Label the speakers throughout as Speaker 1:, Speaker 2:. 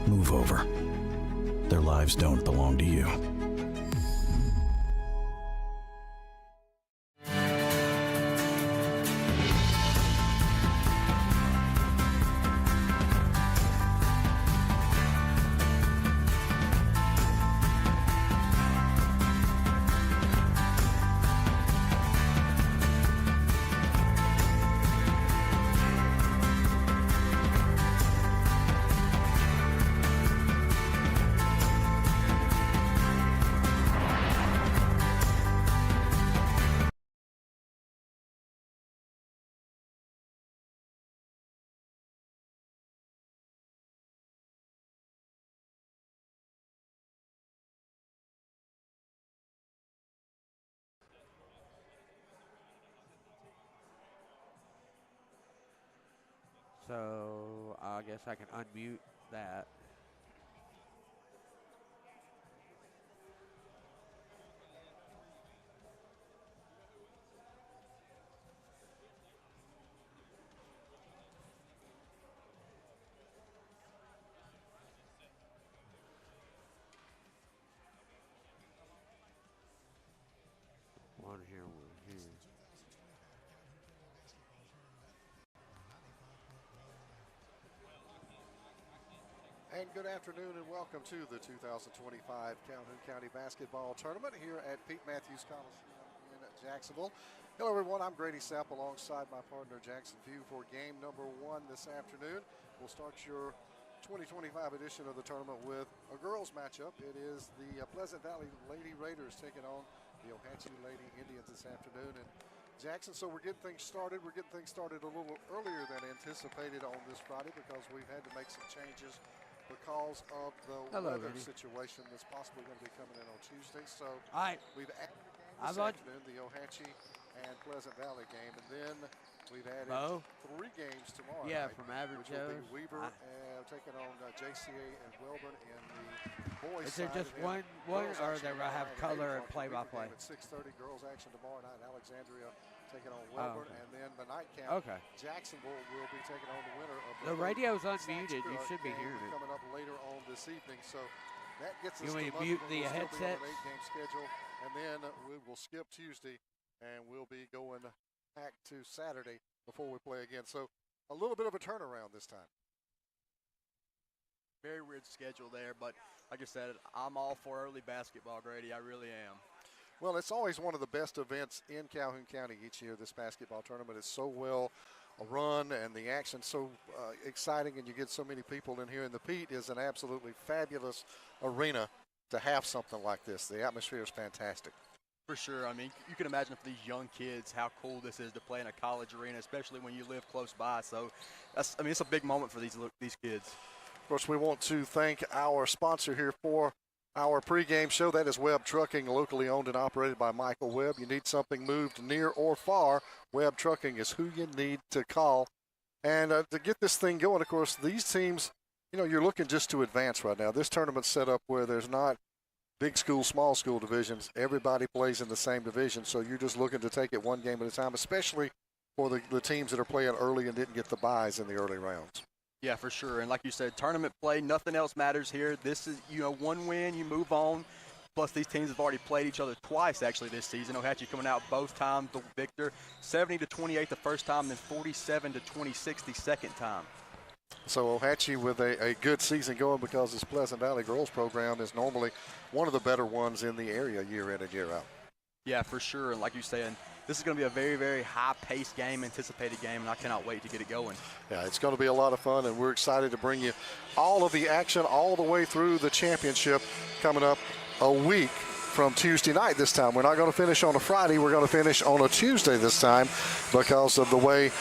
Speaker 1: Move over. Their lives don't belong to you.
Speaker 2: So I guess I can unmute that. One here, one here.
Speaker 3: And good afternoon and welcome to the 2025 Calhoun County Basketball Tournament here at Pete Matthews Coliseum in Jacksonville. Hello everyone, I'm Grady Sapp alongside my partner Jackson View for game number 1 this afternoon. We'll start your 2025 edition of the tournament with a girls matchup. It is the Pleasant Valley Lady Raiders taking on the O.H.A.P Lady Indians this afternoon. And Jackson, so we're getting things started. We're getting things started a little earlier than anticipated on this Friday because we've had to make some changes because of the weather situation that's possibly going to be coming in on Tuesday. So we've added a game this afternoon, the O.H.A.P and Pleasant Valley game, and then we've added 3 games tomorrow night,
Speaker 2: from Average
Speaker 3: which will be Weaver taking on JCA and Welborn in the boys' side.
Speaker 2: Is there just one or they're going to have color and play-by-play?
Speaker 3: At 6:30, girls action tomorrow night. Alexandria taking on Welborn, and then the nightcap. Jacksonville will be taking on the winner of
Speaker 2: the radio's unmuted. You should be hearing it.
Speaker 3: Coming up later on this evening, so that gets us
Speaker 2: to
Speaker 3: Monday,
Speaker 2: mute the
Speaker 3: we'll
Speaker 2: headset.
Speaker 3: on an 8-game schedule, and then we will skip Tuesday, and we'll be going back to Saturday before we play again. So a little bit of a turnaround this time.
Speaker 4: Very weird schedule there, but like I said, I'm all for early basketball, Grady. I really am.
Speaker 3: Well, it's always one of the best events in Calhoun County each year, this basketball tournament. It's so well run, and the action's so exciting, and you get so many people in here. And the Pete is an absolutely fabulous arena to have something like this. The atmosphere is fantastic.
Speaker 4: For sure. I mean, you can imagine for these young kids how cool this is to play in a college arena, especially when you live close by. So, it's a big moment for these kids.
Speaker 3: Of course, we want to thank our sponsor here for our pregame show. That is Webb Trucking, locally owned and operated by Michael Webb. You need something moved near or far, Webb Trucking is who you need to call. And to get this thing going, of course, these teams, you're looking just to advance right now. This tournament's set up where there's not big school, small school divisions. Everybody plays in the same division, so you're just looking to take it one game at a time, especially for the teams that are playing early and didn't get the buys in the early rounds.
Speaker 4: Yeah, for sure. And like you said, tournament play, nothing else matters here. This is, one win, you move on. Plus, these teams have already played each other twice, actually, this season. O.H.A.P coming out both times the victor, 70-28 the first time, then 47-26 the second time.
Speaker 3: So O.H.A.P with a good season going because this Pleasant Valley girls program is normally one of the better ones in the area year in and year out.
Speaker 4: Yeah, for sure. And like you said, this is going to be a very, very high-paced game, anticipated game, and I cannot wait to get it going.
Speaker 3: Yeah, it's going to be a lot of fun, and we're excited to bring you all of the action all the way through the championship coming up a week from Tuesday night this time. We're not going to finish on a Friday. We're going to finish on a Tuesday this time because of the way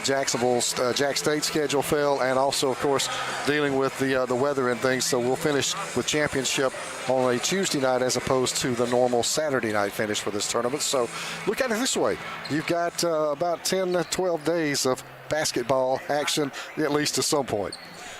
Speaker 3: Jack State's schedule fell, and also, of course, dealing with the weather and things. So we'll finish with championship on a Tuesday night as opposed to the normal Saturday night finish for this tournament. So look at it this way. You've got about 10 to 12 days of basketball action, at least to some point.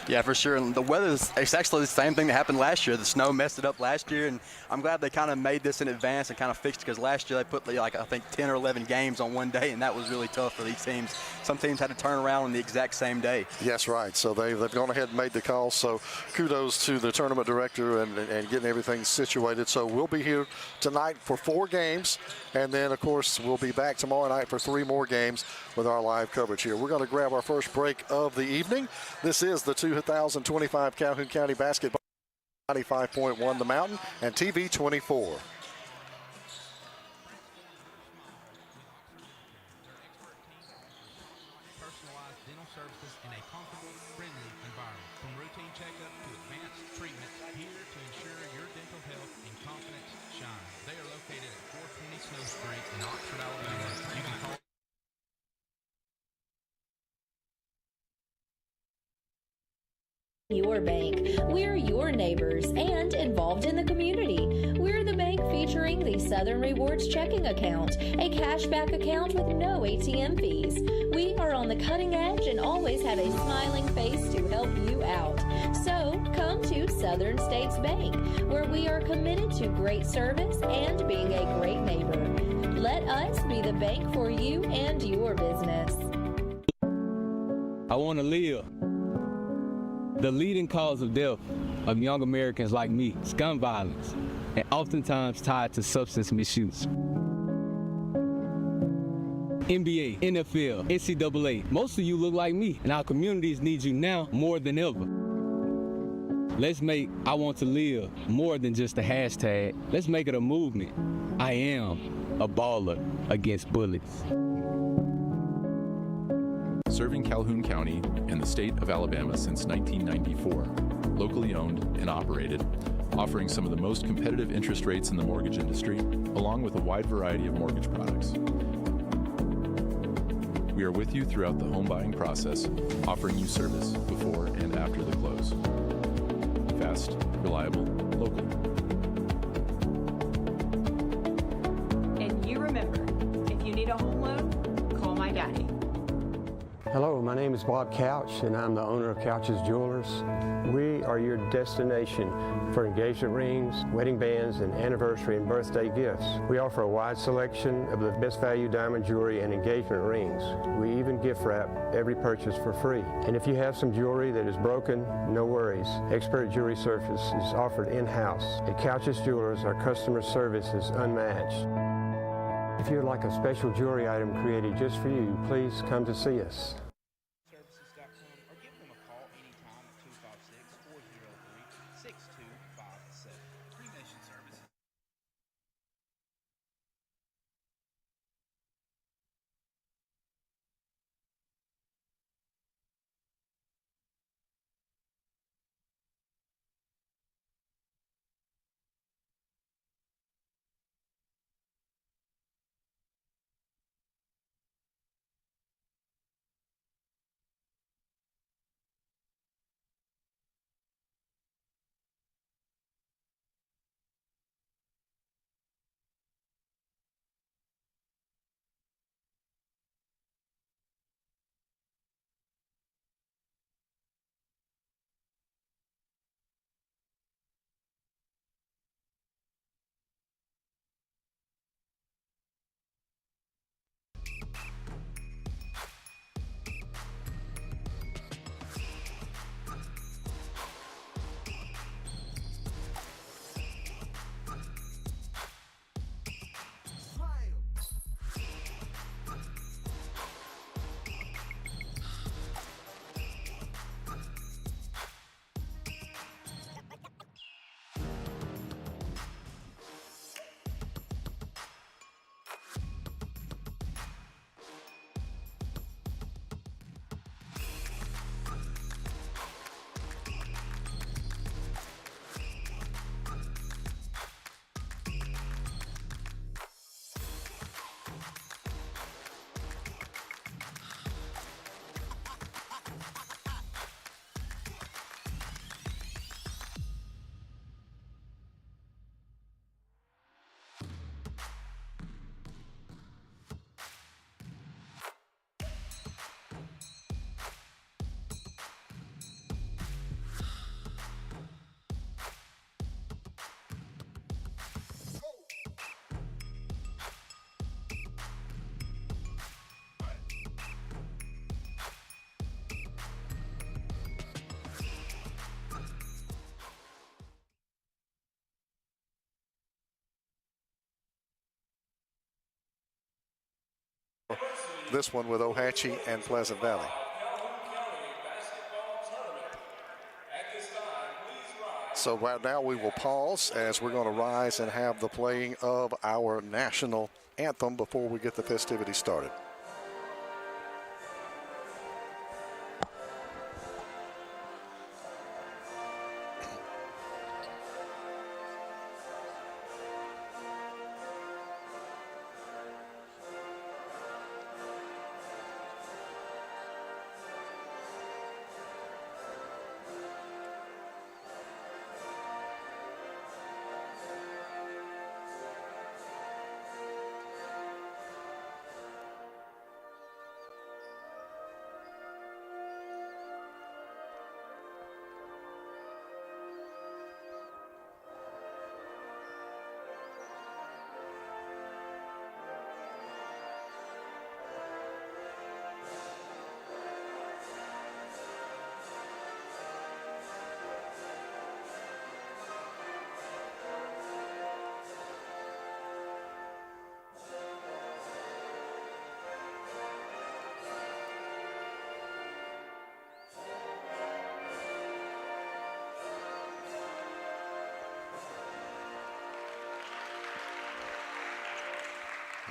Speaker 4: Yeah, for sure. And the weather it's actually the same thing that happened last year. The snow messed it up last year, and I'm glad they kind of made this in advance and kind of fixed it because last year they put like I think 10 or 11 games on one day, and that was really tough for these teams. Some teams had to turn around on the exact same day.
Speaker 3: Yes, right. So they've gone ahead and made the call. So kudos to the tournament director and getting everything situated. So we'll be here tonight for 4 games, and then, of course, we'll be back tomorrow night for 3 more games with our live coverage here. We're going to grab our first break of the evening. This is the 2025 Calhoun County Basketball 95.1 The Mountain and TV 24.
Speaker 5: Personalized dental services in a comfortable, friendly environment. From routine checkup to advanced treatment, here to ensure your dental health and confidence shine. They are located at 420 Snow Street in Oxford, Alabama. You can call
Speaker 6: Your bank. We're your neighbors and involved in the community. We're the bank featuring the Southern Rewards checking account, a cashback account with no ATM fees. We are on the cutting edge and always have a smiling face to help you out. So come to Southern States Bank, where we are committed to great service and being a great neighbor. Let us be the bank for you and your business.
Speaker 7: I want to live. The leading cause of death of young Americans like me is gun violence, and oftentimes tied to substance misuse. NBA, NFL, NCAA, most of you look like me, and our communities need you now more than ever. Let's make I Want to Live more than just a hashtag. Let's make it a movement. I am a baller against bullets.
Speaker 8: Serving Calhoun County and the state of Alabama since 1994. Locally owned and operated, offering some of the most competitive interest rates in the mortgage industry, along with a wide variety of mortgage products. We are with you throughout the home buying process, offering you service before and after the close. Fast, reliable, local.
Speaker 9: And you remember, if you need a home loan, call my daddy.
Speaker 10: Hello, my name is Bob Couch, and I'm the owner of Couch's Jewelers. We are your destination for engagement rings, wedding bands, and anniversary and birthday gifts. We offer a wide selection of the best value diamond jewelry and engagement rings. We even gift wrap every purchase for free. And if you have some jewelry that is broken, no worries. Expert jewelry service is offered in-house. At Couch's Jewelers, our customer service is unmatched. If you would like a special jewelry item created just for you, please come to see us.
Speaker 3: this one with Ohatchee and Pleasant Valley. So right now we will pause as we're going to rise and have the playing of our national anthem before we get the festivities started.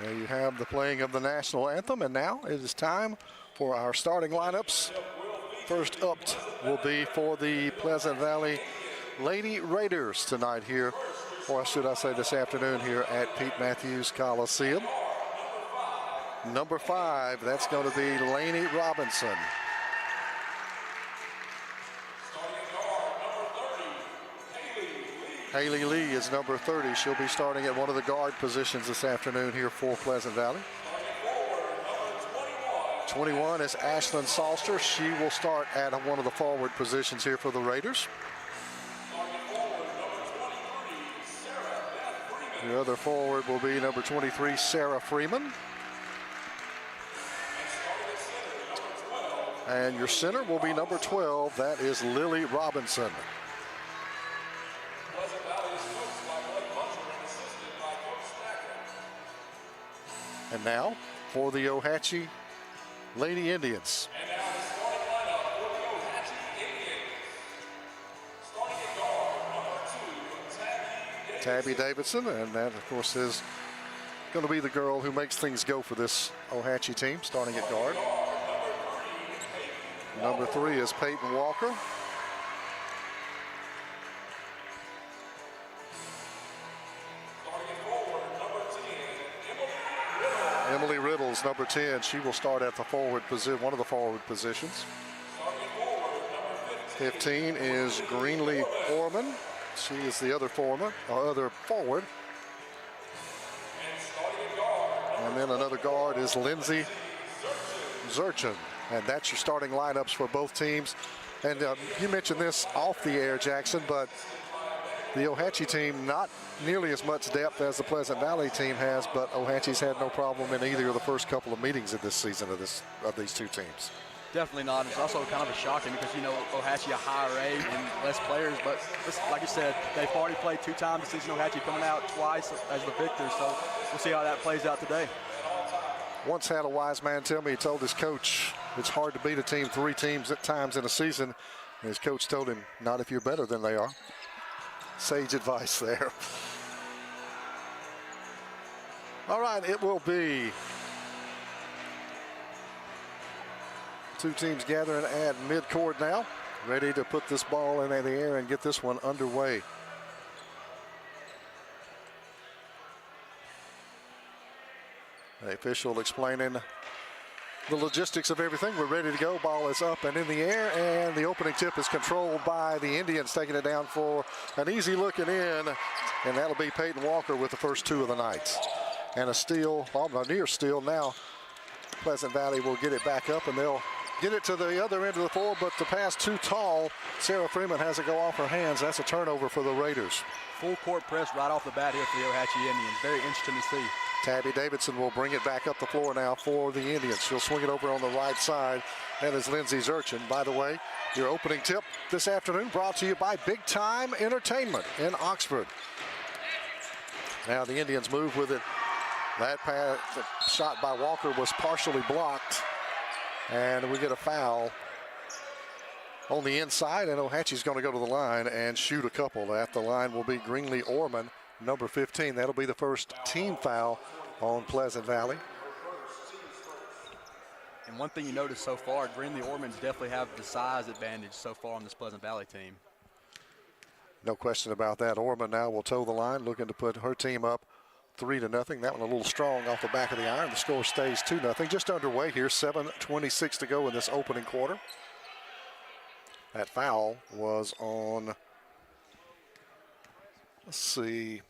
Speaker 3: There you have the playing of the national anthem, and now it is time for our starting lineups. First up will be for the Pleasant Valley Lady Raiders tonight here, or should I say this afternoon here at Pete Matthews Coliseum. Number 5, that's going to be Lainey Robinson. Haley Lee is number 30. She'll be starting at one of the guard positions this afternoon here for Pleasant Valley. 21 is Ashlyn Salster. She will start at one of the forward positions here for the Raiders. The other forward will be number 23, Sarah Freeman. And your center will be number 12. That is Lily Robinson. And now for the Ohatchee Lady Indians. Tabby Davidson, and that of course is going to be the girl who makes things go for this Ohatchee team, starting at guard. Number 3 is Peyton Walker. Emily Riddles, number 10. She will start at the forward position, one of the forward positions. 15 is Greenlee Orman. She is the other forward. And then another guard is Lindsay Zurchin. And that's your starting lineups for both teams. And you mentioned this off the air, Jackson, but the Ohatchee team, not nearly as much depth as the Pleasant Valley team has, but Ohatchee's had no problem in either of the first couple of meetings of this season of these two teams.
Speaker 4: Definitely not. It's also kind of a shocking because, you know, Ohatchee a higher age and less players, but this, like you said, they've already played 2 times this season. Ohatchee coming out twice as the victor, so we'll see how that plays out today.
Speaker 3: Once had a wise man tell me, he told his coach, it's hard to beat a team 3 times in a season. And his coach told him, not if you're better than they are. Sage advice there. All right, it will be 2 teams gathering at midcourt now, ready to put this ball in the air and get this one underway. The official explaining the logistics of everything. We're ready to go. Ball is up and in the air, and the opening tip is controlled by the Indians, taking it down for an easy looking in, and that'll be Peyton Walker with the first 2 of the night. And a steal, a near steal now. Pleasant Valley will get it back up, and they'll get it to the other end of the floor, but the pass too tall. Sarah Freeman has it go off her hands. That's a turnover for the Raiders.
Speaker 4: Full court press right off the bat here for the Ohatchee Indians. Very interesting to see.
Speaker 3: Tabby Davidson will bring it back up the floor now for the Indians. She'll swing it over on the right side. That is Lindsay Zurchin. By the way, your opening tip this afternoon brought to you by Big Time Entertainment in Oxford. Now the Indians move with it That pass, the shot by Walker was partially blocked, and we get a foul on the inside, and Ohatchee's going to go to the line and shoot a couple. At the line will be Greenlee Orman, number 15. That'll be the first team foul on Pleasant Valley.
Speaker 4: And one thing you notice so far, Greenlee Ormans definitely have the size advantage so far on this Pleasant Valley team.
Speaker 3: No question about that. Orman now will toe the line, looking to put her team up 3-0. That one a little strong off the back of the iron. The score stays 2-0. Just underway here, 7:26 to go in this opening quarter. That foul was on, let's see.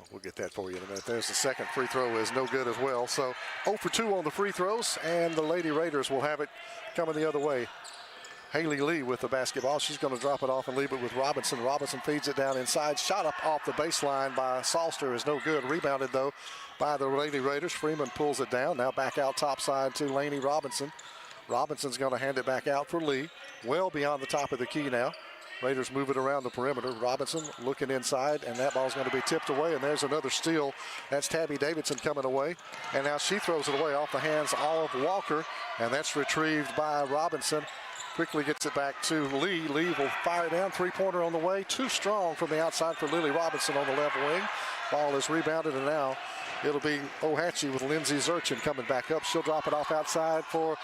Speaker 3: We'll get that for you in a minute. There's the second free throw is no good as well. So 0 for 2 on the free throws, and the Lady Raiders will have it coming the other way. Haley Lee with the basketball. She's going to drop it off and leave it with Robinson. Robinson feeds it down inside. Shot up off the baseline by Salster is no good. Rebounded, though, by the Lady Raiders. Freeman pulls it down. Now back out top side to Laney Robinson. Robinson's going to hand it back out for Lee. Well beyond the top of the key now. Raiders move it around the perimeter. Robinson looking inside, and that ball's going to be tipped away, and there's another steal. That's Tabby Davidson coming away, and now she throws it away off the hands of Walker, and that's retrieved by Robinson. Quickly gets it back to Lee. Lee will fire down, three-pointer on the way. Too strong from the outside for Lily Robinson on the left wing. Ball is rebounded, and now it'll be Ohatchee with Lindsey Zurchin coming back up. She'll drop it off outside for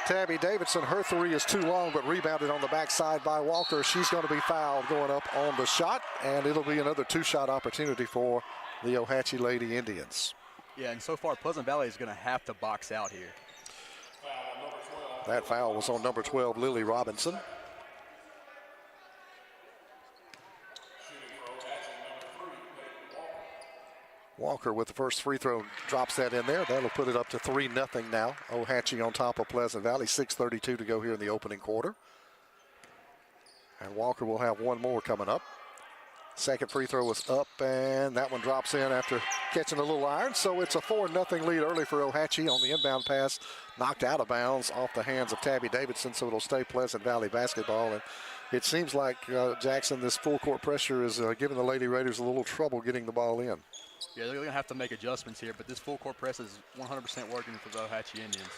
Speaker 3: Tabby Davidson. Her three is too long, but rebounded on the backside by Walker. She's going to be fouled going up on the shot, and it'll be another two-shot opportunity for the Ohatchee Lady Indians.
Speaker 4: Yeah, and so far Pleasant Valley is going to have to box out here.
Speaker 3: That foul was on number 12, Lily Robinson. Walker with the first free throw drops that in there. That'll put it up to 3-0 now. Ohatchee on top of Pleasant Valley. 6:32 to go here in the opening quarter. And Walker will have one more coming up. Second free throw was up, and that one drops in after catching a little iron. So it's a 4-0 lead early for Ohatchee on the inbound pass. Knocked out of bounds off the hands of Tabby Davidson, so it'll stay Pleasant Valley basketball. And it seems like, Jackson, this full court pressure is giving the Lady Raiders a little trouble getting the ball in.
Speaker 4: Yeah, they're going to have to make adjustments here, but this full court press is 100% working for the Ohatchee Indians.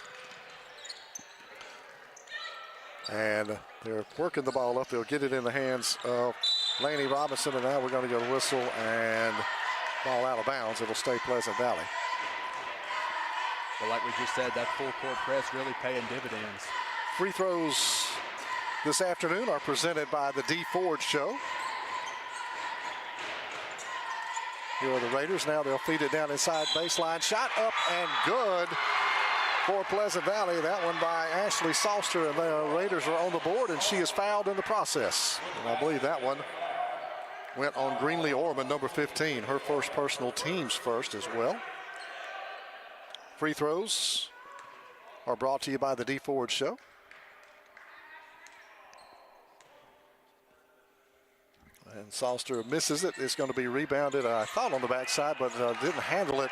Speaker 3: And they're working the ball up. They'll get it in the hands of Laney Robinson, and now we're going to go to whistle and ball out of bounds. It'll stay Pleasant Valley.
Speaker 4: But like we just said, that full court press really paying dividends.
Speaker 3: Free throws this afternoon are presented by the D Ford Show. Here are the Raiders. Now they'll feed it down inside baseline. Shot up and good for Pleasant Valley. That one by Ashley Salster, and the Raiders are on the board, and she is fouled in the process. And I believe that one went on Greenlee Orman, number 15. Her first personal, team's first as well. Free throws are brought to you by the D Ford Show. And Salster misses it. It's going to be rebounded, I thought, on the backside, but didn't handle it,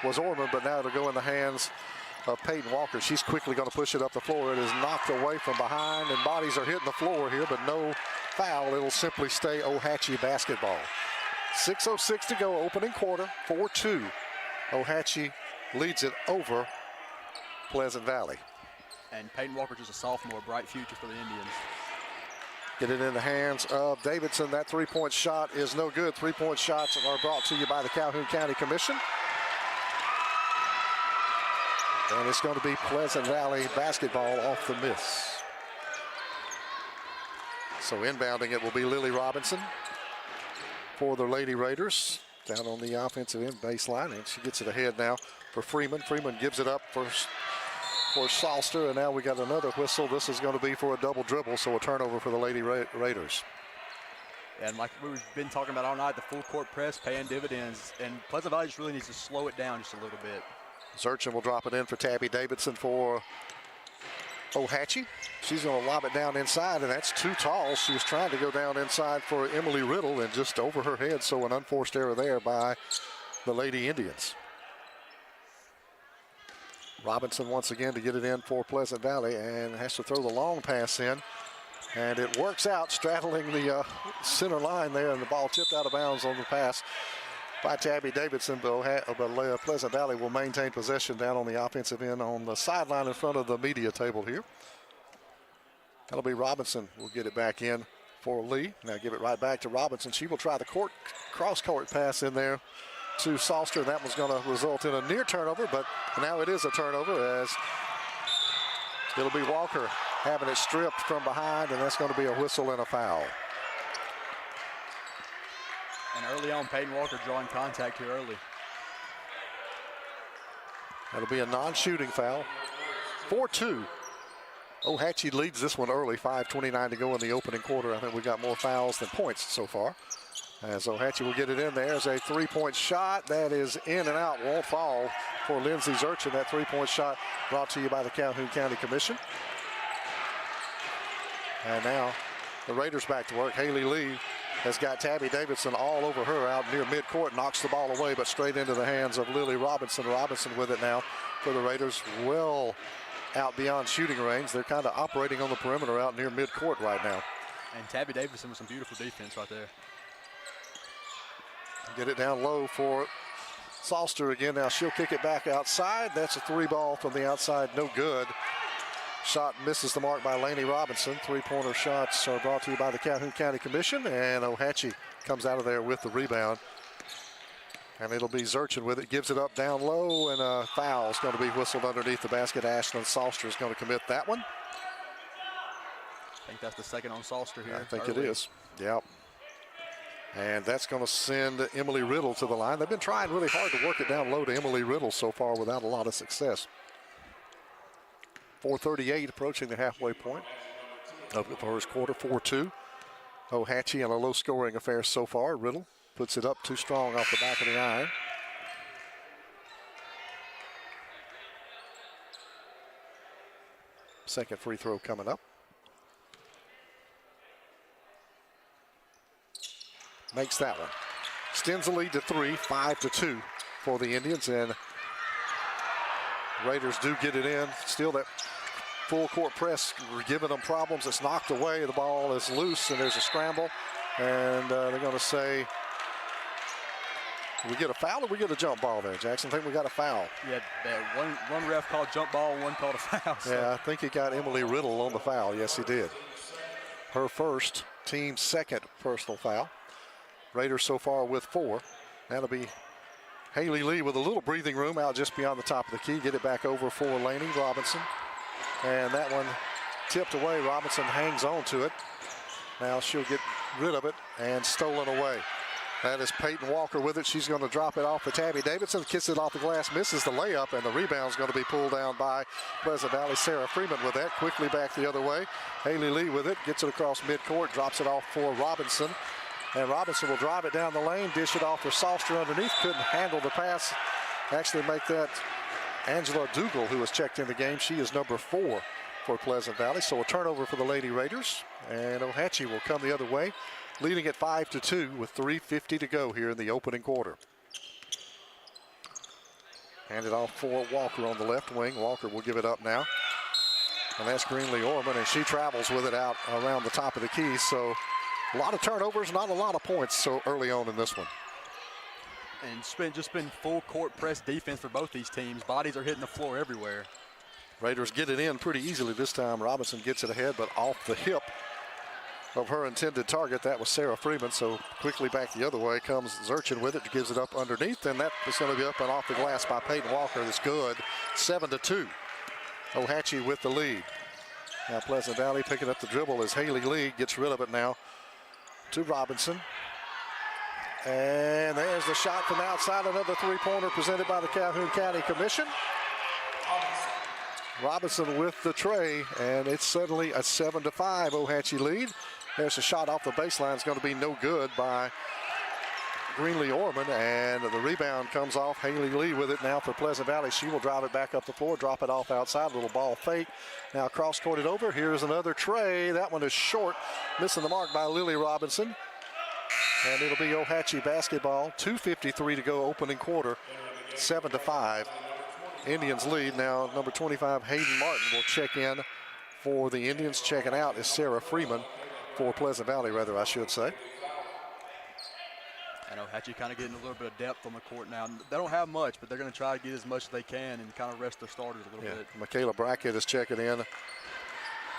Speaker 3: was Orman, but now it'll go in the hands of Peyton Walker. She's quickly going to push it up the floor. It is knocked away from behind, and bodies are hitting the floor here, but no foul. It'll simply stay Ohatchee basketball. 6:06 to go, opening quarter, 4-2. Ohatchee leads it over Pleasant Valley.
Speaker 4: And Peyton Walker's just a sophomore, bright future for the Indians.
Speaker 3: Get it in the hands of Davidson. That three-point shot is no good. Three-point shots are brought to you by the Calhoun County Commission. And it's going to be Pleasant Valley basketball off the miss. So inbounding it will be Lily Robinson for the Lady Raiders. Down on the offensive end baseline, and she gets it ahead now for Freeman. Freeman gives it up for Salster, and now we got another whistle. This is going to be for a double dribble, so a turnover for the Lady Raiders.
Speaker 4: And like we've been talking about all night, the full court press paying dividends, and Pleasant Valley just really needs to slow it down just a little bit.
Speaker 3: Zurchin will drop it in for Tabby Davidson for Ohatchee. She's going to lob it down inside, and that's too tall. She was trying to go down inside for Emily Riddle, and just over her head, so an unforced error there by the Lady Indians. Robinson once again to get it in for Pleasant Valley, and has to throw the long pass in. And it works out, straddling the center line there, and the ball tipped out of bounds on the pass by Tabby Davidson, but Pleasant Valley will maintain possession down on the offensive end on the sideline in front of the media table here. That'll be Robinson. We'll get it back in for Lee. Now give it right back to Robinson. She will try the cross-court pass in there to Salster. That was going to result in a near turnover, but now it is a turnover as it'll be Walker having it stripped from behind, and that's going to be a whistle and a foul.
Speaker 4: And early on, Peyton Walker drawing contact here early.
Speaker 3: That'll be a non-shooting foul. 4-2. Ohatchee leads this one early. 5:29 to go in the opening quarter. I think we got more fouls than points so far. As Ohatchee will get it in. There's a three-point shot. That is in and out. Won't fall for Lindsey Zurchin. That three-point shot brought to you by the Calhoun County Commission. And now the Raiders back to work. Haley Lee has got Tabby Davidson all over her out near midcourt. Knocks the ball away, but straight into the hands of Lily Robinson. Robinson with it now for the Raiders. Well out beyond shooting range. They're kind of operating on the perimeter out near midcourt right now.
Speaker 4: And Tabby Davidson with some beautiful defense right there.
Speaker 3: Get it down low for Salster again. Now she'll kick it back outside. That's a three ball from the outside. No good. Shot misses the mark by Laney Robinson. Three-pointer shots are brought to you by the Calhoun County Commission. And Ohatchee comes out of there with the rebound. And it'll be Zurchin with it. Gives it up down low. And a foul is going to be whistled underneath the basket. Ashlyn Salster is going to commit that one.
Speaker 4: I think that's the second on Salster here.
Speaker 3: I think it is. Yep. And that's going to send Emily Riddle to the line. They've been trying really hard to work it down low to Emily Riddle so far without a lot of success. 4:38 approaching the halfway point of the first quarter. 4-2. Ohatchee in a low-scoring affair so far. Riddle puts it up too strong off the back of the iron. Second free throw coming up. Makes that one. Extends the lead to 3, 5-2 for the Indians, and Raiders do get it in. Still that full court press giving them problems. It's knocked away. The ball is loose, and there's a scramble. And they're going to say, we get a foul or we get a jump ball there, Jackson? I think we got a foul.
Speaker 4: Yeah, one ref called jump ball, one called a foul. So.
Speaker 3: Yeah, I think he got Emily Riddle on the foul. Yes, he did. Her first, team's second personal foul. Raiders so far with 4. That'll be Haley Lee with a little breathing room out just beyond the top of the key. Get it back over for Laney Robinson. And that one tipped away. Robinson hangs on to it. Now she'll get rid of it and stolen away. That is Peyton Walker with it. She's going to drop it off to Tabby Davidson. Kicks it off the glass, misses the layup, and the rebound's going to be pulled down by Pleasant Valley. Sarah Freeman with that. Quickly back the other way. Haley Lee with it. Gets it across midcourt. Drops it off for Robinson. And Robinson will drive it down the lane, dish it off for Salster underneath. Couldn't handle the pass. Actually make that Angela Dougal, who was checked in the game. She is number 4 for Pleasant Valley. So a turnover for the Lady Raiders. And Ohatchee will come the other way, leading at 5-2 with 3:50 to go here in the opening quarter. Handed off for Walker on the left wing. Walker will give it up now. And that's Greenlee Orman, and she travels with it out around the top of the key. So a lot of turnovers, not a lot of points so early on in this one.
Speaker 4: And it's just been full court press defense for both these teams. Bodies are hitting the floor everywhere.
Speaker 3: Raiders get it in pretty easily this time. Robinson gets it ahead, but off the hip of her intended target. That was Sarah Freeman, so quickly back the other way comes Zurchin with it, gives it up underneath, and that is going to be up and off the glass by Peyton Walker. That's good. 7-2. Ohatchee with the lead. Now Pleasant Valley picking up the dribble as Haley Lee gets rid of it now to Robinson. And there's the shot from outside, another three-pointer presented by the Calhoun County Commission. Robinson with the tray, and it's suddenly a 7-5 Ohatchee lead. There's a shot off the baseline. It's going to be no good by Greenlee Orman, and the rebound comes off. Haley Lee with it now for Pleasant Valley. She will drive it back up the floor, drop it off outside. Little ball fake. Now cross-courted over. Here's another tray. That one is short, missing the mark by Lily Robinson. And it'll be Ohatchee basketball. 2:53 to go, opening quarter. 7-5. Indians lead. Now number 25, Hayden Martin, will check in for the Indians. Checking out is Sarah Freeman for Pleasant Valley, rather, I should say.
Speaker 4: I know Hatchie kind of getting a little bit of depth on the court now. They don't have much, but they're going to try to get as much as they can and kind of rest their starters a little bit.
Speaker 3: Michaela Brackett is checking in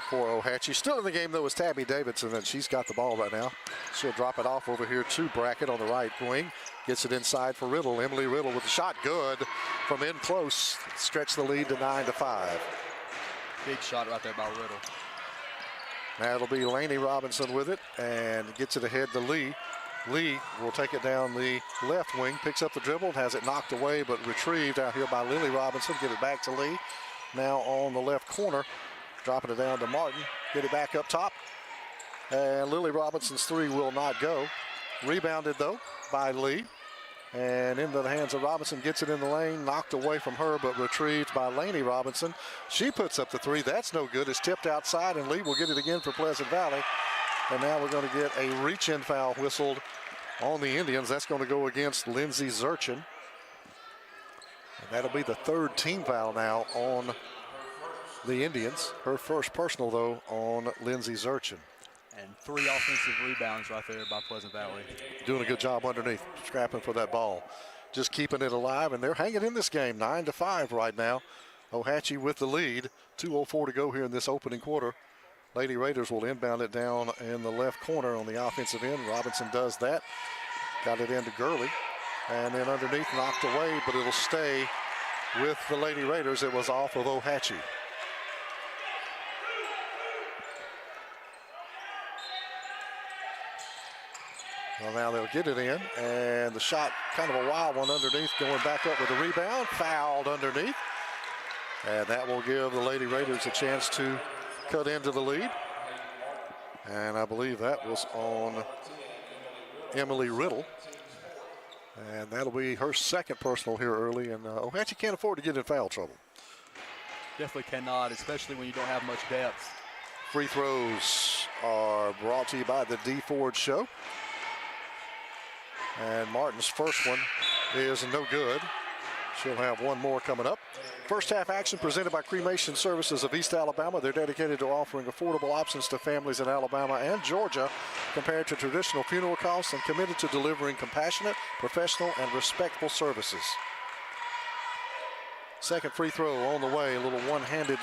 Speaker 3: for Ohatchee. Still in the game, though, is Tabby Davidson, and she's got the ball right now. She'll drop it off over here to Brackett on the right wing. Gets it inside for Riddle. Emily Riddle with the shot. Good from in close. Stretch the lead to 9-5.
Speaker 4: Big shot right there by Riddle.
Speaker 3: Now it'll be Laney Robinson with it and gets it ahead to Lee. Lee will take it down the left wing, picks up the dribble, has it knocked away but retrieved out here by Lily Robinson. Give it back to Lee. Now on the left corner, dropping it down to Martin. Get it back up top. And Lily Robinson's three will not go. Rebounded though by Lee. And into the hands of Robinson, gets it in the lane, knocked away from her, but retrieved by Laney Robinson. She puts up the three. That's no good. It's tipped outside, and Lee will get it again for Pleasant Valley. And now we're going to get a reach-in foul whistled on the Indians. That's going to go against Lindsay Zurchin. And that'll be the third team foul now on the Indians. Her first personal, though, on Lindsay Zurchin.
Speaker 4: And 3 offensive rebounds right there by Pleasant Valley.
Speaker 3: Doing a good job underneath, scrapping for that ball. Just keeping it alive, and they're hanging in this game, 9-5 right now. Ohatchee with the lead. 2:04 to go here in this opening quarter. Lady Raiders will inbound it down in the left corner on the offensive end. Robinson does that. Got it into Gurley. And then underneath, knocked away, but it'll stay with the Lady Raiders. It was off of Ohatchee. Well, now they'll get it in, and the shot, kind of a wild one underneath, going back up with a rebound, fouled underneath. And that will give the Lady Raiders a chance to cut into the lead. And I believe that was on Emily Riddle. And that'll be her second personal here early, and Ohatchee can't afford to get in foul trouble.
Speaker 4: Definitely cannot, especially when you don't have much depth.
Speaker 3: Free throws are brought to you by the D Ford Show. And Martin's first one is no good. She'll have one more coming up. First half action presented by Cremation Services of East Alabama. They're dedicated to offering affordable options to families in Alabama and Georgia compared to traditional funeral costs, and committed to delivering compassionate, professional, and respectful services. Second free throw on the way. A little one-handed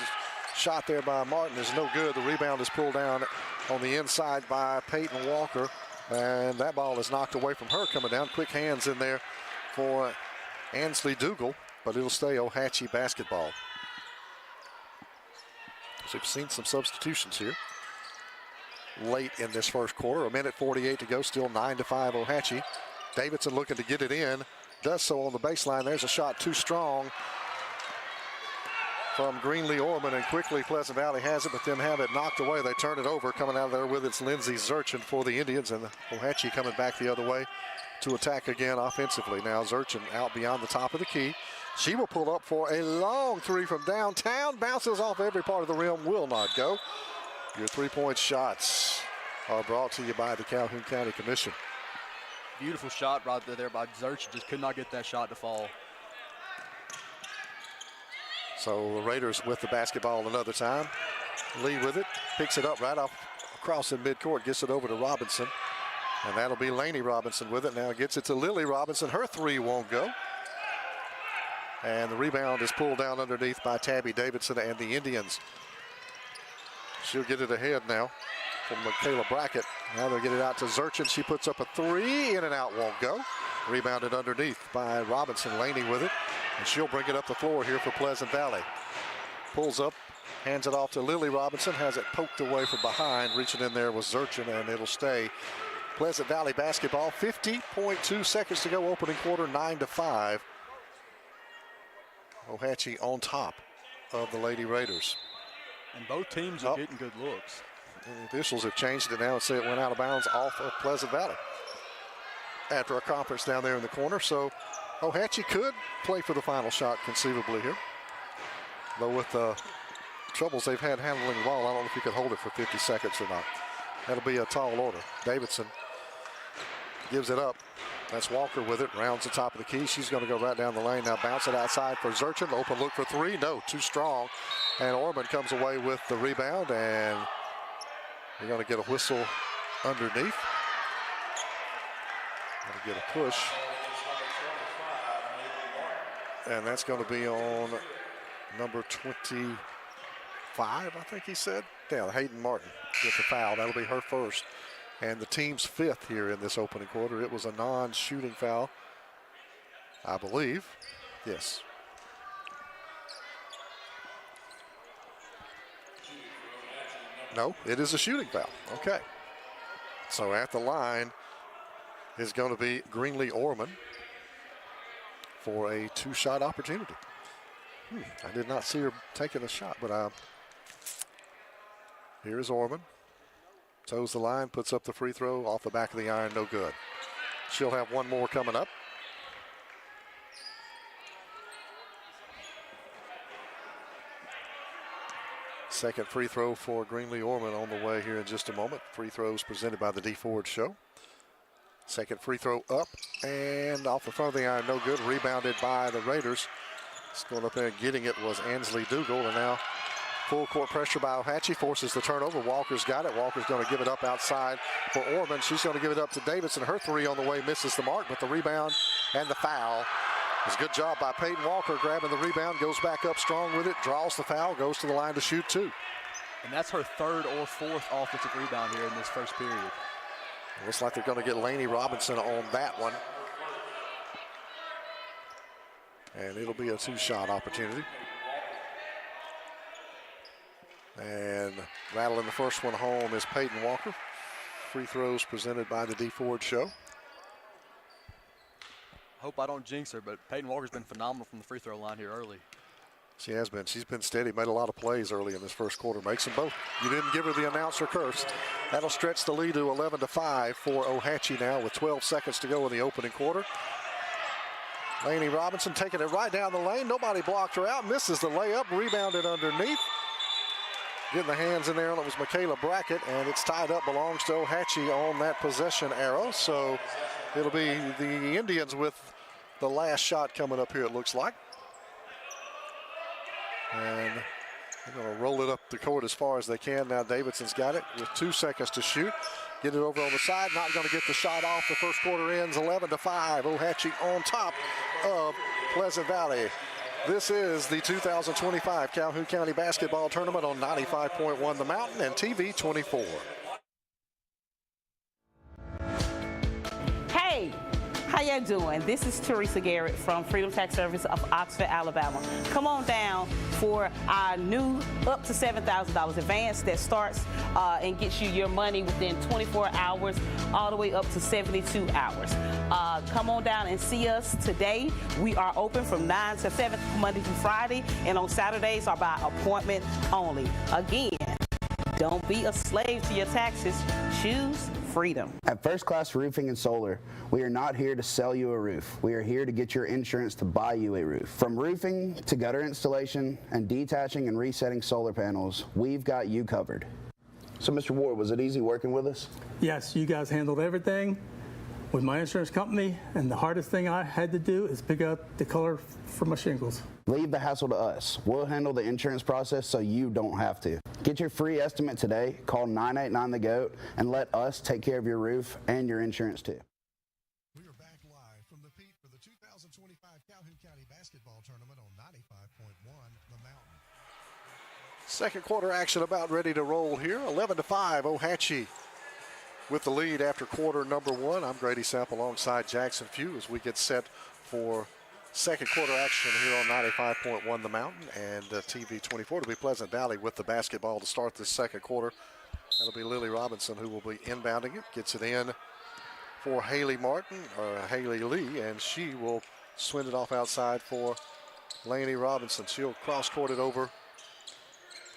Speaker 3: shot there by Martin is no good. The rebound is pulled down on the inside by Peyton Walker. And that ball is knocked away from her coming down. Quick hands in there for Ansley Dougal, but it'll stay Ohatchee basketball. So we've seen some substitutions here late in this first quarter. 1:48 to go, still 9-5 Ohatchee. Davidson looking to get it in. Does so on the baseline. There's a shot too strong from Greenlee Orman, and quickly Pleasant Valley has it, but then have it knocked away. They turn it over. Coming out of there with it's Lindsay Zurchin for the Indians, and Ohatchee coming back the other way to attack again offensively. Now Zurchin out beyond the top of the key. She will pull up for a long three from downtown. Bounces off every part of the rim, will not go. Your three-point shots are brought to you by the Calhoun County Commission.
Speaker 4: Beautiful shot right there by Zurchin. Just could not get that shot to fall.
Speaker 3: So the Raiders with the basketball another time. Lee with it, picks it up right off across in midcourt, gets it over to Robinson. And that'll be Laney Robinson with it. Now gets it to Lily Robinson. Her three won't go. And the rebound is pulled down underneath by Tabby Davidson and the Indians. She'll get it ahead now from Michaela Brackett. Now they'll get it out to Zurchin. She puts up a three, in and out, won't go. Rebounded underneath by Robinson. Laney with it. And she'll bring it up the floor here for Pleasant Valley. Pulls up, hands it off to Lily Robinson, has it poked away from behind. Reaching in there was Zurchin, and it'll stay Pleasant Valley basketball. 50.2 seconds to go, opening quarter, 9-5. Ohatchee on top of the Lady Raiders.
Speaker 4: And both teams are getting good looks.
Speaker 3: And the officials have changed it now and say it went out of bounds off of Pleasant Valley after a conference down there in the corner. So Ohatchee could play for the final shot conceivably here. Though with the troubles they've had handling the ball, I don't know if you could hold it for 50 seconds or not. That'll be a tall order. Davidson gives it up. That's Walker with it, rounds the top of the key. She's going to go right down the lane now. Bounce it outside for Zurchin. Open look for three. No, too strong. And Orman comes away with the rebound, and we're going to get a whistle underneath. Gonna get a push. And that's going to be on number 25, I think he said. Yeah, Hayden Martin with the foul. That'll be her first. And the team's fifth here in this opening quarter. It was a non-shooting foul, I believe. Yes. No, it is a shooting foul. Okay. So at the line is going to be Greenlee Orman for a two-shot opportunity. I did not see her taking a shot, but here's Orman. Toes the line, puts up the free throw off the back of the iron, no good. She'll have one more coming up. Second free throw for Greenlee Orman on the way here in just a moment. Free throws presented by the D Ford Show. Second free throw up and off the front of the iron, no good. Rebounded by the Raiders. Just going up there and getting it was Ansley Dougal, and now full court pressure by O-Hatchie forces the turnover. Walker's got it. Walker's going to give it up outside for Orman. She's going to give it up to Davidson. Her three on the way misses the mark, but the rebound and the foul. It's a good job by Peyton Walker grabbing the rebound, goes back up strong with it, draws the foul, goes to the line to shoot two.
Speaker 4: And that's her third or fourth offensive rebound here in this first period.
Speaker 3: Looks like they're going to get Lainey Robinson on that one. And it'll be a two-shot opportunity. And rattling the first one home is Peyton Walker. Free throws presented by the D Ford Show.
Speaker 4: Hope I don't jinx her, but Peyton Walker's been phenomenal from the free throw line here early.
Speaker 3: She has been. She's been steady, made a lot of plays early in this first quarter. Makes them both. You didn't give her the announcer curse. That'll stretch the lead to 11-5 for O-Hatchie now with 12 seconds to go in the opening quarter. Lainey Robinson taking it right down the lane. Nobody blocked her out. Misses the layup. Rebounded underneath. Getting the hands in there on it was Michaela Brackett, and it's tied up. Belongs to O-Hatchie on that possession arrow. So it'll be the Indians with the last shot coming up here, it looks like. And they're going to roll it up the court as far as they can. Now Davidson's got it with 2 seconds to shoot. Get it over on the side. Not going to get the shot off. The first quarter ends 11-5. O-Hatchie on top of Pleasant Valley. This is the 2025 Calhoun County Basketball Tournament on 95.1 The Mountain and TV 24.
Speaker 11: Hey, how y'all doing? This is Teresa Garrett from Freedom Tax Service of Oxford, Alabama. Come on down for our new up to $7,000 advance that starts and gets you your money within 24 hours all the way up to 72 hours. Come on down and see us today. We are open from 9 to 7 Monday through Friday, and on Saturdays are by appointment only. Again, don't be a slave to your taxes. Choose freedom.
Speaker 12: At First Class Roofing and Solar, we are not here to sell you a roof. We are here to get your insurance to buy you a roof. From roofing to gutter installation and detaching and resetting solar panels, we've got you covered. So, Mr. Ward, was it easy working with us?
Speaker 13: Yes, you guys handled everything with my insurance company, and the hardest thing I had to do is pick out the color for my shingles.
Speaker 12: Leave the hassle to us. We'll handle the insurance process so you don't have to. Get your free estimate today. Call 989-THE-GOAT and let us take care of your roof and your insurance too.
Speaker 14: We are back live from the Pete for the 2025 Calhoun County Basketball Tournament on 95.1 The Mountain.
Speaker 3: Second quarter action about ready to roll here. 11-5, O-Hatchie with the lead after quarter number one. I'm Grady Sapp alongside Jackson Few as we get set for second quarter action here on 95.1 The Mountain and TV 24. To be Pleasant Valley with the basketball to start this second quarter. That'll be Lily Robinson who will be inbounding it. Gets it in for Haley Lee, and she will swing it off outside for Lainey Robinson. She'll cross-court it over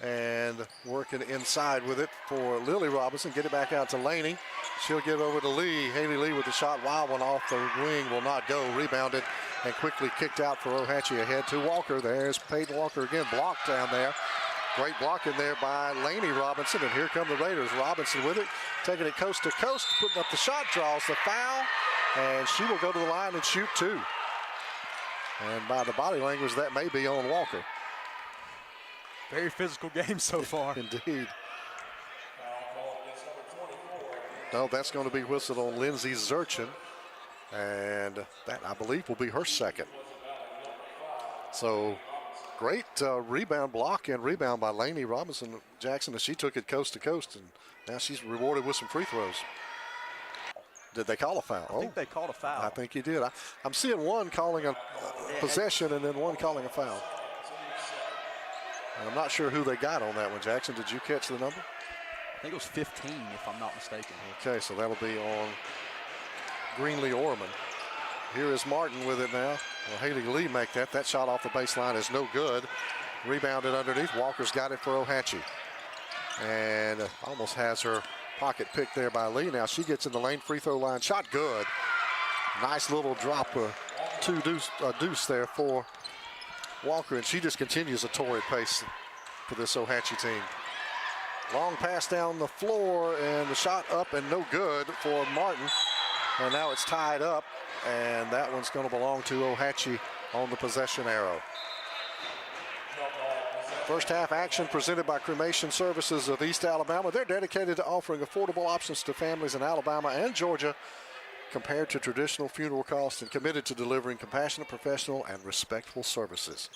Speaker 3: and working inside with it for Lily Robinson. Get it back out to Lainey. She'll give over to Lee. Haley Lee with the shot. Wild one off the wing. Will not go. Rebounded and quickly kicked out for O-Hatchie ahead to Walker. There's Peyton Walker again. Blocked down there. Great block in there by Lainey Robinson. And here come the Raiders. Robinson with it. Taking it coast to coast. Putting up the shot. Draws the foul. And she will go to the line and shoot two. And by the body language, that may be on Walker.
Speaker 4: Very physical game so far.
Speaker 3: Indeed. No, that's going to be whistled on Lindsey Zurchin. And that, I believe, will be her second. So great rebound block and rebound by Lainey Robinson Jackson as she took it coast to coast, and now she's rewarded with some free throws. Did they call a foul?
Speaker 4: I think they called a foul.
Speaker 3: I think you did. I'm seeing one calling a possession and then one calling a foul. And I'm not sure who they got on that one. Jackson, did you catch the number?
Speaker 4: I think it was 15, if I'm not mistaken.
Speaker 3: Okay, so that'll be on Greenlee Orman. Here is Martin with it now. Well, Haley Lee make that. That shot off the baseline is no good. Rebounded underneath. Walker's got it for Ohatchee. And almost has her pocket picked there by Lee. Now she gets in the lane, free throw line. Shot good. Nice little drop, deuce there for Walker. And she just continues a torrid pace for this Ohatchee team. Long pass down the floor, and the shot up and no good for Martin. And now it's tied up, and that one's going to belong to Ohatchee on the possession arrow. First half action presented by Cremation Services of East Alabama. They're dedicated to offering affordable options to families in Alabama and Georgia compared to traditional funeral costs, and committed to delivering compassionate, professional, and respectful services.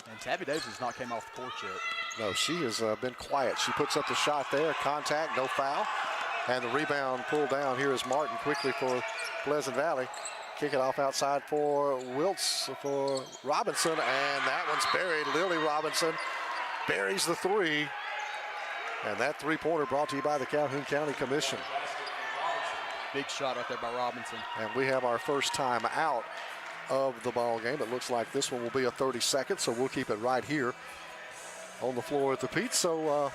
Speaker 4: And Tabby Davis has not came off the court yet.
Speaker 3: No, she has been quiet. She puts up the shot there, contact, no foul. And the rebound pulled down. Here is Martin quickly for Pleasant Valley. Kick it off outside for for Robinson, and that one's buried. Lily Robinson buries the three. And that three-pointer brought to you by the Calhoun County Commission.
Speaker 4: Big shot right there by Robinson.
Speaker 3: And we have our first time out of the ball game. It looks like this one will be a 30-second, so we'll keep it right here on the floor at the Pete. So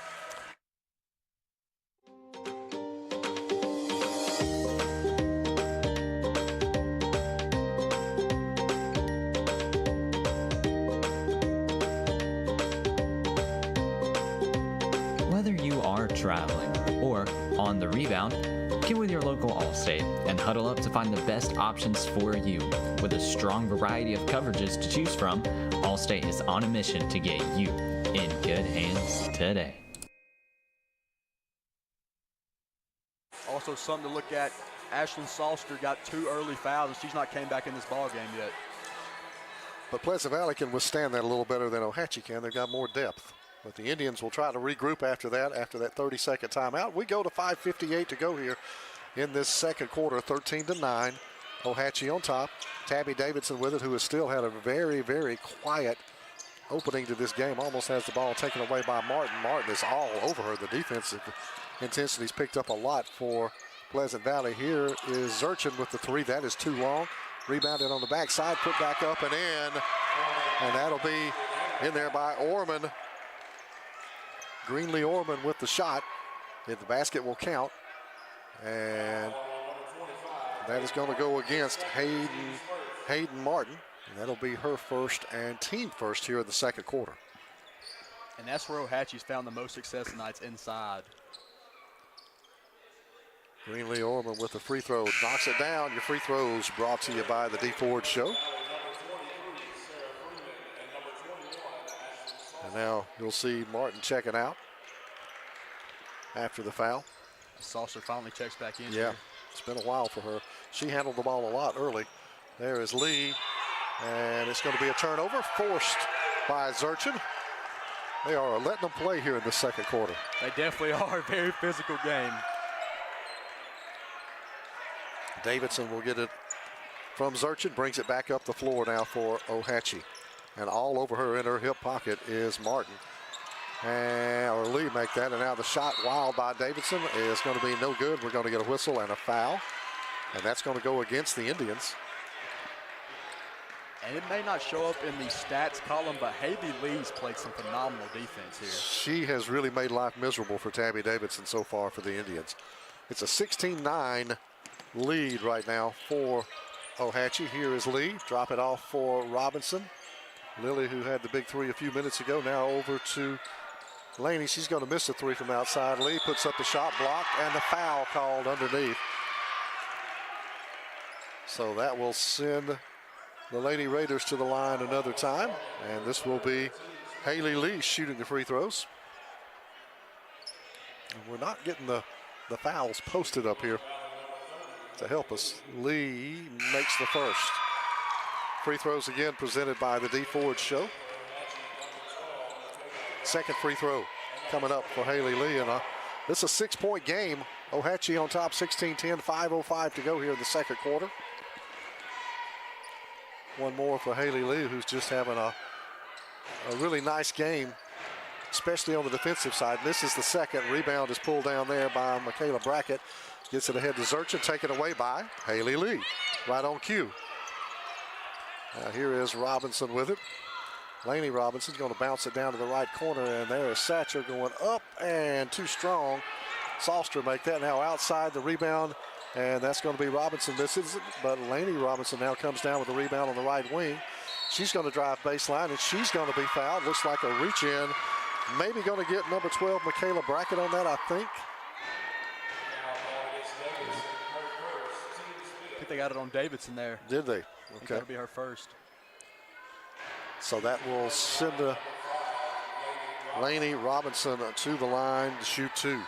Speaker 15: whether you are traveling or on the rebound, get with your local Allstate and huddle up to find the best options for you. With a strong variety of coverages to choose from, Allstate is on a mission to get you in good hands today.
Speaker 4: Also something to look at, Ashlyn Salster got 2 early fouls, and she's not came back in this ball game yet.
Speaker 3: but Pleasant Valley can withstand that a little better than Ohatchee can. They've got more depth. But the Indians will try to regroup after that 30-second timeout. We go to 5:58 to go here in this second quarter, 13-9. Ohatchee on top. Tabby Davidson with it, who has still had a very, very quiet opening to this game. Almost has the ball taken away by Martin. Martin is all over her. The defensive intensity's picked up a lot for Pleasant Valley. Here is Zurchin with the three. That is too long. Rebounded on the backside, put back up and in. And that'll be in there by Orman. Greenlee Orman with the shot. If the basket will count. And that is going to go against Hayden Martin. And that'll be her first and team first here in the second quarter.
Speaker 4: And that's where Ohatchee's found the most success tonight, inside.
Speaker 3: Greenlee Orman with the free throw. Knocks it down. Your free throws brought to you by the D Ford Show. And now you'll see Martin checking out after the foul.
Speaker 4: Salter finally checks back in.
Speaker 3: Yeah,
Speaker 4: here.
Speaker 3: It's been a while for her. She handled the ball a lot early. There is Lee, and it's going to be a turnover forced by Zurchin. They are letting them play here in the second quarter.
Speaker 4: They definitely are. A very physical game.
Speaker 3: Davidson will get it from Zurchin, brings it back up the floor now for Ohatchee. And all over her in her hip pocket is Martin. Or Lee make that, and now the shot wild by Davidson is going to be no good. We're going to get a whistle and a foul, and that's going to go against the Indians.
Speaker 4: And it may not show up in the stats column, but Haley Lee's played some phenomenal defense here.
Speaker 3: She has really made life miserable for Tabby Davidson so far for the Indians. It's a 16-9 lead right now for Ohatchee. Here is Lee. Drop it off for Robinson. Lily, who had the big three a few minutes ago, now over to Laney. She's going to miss the three from outside. Lee puts up the shot, blocked, and the foul called underneath. So that will send the Lady Raiders to the line another time. And this will be Haley Lee shooting the free throws. And we're not getting the fouls posted up here. to help us. Lee makes the first. Free throws again presented by the D Ford Show. Second free throw coming up for Haley Lee. And this is a 6-point game. O-Hatchie on top, 16-10, 5:05 to go here in the second quarter. One more for Haley Lee, who's just having a really nice game, especially on the defensive side. And this is the second. Rebound is pulled down there by Michaela Brackett. Gets it ahead to Zurchin, taken away by Haley Lee. Right on cue. Now here is Robinson with it. Laney Robinson's going to bounce it down to the right corner, and there is Satcher going up and too strong. Salster make that now outside the rebound, and that's going to be Robinson misses it, but Laney Robinson now comes down with the rebound on the right wing. She's going to drive baseline, and she's going to be fouled. Looks like a reach in. Maybe going to get number 12, Michaela Brackett, on that, I think.
Speaker 4: I think they got it on Davidson there.
Speaker 3: Did they? Okay.
Speaker 4: That'll be her first.
Speaker 3: So that will send Laney Robinson to the line to shoot two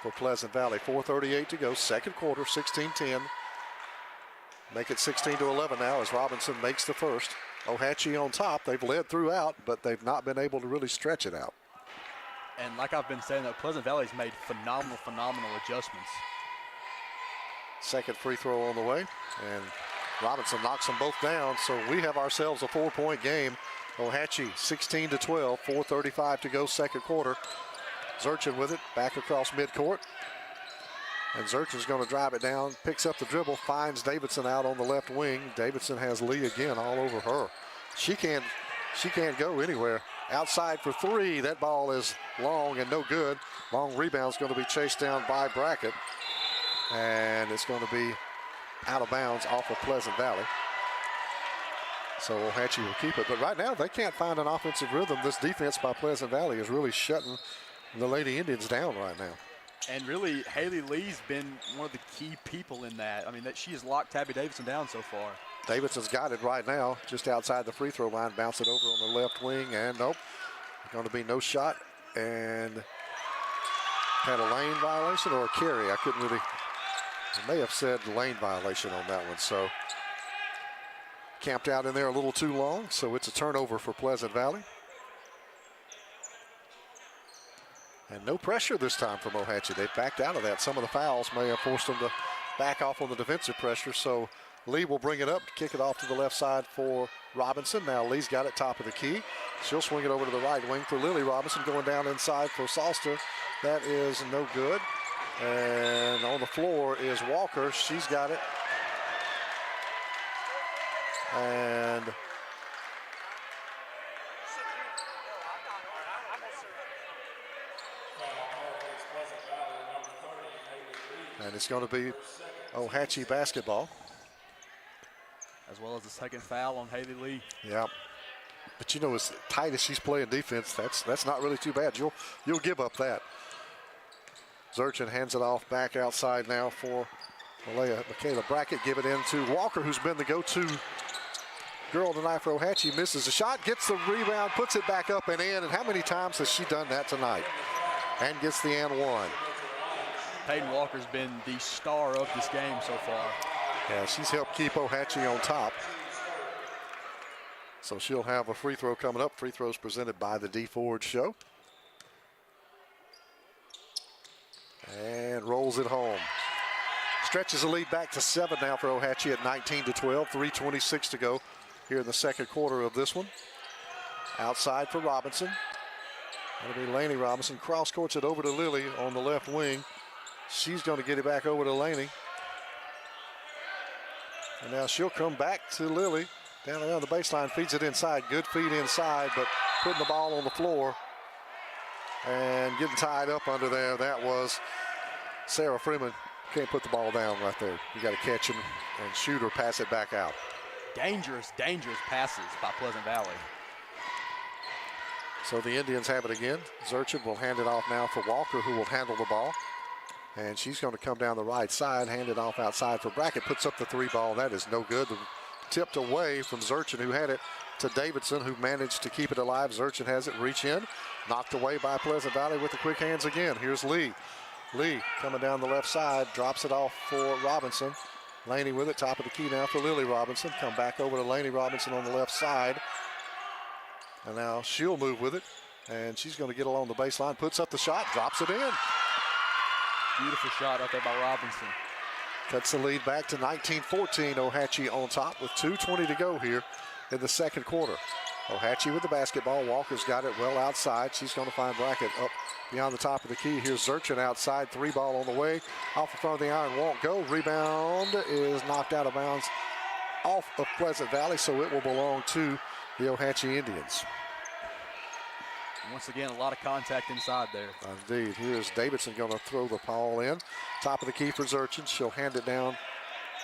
Speaker 3: for Pleasant Valley. 4:38 to go, second quarter, 16-10. Make it 16-11 now as Robinson makes the first. O-Hatchie on top. They've led throughout, but they've not been able to really stretch it out.
Speaker 4: And like I've been saying, Pleasant Valley's made phenomenal adjustments.
Speaker 3: Second free throw on the way, and Robinson knocks them both down, so we have ourselves a 4-point game. O-Hatchie 16-12, 4:35 to go, second quarter. Zurchin with it, back across midcourt. And Zurchin's going to drive it down, picks up the dribble, finds Davidson out on the left wing. Davidson has Lee again all over her. She can't go anywhere. Outside for three, that ball is long and no good. Long rebound's going to be chased down by Brackett. And it's going to be out of bounds off of Pleasant Valley. So O-Hatchie will keep it. But right now, they can't find an offensive rhythm. This defense by Pleasant Valley is really shutting the Lady Indians down right now.
Speaker 4: And really, Haley Lee's been one of the key people in that. I mean, that she has locked Tabby Davidson down so far.
Speaker 3: Davidson's got it right now, just outside the free throw line. Bounce it over on the left wing, and nope. Going to be no shot. And had a lane violation or a carry. I couldn't really. I may have said lane violation on that one. So camped out in there a little too long. So it's a turnover for Pleasant Valley. And no pressure this time from O-Hatchie. They backed out of that. Some of the fouls may have forced them to back off on the defensive pressure. So Lee will bring it up, kick it off to the left side for Robinson. Now Lee's got it top of the key. She'll swing it over to the right wing for Lily Robinson, going down inside for Salster. That is no good. And on the floor is Walker. She's got it. And it's going to be O-Hatchie basketball.
Speaker 4: As well as the second foul on Haley Lee.
Speaker 3: Yeah. But you know, as tight as she's playing defense, that's not really too bad. You'll give up that. Zurchin hands it off back outside now for Michaela Brackett. Give it in to Walker, who's been the go-to girl tonight for O-Hatchie. Misses a shot, gets the rebound, puts it back up and in. And how many times has she done that tonight? And gets the and one.
Speaker 4: Peyton Walker's been the star of this game so far.
Speaker 3: Yeah, she's helped keep O-Hatchie on top. So she'll have a free throw coming up. Free throws presented by the D Ford Show. And rolls it home. Stretches the lead back to 7 now for O-Hatchie at 19-12. 3:26 to go here in the second quarter of this one. Outside for Robinson. That'll be Laney Robinson. Cross courts it over to Lily on the left wing. She's going to get it back over to Laney. And now she'll come back to Lily. Down around the baseline, feeds it inside. Good feed inside, but putting the ball on the floor. And getting tied up under there. That was Sarah Freeman. Can't put the ball down right there. You got to catch him and shoot or pass it back out.
Speaker 4: Dangerous passes by Pleasant Valley.
Speaker 3: So the Indians have it again. Zurchin will hand it off now for Walker, who will handle the ball. And she's going to come down the right side, hand it off outside for Brackett. Puts up the three ball. That is no good. Tipped away from Zurchin, who had it, to Davidson, who managed to keep it alive. Zurchin has it, reach in. Knocked away by Pleasant Valley with the quick hands again. Here's Lee. Lee coming down the left side, drops it off for Robinson. Laney with it, top of the key now for Lily Robinson. Come back over to Laney Robinson on the left side. And now she'll move with it. And she's going to get along the baseline, puts up the shot, drops it in.
Speaker 4: Beautiful shot out there by Robinson.
Speaker 3: Cuts the lead back to 19-14. Ohatchee on top with 2:20 to go here in the second quarter. Ohatchee with the basketball. Walker's got it well outside. She's going to find Brackett up beyond the top of the key. Here's Zurchin outside. 3 ball on the way. Off the front of the iron, won't go. Rebound is knocked out of bounds off of Pleasant Valley, so it will belong to the Ohatchee Indians.
Speaker 4: Once again, a lot of contact inside there.
Speaker 3: Indeed. Here's Davidson going to throw the ball in. Top of the key for Zurchin. She'll hand it down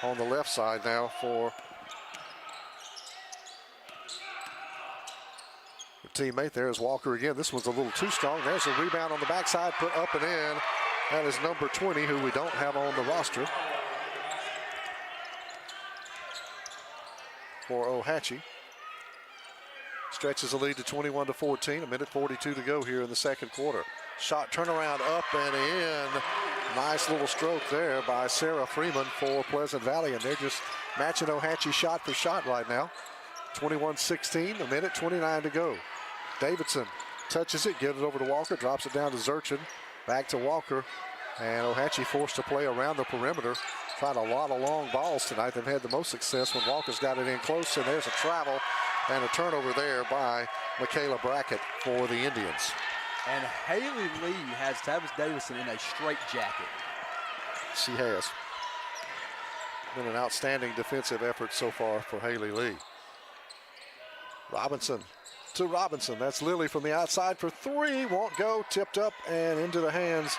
Speaker 3: on the left side now for her teammate. There's Walker again. This one's a little too strong. There's a rebound on the backside, put up and in. That is number 20, who we don't have on the roster for Ohatchee. Stretches the lead to 21-14. A minute 42 to go here in the second quarter. Shot turnaround up and in. Nice little stroke there by Sarah Freeman for Pleasant Valley, and they're just matching Ohatchee shot for shot right now. 21-16, a minute 29 to go. Davidson touches it, gives it over to Walker, drops it down to Zurchin. Back to Walker, and Ohatchee forced to play around the perimeter. Tried a lot of long balls tonight. They've had the most success when Walker's got it in close, and there's a travel and a turnover there by Michaela Brackett for the Indians.
Speaker 4: And Haley Lee has Tavis Davidson in a straight jacket.
Speaker 3: She has. Been an outstanding defensive effort so far for Haley Lee. Robinson to Robinson. That's Lily from the outside for 3. Won't go. Tipped up and into the hands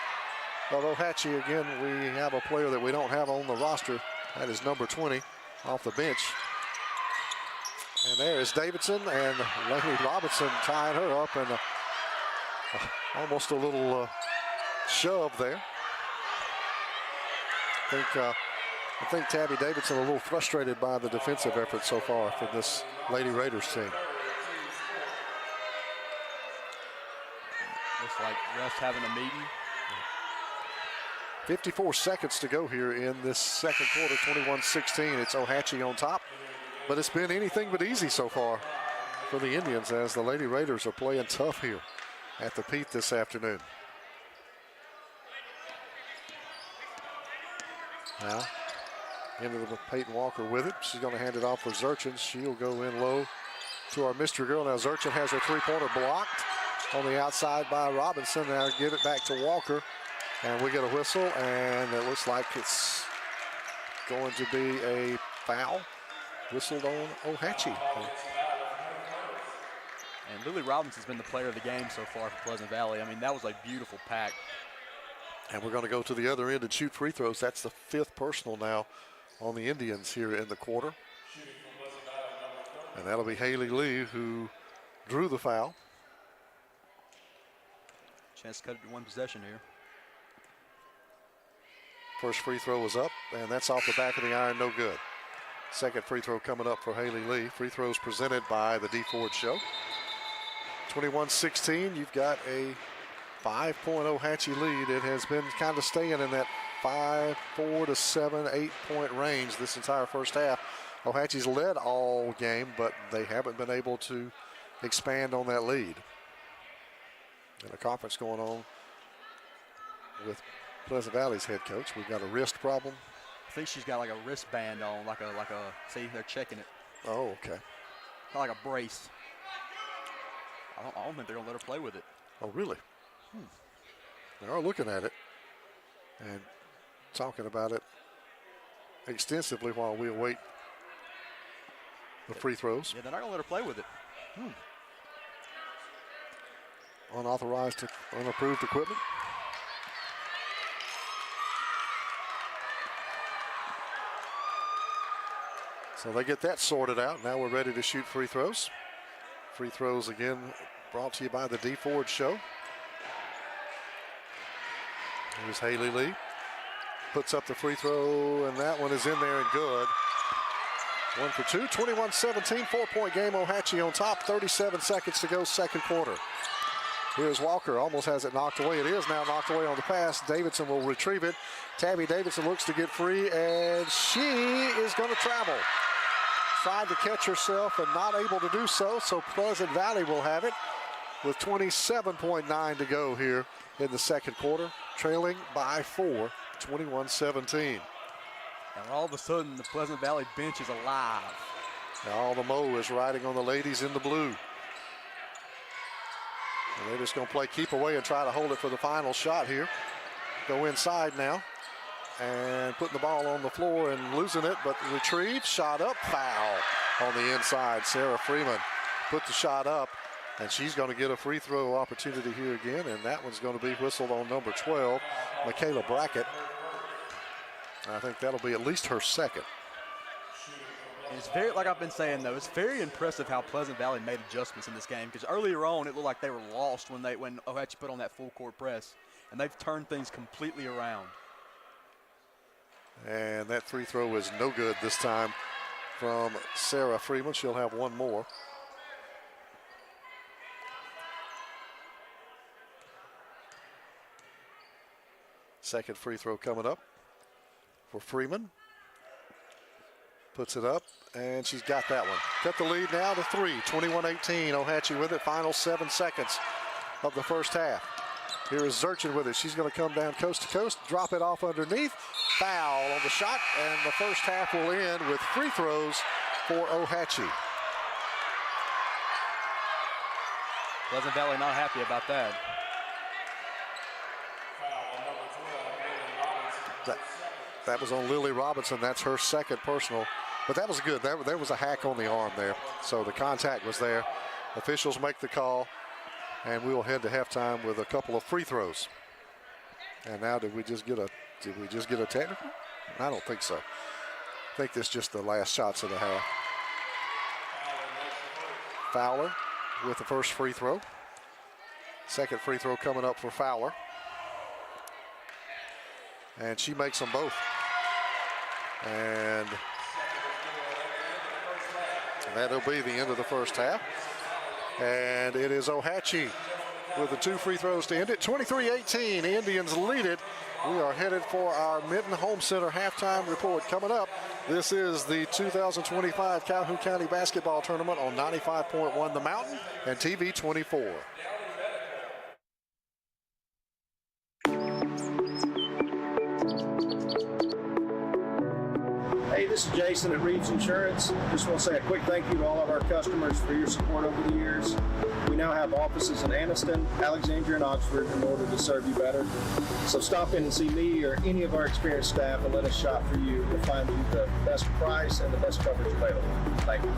Speaker 3: of Ohatchee. Again, we have a player that we don't have on the roster. That is number 20 off the bench. And there is Davidson and Laney Robinson tying her up, and almost a little shove there. I think Tabby Davidson a little frustrated by the defensive effort so far for this Lady Raiders team.
Speaker 4: Looks like refs having a meeting.
Speaker 3: 54 seconds to go here in this second quarter, 21-16. It's Ohatchee on top. But it's been anything but easy so far for the Indians, as the Lady Raiders are playing tough here at the Pete this afternoon. Now, into the Peyton Walker with it. She's going to hand it off for Zurchin. She'll go in low to our mystery girl. Now Zurchin has her 3-pointer blocked on the outside by Robinson. Now give it back to Walker, and we get a whistle, and it looks like it's going to be a foul. Whistled on Ohatchee.
Speaker 4: And Lily Robinson's been the player of the game so far for Pleasant Valley. I mean, that was a beautiful pack.
Speaker 3: And we're going to go to the other end and shoot free throws. That's the 5th personal now on the Indians here in the quarter. And that'll be Haley Lee, who drew the foul.
Speaker 4: Chance to cut it to one possession here.
Speaker 3: First free throw was up, and that's off the back of the iron, no good. Second free throw coming up for Haley Lee. Free throws presented by the D Ford Show. 21-16, you've got a 5-point Ohatchee lead. It has been kind of staying in that 5, 4 to 7, 8-point range this entire first half. Ohatchee's led all game, but they haven't been able to expand on that lead. And a conference going on with Pleasant Valley's head coach. We've got a wrist problem.
Speaker 4: I think she's got like a wristband on, like a. See, they're checking it.
Speaker 3: Oh, okay.
Speaker 4: Kind of like a brace. I don't think they're gonna let her play with it.
Speaker 3: Oh, really? They are looking at it and talking about it extensively while we await the free throws.
Speaker 4: Yeah, they're not gonna let her play with it.
Speaker 3: Unauthorized, unapproved equipment. So they get that sorted out. Now we're ready to shoot free throws. Free throws again brought to you by the D Ford Show. Here's Haley Lee. Puts up the free throw, and that one is in there and good. 1 for 2, 21-17, 4-point game. Ohatchee on top, 37 seconds to go, second quarter. Here's Walker, almost has it knocked away. It is now knocked away on the pass. Davidson will retrieve it. Tabby Davidson looks to get free, and she is going to travel. Tried to catch herself and not able to do so, so Pleasant Valley will have it with 27.9 to go here in the second quarter, trailing by 4, 21-17.
Speaker 4: And all of a sudden, the Pleasant Valley bench is alive.
Speaker 3: Now all the Mo is riding on the ladies in the blue. And they're just going to play keep away and try to hold it for the final shot here. Go inside now. And putting the ball on the floor and losing it, but retrieve, shot up, foul on the inside. Sarah Freeman put the shot up, and she's going to get a free throw opportunity here again, and that one's going to be whistled on number 12, Michaela Brackett. I think that'll be at least her second.
Speaker 4: And it's very, like I've been saying though, it's very impressive how Pleasant Valley made adjustments in this game, because earlier on it looked like they were lost when O.H. put on that full court press, and they've turned things completely around.
Speaker 3: And that free throw is no good this time from Sarah Freeman. She'll have one more. Second free throw coming up for Freeman. Puts it up, and she's got that one. Cut the lead now to 3, 21-18. Ohatchee with it, final 7 seconds of the first half. Here is Zurchin with it. She's going to come down coast to coast, drop it off underneath. Foul on the shot, and the first half will end with free throws for Ohatchee.
Speaker 4: Pleasant Valley not happy about that.
Speaker 3: That was on Lily Robinson. That's her second personal. But that was good. There was a hack on the arm there. So the contact was there. Officials make the call. And we will head to halftime with a couple of free throws. And now did we just get a technical? I don't think so. I think this is just the last shots of the half. Fowler with the first free throw. Second free throw coming up for Fowler. And she makes them both. And that'll be the end of the first half. And it is Ohatchee with the 2 free throws to end it. 23-18, the Indians lead it. We are headed for our Minton Home Center halftime report coming up. This is the 2025 Calhoun County Basketball Tournament on 95.1 The Mountain and TV 24.
Speaker 16: Hey, this is Jason at Reeves Insurance. Just want to say a quick thank you to all of our customers for your support over the years. We now have offices in Anniston, Alexandria, and Oxford in order to serve you better. So stop in and see me or any of our experienced staff and let us shop for you. We'll find you the best price and the best coverage available. Thank you.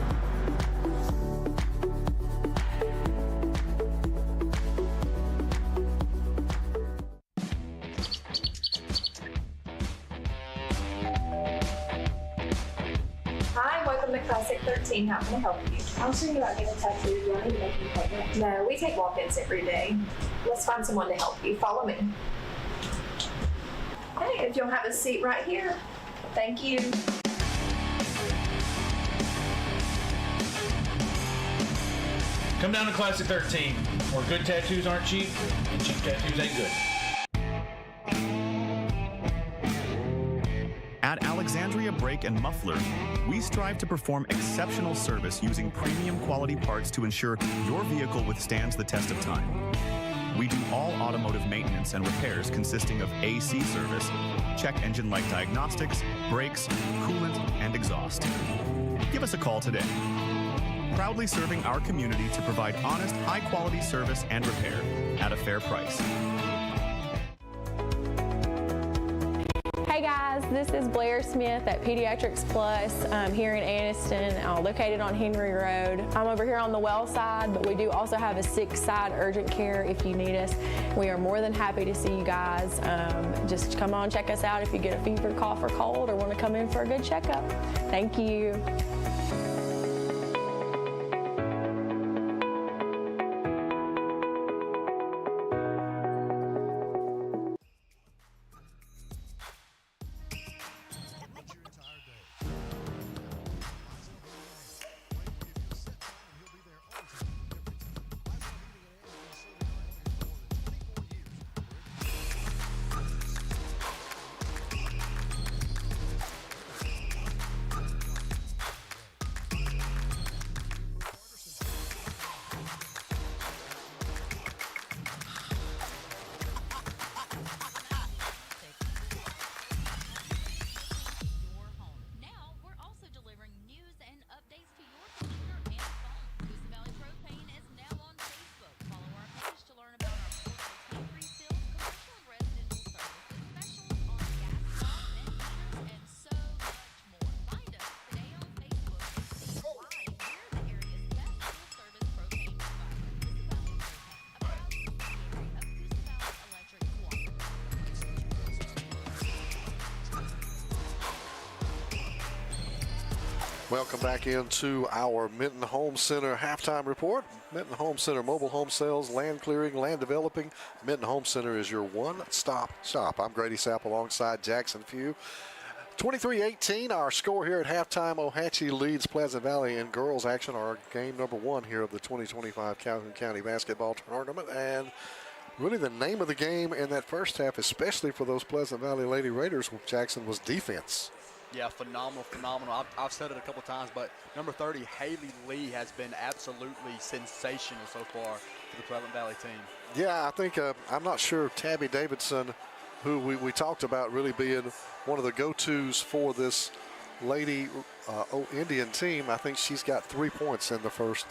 Speaker 17: Classic 13, how can I help you? I was thinking about getting a tattoo. Do I need to make an appointment? No, we take walk-ins every day. Let's find someone to help you. Follow me. Hey, if you'll have a seat right here. Thank you.
Speaker 5: Come down to Classic 13, where good tattoos aren't cheap, and cheap tattoos ain't good.
Speaker 18: At Alexandria Brake and Muffler, we strive to perform exceptional service using premium quality parts to ensure your vehicle withstands the test of time. We do all automotive maintenance and repairs consisting of AC service, check engine light diagnostics, brakes, coolant, and exhaust. Give us a call today. Proudly serving our community to provide honest, high-quality service and repair at a fair price.
Speaker 19: Hey guys, this is Blair Smith at Pediatrics Plus here in Anniston, located on Henry Road. I'm over here on the well side, but we do also have a sick side urgent care if you need us. We are more than happy to see you guys. Just come on, check us out if you get a fever, cough, or cold, or want to come in for a good checkup. Thank you.
Speaker 3: Welcome back into our Minton Home Center halftime report. Minton Home Center, mobile home sales, land clearing, land developing. Minton Home Center is your one-stop shop. I'm Grady Sapp alongside Jackson Few. 23-18, our score here at halftime. Ohatchee leads Pleasant Valley in girls action, our game number 1 here of the 2025 Calhoun County Basketball Tournament. And really the name of the game in that first half, especially for those Pleasant Valley Lady Raiders, Jackson, was defense.
Speaker 4: Yeah, phenomenal. I've said it a couple times, but number 30, Haley Lee, has been absolutely sensational so far for the Pleasant Valley team.
Speaker 3: Yeah, I think, I'm not sure Tabby Davidson, who we talked about really being one of the go-tos for this Lady Indian team. I think she's got 3 points in the first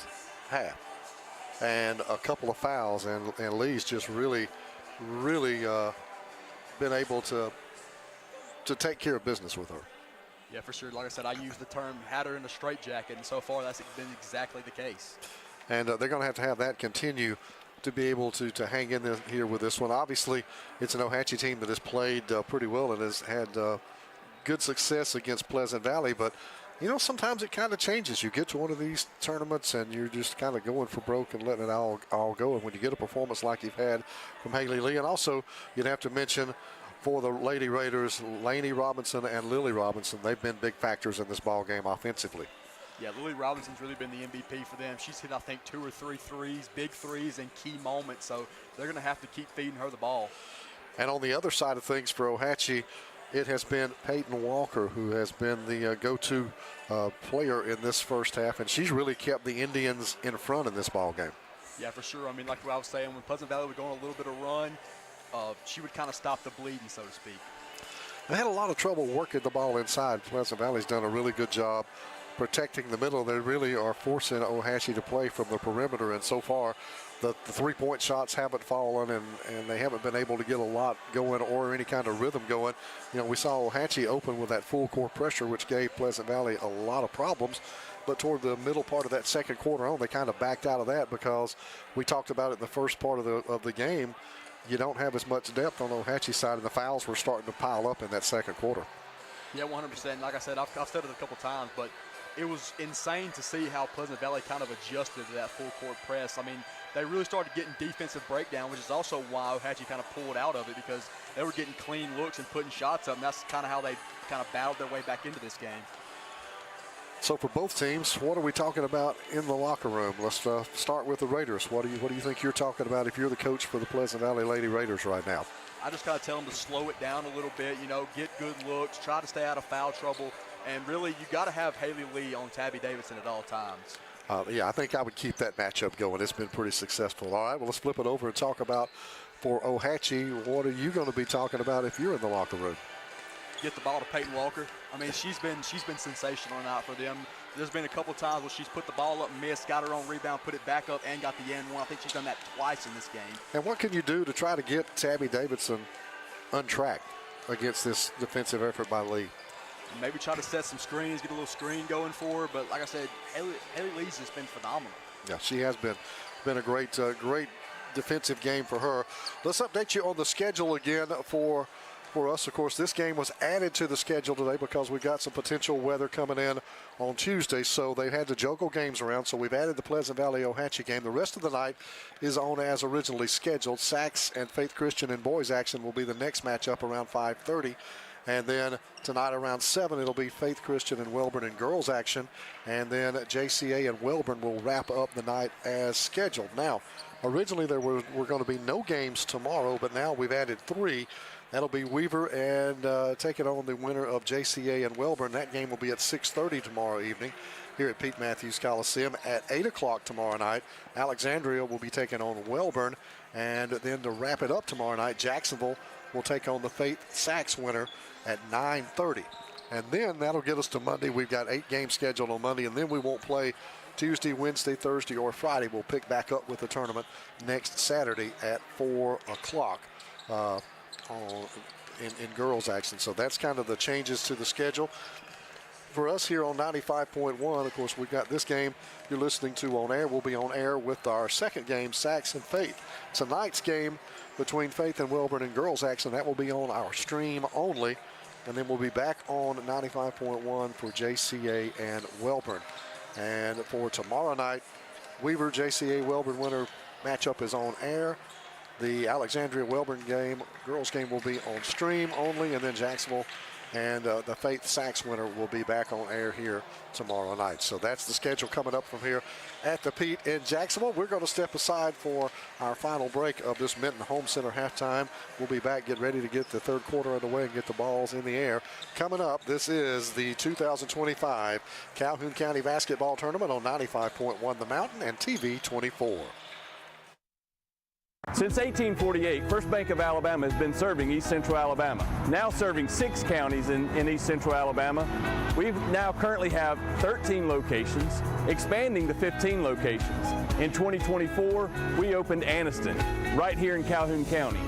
Speaker 3: half and a couple of fouls, and Lee's just really been able to take care of business with her.
Speaker 4: Yeah, for sure. Like I said, I use the term had her in a straitjacket, and so far that's been exactly the case.
Speaker 3: And they're going to have that continue to be able to hang in here with this one. Obviously, it's an Ohatchee team that has played pretty well and has had good success against Pleasant Valley. But, you know, sometimes it kind of changes. You get to one of these tournaments and you're just kind of going for broke and letting it all go. And when you get a performance like you've had from Haley Lee, and also you'd have to mention for the Lady Raiders, Lainey Robinson and Lily Robinson, they've been big factors in this ball game offensively.
Speaker 4: Yeah, Lily Robinson's really been the MVP for them. She's hit, I think, 2 or 3 threes, big threes in key moments, so they're going to have to keep feeding her the ball.
Speaker 3: And on the other side of things for Ohatchee, it has been Peyton Walker who has been the go-to player in this first half, and she's really kept the Indians in front in this ball game.
Speaker 4: Yeah, for sure. I mean, like what I was saying, when Pleasant Valley would go on a little bit of run, she would kind of stop the bleeding, so to speak.
Speaker 3: They had a lot of trouble working the ball inside. Pleasant Valley's done a really good job protecting the middle. They really are forcing Ohatchee to play from the perimeter, and so far the three-point shots haven't fallen, and they haven't been able to get a lot going or any kind of rhythm going. You know, we saw Ohatchee open with that full court pressure, which gave Pleasant Valley a lot of problems. But toward the middle part of that second quarter on, they kind of backed out of that because we talked about it in the first part of the game. You don't have as much depth on Ohatchee's side, and the fouls were starting to pile up in that second quarter.
Speaker 4: Yeah, 100%. Like I said, I've said it a couple times, but it was insane to see how Pleasant Valley kind of adjusted to that full court press. I mean, they really started getting defensive breakdown, which is also why Ohatchee kind of pulled out of it, because they were getting clean looks and putting shots up, and that's kind of how they kind of battled their way back into this game.
Speaker 3: So for both teams, what are we talking about in the locker room? Let's start with the Raiders. What do you think you're talking about if you're the coach for the Pleasant Valley Lady Raiders right now?
Speaker 4: I just got to tell them to slow it down a little bit, you know, get good looks, try to stay out of foul trouble, and really you got to have Haley Lee on Tabby Davidson at all times.
Speaker 3: Yeah, I think I would keep that matchup going. It's been pretty successful. All right, well, let's flip it over and talk about for Ohatchee. What are you going to be talking about if you're in the locker room?
Speaker 4: Get the ball to Peyton Walker. I mean, she's been sensational tonight for them. There's been a couple times where she's put the ball up, missed, got her own rebound, put it back up, and got the end one. I think she's done that twice in this game. And
Speaker 3: what can you do to try to get Tabby Davidson untracked against this defensive effort by Lee?
Speaker 4: Maybe try to set some screens, get a little screen going for her. But like I said, Haley Lee's just been phenomenal.
Speaker 3: Yeah, she has been a great defensive game for her. Let's update you on the schedule again for us. Of course, this game was added to the schedule today because we got some potential weather coming in on Tuesday, so they had to juggle games around. So we've added the Pleasant Valley Ohatchee game. The rest of the night is on as originally scheduled. Sacs and Faith Christian in boys action will be the next matchup around 5:30. And then tonight around 7, it'll be Faith Christian and Welborn in girls action. And then JCA and Welborn will wrap up the night as scheduled. Now, originally there were going to be no games tomorrow, but now we've added 3. That'll be Weaver and taking on the winner of JCA and Welborn. That game will be at 6:30 tomorrow evening here at Pete Matthews Coliseum. At 8 o'clock tomorrow night, Alexandria will be taking on Welborn. And then to wrap it up tomorrow night, Jacksonville will take on the Faith Sacs winner at 9:30. And then that'll get us to Monday. We've got 8 games scheduled on Monday, and then we won't play Tuesday, Wednesday, Thursday, or Friday. We'll pick back up with the tournament next Saturday at 4 o'clock. In girls action. So that's kind of the changes to the schedule. For us here on 95.1, of course, we've got this game you're listening to on air. We'll be on air with our second game, Sacs and Faith. Tonight's game between Faith and Welborn in girls action, that will be on our stream only and then we'll be back on 95.1 for JCA and Welborn. And for tomorrow night, Weaver JCA Welborn winner matchup is on air. The Alexandria Welborn game, girls game, will be on stream only, and then Jacksonville and the Faith Sachs winner will be back on air here tomorrow night. So that's the schedule coming up from here at the Pete in Jacksonville. We're going to step aside for our final break of this Minton Home Center halftime. We'll be back, get ready to get the third quarter underway and get the balls in the air. Coming up, this is the 2025 Calhoun County Basketball Tournament on 95.1 The Mountain and TV 24.
Speaker 20: Since 1848, First Bank of Alabama has been serving East Central Alabama. Now serving 6 counties in East Central Alabama. We now currently have 13 locations, expanding to 15 locations. In 2024, we opened Anniston, right here in Calhoun County.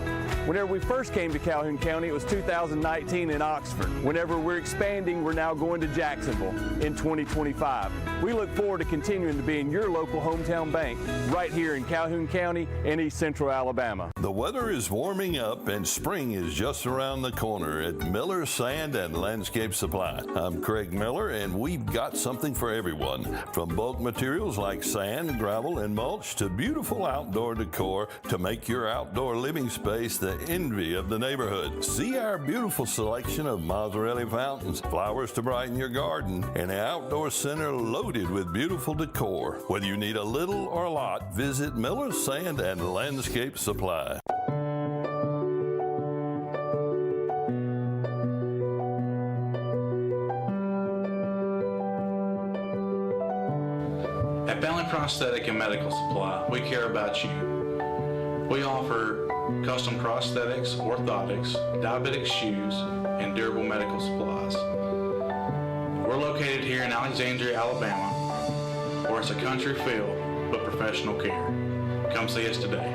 Speaker 20: Whenever we first came to Calhoun County, it was 2019 in Oxford. Whenever we're expanding, we're now going to Jacksonville in 2025. We look forward to continuing to be in your local hometown bank right here in Calhoun County in East Central Alabama.
Speaker 21: The weather is warming up and spring is just around the corner at Miller Sand and Landscape Supply. I'm Craig Miller, and we've got something for everyone. From bulk materials like sand, gravel, and mulch to beautiful outdoor decor to make your outdoor living space the envy of the neighborhood. See our beautiful selection of Mazzarelli fountains, flowers to brighten your garden, and an outdoor center loaded with beautiful decor. Whether you need a little or a lot, visit Miller Sand and Landscape Supply.
Speaker 22: At Family Prosthetic and Medical Supply, we care about you. We offer custom prosthetics, orthotics, diabetic shoes, and durable medical supplies. We're located here in Alexandria, Alabama, where it's a country feel but professional care. Come see us today.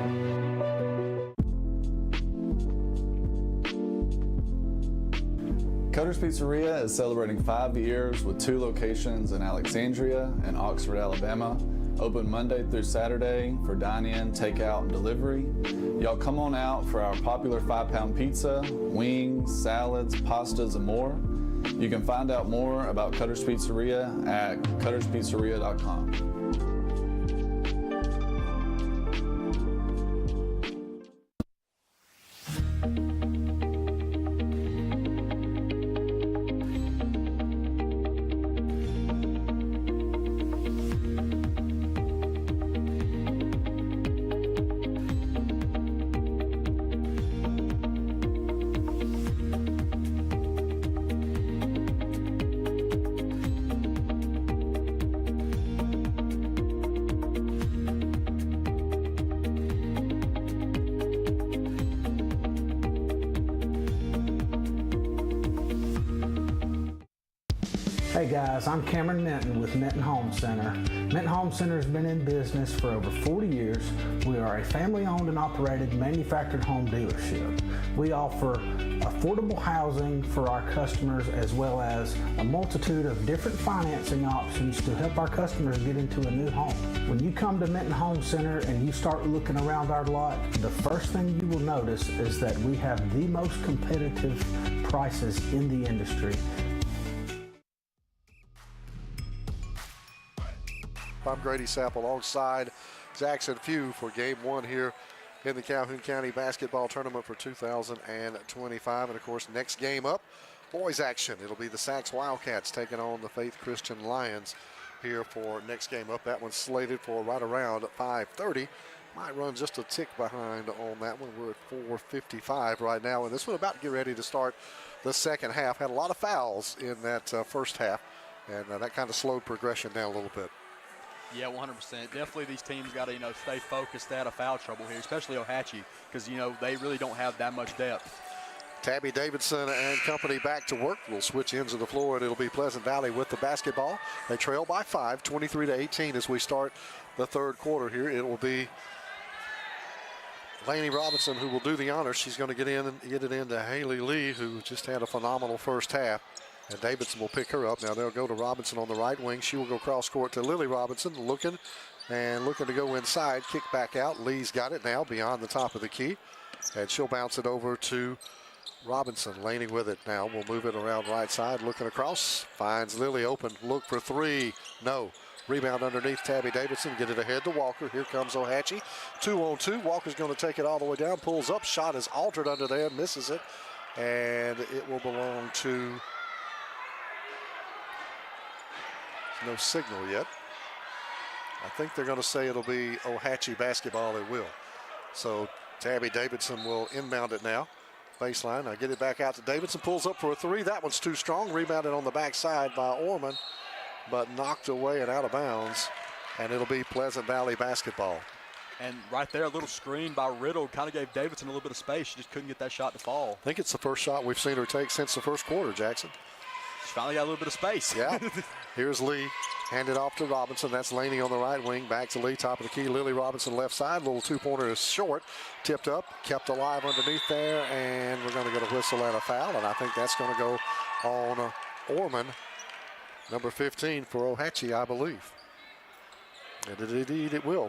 Speaker 23: Cutter's Pizzeria is celebrating 5 years with 2 locations in Alexandria and Oxford, Alabama. Open Monday through Saturday for dine-in, takeout, and delivery. Y'all come on out for our popular 5-pound pizza, wings, salads, pastas, and more. You can find out more about Cutter's Pizzeria at cutterspizzeria.com.
Speaker 24: Hey guys, I'm Cameron Minton with Minton Home Center. Minton Home Center has been in business for over 40 years. We are a family-owned and operated manufactured home dealership. We offer affordable housing for our customers as well as a multitude of different financing options to help our customers get into a new home. When you come to Minton Home Center and you start looking around our lot, the first thing you will notice is that we have the most competitive prices in the industry.
Speaker 3: I'm Grady Sapp alongside Jackson Few for game 1 here in the Calhoun County Basketball Tournament for 2025. And of course, next game up, boys action. It'll be the Sachs Wildcats taking on the Faith Christian Lions here for next game up. That one's slated for right around 5:30. Might run just a tick behind on that one. We're at 4:55 right now, and this one about to get ready to start the second half. Had a lot of fouls in that first half, and that kind of slowed progression down a little bit.
Speaker 4: Yeah, 100%. Definitely these teams got to, stay focused out of foul trouble here, especially O-Hatchie, because, they really don't have that much depth.
Speaker 3: Tabby Davidson and company back to work. We'll switch ends of the floor, and it'll be Pleasant Valley with the basketball. They trail by 5, 23-18 as we start the third quarter here. It will be Laney Robinson who will do the honors. She's going to get it into Haley Lee, who just had a phenomenal first half. And Davidson will pick her up. Now they'll go to Robinson on the right wing. She will go cross court to Lily Robinson, looking to go inside. Kick back out. Lee's got it now beyond the top of the key. And she'll bounce it over to Robinson. Laney with it now. We'll move it around right side. Looking across. Finds Lily open. Look for three. No. Rebound underneath Tabby Davidson. Get it ahead to Walker. Here comes O-Hatchie. 2-on-2. Walker's going to take it all the way down. Pulls up. Shot is altered under there. Misses it. And it will belong to... no signal yet. I think they're going to say it'll be O-Hatchie basketball. It will. So Tabby Davidson will inbound it now. Baseline. I get it back out to Davidson. Pulls up for a three. That one's too strong. Rebounded on the backside by Orman, but knocked away and out of bounds. And it'll be Pleasant Valley basketball.
Speaker 4: And right there, a little screen by Riddle kind of gave Davidson a little bit of space. She just couldn't get that shot to fall.
Speaker 3: I think it's the first shot we've seen her take since the first quarter, Jackson.
Speaker 4: She finally got a little bit of space.
Speaker 3: Yeah. Here's Lee. Handed off to Robinson. That's Laney on the right wing. Back to Lee, top of the key. Lily Robinson left side. Little two-pointer is short. Tipped up, kept alive underneath there, and we're going to get a whistle and a foul, and I think that's going to go on Orman, number 15 for O-Hatchie, I believe. And indeed it will.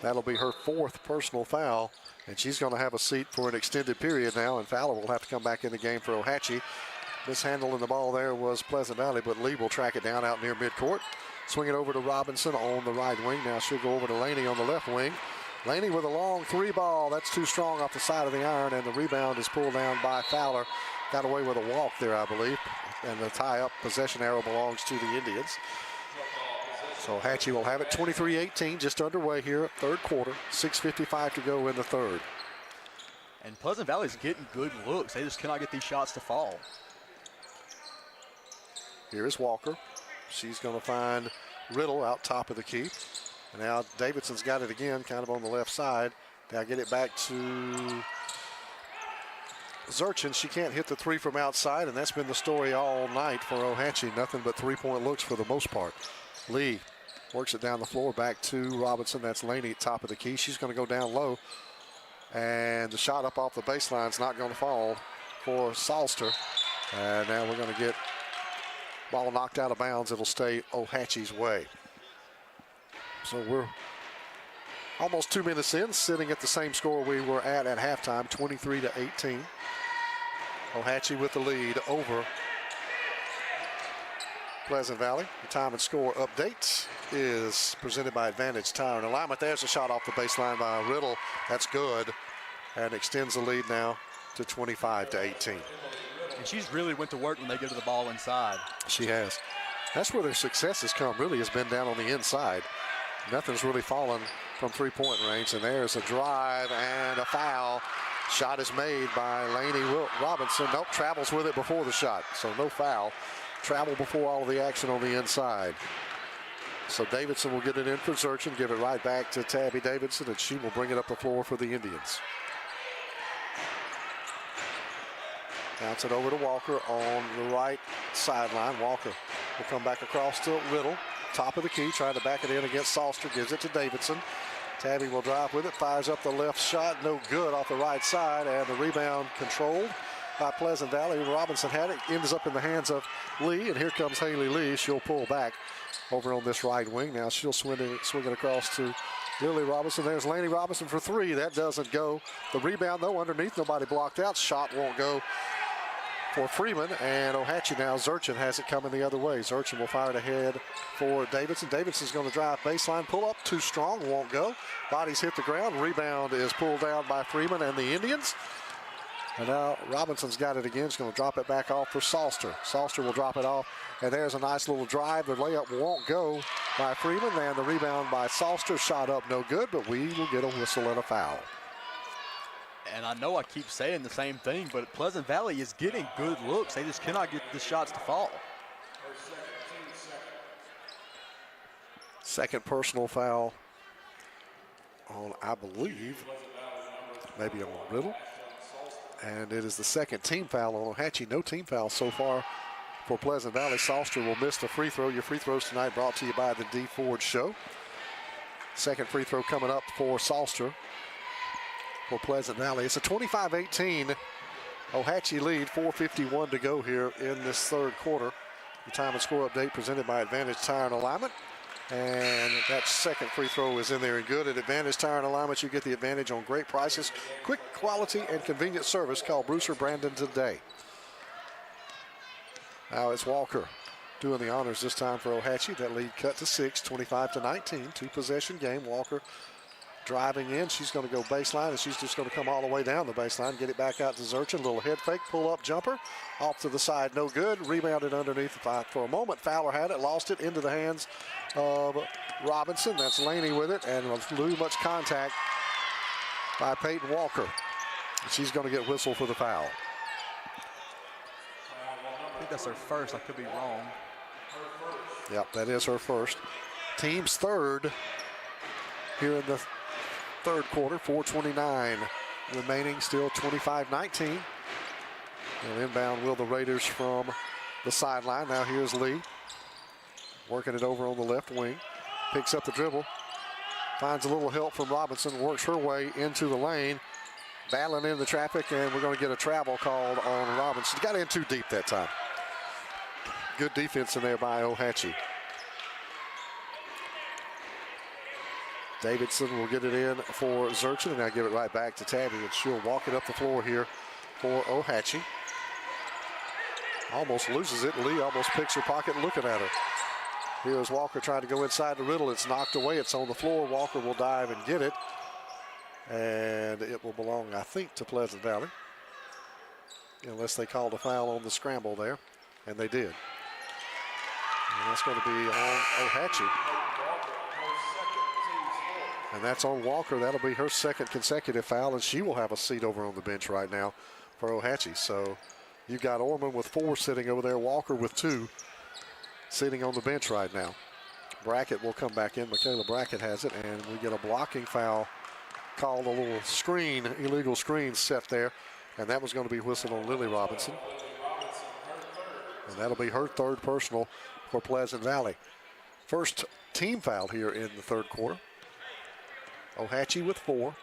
Speaker 3: That'll be her fourth personal foul, and she's going to have a seat for an extended period now, and Fowler will have to come back in the game for O-Hatchie. Mishandling the ball there was Pleasant Valley, but Lee will track it down out near midcourt. Swing it over to Robinson on the right wing. Now she'll go over to Laney on the left wing. Laney with a long three ball. That's too strong off the side of the iron, and the rebound is pulled down by Fowler. Got away with a walk there, I believe, and the tie-up possession arrow belongs to the Indians. So Hatchie will have it. 23-18, just underway here, third quarter. 6:55 to go in the third.
Speaker 4: And Pleasant Valley's getting good looks. They just cannot get these shots to fall.
Speaker 3: Here is Walker. She's going to find Riddle out top of the key. And now Davidson's got it again, kind of on the left side. Now get it back to Zurchin. She can't hit the three from outside, and that's been the story all night for O-Hatchie. Nothing but three-point looks for the most part. Lee works it down the floor back to Robinson. That's Laney at top of the key. She's going to go down low. And the shot up off the baseline is not going to fall for Salster. And now we're going to get ball knocked out of bounds. It'll stay O-Hatchie's way. So we're almost 2 minutes in, sitting at the same score we were at halftime, 23-18. O-Hatchie with the lead over Pleasant Valley. The time and score update is presented by Advantage Tire and Alignment. There's a shot off the baseline by Riddle. That's good, and extends the lead now to 25-18.
Speaker 4: And she's really went to work when they get to the ball inside.
Speaker 3: She has. That's where their success has come, really, has been down on the inside. Nothing's really fallen from three-point range, and there's a drive and a foul. Shot is made by Laney Robinson. Nope, travels with it before the shot, so no foul. Travel before all of the action on the inside. So Davidson will get it in for Zurchin, give it right back to Tabby Davidson, and she will bring it up the floor for the Indians. Bounce it over to Walker on the right sideline. Walker will come back across to Riddle. Top of the key, trying to back it in against Salster. Gives it to Davidson. Tabby will drive with it. Fires up the left shot. No good off the right side. And the rebound controlled by Pleasant Valley. Robinson had it. Ends up in the hands of Lee. And here comes Haley Lee. She'll pull back over on this right wing. Now she'll swing it across to Lily Robinson. There's Laney Robinson for three. That doesn't go. The rebound, though, underneath. Nobody blocked out. Shot won't go for Freeman, and O-Hatchie now. Zurchin has it coming the other way. Zurchin will fire it ahead for Davidson. Davidson's going to drive baseline, pull up, too strong, won't go. Bodies hit the ground. Rebound is pulled down by Freeman and the Indians. And now Robinson's got it again. She's going to drop it back off for Salster. Salster will drop it off, and there's a nice little drive. The layup won't go by Freeman, and the rebound by Salster. Shot up, no good, but we will get a whistle and a foul.
Speaker 4: And I know I keep saying the same thing, but Pleasant Valley is getting good looks. They just cannot get the shots to fall.
Speaker 3: Second personal foul on, I believe, maybe on Riddle. And it is the second team foul on O-Hatchie. No team foul so far for Pleasant Valley. Salster will miss the free throw. Your free throws tonight brought to you by the D Ford Show. Second free throw coming up for Salster. For Pleasant Valley. It's a 25-18 O-Hatchie lead, 4:51 to go here in this third quarter. The time and score update presented by Advantage Tire and Alignment. And that second free throw is in there and good. At Advantage Tire and Alignment, you get the advantage on great prices, quick quality, and convenient service. Call Bruce or Brandon today. Now it's Walker doing the honors this time for Ohatchee. That lead cut to 6, 25-19, two-possession game. Walker driving in. She's going to go baseline, and she's just going to come all the way down the baseline, get it back out to Zurchin. Little head fake, pull-up jumper. Off to the side, no good. Rebounded underneath for a moment. Fowler had it, lost it into the hands of Robinson. That's Laney with it, and too much contact by Peyton Walker. She's going to get whistled for the foul.
Speaker 4: I think that's her first. I could be wrong.
Speaker 3: Yep, that is her first. Team's third here in the third quarter. 4:29 remaining, still 25-19. And inbound will the Raiders from the sideline. Now here's Lee. Working it over on the left wing. Picks up the dribble. Finds a little help from Robinson. Works her way into the lane. Battling in the traffic, and we're going to get a travel called on Robinson. Got in too deep that time. Good defense in there by Ohatchee. Davidson will get it in for Zurchin, and now give it right back to Tabby, and she'll walk it up the floor here for Ohatchee. Almost loses it. Lee almost picks her pocket looking at her. Here's Walker trying to go inside the Riddle. It's knocked away. It's on the floor. Walker will dive and get it. And it will belong, I think, to Pleasant Valley. Unless they called a foul on the scramble there. And they did. And that's going to be on Ohatchee. And that's on Walker. That'll be her second consecutive foul, and she will have a seat over on the bench right now for Ohatchee. So you've got Orman with 4 sitting over there, Walker with 2 sitting on the bench right now. Brackett will come back in. Michaela Brackett has it, and we get a blocking foul called, a little screen, illegal screen set there, and that was going to be whistled on Lily Robinson. And that'll be her third personal for Pleasant Valley. First team foul here in the third quarter. Ohatchee with 4,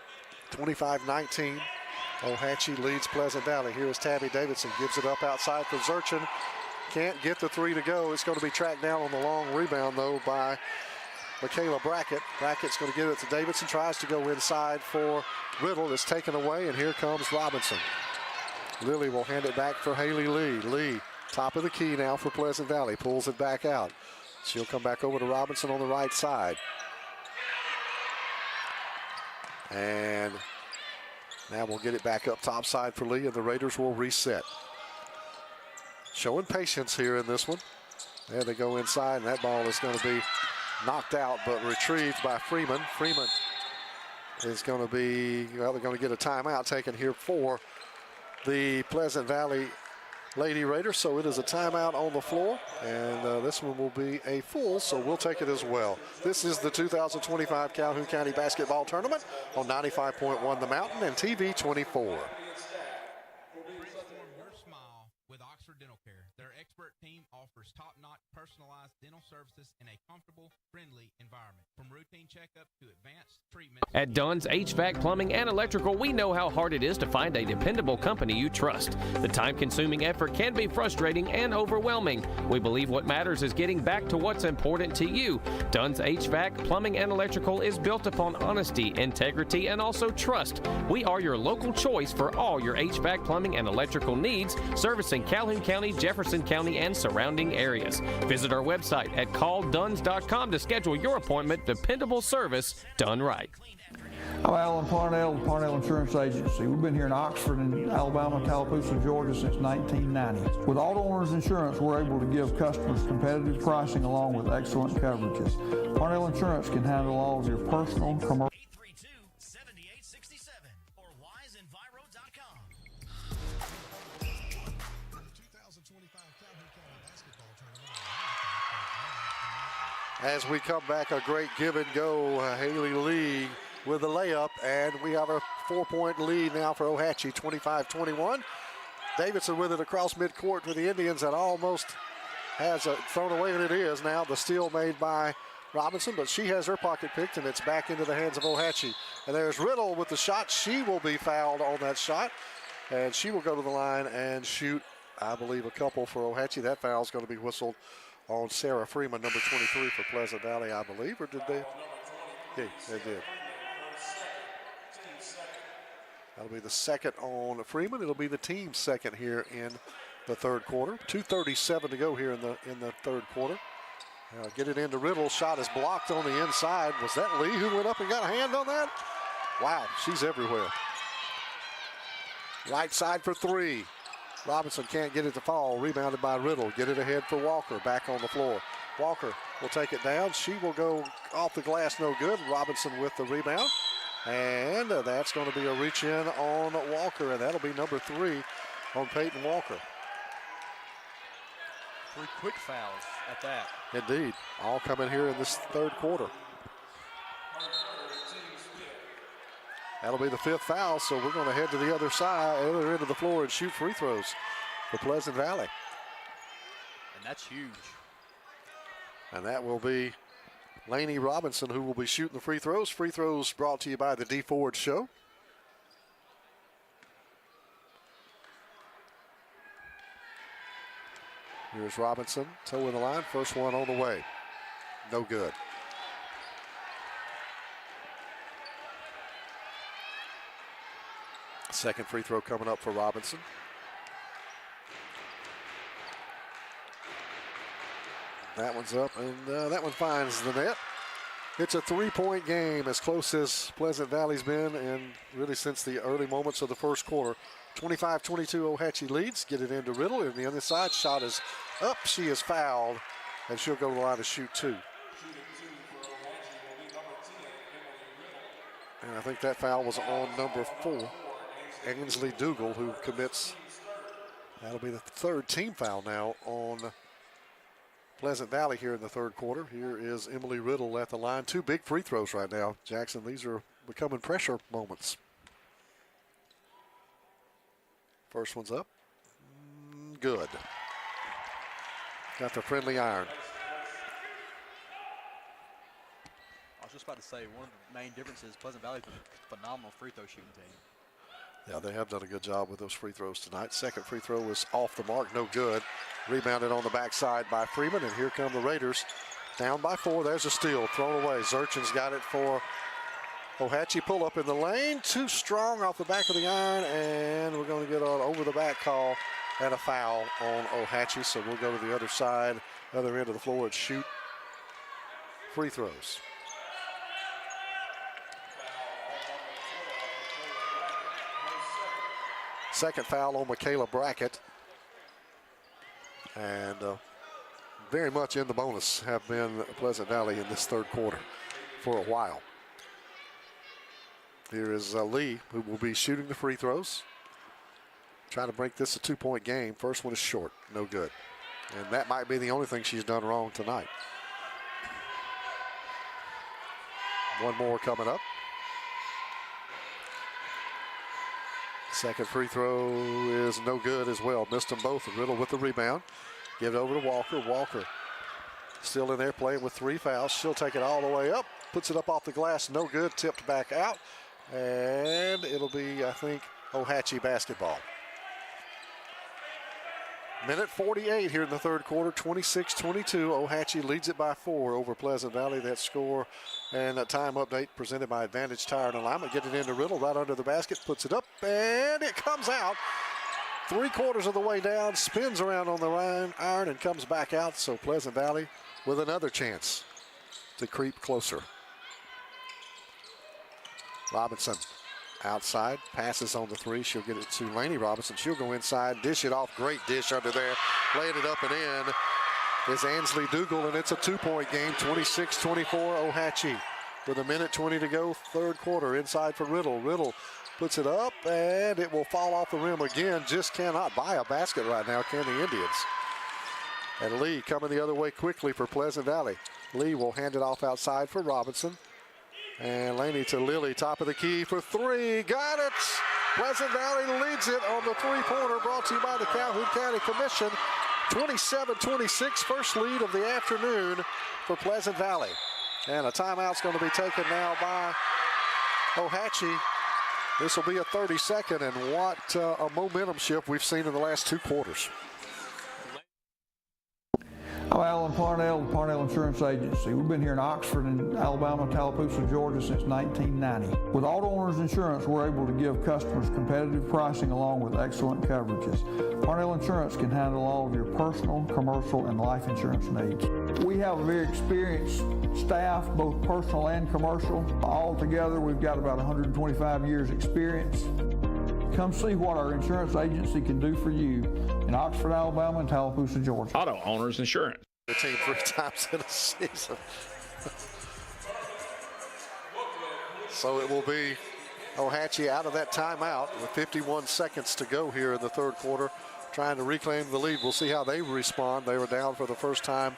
Speaker 3: 25-19. Ohatchee leads Pleasant Valley. Here is Tabby Davidson, gives it up outside for Zurchin. Can't get the 3 to go. It's going to be tracked down on the long rebound, though, by Michaela Brackett. Brackett's going to give it to Davidson, tries to go inside for Riddle. It's taken away, and here comes Robinson. Lily will hand it back for Haley Lee. Lee, top of the key now for Pleasant Valley, pulls it back out. She'll come back over to Robinson on the right side. And now we'll get it back up top side for Lee, and the Raiders will reset. Showing patience here in this one. There they go inside, and that ball is going to be knocked out, but retrieved by Freeman. Freeman is going to be, well, they're going to get a timeout taken here for the Pleasant Valley Lady Raiders. So it is a timeout on the floor, and this one will be a full, so we'll take it as well. This is the 2025 Calhoun County Basketball Tournament on 95.1 The Mountain and TV 24.
Speaker 5: Team offers top-notch personalized dental services in a comfortable, friendly environment. From routine checkup to advanced treatment.
Speaker 1: At Dunn's HVAC Plumbing and Electrical, we know how hard it is to find a dependable company you trust. The time-consuming effort can be frustrating and overwhelming. We believe what matters is getting back to what's important to you. Dunn's HVAC Plumbing and Electrical is built upon honesty, integrity, and also trust. We are your local choice for all your HVAC plumbing and electrical needs, servicing Calhoun County, Jefferson County, and surrounding areas. Visit our website at callduns.com to schedule your appointment. Dependable service done right.
Speaker 2: I'm Alan Parnell, Parnell Insurance Agency. We've been here in Oxford and Alabama, Tallapoosa, Georgia since 1990. With Auto Owners Insurance, we're able to give customers competitive pricing along with excellent coverages. Parnell Insurance can handle all of your personal, commercial.
Speaker 3: As we come back, a great give and go. Haley Lee with the layup, and we have a 4-point lead now for Ohatchee, 25-21. Davidson with it across midcourt for the Indians, that almost has thrown away, and it is now. The steal made by Robinson, but she has her pocket picked, and it's back into the hands of Ohatchee. And there's Riddle with the shot. She will be fouled on that shot, and she will go to the line and shoot, I believe, a couple for Ohatchee. That foul is going to be whistled on Sarah Freeman, number 23 for Pleasant Valley, I believe, or did they? Yeah, they did. That'll be the second on Freeman. It'll be the team's second here in the third quarter. 2:37 to go here in the third quarter. Get it into Riddle. Shot is blocked on the inside. Was that Lee who went up and got a hand on that? Wow, she's everywhere. Right side for three. Robinson can't get it to fall. Rebounded by Riddle. Get it ahead for Walker. Back on the floor. Walker will take it down. She will go off the glass, no good. Robinson with the rebound. And that's going to be a reach in on Walker, and that'll be number 3 on Peyton Walker.
Speaker 4: 3 quick fouls at that.
Speaker 3: Indeed. All coming here in this third quarter. That'll be the 5th foul, so we're going to head to the other side, other end of the floor, and shoot free throws for Pleasant Valley.
Speaker 4: And that's huge.
Speaker 3: And that will be Lainey Robinson who will be shooting the free throws. Free throws brought to you by the D Ford Show. Here's Robinson, toe in the line, first one on the way. No good. Second free throw coming up for Robinson. That one's up, and that one finds the net. It's a 3-point game, as close as Pleasant Valley's been, and really since the early moments of the first quarter. 25-22, Ohatchee leads. Get it into Riddle, and the other side shot is up. She is fouled, and she'll go to the line to shoot 2. And I think that foul was on number 4, Ainsley Dougal, who commits. That'll be the 3rd team foul now on Pleasant Valley here in the third quarter. Here is Emily Riddle at the line. 2 big free throws right now, Jackson. These are becoming pressure moments. First one's up. Good. Got the friendly iron.
Speaker 4: I was just about to say, one of the main differences, Pleasant Valley's a phenomenal free throw shooting team.
Speaker 3: Yeah, they have done a good job with those free throws tonight. Second free throw was off the mark, no good. Rebounded on the backside by Freeman, and here come the Raiders. Down by 4, there's a steal, thrown away. Zurchin's got it for Ohatchee. Pull up in the lane, too strong off the back of the iron, and we're going to get an over the back call and a foul on Ohatchee. So we'll go to the other side, other end of the floor, and shoot free throws. Second foul on Michaela Brackett. And very much in the bonus have been Pleasant Valley in this third quarter for a while. Here is Lee, who will be shooting the free throws. Trying to break this a 2-point game. First one is short, no good. And that might be the only thing she's done wrong tonight. One more coming up. Second free throw is no good as well. Missed them both. Riddle with the rebound. Give it over to Walker. Walker still in there playing with 3 fouls. She'll take it all the way up. Puts it up off the glass. No good. Tipped back out. And it'll be, I think, Ohatchee basketball. Minute 48 here in the third quarter. 26-22. Ohatchee leads it by 4 over Pleasant Valley. That score and a time update presented by Advantage Tire and Alignment. Get it into Riddle right under the basket. Puts it up and it comes out. 3/4 of the way down. Spins around on the iron and comes back out. So Pleasant Valley with another chance to creep closer. Robinson outside, passes on the 3. She'll get it to Lainey Robinson. She'll go inside, dish it off. Great dish under there. Laying it up and in is Ainsley Dougal, and it's a 2-point game. 26-24 Ohatchee with a minute 20 to go, third quarter. Inside for Riddle. Riddle puts it up, and it will fall off the rim again. Just cannot buy a basket right now, can the Indians? And Lee coming the other way quickly for Pleasant Valley. Lee will hand it off outside for Robinson. And Laney to Lilly, top of the key for 3. Got it! Pleasant Valley leads it on the 3-pointer, brought to you by the Calhoun County Commission. 27-26, first lead of the afternoon for Pleasant Valley. And a timeout's going to be taken now by Ohatchee. This will be a 30-second, and what a momentum shift we've seen in the last 2 quarters.
Speaker 24: I
Speaker 2: I'm Alan Parnell, the Parnell Insurance Agency. We've been here in Oxford and Alabama, Tallapoosa, Georgia since 1990. With Auto Owners Insurance, we're able to give customers competitive pricing along with excellent coverages. Parnell Insurance can handle all of your personal, commercial, and life insurance needs. We have a very experienced staff, both personal and commercial. All together, we've got about 125 years experience. Come see what our insurance agency can do for you in Oxford, Alabama, and Tallapoosa, Georgia.
Speaker 6: Auto Owners Insurance.
Speaker 3: The team 3 times in a season. So it will be O.H.A.P out of that timeout with 51 seconds to go here in the third quarter, trying to reclaim the lead. We'll see how they respond. They were down for the first time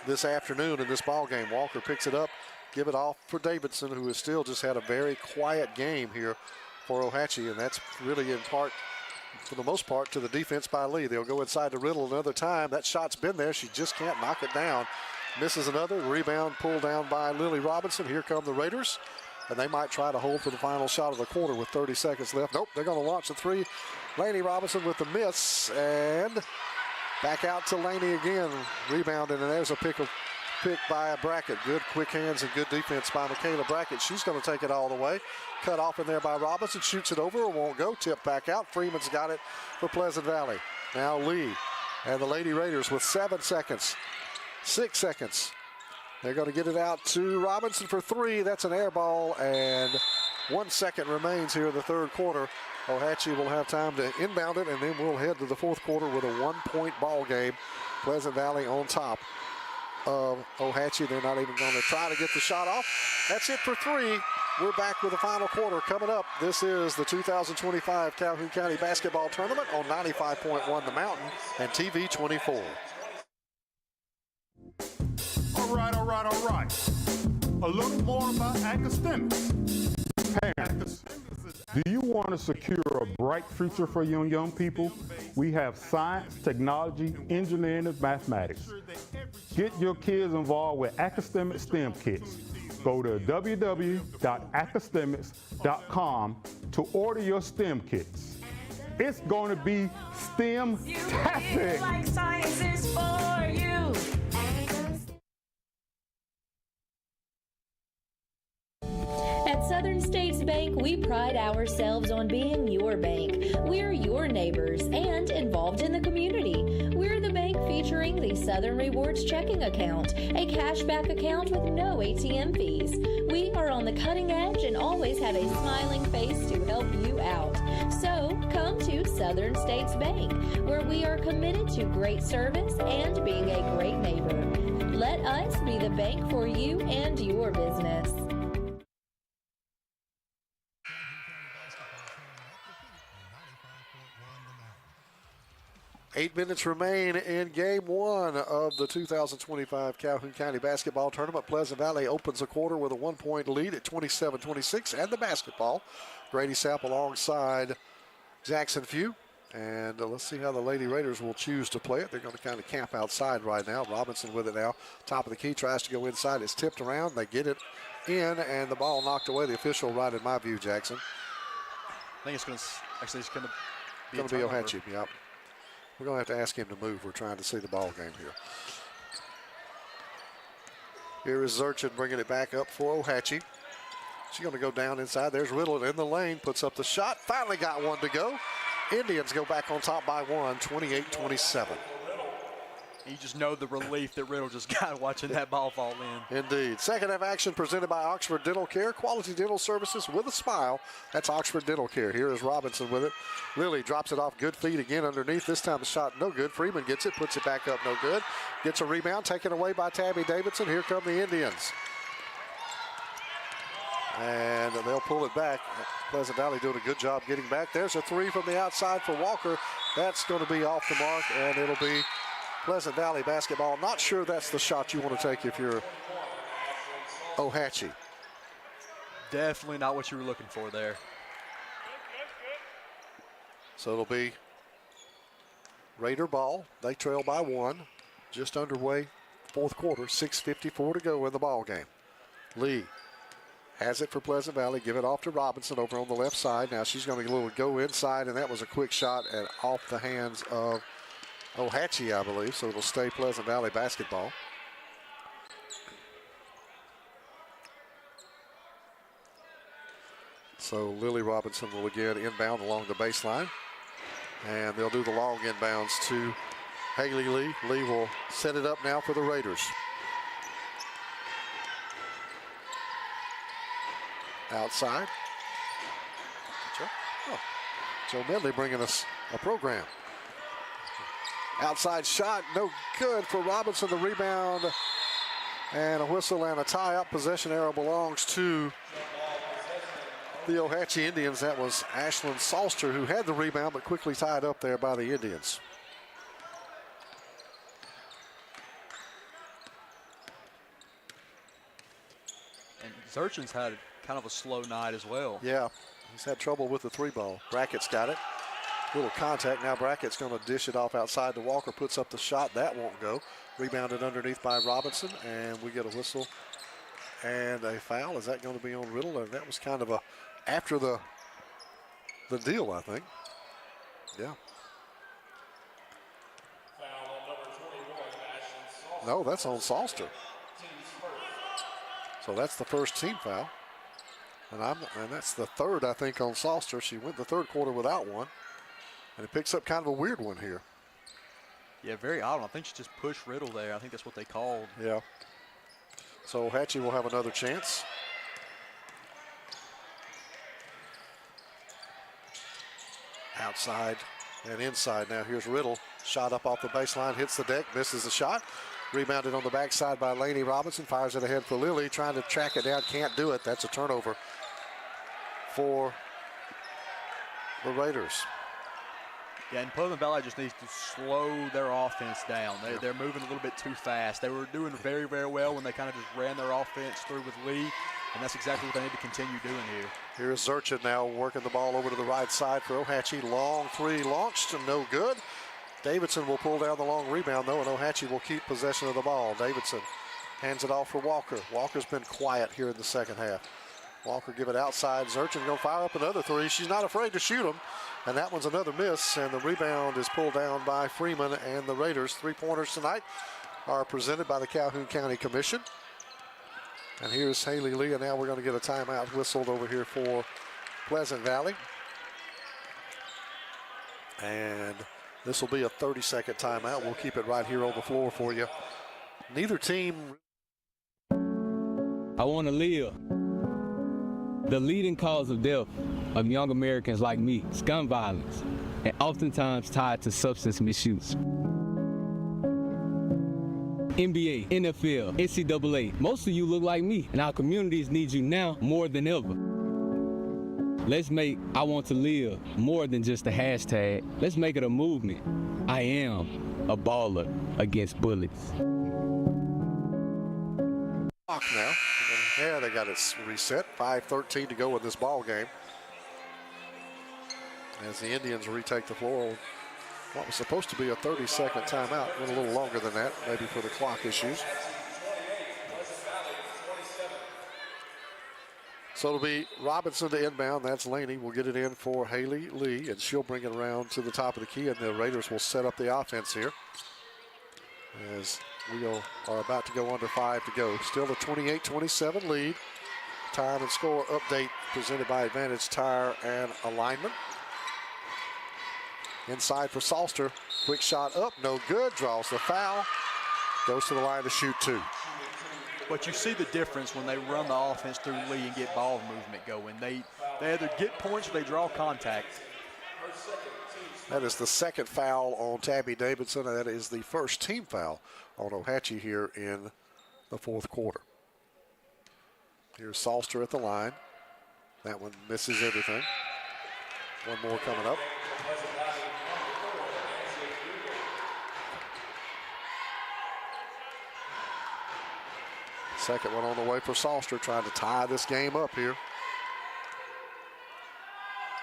Speaker 3: this afternoon in this ball game. Walker picks it up, give it off for Davidson, who has still just had a very quiet game here for O.H.A.P, and that's really in part, for the most part, to the defense by Lee. They'll go inside to Riddle another time. That shot's been there. She just can't knock it down. Misses another. Rebound pulled down by Lily Robinson. Here come the Raiders, and they might try to hold for the final shot of the quarter with 30 seconds left. Nope, they're going to launch the three. Laney Robinson with the miss, and back out to Laney again. Rebounded, and there's a pick by Brackett. Good quick hands and good defense by Michaela Brackett. She's going to take it all the way. Cut off in there by Robinson. Shoots it over. It won't go. Tip back out. Freeman's got it for Pleasant Valley. Now Lee and the Lady Raiders with 7 seconds. 6 seconds. They're going to get it out to Robinson for 3. That's an air ball, and 1 second remains here in the third quarter. O.H.A.P will have time to inbound it, and then we'll head to the fourth quarter with a 1-point ball game. Pleasant Valley on top of O.H.A.P. They're not even going to try to get the shot off. That's it for 3. We're back with the final quarter coming up. This is the 2025 Calhoun County Basketball Tournament on 95.1 The Mountain and TV 24.
Speaker 7: All right. A little more about academics. Parents, do you want to secure a bright future for young people? We have science, technology, engineering, and mathematics. Get your kids involved with Academic STEM Kits. Go to www.academics.com to order your STEM kits. It's going to be STEM-tastic.
Speaker 8: Like science is for you.
Speaker 9: At Southern States Bank, we pride ourselves on being your bank. We're your neighbors and involved in the community. We're the bank featuring the Southern Rewards checking account, a cashback account with no ATM fees. We are on the cutting edge and always have a smiling face to help you out. So come to Southern States Bank, where we are committed to great service and being a great neighbor. Let us be the bank for you and your business.
Speaker 3: 8 minutes remain in game 1 of the 2025 Calhoun County Basketball Tournament. Pleasant Valley opens the quarter with a 1-point lead at 27-26, and the basketball. Grady Sapp alongside Jackson Few. And let's see how the Lady Raiders will choose to play it. They're going to kind of camp outside right now. Robinson with it now. Top of the key, tries to go inside. It's tipped around. They get it in, and the ball knocked away. The official right in my view, Jackson.
Speaker 4: I think it's going to
Speaker 3: be O.H.A.P, yep. We're going to have to ask him to move. We're trying to see the ball game here. Here is Zurchin bringing it back up for O.H.A.P. She's going to go down inside. There's Riddle in the lane, puts up the shot. Finally got one to go. Indians go back on top by 1, 28-27.
Speaker 4: You just know the relief that Riddle just got watching that ball fall in.
Speaker 3: Indeed. Second half action presented by Oxford Dental Care. Quality dental services with a smile. That's Oxford Dental Care. Here is Robinson with it. Lily drops it off. Good feed again underneath. This time the shot no good. Freeman gets it, puts it back up, no good. Gets a rebound taken away by Tabby Davidson. Here come the Indians. And they'll pull it back. Pleasant Valley doing a good job getting back. There's a 3 from the outside for Walker. That's going to be off the mark, and it'll be Pleasant Valley basketball. Not sure that's the shot you want to take if you're O.H.A.P.
Speaker 4: Definitely not what you were looking for there.
Speaker 3: So it'll be Raider ball. They trail by 1. Just underway, fourth quarter. 6:54 to go in the ball game. Lee has it for Pleasant Valley. Give it off to Robinson over on the left side. Now she's going to go inside, and that was a quick shot and off the hands of O.H.A.P, I believe, so it'll stay Pleasant Valley basketball. So Lily Robinson will again inbound along the baseline. And they'll do the long inbounds to Haley Lee. Lee will set it up now for the Raiders. Outside. Joe Medley bringing us a program. Outside shot, no good for Robinson. The rebound and a whistle and a tie-up. Possession arrow belongs to the O.H.A.P Indians. That was Ashlyn Salster who had the rebound, but quickly tied up there by the Indians.
Speaker 4: And Zurchin's had kind of a slow night as well.
Speaker 3: Yeah, he's had trouble with the 3-ball. Brackett's got it. Little contact. Now Brackett's going to dish it off outside to Walker. Puts up the shot. That won't go. Rebounded underneath by Robinson, and we get a whistle and a foul. Is that going to be on Riddle? And that was kind of a after the deal, I think. Yeah. No, that's on Salster. So that's the first team foul. And that's the third, I think, on Salster. She went the third quarter without one. And it picks up kind of a weird one here.
Speaker 4: Yeah, very odd. I think she just pushed Riddle there. I think that's what they called.
Speaker 3: Yeah. So O.H.A.P will have another chance. Outside and inside. Now here's Riddle. Shot up off the baseline, hits the deck, misses the shot. Rebounded on the backside by Laney Robinson. Fires it ahead for Lily. Trying to track it down, can't do it. That's a turnover for the Raiders.
Speaker 4: Yeah, and Pleasant Valley just needs to slow their offense down. They're moving a little bit too fast. They were doing very, very well when they kind of just ran their offense through with Lee, and that's exactly what they need to continue doing here.
Speaker 3: Here's Zurchin now working the ball over to the right side for O.H.A.P. Long three launched and no good. Davidson will pull down the long rebound, though, and O.H.A.P will keep possession of the ball. Davidson hands it off for Walker. Walker's been quiet here in the second half. Walker give it outside. Zurchin going to fire up another three. She's not afraid to shoot them. And that one's another miss. And the rebound is pulled down by Freeman and the Raiders. 3-pointers tonight are presented by the Calhoun County Commission. And here's Haley Lee. And now we're going to get a timeout whistled over here for Pleasant Valley. And this will be a 30-second timeout. We'll keep it right here on the floor for you. Neither team.
Speaker 6: I want to live. The leading cause of death of young Americans like me is gun violence, and oftentimes tied to substance misuse. NBA, NFL, NCAA, most of you look like me, and our communities need you now more than ever. Let's make I Want to Live more than just a hashtag. Let's make it a movement. I am a baller against bullets.
Speaker 3: Now. Yeah, they got it reset. 5:13 to go in this ball game. As the Indians retake the floor, what was supposed to be a 30-second timeout went a little longer than that, maybe for the clock issues. So it'll be Robinson to inbound. That's Laney. We'll get it in for Haley Lee, and she'll bring it around to the top of the key, and the Raiders will set up the offense here as we are about to go under 5 to go. Still a 28-27 lead. Time and score update presented by Advantage Tire and Alignment. Inside for Salster. Quick shot up, no good. Draws the foul. Goes to the line to shoot 2.
Speaker 4: But you see the difference when they run the offense through Lee and get ball movement going. They either get points or they draw contact.
Speaker 3: That is the second foul on Tabby Davidson, and that is the first team foul on O.H.A.P here in the fourth quarter. Here's Salster at the line. That one misses everything. One more coming up. Second one on the way for Salster, trying to tie this game up here.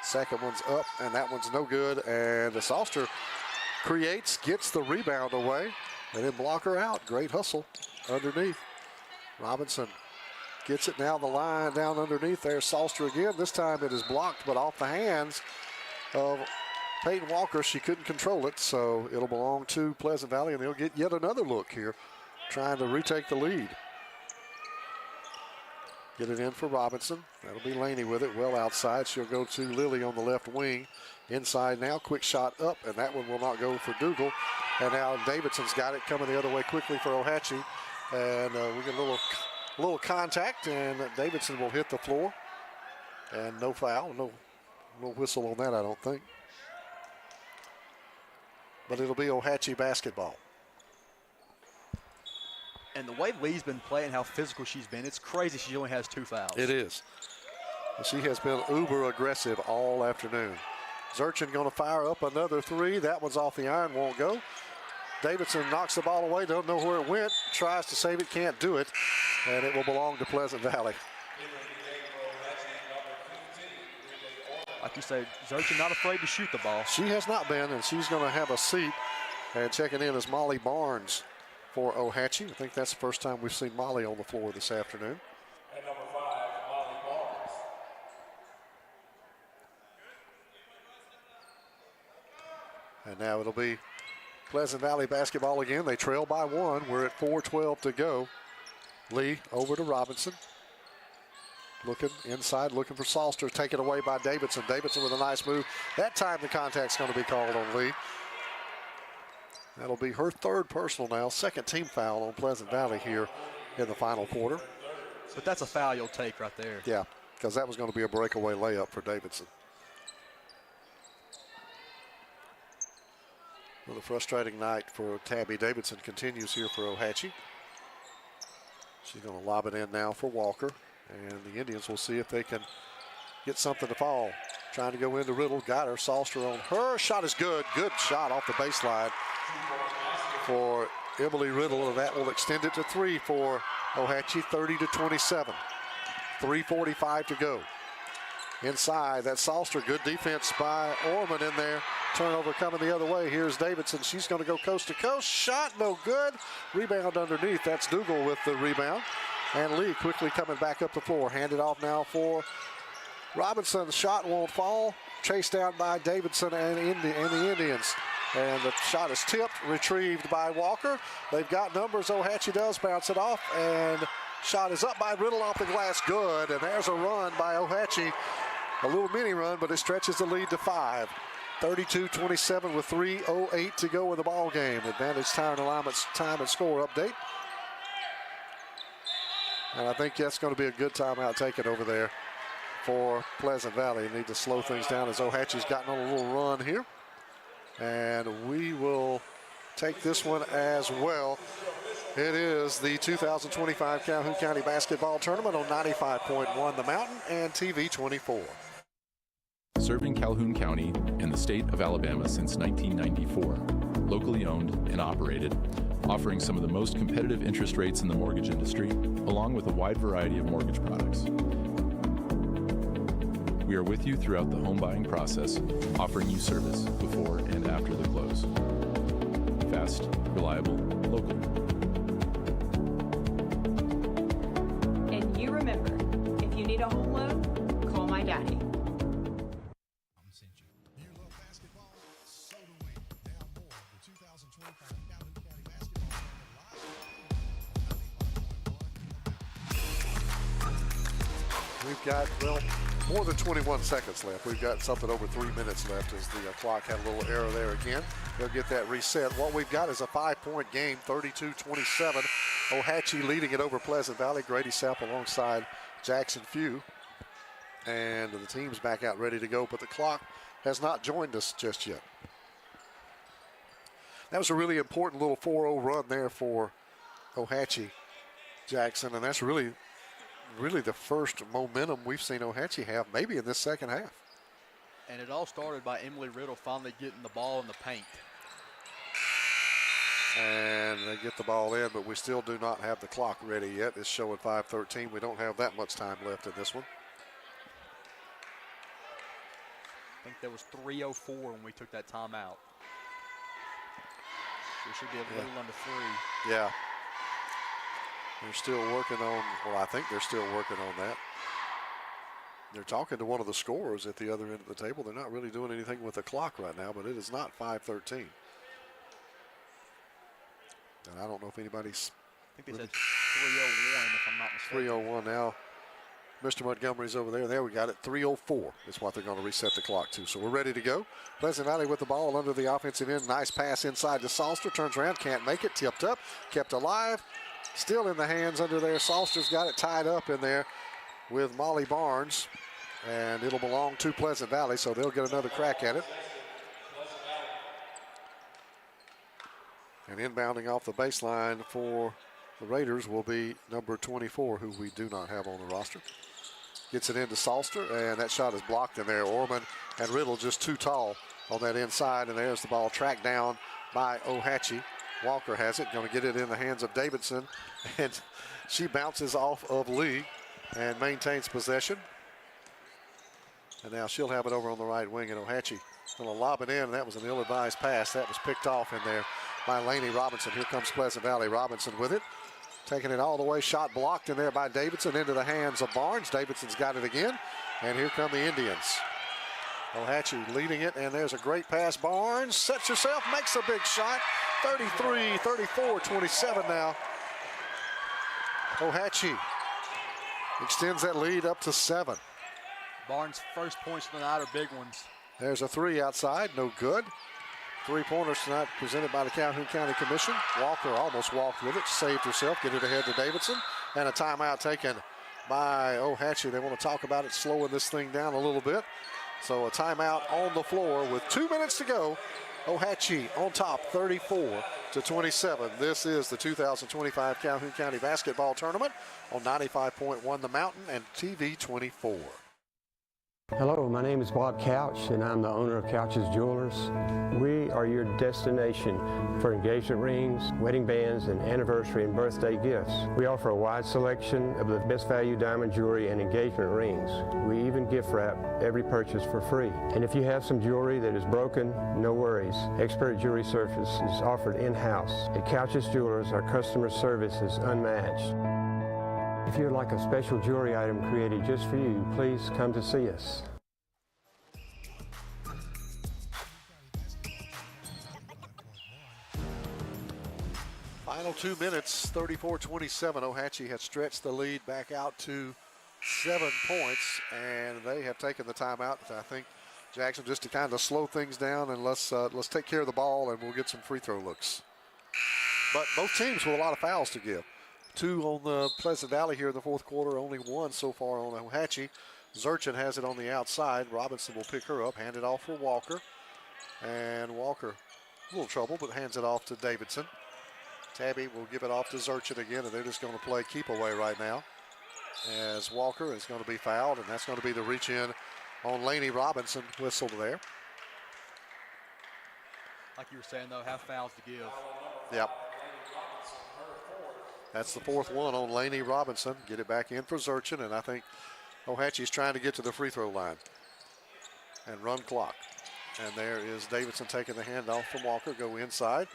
Speaker 3: Second one's up, and that one's no good. And Salster creates, gets the rebound away, and then block her out. Great hustle underneath. Robinson gets it down the line, down underneath there. Salster again. This time it is blocked, but off the hands of Peyton Walker, she couldn't control it, so it'll belong to Pleasant Valley, and they'll get yet another look here, trying to retake the lead. Get it in for Robinson. That'll be Laney with it, well outside. She'll go to Lily on the left wing. Inside now, quick shot up, and that one will not go for Dougal. And now Davidson's got it coming the other way quickly for Ohatchee. And we get a little contact, and Davidson will hit the floor. And no foul, no whistle on that, I don't think. But it'll be Ohatchee basketball.
Speaker 4: And the way Lee's been playing, how physical she's been, it's crazy she only has 2 fouls.
Speaker 3: It is. She has been uber aggressive all afternoon. Zurchin going to fire up another 3. That one's off the iron, won't go. Davidson knocks the ball away, don't know where it went, tries to save it, can't do it, and it will belong to Pleasant Valley.
Speaker 4: Like you say, Zurchin not afraid to shoot the ball.
Speaker 3: She has not been, and she's going to have a seat. And checking in is Molly Barnes for Ohatchee. I think that's the first time we've seen Molly on the floor this afternoon.
Speaker 10: And number 5, Molly Barnes.
Speaker 3: And now it'll be Pleasant Valley basketball again. They trail by 1. We're at 4:12 to go. Lee over to Robinson. Looking inside, looking for Salster. Taken away by Davidson. Davidson with a nice move. That time the contact's going to be called on Lee. That'll be her 3rd personal now. 2nd team foul on Pleasant Valley here in the final quarter.
Speaker 4: But that's a foul you'll take right there.
Speaker 3: Yeah, because that was going to be a breakaway layup for Davidson. Well, a frustrating night for Tabby Davidson continues here for Ohatchee. She's going to lob it in now for Walker. And the Indians will see if they can get something to fall. Trying to go into Riddle. Got her. Salster on her. Shot is good. Good shot off the baseline for Emily Riddle. And that will extend it to 3 for Ohatchee. 30-27. 3:45 to go. Inside, that's Salster. Good defense by Orman in there. Turnover coming the other way. Here's Davidson. She's going to go coast to coast. Shot no good. Rebound underneath. That's Dougal with the rebound. And Lee quickly coming back up the floor. Handed off now for Robinson. Shot won't fall. Chased down by Davidson and the Indians. And the shot is tipped, retrieved by Walker. They've got numbers. Ohatchee does bounce it off. And shot is up by Riddle off the glass. Good. And there's a run by Ohatchee. A little mini run, but it stretches the lead to 5. 32-27 with 3:08 to go in the ball game. Advantage time and score update. And I think that's going to be a good timeout taken over there for Pleasant Valley. Need to slow things down as Ohatchee's gotten on a little run here. And we will take this one as well. It is the 2025 Calhoun County Basketball Tournament on 95.1 The Mountain and TV 24.
Speaker 11: Serving Calhoun County and the state of Alabama since 1994. Locally owned and operated, offering some of the most competitive interest rates in the mortgage industry, along with a wide variety of mortgage products. We are with you throughout the home buying process, offering you service before and after the close. Fast, reliable, local.
Speaker 12: And you remember, if you need a home loan, call my daddy.
Speaker 3: We've got, well, more than 21 seconds left. We've got something over 3 minutes left as the clock had a little error there again. They'll get that reset. What we've got is a 5-point game, 32-27. Ohatchee leading it over Pleasant Valley. Grady Sapp alongside Jackson Few. And the team's back out ready to go, but the clock has not joined us just yet. That was a really important little 4-0 run there for Ohatchee, Jackson, and that's really the first momentum we've seen Ohatchee have, maybe in this second half.
Speaker 4: And it all started by Emily Riddle finally getting the ball in the paint.
Speaker 3: And they get the ball in, but we still do not have the clock ready yet. It's showing 5:13. We don't have that much time left in this one.
Speaker 4: I think there was 3:04 when we took that timeout. We should be a little under 3.
Speaker 3: Yeah. They're still working on, well, I think they're still working on that. They're talking to one of the scorers at the other end of the table. They're not really doing anything with the clock right now, but it is not 5:13. And I don't know if anybody's.
Speaker 4: I think they said 3:01 if I'm not mistaken.
Speaker 3: 3:01 now. Mr. Montgomery's over there. There we got it. 3:04 is what they're going to reset the clock to. So we're ready to go. Pleasant Valley with the ball under the offensive end. Nice pass inside to Salster. Turns around, can't make it. Tipped up, kept alive. Still in the hands under there. Salster's got it tied up in there with Molly Barnes. And it'll belong to Pleasant Valley, so they'll get another crack at it. And inbounding off the baseline for the Raiders will be number 24, who we do not have on the roster. Gets it into Salster, and that shot is blocked in there. Orman and Riddle just too tall on that inside, and there's the ball tracked down by Ohatchee. Walker has it, going to get it in the hands of Davidson, and she bounces off of Lee and maintains possession. And now she'll have it over on the right wing, and Ohatchee going to lob it in, and that was an ill-advised pass. That was picked off in there by Laney Robinson. Here comes Pleasant Valley. Robinson with it. Taking it all the way, shot blocked in there by Davidson into the hands of Barnes. Davidson's got it again, and here come the Indians. Ohatchee leading it, and there's a great pass. Barnes sets herself, makes a big shot. 33, 34, 27 now. Ohatchee extends that lead up to 7.
Speaker 4: Barnes' first points tonight are big ones.
Speaker 3: There's a 3 outside, no good. 3-pointers tonight presented by the Calhoun County Commission. Walker almost walked with it, saved herself, get it ahead to Davidson, and a timeout taken by Ohatchee. They want to talk about it, slowing this thing down a little bit. So a timeout on the floor with 2 minutes to go. Ohatchee on top, 34-27. This is the 2025 Calhoun County Basketball Tournament on 95.1 The Mountain and TV 24.
Speaker 13: Hello, my name is Bob Couch, and I'm the owner of Couch's Jewelers. We are your destination for engagement rings, wedding bands, and anniversary and birthday gifts. We offer a wide selection of the best value diamond jewelry and engagement rings. We even gift wrap every purchase for free. And if you have some jewelry that is broken, no worries. Expert jewelry service is offered in-house. At Couch's Jewelers, our customer service is unmatched. If you'd like a special jewelry item created just for you, please come to see us.
Speaker 3: Final 2 minutes, 34-27. Ohatchee has stretched the lead back out to 7 points, and they have taken the timeout. I think, Jackson, just to kind of slow things down, and let's take care of the ball, and we'll get some free throw looks. But both teams with a lot of fouls to give. 2 on the Pleasant Valley here in the fourth quarter, only 1 so far on Ohatchee. Zurchin has it on the outside. Robinson will pick her up, hand it off for Walker. And Walker, a little trouble, but hands it off to Davidson. Tabby will give it off to Zurchin again, and they're just going to play keep away right now. As Walker is going to be fouled, and that's going to be the reach in on Laney Robinson. Whistle there.
Speaker 4: Like you were saying, though, have fouls to give.
Speaker 3: Yep. That's the 4th one on Laney Robinson. Get it back in for Zurchin, and I think Ohatchee's trying to get to the free throw line and run clock. And there is Davidson taking the handoff from Walker, go inside.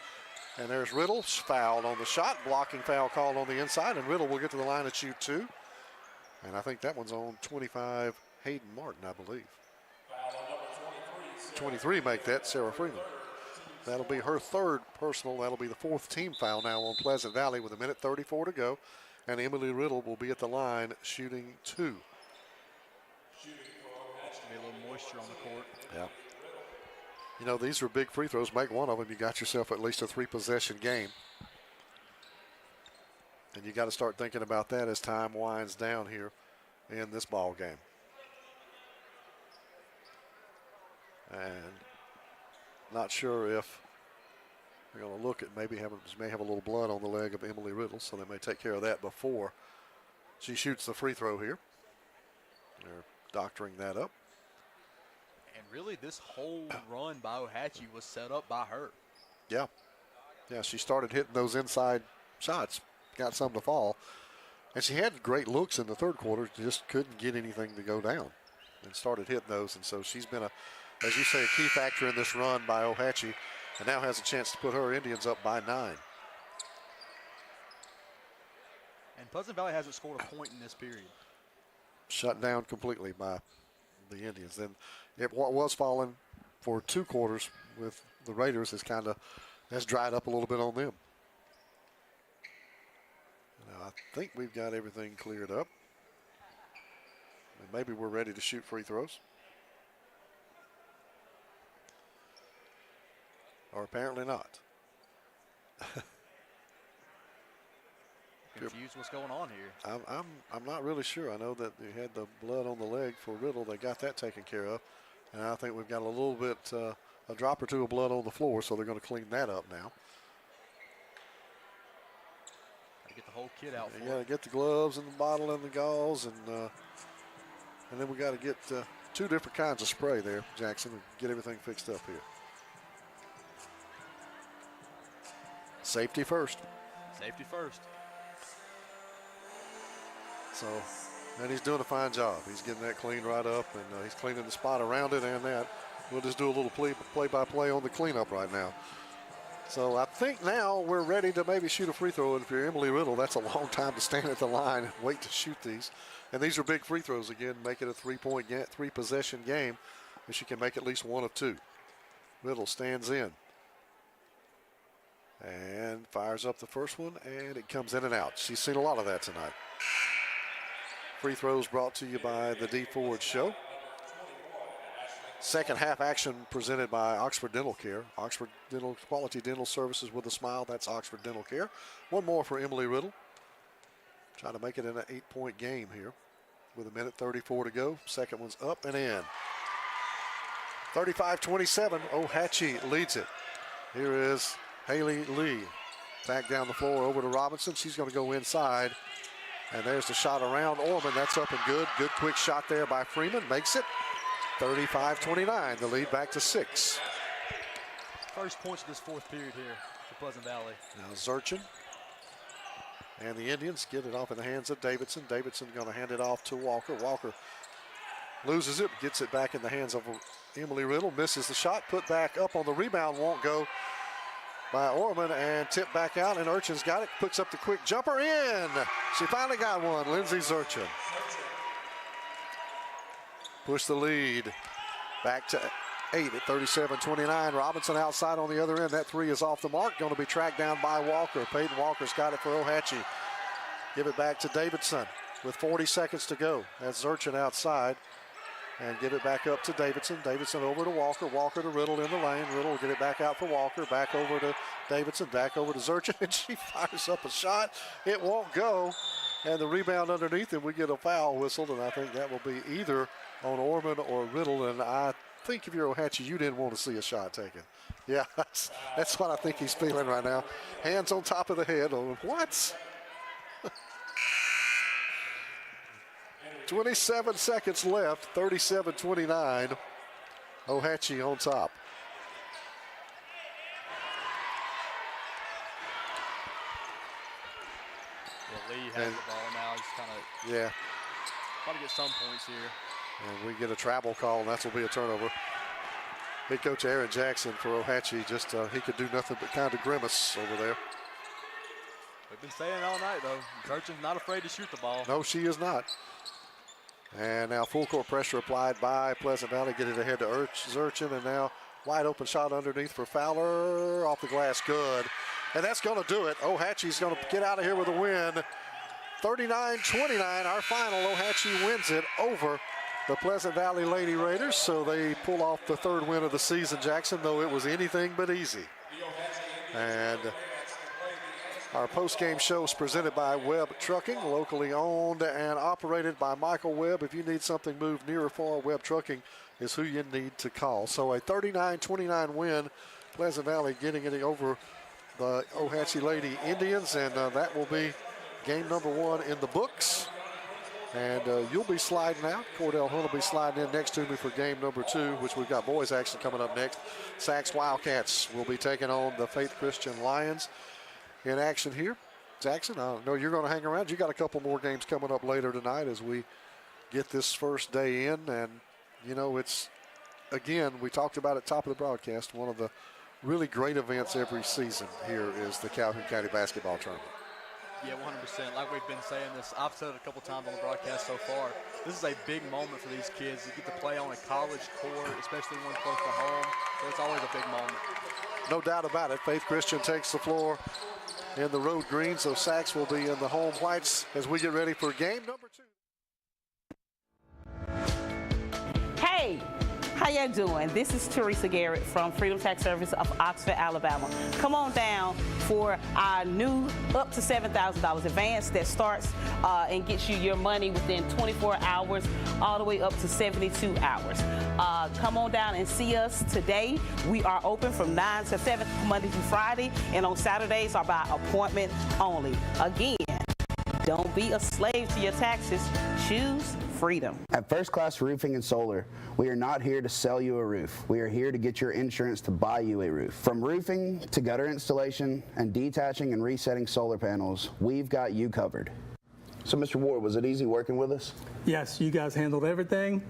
Speaker 3: And there's Riddle, fouled on the shot, blocking foul called on the inside, and Riddle will get to the line to shoot 2. And I think that one's on 25, Hayden Martin, I believe. 23 make that, Sarah Freeman. That'll be her 3rd personal. That'll be the 4th team foul now on Pleasant Valley with 1:34 to go. And Emily Riddle will be at the line shooting 2.
Speaker 4: Be a little moisture on the court.
Speaker 3: Yeah. You know, these are big free throws. Make one of them, you got yourself at least a 3-possession game. And you got to start thinking about that as time winds down here in this ball game. And not sure if they're going to look at may have a little blood on the leg of Emily Riddle, so they may take care of that before she shoots the free throw here. They're doctoring that up.
Speaker 4: And really, this whole run by Ohatchee was set up by her.
Speaker 3: Yeah. Yeah, she started hitting those inside shots, got some to fall. And she had great looks in the 3rd quarter, just couldn't get anything to go down and started hitting those. And so she's been, as you say, a key factor in this run by Ohatchee, and now has a chance to put her Indians up by 9.
Speaker 4: And Pleasant Valley hasn't scored a point in this period.
Speaker 3: shut down completely by the Indians. Then what was falling for 2 quarters with the Raiders has dried up a little bit on them. Now, I think we've got everything cleared up. And maybe we're ready to shoot free throws. Or apparently not.
Speaker 4: Confused what's going on here.
Speaker 3: I'm not really sure. I know that you had the blood on the leg for Riddle. They got that taken care of. And I think we've got a little bit, a drop or two of blood on the floor, so they're going to clean that up now.
Speaker 4: Got to get the whole kit out.
Speaker 3: You got to get the gloves and the bottle and the gauze, and then we got to get 2 different kinds of spray there, Jackson, and get everything fixed up here. Safety first.
Speaker 4: Safety first.
Speaker 3: So, and he's doing a fine job. He's getting that cleaned right up, and he's cleaning the spot around it and that. We'll just do a little play-by-play on the cleanup right now. So I think now we're ready to maybe shoot a free throw. And if you're Emily Riddle, that's a long time to stand at the line and wait to shoot these. And these are big free throws again, make it a 3-possession game. And she can make at least 1 of 2. Riddle stands in. And fires up the first one, and it comes in and out. She's seen a lot of that tonight. Free throws brought to you by the D Ford Show. Second half action presented by Oxford Dental Care. Oxford Dental Quality Dental Services with a smile. That's Oxford Dental Care. 1 more for Emily Riddle. Trying to make it in an 8-point game here with 1:34 to go. Second one's up and in. 35-27. O-Hatchie leads it. Here is Haley Lee. Back down the floor over to Robinson. She's going to go inside. And there's the shot around Orman. That's up and good. Good quick shot there by Freeman. Makes it 35-29. The lead back to 6.
Speaker 4: First points of this 4th period here for Pleasant Valley.
Speaker 3: Now Zurchin. And the Indians get it off in the hands of Davidson. Davidson going to hand it off to Walker. Walker loses it. Gets it back in the hands of Emily Riddle. Misses the shot. Put back up on the rebound. Won't go by Orman, and tipped back out, and Urchin's got it, puts up the quick jumper in. She finally got one, Lindsay Zurchin. Push the lead back to 8 at 37-29. Robinson outside on the other end. That 3 is off the mark, going to be tracked down by Walker. Peyton Walker's got it for O-Hatchie. Give it back to Davidson with 40 seconds to go. That's Zurchin outside. And give it back up to Davidson. Davidson over to Walker. Walker to Riddle in the lane. Riddle will get it back out for Walker. Back over to Davidson. Back over to Zurchin. And she fires up a shot. It won't go. And the rebound underneath, and we get a foul whistled. And I think that will be either on Orman or Riddle. And I think if you're O-Hatchie, you didn't want to see a shot taken. Yeah, that's what I think he's feeling right now. Hands on top of the head. Oh, what? 27 seconds left, 37-29. O-Hatchie on top.
Speaker 4: Yeah, Lee has the ball now. He's kind of trying to get some points here.
Speaker 3: And we get a travel call, and that will be a turnover. Head coach Aaron Jackson for O-Hatchie, just he could do nothing but kind of grimace over there.
Speaker 4: We've been saying it all night, though. Zurchin's not afraid to shoot the ball.
Speaker 3: No, she is not. And now full court pressure applied by Pleasant Valley. Get it ahead to Zurchin, and now wide open shot underneath for Fowler. Off the glass, good. And that's going to do it. O-Hatchie's going to get out of here with a win. 39-29, our final. O-Hatchie wins it over the Pleasant Valley Lady Raiders. So they pull off the 3rd win of the season, Jackson, though it was anything but easy. And our post-game show is presented by Webb Trucking, locally owned and operated by Michael Webb. If you need something moved near or far, Webb Trucking is who you need to call. So a 39-29 win, Pleasant Valley getting it over the O-Hatchie Lady Indians, and that will be game number 1 in the books. And you'll be sliding out. Cordell Hunt will be sliding in next to me for game number 2, which we've got boys action coming up next. Sachs Wildcats will be taking on the Faith Christian Lions in action here. Jackson, I know you're going to hang around. You got a couple more games coming up later tonight as we get this first day in. And, you know, it's, again, we talked about at top of the broadcast, one of the really great events every season here is the Calhoun County Basketball Tournament.
Speaker 4: Yeah, 100%. Like we've been saying this, I've said it a couple times on the broadcast so far. This is a big moment for these kids. You get to play on a college court, especially one close to home. So it's always a big moment.
Speaker 3: No doubt about it. Faith Christian takes the floor in the road green, so Sacs will be in the home whites as we get ready for game number 2.
Speaker 14: Hey, how y'all doing? This is Teresa Garrett from Freedom Tax Service of Oxford, Alabama. Come on down for our new up to $7,000 advance that starts and gets you your money within 24 hours, all the way up to 72 hours. Come on down and see us today. We are open from 9 to 7 Monday through Friday, and on Saturdays are by appointment only. Again, don't be a slave to your taxes. Choose freedom.
Speaker 15: At First Class Roofing and Solar, we are not here to sell you a roof. We are here to get your insurance to buy you a roof. From roofing to gutter installation and detaching and resetting solar panels, we've got you covered. So, Mr. Ward, was it easy working with us?
Speaker 16: Yes, you guys handled everything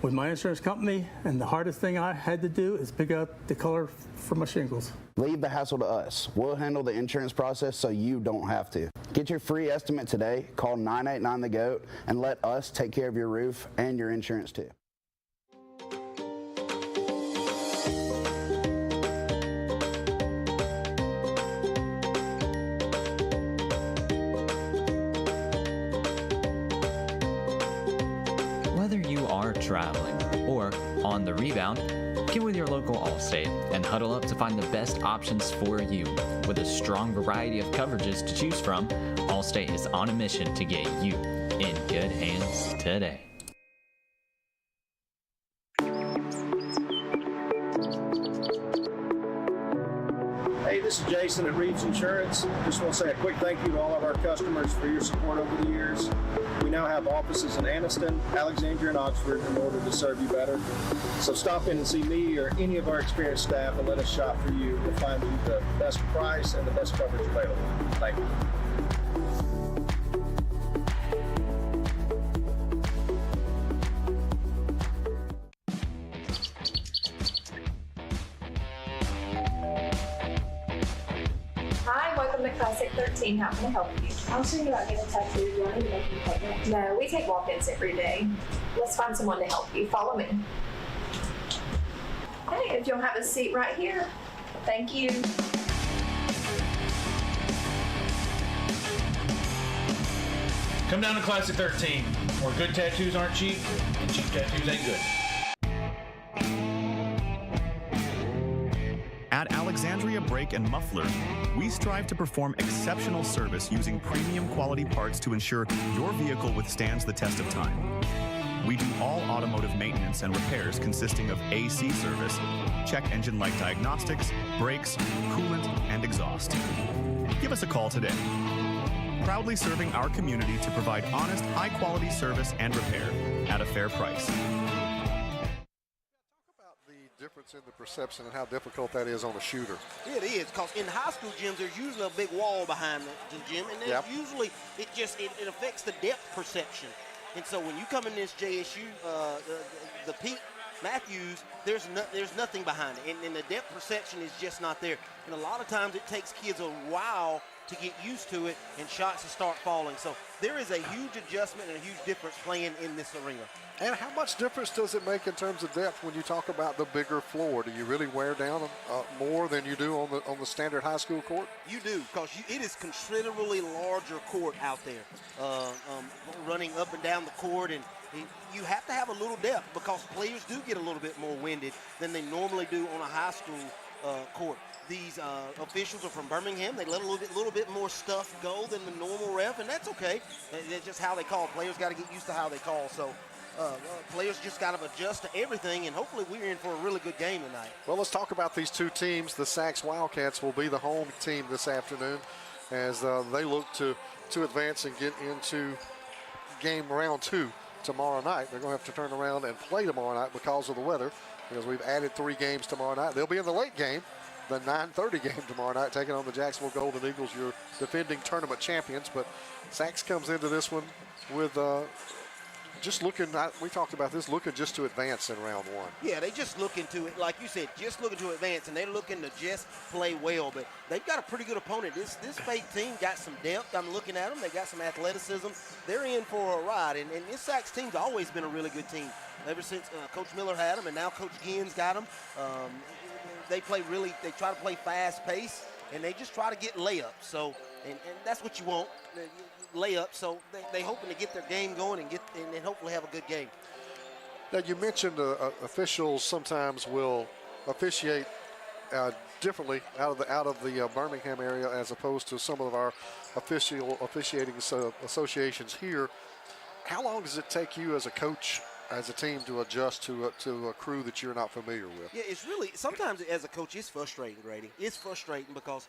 Speaker 16: with my insurance company, and the hardest thing I had to do is pick out the color for my shingles.
Speaker 15: Leave the hassle to us. We'll handle the insurance process so you don't have to. Get your free estimate today. Call 989-THE-GOAT and let us take care of your roof and your insurance too.
Speaker 17: Whether you are traveling or on the rebound, get with your local Allstate and huddle up to find the best options for you. With a strong variety of coverages to choose from, Allstate is on a mission to get you in good hands today.
Speaker 25: Hey, this is Jason at Reeves Insurance. Just want to say a quick thank you to all of our customers for your support over the years. We now have offices in Anniston, Alexandria, and Oxford in order to serve you better. So stop in and see me or any of our experienced staff and let us shop for you. We'll find you the best price and the best coverage available. Thank you.
Speaker 26: Hi, welcome to Classic 13. How can I help you? I was thinking about getting a tattoo. Do I need to make an appointment? No, we take walk-ins every day. Let's find someone to help you. Follow me. Hey, if you'll have a seat right here. Thank you.
Speaker 10: Come down to Classic 13, where good tattoos aren't cheap and cheap tattoos ain't good.
Speaker 18: At Alexandria Brake and Muffler, we strive to perform exceptional service using premium quality parts to ensure your vehicle withstands the test of time. We do all automotive maintenance and repairs consisting of AC service, check engine light diagnostics, brakes, coolant, and exhaust. Give us a call today. Proudly serving our community to provide honest, high-quality service and repair at a fair price.
Speaker 3: Difference in the perception and how difficult that is on a shooter.
Speaker 27: It is, because in high school gyms, there's usually a big wall behind the gym, and then usually it affects the depth perception. And so when you come in this JSU, the Pete Matthews, there's nothing behind it, and the depth perception is just not there. And a lot of times it takes kids a while to get used to it and shots to start falling. So there is a huge adjustment and a huge difference playing in this arena.
Speaker 3: And how much difference does it make in terms of depth when you talk about the bigger floor? Do you really wear down more than you do on the standard high school court?
Speaker 27: You do, because it is considerably larger court out there, running up and down the court, and you have to have a little depth because players do get a little bit more winded than they normally do on a high school court. These officials are from Birmingham. They let a little bit more stuff go than the normal ref, and that's okay. That's just how they call. Players got to get used to how they call. So players just got to adjust to everything, and hopefully we're in for a really good game tonight.
Speaker 3: Well, let's talk about these two teams. The Sacs Wildcats will be the home team this afternoon as they look to advance and get into game round 2 tomorrow night. They're going to have to turn around and play tomorrow night because of the weather, because we've added 3 games tomorrow night. They'll be in the late game, the 9:30 game tomorrow night, taking on the Jacksonville Golden Eagles, your defending tournament champions. But Sacs comes into this one with just looking, we talked about this, looking just to advance in round one.
Speaker 27: Yeah, they just looking to it, like you said, just looking to advance, and they're looking to just play well. But they've got a pretty good opponent. This Fake team got some depth. I'm looking at them. They got some athleticism. They're in for a ride. And this Sacs team's always been a really good team ever since Coach Miller had them, and now Coach Ginn's got them. They try to play fast pace, and they just try to get layups. So, and that's what you want. Layup, so they hoping to get their game going and hopefully have a good game.
Speaker 3: Now you mentioned officials sometimes will officiate differently out of the Birmingham area as opposed to some of our officiating associations here. How long does it take you as a coach, as a team, to adjust to a crew that you're not familiar with?
Speaker 27: Yeah, it's really, sometimes as a coach, it's frustrating, Grady. It's frustrating because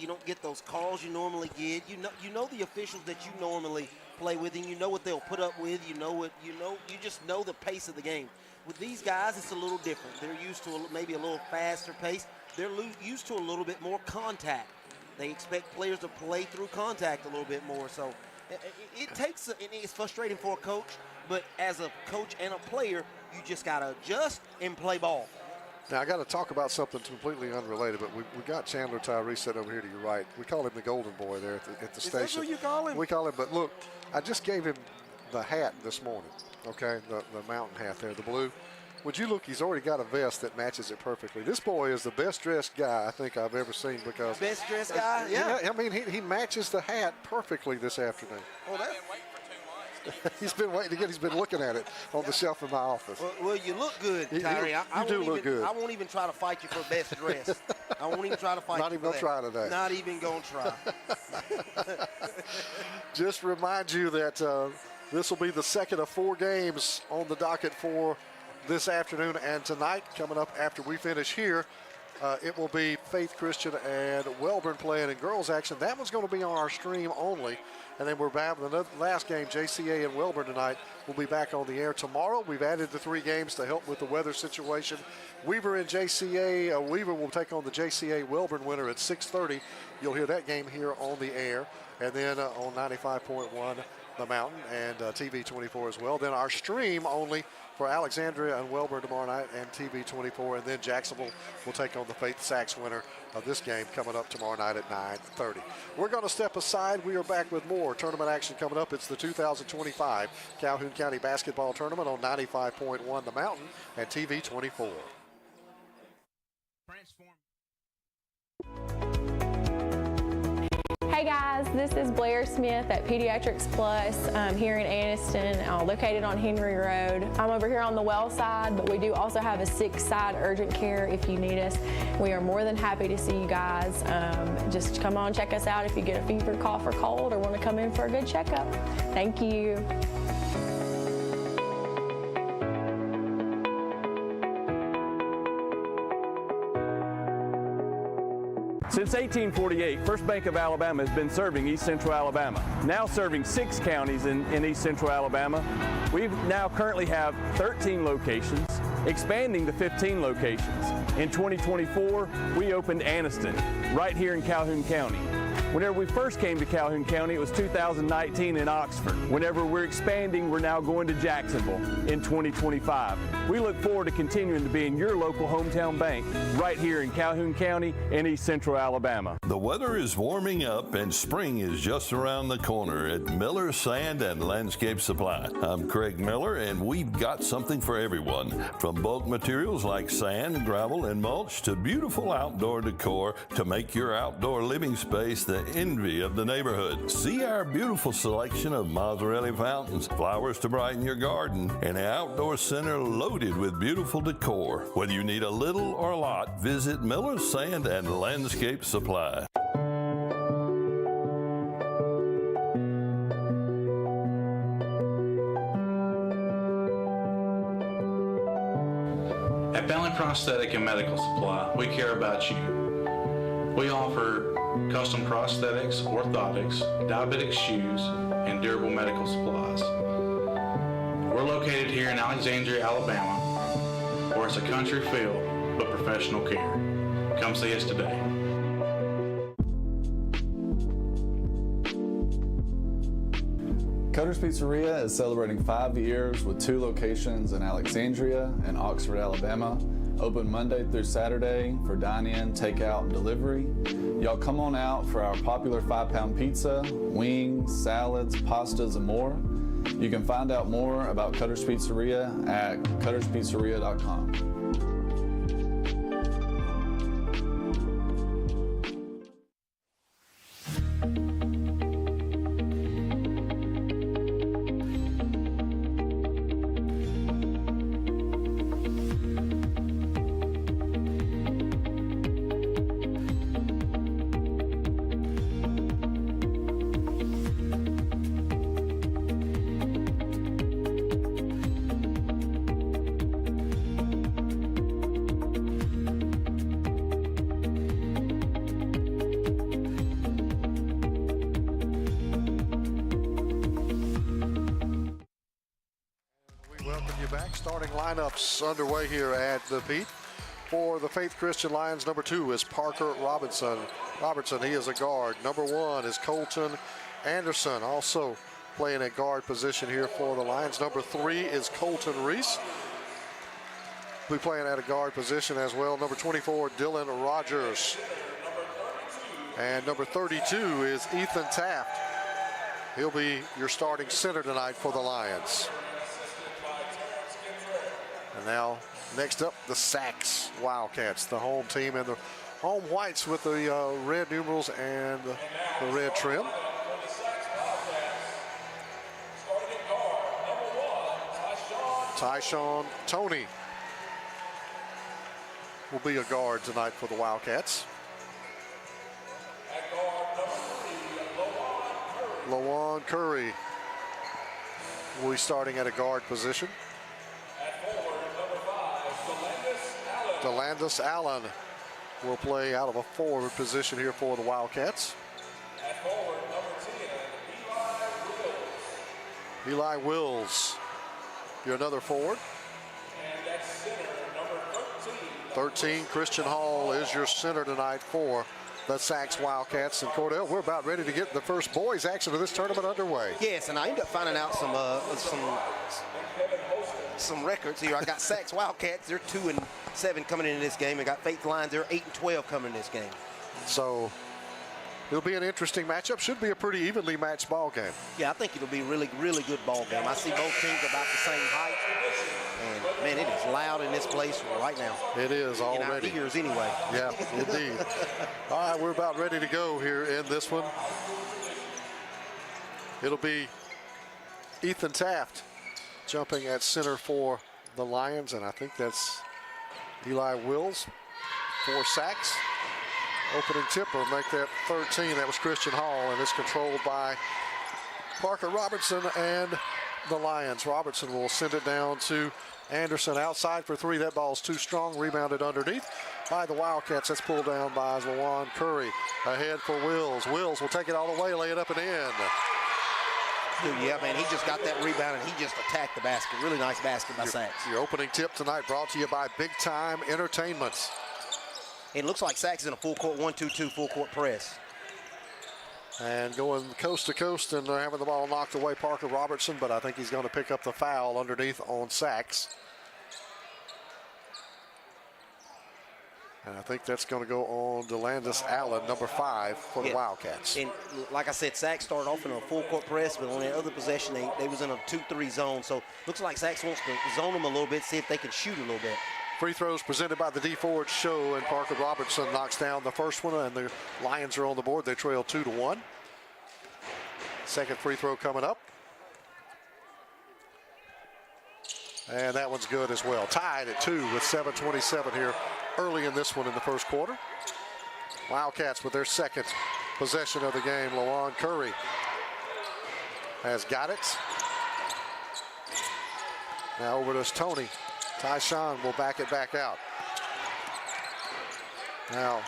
Speaker 27: you don't get those calls you normally get. You know the officials that you normally play with, and you know what they'll put up with. You just know the pace of the game. With these guys, it's a little different. They're used to maybe a little faster pace. They're used to a little bit more contact. They expect players to play through contact a little bit more. So it's frustrating for a coach, but as a coach and a player, you just got to adjust and play ball.
Speaker 3: Now, I got to talk about something completely unrelated, but we got Chandler Tyree sitting over here to your right. We call him the Golden Boy there at the station.
Speaker 27: Is that who you call him?
Speaker 3: We call him, but look, I just gave him the hat this morning, okay, the mountain hat there, the blue. Would you look, he's already got a vest that matches it perfectly. This boy is the best-dressed guy I think I've ever seen because—
Speaker 27: Best-dressed guy? Yeah.
Speaker 3: I mean, he matches the hat perfectly this afternoon.
Speaker 27: Oh, that's—
Speaker 3: He's been looking at it on the shelf in my office.
Speaker 27: Well, you look good, Tyree.
Speaker 3: You do look good.
Speaker 27: I won't even try to fight you for best dress. I won't even try to fight
Speaker 3: Not
Speaker 27: you
Speaker 3: even
Speaker 27: for
Speaker 3: gonna
Speaker 27: that.
Speaker 3: try today.
Speaker 27: Not even going to try.
Speaker 3: Just remind you that this will be the second of 4 games on the docket for this afternoon and tonight. Coming up after we finish here, it will be Faith Christian and Welborn playing in girls action. That one's going to be on our stream only. And then we're back with the last game, JCA and Welborn tonight. We'll be back on the air tomorrow. We've added the 3 games to help with the weather situation. Weaver and JCA. Weaver will take on the JCA Welborn winner at 6:30. You'll hear that game here on the air. And then on 95.1 The Mountain and TV 24 as well. Then our stream only for Alexandria and Welborn tomorrow night and TV 24. And then Jacksonville will take on the Faith Sacs winner of this game coming up tomorrow night at 9:30. We're going to step aside. We are back with more tournament action coming up. It's the 2025 Calhoun County Basketball Tournament on 95.1 The Mountain and TV 24.
Speaker 1: Hey guys, this is Blair Smith at Pediatrics Plus here in Anniston, located on Henry Road. I'm over here on the well side, but we do also have a 6-side urgent care if you need us. We are more than happy to see you guys. Just come on, check us out if you get a fever, cough, or cold, or want to come in for a good checkup. Thank you.
Speaker 5: Since 1848, First Bank of Alabama has been serving East Central Alabama, now serving 6 counties in East Central Alabama. We now currently have 13 locations, expanding to 15 locations. In 2024, we opened Anniston, right here in Calhoun County. Whenever we first came to Calhoun County, it was 2019 in Oxford. Whenever we're expanding, we're now going to Jacksonville in 2025. We look forward to continuing to be in your local hometown bank right here in Calhoun County in East Central Alabama.
Speaker 19: The weather is warming up and spring is just around the corner at Miller Sand and Landscape Supply. I'm Craig Miller and we've got something for everyone. From bulk materials like sand, gravel, and mulch to beautiful outdoor decor to make your outdoor living space the envy of the neighborhood. See our beautiful selection of Mazzarelli fountains, flowers to brighten your garden, and an outdoor center loaded with beautiful decor. Whether you need a little or a lot, visit Miller Sand and Landscape Supply.
Speaker 20: At Bellin Prosthetic and Medical Supply, we care about you. We offer custom prosthetics, orthotics, diabetic shoes, and durable medical supplies. We're located here in Alexandria, Alabama, where it's a country feel but professional care. Come see us today.
Speaker 21: Coder
Speaker 2: Cutter's Pizzeria is celebrating 5 years with 2 locations in Alexandria and Oxford, Alabama. Open Monday through Saturday for dine-in, takeout, and delivery. Y'all come on out for our popular 5-pound pizza, wings, salads, pastas, and more. You can find out more about Cutter's Pizzeria at cutterspizzeria.com.
Speaker 3: Starting lineups underway here at the Pete. For the Faith Christian Lions, number 2 is Parker Robertson. He is a guard. Number 1 is Colton Anderson, also playing a guard position here for the Lions. Number 3 is Colton Reese, who playing at a guard position as well. Number 24, Dylan Rogers. And number 32 is Ethan Taft. He'll be your starting center tonight for the Lions. And now, next up, the Sachs Wildcats, the home team, and the home whites with the red numerals and the red trim. Tyshawn Toney will be a guard tonight for the Wildcats. Lawan Curry will be starting at a guard position. DeLandis Allen will play out of a forward position here for the Wildcats.
Speaker 7: At forward, number 10,
Speaker 3: Eli Wills, you're another forward.
Speaker 7: And that's center, number
Speaker 3: 13, Christian Hall is your center tonight for the Sachs Wildcats. And Cordell, we're about ready to get the first boys action of this tournament underway.
Speaker 27: Yes, and I ended up finding out some records here. I got Sachs Wildcats, they're 2-7 coming into this game. I got Faith Lions, they're 8-12 coming in this game.
Speaker 3: So it'll be an interesting matchup. Should be a pretty evenly matched ball game.
Speaker 27: Yeah, I think it'll be a really, really good ball game. I see both teams about the same height. And man, it is loud in this place right now.
Speaker 3: It is already.
Speaker 27: In our ears anyway.
Speaker 3: Yeah, indeed. All right, we're about ready to go here in this one. It'll be Ethan Taft jumping at center for the Lions, and I think that's Eli Wills for Sachs. Opening tip will make that 13. That was Christian Hall, and it's controlled by Parker Robertson and the Lions. Robertson will send it down to Anderson outside for 3. That ball's too strong. Rebounded underneath by the Wildcats. That's pulled down by Lawan Curry. Ahead for Wills. Wills will take it all the way, lay it up and in.
Speaker 27: Yeah, man, he just got that rebound and he just attacked the basket. Really nice basket by Sachs.
Speaker 3: Your opening tip tonight brought to you by Big Time Entertainment.
Speaker 27: It looks like Sachs is in a full court 1-2-2 full court press.
Speaker 3: And going coast to coast and having the ball knocked away, Parker Robertson, but I think he's going to pick up the foul underneath on Sachs. And I think that's going to go on DeLandis Allen, number 5 for the Wildcats.
Speaker 27: And like I said, Sachs started off in a full court press, but on the other possession, they was in a 2-3 zone. So looks like Sachs wants to zone them a little bit, see if they can shoot a little bit.
Speaker 3: Free throws presented by the D Ford Show, and Parker Robertson knocks down the first one, and the Lions are on the board. They trail 2-1. Second free throw coming up. And that one's good as well. Tied at 2 with 7:27 here early in this one in the first quarter. Wildcats with their second possession of the game. Lawan Curry has got it. Now over to Toney. Tyshawn will back it back out. Now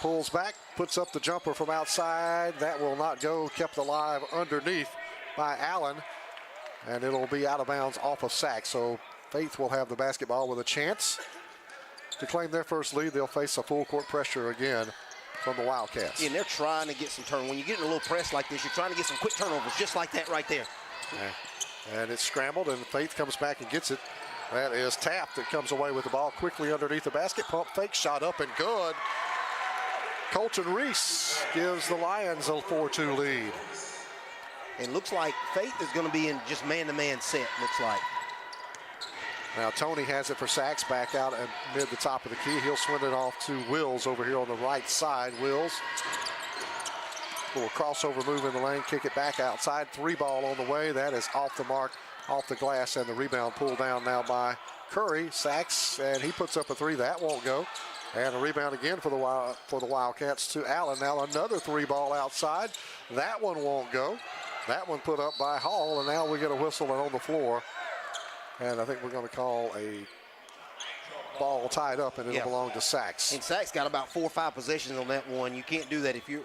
Speaker 3: pulls back, puts up the jumper from outside. That will not go, kept alive underneath by Allen. And it'll be out of bounds off of Sachs. So Faith will have the basketball with a chance to claim their first lead. They'll face a full court pressure again from the Wildcats.
Speaker 27: Yeah, and they're trying to get some turn. When you get in a little press like this, you're trying to get some quick turnovers, just like that right there.
Speaker 3: And it's scrambled, and Faith comes back and gets it. That is Tapp that comes away with the ball quickly underneath the basket. Pump fake shot up and good. Colton Reese gives the Lions a 4-2 lead.
Speaker 27: It looks like Faith is going to be in just man-to-man set, looks like.
Speaker 3: Now Tony has it for Sachs back out at mid the top of the key. He'll swing it off to Wills over here on the right side. Wills, little crossover move in the lane, kick it back outside. 3-ball on the way. That is off the mark, off the glass, and the rebound pulled down now by Curry. Sachs, and he puts up a 3. That won't go. And a rebound again for the Wildcats to Allen. Now another 3-ball outside. That one won't go. That one put up by Hall, and now we get a whistle and on the floor. And I think we're going to call a ball tied up, and it'll belong to Sachs.
Speaker 27: And Sachs got about 4 or 5 possessions on that one. You can't do that. If you're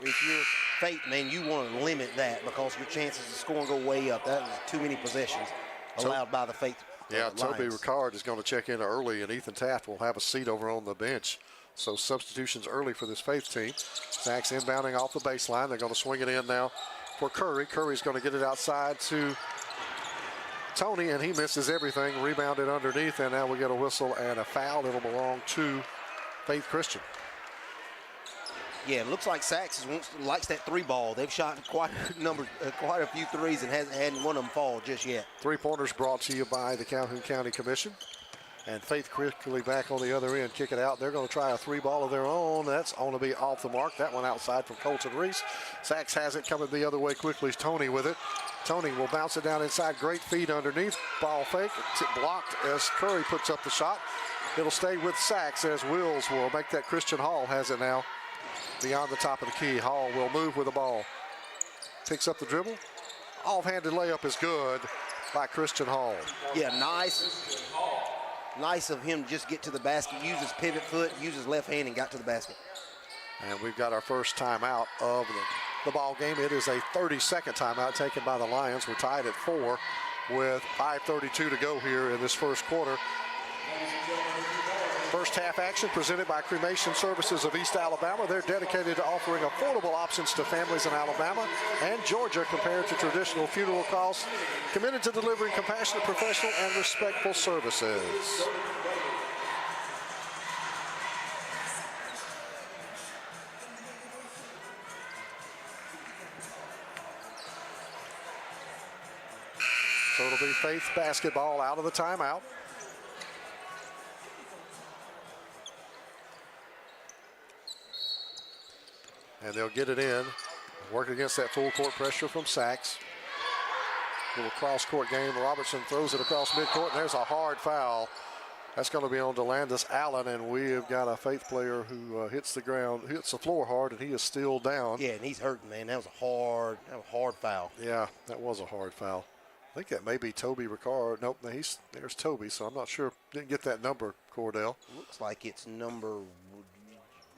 Speaker 27: Faith, man, you want to limit that because your chances of scoring go way up. That is too many possessions allowed by the Faith.
Speaker 3: Yeah, Toby Ricard is going to check in early, and Ethan Taft will have a seat over on the bench. So substitutions early for this Faith team. Sachs inbounding off the baseline. They're going to swing it in now for Curry. Curry's going to get it outside to Tony, and he misses everything. Rebounded underneath, and now we get a whistle and a foul. It'll belong to Faith Christian.
Speaker 27: Yeah, it looks like Sachs likes that 3-ball. They've shot quite a few threes and hadn't one of them fall just yet.
Speaker 3: 3-pointers brought to you by the Calhoun County Commission. And Faith quickly back on the other end, kick it out. They're going to try a 3-ball of their own. That's going to be off the mark. That one outside from Colton Reese. Sachs has it coming the other way quickly. Tony with it. Tony will bounce it down inside. Great feed underneath. Ball fake. It's blocked as Curry puts up the shot. It'll stay with Sachs as Wills will make that. Christian Hall has it now beyond the top of the key. Hall will move with the ball. Picks up the dribble. Off-handed layup is good by Christian Hall.
Speaker 27: Yeah, nice of him to just get to the basket, use his pivot foot, use his left hand, and got to the basket.
Speaker 3: And we've got our first timeout of the ball game. It is a 30-second timeout taken by the Lions. We're tied at 4 with 5:32 to go here in this first quarter. First half action presented by Cremation Services of East Alabama. They're dedicated to offering affordable options to families in Alabama and Georgia compared to traditional funeral costs. Committed to delivering compassionate, professional, and respectful services. So it'll be Faith basketball out of the timeout. And they'll get it in, work against that full court pressure from Sachs. Little cross-court game. Robertson throws it across midcourt, and there's a hard foul. That's going to be on DeLandis Allen, and we have got a Faith player who hits the floor hard, and he is still down.
Speaker 27: Yeah, and he's hurting, man. That was a hard foul.
Speaker 3: Yeah, that was a hard foul. I think that may be Toby Ricard. Nope, there's Toby, so I'm not sure. Didn't get that number, Cordell.
Speaker 27: Looks like it's number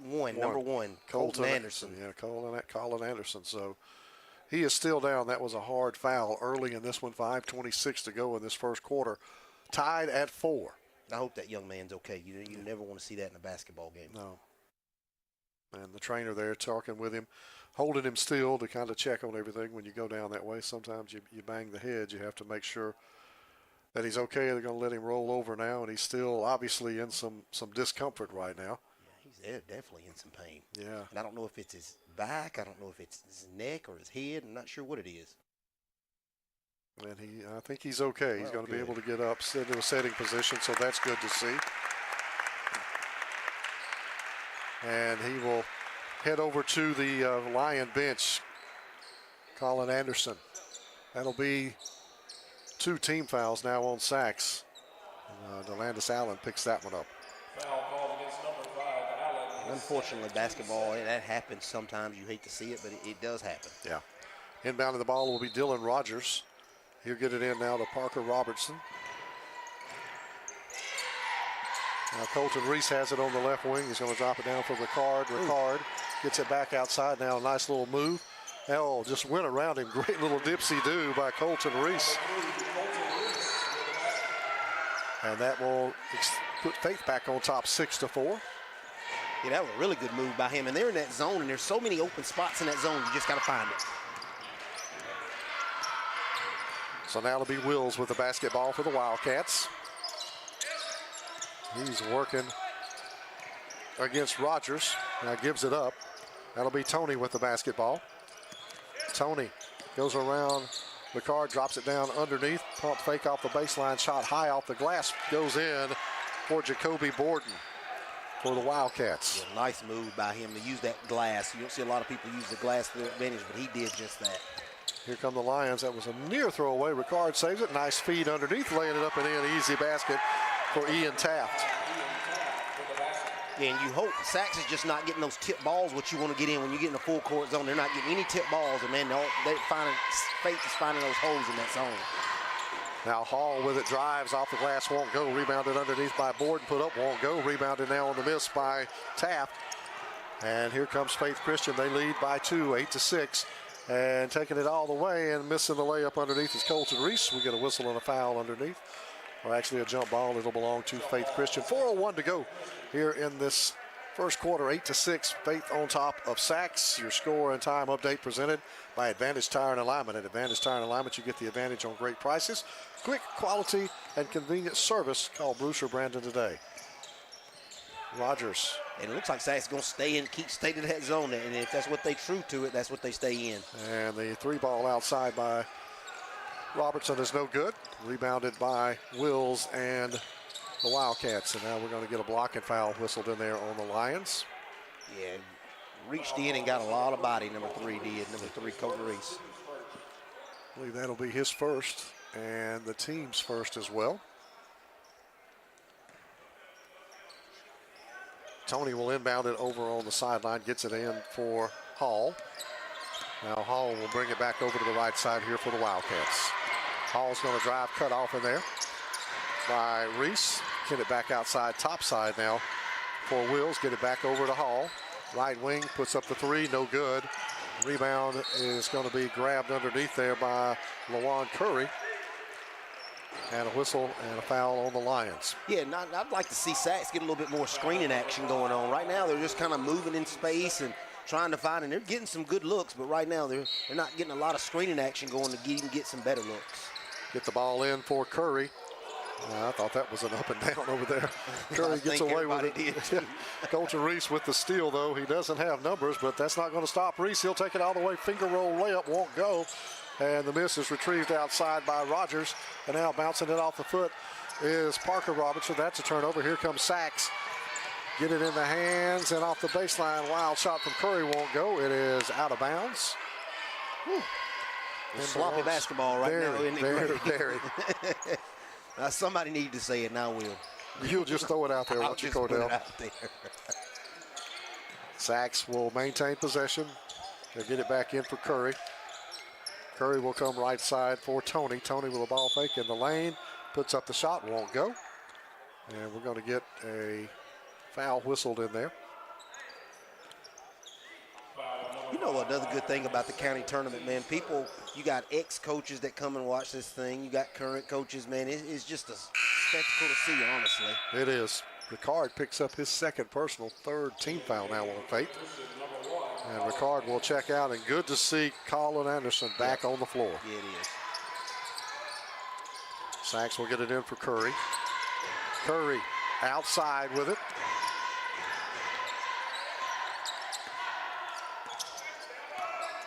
Speaker 27: one, Colton Anderson.
Speaker 3: Yeah, Colin Anderson. So he is still down. That was a hard foul early in this one. 5:26 to go in this first quarter. Tied at 4.
Speaker 27: I hope that young man's okay. You never want to see that in a basketball game.
Speaker 3: No. And the trainer there talking with him, holding him still to kind of check on everything when you go down that way. Sometimes you bang the head. You have to make sure that he's okay. They're going to let him roll over now, and he's still obviously in some discomfort right now.
Speaker 27: He's definitely in some pain.
Speaker 3: Yeah.
Speaker 27: And I don't know if it's his back. I don't know if it's his neck or his head. I'm not sure what it is.
Speaker 3: And I think he's okay. He's going to be able to get up, sit into a setting position, so that's good to see. And he will head over to the Lion bench. Colin Anderson. That'll be 2 team fouls now on Sachs. DeLandis Allen picks that one up.
Speaker 7: Foul called against number 5, Allen.
Speaker 27: Unfortunately, basketball, that happens sometimes. You hate to see it, but it does happen.
Speaker 3: Yeah. Inbounding the ball will be Dylan Rogers. He'll get it in now to Parker Robertson. Now Colton Reese has it on the left wing. He's going to drop it down for Ricard. Ricard gets it back outside now. A nice little move. Just went around him. Great little dipsy-do by Colton Reese. And that will put Faith back on top 6-4.
Speaker 27: Yeah, that was a really good move by him. And they're in that zone, and there's so many open spots in that zone. You just got to find it.
Speaker 3: So now it'll be Wills with the basketball for the Wildcats. He's working against Rogers. Now gives it up. That'll be Tony with the basketball. Tony goes around the card, drops it down underneath. Pump fake off the baseline, shot high off the glass. Goes in for Jacoby Borden for the Wildcats.
Speaker 27: Yeah, nice move by him to use that glass. You don't see a lot of people use the glass to their advantage, but he did just that.
Speaker 3: Here come the Lions. That was a near throwaway. Ricard saves it. Nice feed underneath, laying it up and in. Easy basket for Ian Taft.
Speaker 27: Yeah, and you hope Sachs is just not getting those tip balls, what you want to get in when you get in a full court zone. They're not getting any tip balls, and man, Faith is finding those holes in that zone.
Speaker 3: Now Hall with it, drives off the glass, won't go. Rebounded underneath by Borden, put up, won't go. Rebounded now on the miss by Taft. And here comes Faith Christian. They lead by 2, 8-6. And taking it all the way and missing the layup underneath is Colton Reese. We get a whistle and a foul underneath. Or actually a jump ball. It'll belong to Faith Christian. 4:01 to go here in this first quarter. 8-6. Faith on top of Sachs. Your score and time update presented by Advantage Tire and Alignment. At Advantage Tire and Alignment, you get the advantage on great prices, quick, quality, and convenient service. Call Bruce or Brandon today. Rogers.
Speaker 27: And it looks like Sachs is going to stay in, keep staying in that zone. And if that's what they true to it, that's what they stay in.
Speaker 3: And the 3-ball outside by Robertson is no good. Rebounded by Wills and the Wildcats. And now we're going to get a blocking foul whistled in there on the Lions.
Speaker 27: Yeah, reached in and got a lot of body, number 3 did. Number 3, Colton Reese.
Speaker 3: I believe that'll be his first and the team's first as well. Tony will inbound it over on the sideline, gets it in for Hall. Now Hall will bring it back over to the right side here for the Wildcats. Hall's going to drive, cut off in there by Reese. Get it back outside, top side now for Wills. Get it back over to Hall. Right wing puts up the 3, no good. Rebound is going to be grabbed underneath there by Lawan Curry. And a whistle and a foul on the Lions.
Speaker 27: Yeah, and I'd like to see Sachs get a little bit more screening action going on. Right now, they're just kind of moving in space and trying to find, and they're getting some good looks, but right now they're not getting a lot of screening action going to even get some better looks.
Speaker 3: Get the ball in for Curry. I thought that was an up and down over there. Curry gets away with it. Colton Reese with the steal, though. He doesn't have numbers, but that's not going to stop Reese. He'll take it all the way. Finger roll layup, won't go. And the miss is retrieved outside by Rogers. And now bouncing it off the foot is Parker Robertson. That's a turnover. Here comes Sachs. Get it in the hands and off the baseline. Wild shot from Curry won't go. It is out of bounds.
Speaker 27: Sloppy basketball right now. Isn't it
Speaker 3: very.
Speaker 27: Somebody needed to say it, and I will.
Speaker 3: You'll just throw it out there, won't you, Cordell? Sachs will maintain possession. They'll get it back in for Curry. Curry will come right side for Tony. Tony with a ball fake in the lane. Puts up the shot, won't go. And we're going to get a foul whistled in there.
Speaker 27: You know another good thing about the county tournament, man, you got ex-coaches that come and watch this thing. You got current coaches, man. It's just a spectacle to see, honestly.
Speaker 3: It is. Ricard picks up his second personal, 3rd team foul now on Faith. And Ricard will check out, and good to see Colin Anderson back on the floor.
Speaker 27: Yeah, it is.
Speaker 3: Sachs will get it in for Curry. Curry outside with it.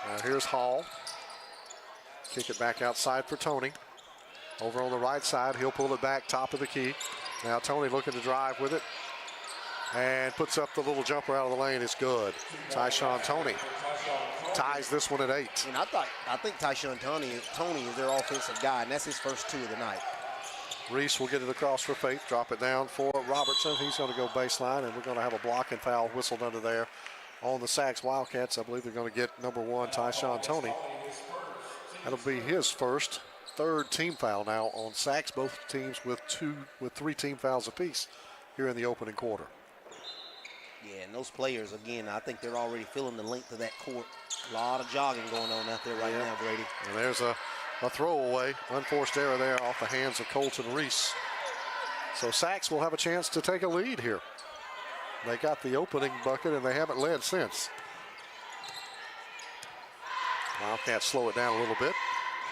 Speaker 3: Now here's Hall. Kick it back outside for Tony. Over on the right side, he'll pull it back, top of the key. Now Tony looking to drive with it. And puts up the little jumper out of the lane. It's good. Tyshawn Tony ties this one at 8.
Speaker 27: And I think Tyshawn Tony is their offensive guy, and that's his first 2 of the night.
Speaker 3: Reese will get it across for Faith. Drop it down for Robertson. He's going to go baseline, and we're going to have a block and foul whistled under there on the Sachs Wildcats. I believe they're going to get number 1, Tyshawn Tony. That'll be his first, 3rd team foul now on Sachs. Both teams with 3 team fouls apiece here in the opening quarter.
Speaker 27: Yeah, and those players, again, I think they're already feeling the length of that court. A lot of jogging going on out there right now, Brady.
Speaker 3: And there's a throwaway, unforced error there off the hands of Colton Reese. So Sachs will have a chance to take a lead here. They got the opening bucket, and they haven't led since. Wildcats slow it down a little bit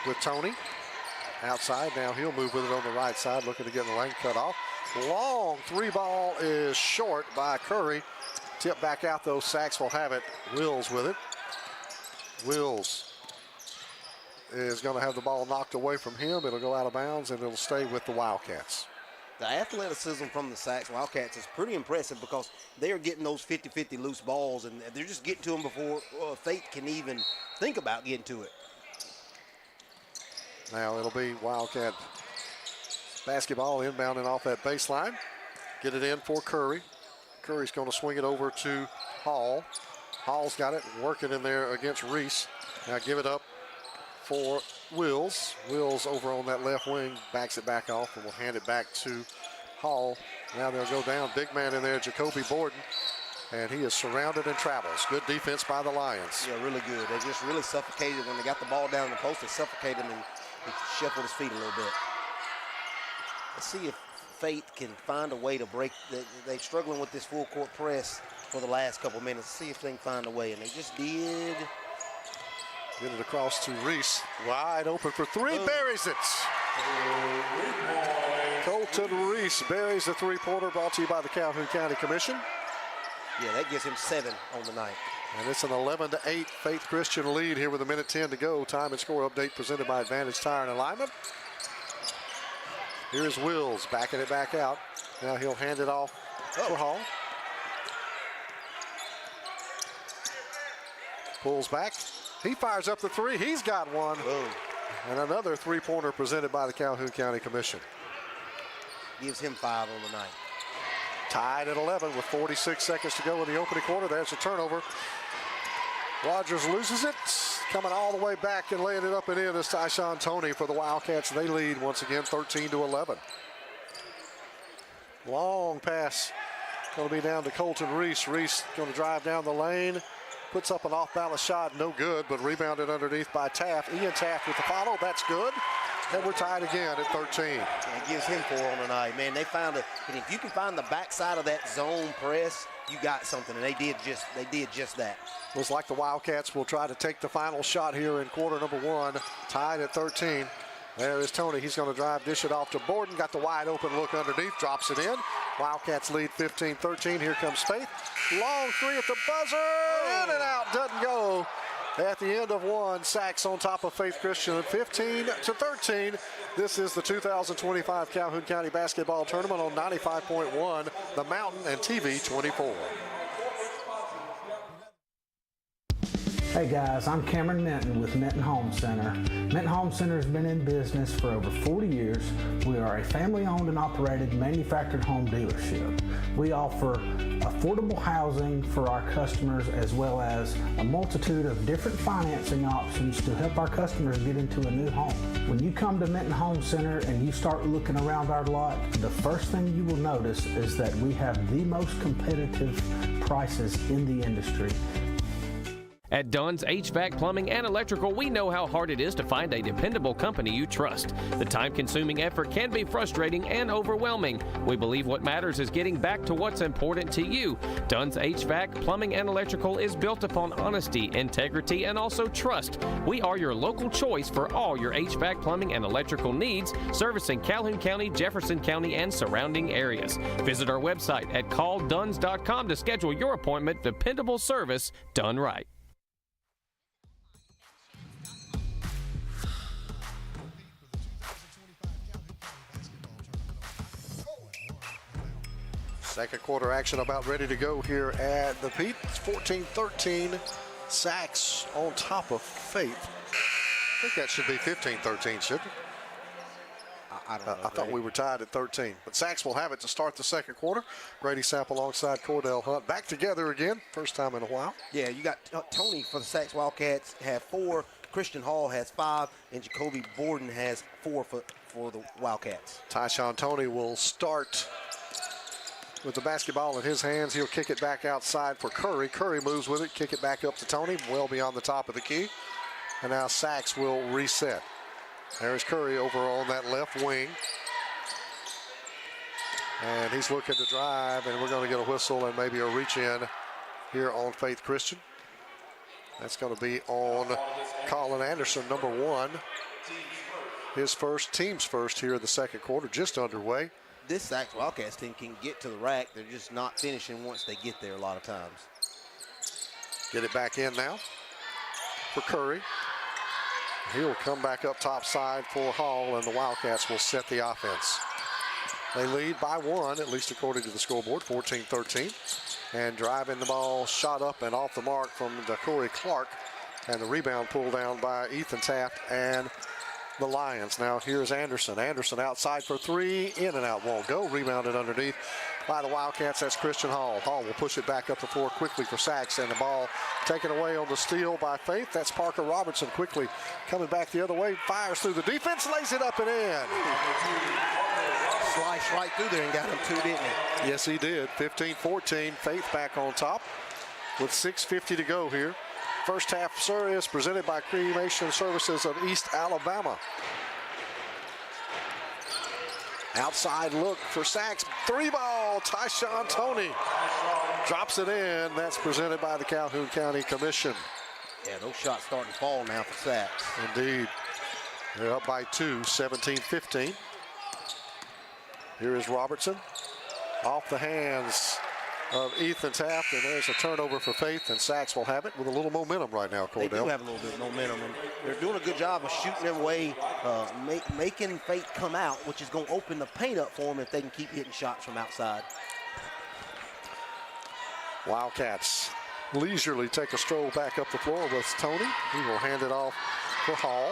Speaker 3: with Tony. Outside, now he'll move with it on the right side, looking to get the lane cut off. Long three ball is short by Curry. Tip back out, though. Sachs will have it. Wills with it. Wills is going to have the ball knocked away from him. It'll go out of bounds, and it'll stay with the Wildcats.
Speaker 27: The athleticism from the Sachs Wildcats is pretty impressive because they are getting those 50-50 loose balls, and they're just getting to them before Faith can even think about getting to it.
Speaker 3: Now it'll be Wildcat basketball inbounding off that baseline. Get it in for Curry. Curry's going to swing it over to Hall. Hall's got it, working in there against Reese. Now give it up for Wills. Wills over on that left wing, backs it back off, and will hand it back to Hall. Now they'll go down, big man in there, Jacoby Borden, and he is surrounded and travels. Good defense by the Lions.
Speaker 27: Yeah, really good. They just really suffocated when they got the ball down in the post. They suffocated him and he shuffled his feet a little bit. Let's see if Faith can find a way to break. They're struggling with this full court press for the last couple minutes. See if they can find a way, and they just did.
Speaker 3: Get it across to Reese. Wide open for three. Boom. Buries it. Colton Reese buries the three-pointer, brought to you by the Calhoun County Commission.
Speaker 27: Yeah, that gives him 7 on the night.
Speaker 3: And it's an 11-8 Faith Christian lead here with 1:10 to go. Time and score update presented by Advantage Tire and Alignment. Here's Wills backing it back out. Now he'll hand it off for Hall. Pulls back. He fires up the three. He's got one.
Speaker 27: Boom.
Speaker 3: And another three-pointer presented by the Calhoun County Commission.
Speaker 27: Gives him 5 on the night.
Speaker 3: Tied at 11 with 46 seconds to go in the opening quarter. There's a turnover. Rogers loses it. Coming all the way back and laying it up and in is Tyshawn Toney for the Wildcats. They lead once again 13-11. Long pass. Going to be down to Colton Reese. Reese going to drive down the lane. Puts up an off-balance shot. No good, but rebounded underneath by Taft. Ian Taft with the follow. That's good. And we're tied again at 13.
Speaker 27: It gives him 4 on the night, man. They found it, and if you can find the backside of that zone press, you got something, and they did just that.
Speaker 3: Looks like the Wildcats will try to take the final shot here in quarter number 1. Tied at 13. There is Toney. He's going to drive, dish it off to Borden. Got the wide open look underneath, drops it in. Wildcats lead 15-13. Here comes Faith. Long three at the buzzer. In and out, doesn't go. At the end of 1, Sachs on top of Faith Christian, 15-13. This is the 2025 Calhoun County Basketball Tournament on 95.1, The Mountain, and TV 24.
Speaker 6: Hey guys, I'm Cameron Minton with Minton Home Center. Minton Home Center has been in business for over 40 years. We are a family-owned and operated manufactured home dealership. We offer affordable housing for our customers as well as a multitude of different financing options to help our customers get into a new home. When you come to Minton Home Center and you start looking around our lot, the first thing you will notice is that we have the most competitive prices in the industry.
Speaker 8: At Dunn's HVAC, Plumbing, and Electrical, we know how hard it is to find a dependable company you trust. The time-consuming effort can be frustrating and overwhelming. We believe what matters is getting back to what's important to you. Dunn's HVAC, Plumbing, and Electrical is built upon honesty, integrity, and also trust. We are your local choice for all your HVAC, plumbing, and electrical needs, servicing Calhoun County, Jefferson County, and surrounding areas. Visit our website at callduns.com to schedule your appointment. Dependable service done right.
Speaker 3: Second quarter action about ready to go here at the Pete. It's 14-13. Sachs on top of Faith. I think that should be 15-13, shouldn't it?
Speaker 27: I don't know.
Speaker 3: I thought we were tied at 13. But Sachs will have it to start the second quarter. Grady Sapp alongside Cordell Hunt. Back together again. First time in a while.
Speaker 27: Yeah, you got Toney for the Sachs Wildcats have 4. Christian Hall has 5. And Jacoby Borden has 4 for the Wildcats.
Speaker 3: Tyshawn Toney will start with the basketball in his hands. He'll kick it back outside for Curry. Curry moves with it, kick it back up to Toney, well beyond the top of the key. And now Sachs will reset. There's Curry over on that left wing. And he's looking to drive, and we're going to get a whistle and maybe a reach in here on Faith Christian. That's going to be on Colin Anderson, number 1. His first, team's first here in the second quarter, just underway.
Speaker 27: This Sachs Wildcats team can get to the rack. They're just not finishing once they get there a lot of times.
Speaker 3: Get it back in now for Curry. He'll come back up top side for Hall, and the Wildcats will set the offense. They lead by 1, at least according to the scoreboard, 14-13. And driving the ball, shot up and off the mark from Corey Clark. And the rebound pulled down by Ethan Taft and the Lions. Now here's Anderson. Anderson outside for 3, in and out, won't go. Rebounded underneath by the Wildcats. That's Christian Hall. Hall will push it back up the floor quickly for Sachs, and the ball taken away on the steal by Faith. That's Parker Robertson quickly coming back the other way, fires through the defense, lays it up and in.
Speaker 27: Sliced right through there and got him 2, didn't he?
Speaker 3: Yes, he did. 15-14. Faith back on top with 6:50 to go here. First half service presented by Cremation Services of East Alabama. Outside look for Sachs. 3-ball. Tyshawn Toney drops it in. That's presented by the Calhoun County Commission.
Speaker 27: Yeah, those shots starting to fall now for Sachs.
Speaker 3: Indeed. They're up by 2, 17-15. Here is Robertson. Off the hands of Ethan Taft, and there's a turnover for Faith, and Sachs will have it with a little momentum right now, Cordell.
Speaker 27: They do have a little bit of momentum, and they're doing a good job of shooting their way, making Faith come out, which is going to open the paint up for them if they can keep hitting shots from outside.
Speaker 3: Wildcats leisurely take a stroll back up the floor with Toney. He will hand it off for Hall.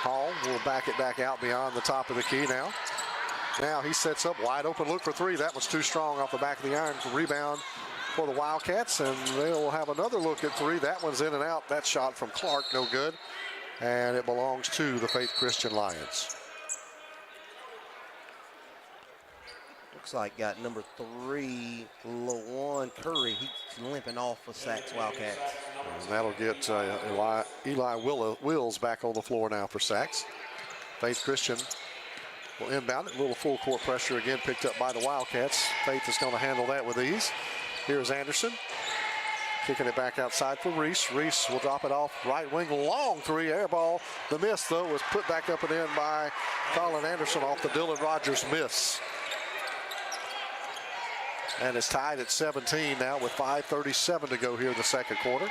Speaker 3: Hall will back it back out beyond the top of the key now. Now he sets up, wide open look for 3. That was too strong off the back of the iron for rebound for the Wildcats, and they'll have another look at 3. That one's in and out. That shot from Clark, no good. And it belongs to the Faith Christian Lions.
Speaker 27: Looks like got number 3, Lawan Curry. He's limping off for Sachs Wildcats.
Speaker 3: And that'll get Eli Wills back on the floor now for Sachs. Faith Christian will inbound it. A little full court pressure again picked up by the Wildcats. Faith is going to handle that with ease. Here's Anderson. Kicking it back outside for Reese. Reese will drop it off right wing. Long 3, air ball. The miss, though, was put back up and in by Colin Anderson off the Dylan Rogers miss. And it's tied at 17 now with 5:37 to go here in the second quarter.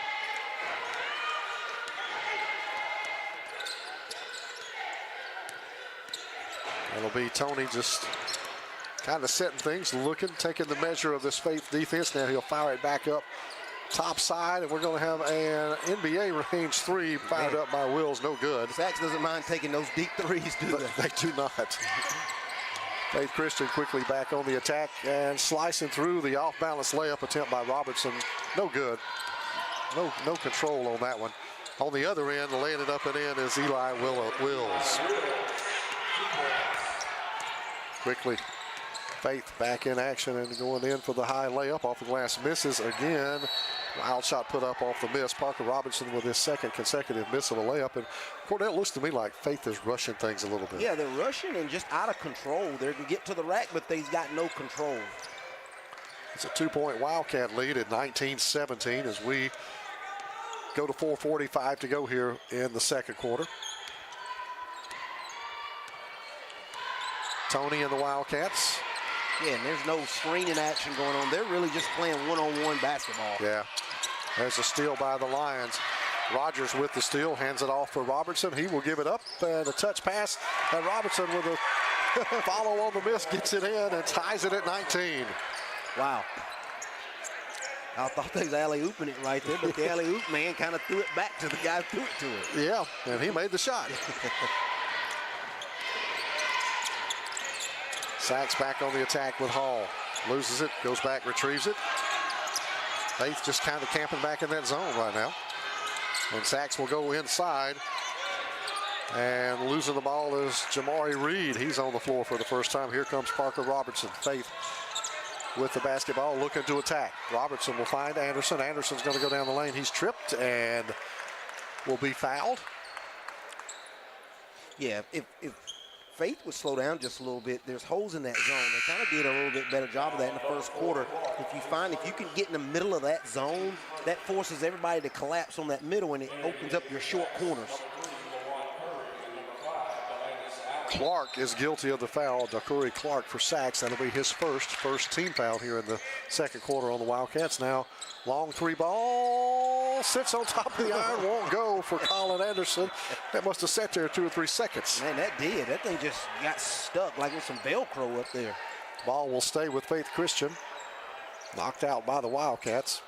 Speaker 3: It'll be Toney just kind of setting things, looking, taking the measure of this Faith defense. Now he'll fire it back up top side, and we're going to have an NBA range 3 fired up by Wills. No good.
Speaker 27: Sachs doesn't mind taking those deep threes, do they?
Speaker 3: They do not. Faith Christian quickly back on the attack and slicing through the off-balance layup attempt by Robertson. No good. No control on that one. On the other end, laying it up and in is Eli Wills. Quickly, Faith back in action and going in for the high layup off the glass. Misses again. Wild shot put up off the miss. Parker Robinson with his second consecutive miss of a layup. And Cordell, looks to me like Faith is rushing things a little bit.
Speaker 27: Yeah, they're rushing and just out of control. They can get to the rack, but they've got no control.
Speaker 3: It's a 2-point Wildcat lead at 19-17 as we go to 4:45 to go here in the second quarter. Toney and the Wildcats.
Speaker 27: Yeah, and there's no screening action going on. They're really just playing one-on-one basketball.
Speaker 3: Yeah. There's a steal by the Lions. Rogers with the steal, hands it off for Robertson. He will give it up, and a touch pass. And Robertson with a follow on the miss gets it in and ties it at 19.
Speaker 27: Wow. I thought they was alley-ooping it right there, but the alley-oop man kind of threw it back to the guy who threw it to him.
Speaker 3: Yeah, and he made the shot. Sachs back on the attack with Hall. Loses it, goes back, retrieves it. Faith just kind of camping back in that zone right now. And Sachs will go inside. And losing the ball is Jamari Reed. He's on the floor for the first time. Here comes Parker Robertson. Faith with the basketball looking to attack. Robertson will find Anderson. Anderson's going to go down the lane. He's tripped and will be fouled.
Speaker 27: Yeah, if Faith would slow down just a little bit. There's holes in that zone. They kind of did a little bit better job of that in the first quarter. If you can get in the middle of that zone, that forces everybody to collapse on that middle, and it opens up your short corners.
Speaker 3: Clark is guilty of the foul. Dakuri Clark for sacks. That'll be his first team foul here in the second quarter on the Wildcats. Now, long three ball sits on top of the iron, won't go for Colin Anderson. That must have sat there 2 or 3 seconds.
Speaker 27: Man, that did. That thing just got stuck like with some Velcro up there.
Speaker 3: Ball will stay with Faith Christian. Knocked out by the Wildcats.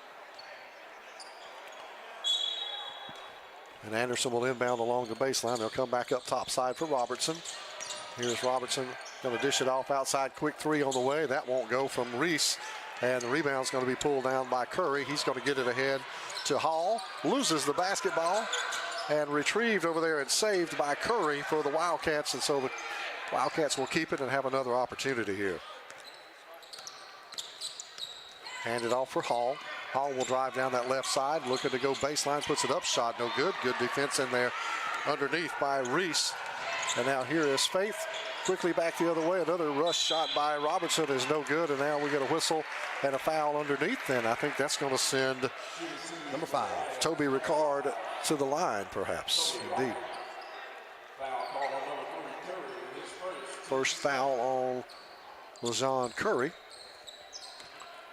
Speaker 3: And Anderson will inbound along the baseline. They'll come back up top side for Robertson. Here's Robertson, going to dish it off outside. Quick three on the way. That won't go from Reese. And the rebound's going to be pulled down by Curry. He's going to get it ahead to Hall. Loses the basketball and retrieved over there and saved by Curry for the Wildcats. And so the Wildcats will keep it and have another opportunity here. Handed off for Hall. Hall will drive down that left side, looking to go baseline, puts it up, shot no good. Good defense in there underneath by Reese. And now here is Faith, quickly back the other way. Another rush shot by Robertson is no good, and now we get a whistle and a foul underneath. And I think that's going to send
Speaker 27: number 5,
Speaker 3: Toby Ricard, to the line, perhaps. Indeed. First foul on LaJon Curry.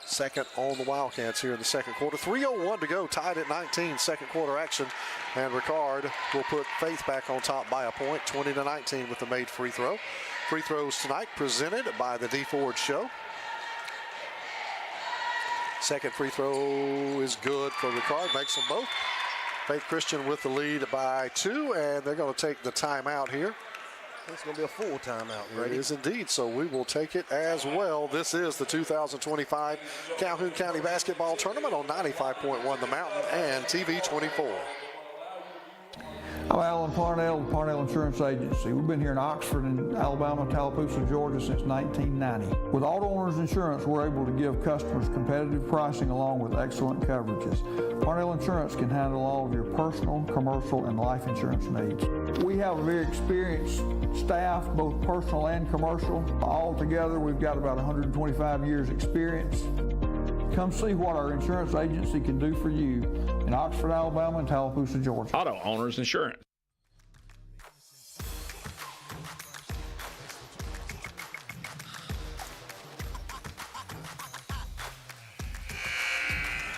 Speaker 3: Second on the Wildcats here in the second quarter. 3:01 to go, tied at 19, second quarter action. And Ricard will put Faith back on top by a point, 20-19 with the made free throw. Free throws tonight presented by the D Ford Show. Second free throw is good for Ricard, makes them both. Faith Christian with the lead by 2, and they're going to take the timeout here.
Speaker 27: It's going to be a full timeout,
Speaker 3: It is indeed, so we will take it as well. This is the 2025 Calhoun County Basketball Tournament on 95.1 The Mountain and TV 24.
Speaker 9: I'm Alan Parnell, with Parnell Insurance Agency. We've been here in Oxford and Alabama, Tallapoosa, Georgia since 1990. With Auto Owners Insurance, we're able to give customers competitive pricing along with excellent coverages. Parnell Insurance can handle all of your personal, commercial, and life insurance needs. We have a very experienced staff, both personal and commercial. All together, we've got about 125 years experience. Come see what our insurance agency can do for you in Oxford, Alabama, and Tallapoosa, Georgia.
Speaker 10: Auto Owners Insurance.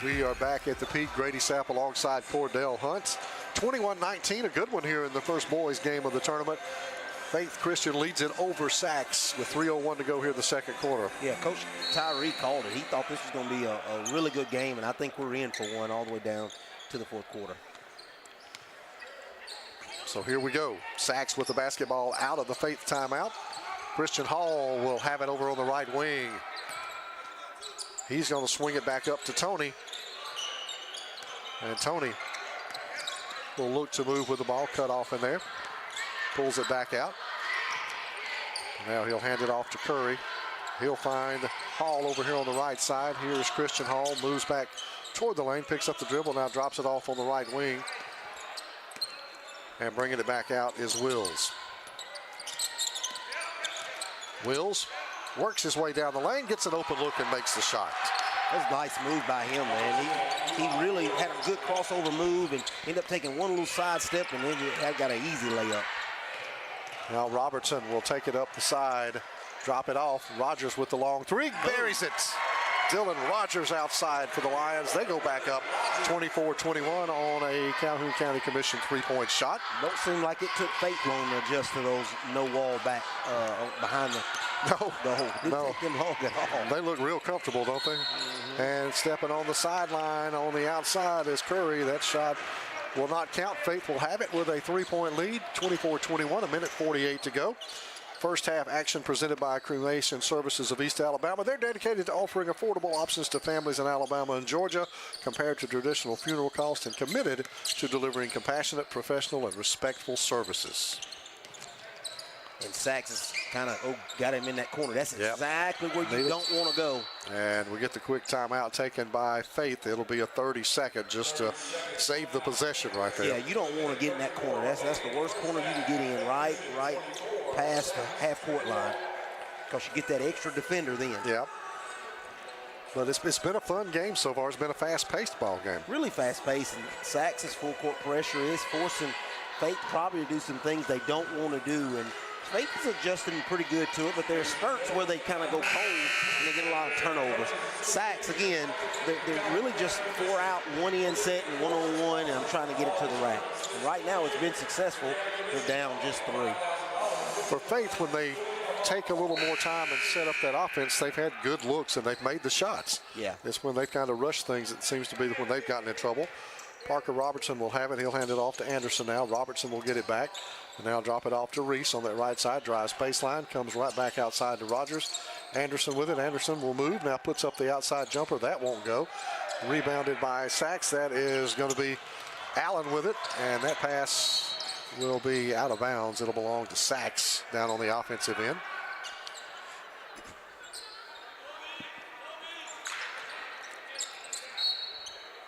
Speaker 3: We are back at the peak. Grady Sapp alongside Cordell Hunt. 21-19, a good one here in the first boys game of the tournament. Faith Christian leads it over Sachs with 3:01 to go here in the second quarter.
Speaker 27: Yeah, Coach Tyree called it. He thought this was going to be a really good game, and I think we're in for one all the way down to the fourth quarter.
Speaker 3: So here we go. Sachs with the basketball out of the Faith timeout. Christian Hall will have it over on the right wing. He's going to swing it back up to Tony. And Tony will look to move with the ball, cut off in there. Pulls it back out. Now he'll hand it off to Curry. He'll find Hall over here on the right side. Here's Christian Hall, moves back toward the lane, picks up the dribble, now drops it off on the right wing. And bringing it back out is Wills. Wills works his way down the lane, gets an open look and makes the shot.
Speaker 27: That's a nice move by him, man. He really had a good crossover move and ended up taking one little side step, and then he got an easy layup.
Speaker 3: Now Robertson will take it up the side, drop it off. Rogers with the long three, buries it. Dylan Rogers outside for the Lions. They go back up 24-21 on a Calhoun County Commission three-point shot.
Speaker 27: Don't seem like it took Faith long to adjust to those no wall back behind the hole. Didn't take them long at all.
Speaker 3: They look real comfortable, don't they? Mm-hmm. And stepping on the sideline on the outside is Curry. That shot will not count. Faith will have it with a three-point lead, 24-21, a minute 48 to go. First half action presented by Cremation Services of East Alabama. They're dedicated to offering affordable options to families in Alabama and Georgia compared to traditional funeral costs, and committed to delivering compassionate, professional, and respectful services.
Speaker 27: And Sachs has kind of got him in that corner. That's exactly where you don't want to go.
Speaker 3: And we get the quick timeout taken by Faith. It'll be a 30-second just to save the possession right there.
Speaker 27: Yeah, you don't want to get in that corner. That's the worst corner you can get in, right past the half-court line because you get that extra defender then.
Speaker 3: Yeah. But it's been a fun game so far. It's been a fast-paced ball game.
Speaker 27: Really fast-paced, and Sachs's full-court pressure is forcing Faith probably to do some things they don't want to do, and Faith is adjusting pretty good to it, but there are spurts where they kind of go cold and they get a lot of turnovers. Sachs, again, they're really just 4 out, 1 in set and 1-on-1, and I'm trying to get it to the rack. And right now it's been successful. They're down just 3.
Speaker 3: For Faith, when they take a little more time and set up that offense, they've had good looks and they've made the shots.
Speaker 27: Yeah.
Speaker 3: It's when they've kind of rushed things, it seems to be when they've gotten in trouble. Parker Robertson will have it. He'll hand it off to Anderson now. Robertson will get it back. And now drop it off to Reese on that right side. Drives baseline. Comes right back outside to Rogers. Anderson with it. Anderson will move. Now puts up the outside jumper. That won't go. Rebounded by Sachs. That is going to be Allen with it. And that pass will be out of bounds. It'll belong to Sachs down on the offensive end.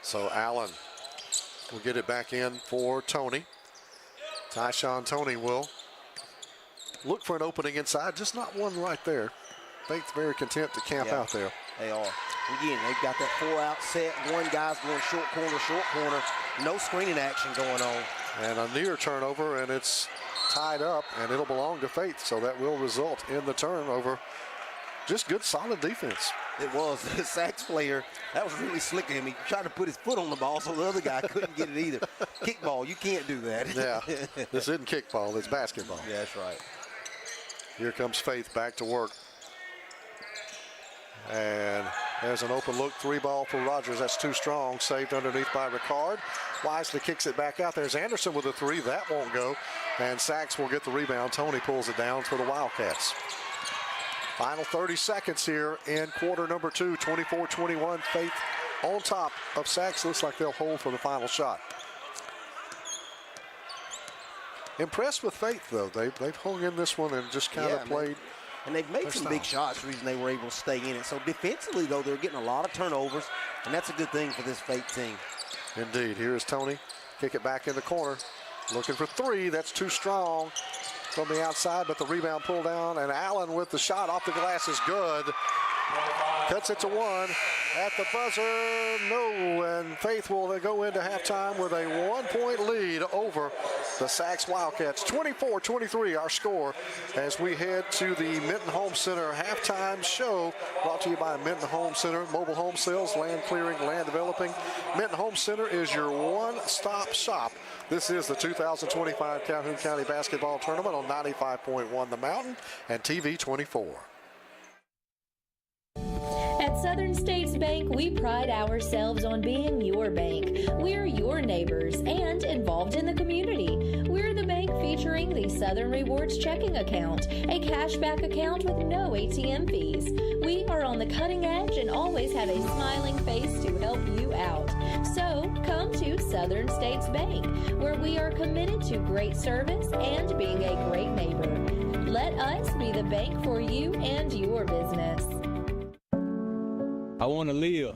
Speaker 3: So Allen will get it back in for Tony. Tyshawn Tony will look for an opening inside, just not one right there. Faith's very content to camp out there.
Speaker 27: They are. Again, they've got that 4-out set. One guy's going short corner. No screening action going on.
Speaker 3: And a near turnover, and it's tied up, and it'll belong to Faith. So that will result in the turnover. Just good, solid defense.
Speaker 27: It was. The Sachs player, that was really slick of him. He tried to put his foot on the ball so the other guy couldn't get it either. Kickball, you can't do that.
Speaker 3: Yeah, this isn't kickball, it's basketball.
Speaker 27: Yeah, that's right.
Speaker 3: Here comes Faith back to work. And there's an open look 3 ball for Rogers. That's too strong. Saved underneath by Ricard. Wisely kicks it back out. There's Anderson with a 3. That won't go. And Sachs will get the rebound. Tony pulls it down for the Wildcats. Final 30 seconds here in quarter number 2. 24-21. Faith on top of Sachs. Looks like they'll hold for the final shot. Impressed with Faith, though. They've hung in this one and just kind of played.
Speaker 27: And they've made some big shots the reason they were able to stay in it. So defensively, though, they're getting a lot of turnovers, and that's a good thing for this Faith team.
Speaker 3: Indeed. Here's Tony. Kick it back in the corner. Looking for 3. That's too strong from the outside, but the rebound pulled down, and Allen with the shot off the glass is good. Cuts it to 1 at the buzzer. No, and Faith will go into halftime with a 1-point lead over the Sachs Wildcats. 24-23 our score as we head to the Minton Home Center halftime show, brought to you by Minton Home Center, mobile home sales, land clearing, land developing. Minton Home Center is your one-stop shop. This is the 2025 Calhoun County Basketball Tournament on 95.1 The Mountain and TV 24.
Speaker 11: At Southern States Bank, we pride ourselves on being your bank. We're your neighbors and involved in the community. We're the bank featuring the Southern Rewards checking account, a cashback account with no ATM fees. We are on the cutting edge and always have a smiling face to help you out. So come to Southern States Bank, where we are committed to great service and being a great neighbor. Let us be the bank for you and your business.
Speaker 12: I want to live.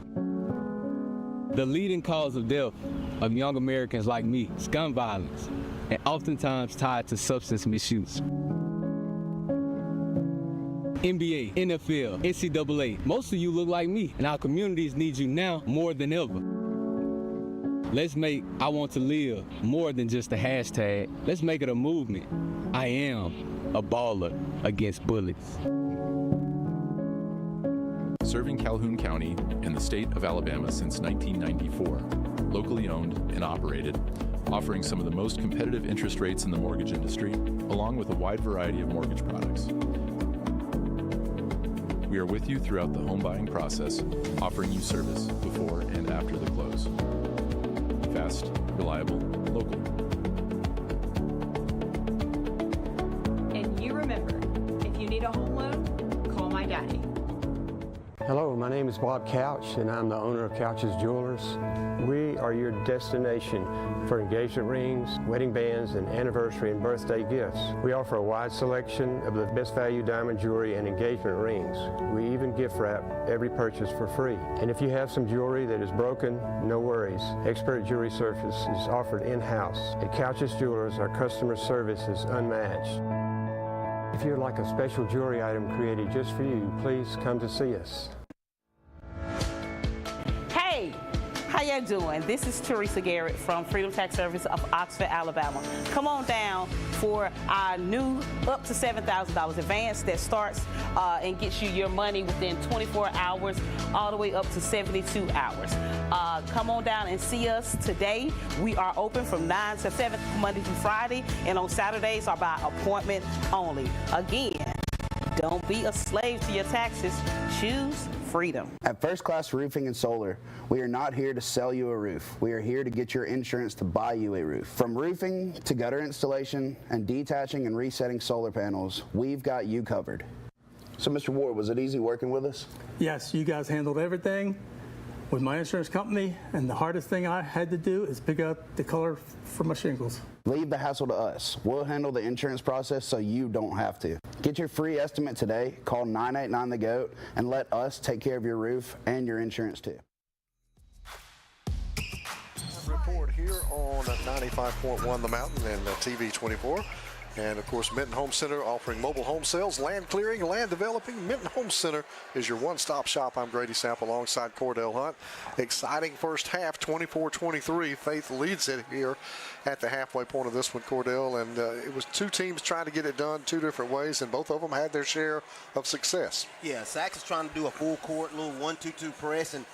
Speaker 12: The leading cause of death of young Americans like me is gun violence, and oftentimes tied to substance misuse. NBA, NFL, NCAA, most of you look like me, and our communities need you now more than ever. Let's make I Want to Live more than just a hashtag. Let's make it a movement. I am a baller against bullets.
Speaker 13: Serving Calhoun County and the state of Alabama since 1994, locally owned and operated, offering some of the most competitive interest rates in the mortgage industry, along with a wide variety of mortgage products. We are with you throughout the home buying process, offering you service before and after the close. Fast, reliable, local.
Speaker 21: And you remember, if you need a home loan, call my daddy.
Speaker 22: Hello, my name is Bob Couch, and I'm the owner of Couch's Jewelers. We are your destination for engagement rings, wedding bands, and anniversary and birthday gifts. We offer a wide selection of the best value diamond jewelry and engagement rings. We even gift wrap every purchase for free. And if you have some jewelry that is broken, no worries. Expert jewelry service is offered in-house. At Couch's Jewelers, our customer service is unmatched. If you'd like a special jewelry item created just for you, please come to see us.
Speaker 4: Hey, how y'all doing? This is Teresa Garrett from Freedom Tax Service of Oxford, Alabama. Come on down for our new up to $7,000 advance that starts and gets you your money within 24 hours all the way up to 72 hours. Come on down and see us today. We are open from 9 to 7 Monday through Friday, and on Saturdays are by appointment only. Again, don't be a slave to your taxes. Choose freedom.
Speaker 14: At First Class Roofing and Solar, we are not here to sell you a roof. We are here to get your insurance to buy you a roof. From roofing to gutter installation and detaching and resetting solar panels, we've got you covered. So, Mr. Ward, was it easy working with us?
Speaker 15: Yes, you guys handled everything with my insurance company, and the hardest thing I had to do is pick out the color for my shingles.
Speaker 14: Leave the hassle to us. We'll handle the insurance process so you don't have to. Get your free estimate today. Call 989-THE-GOAT and let us take care of your roof and your insurance too.
Speaker 3: Report here on 95.1 The Mountain and TV 24. And of course, Minton Home Center offering mobile home sales, land clearing, land developing. Minton Home Center is your one-stop shop. I'm Grady Sapp alongside Cordell Hunt. Exciting first half, 24-23. Faith leads it here at the halfway point of this one, Cordell. And it was two teams trying to get it done two different ways, and both of them had their share of success.
Speaker 27: Yeah, Sachs is trying to do a full court, little 1-2-2 press, and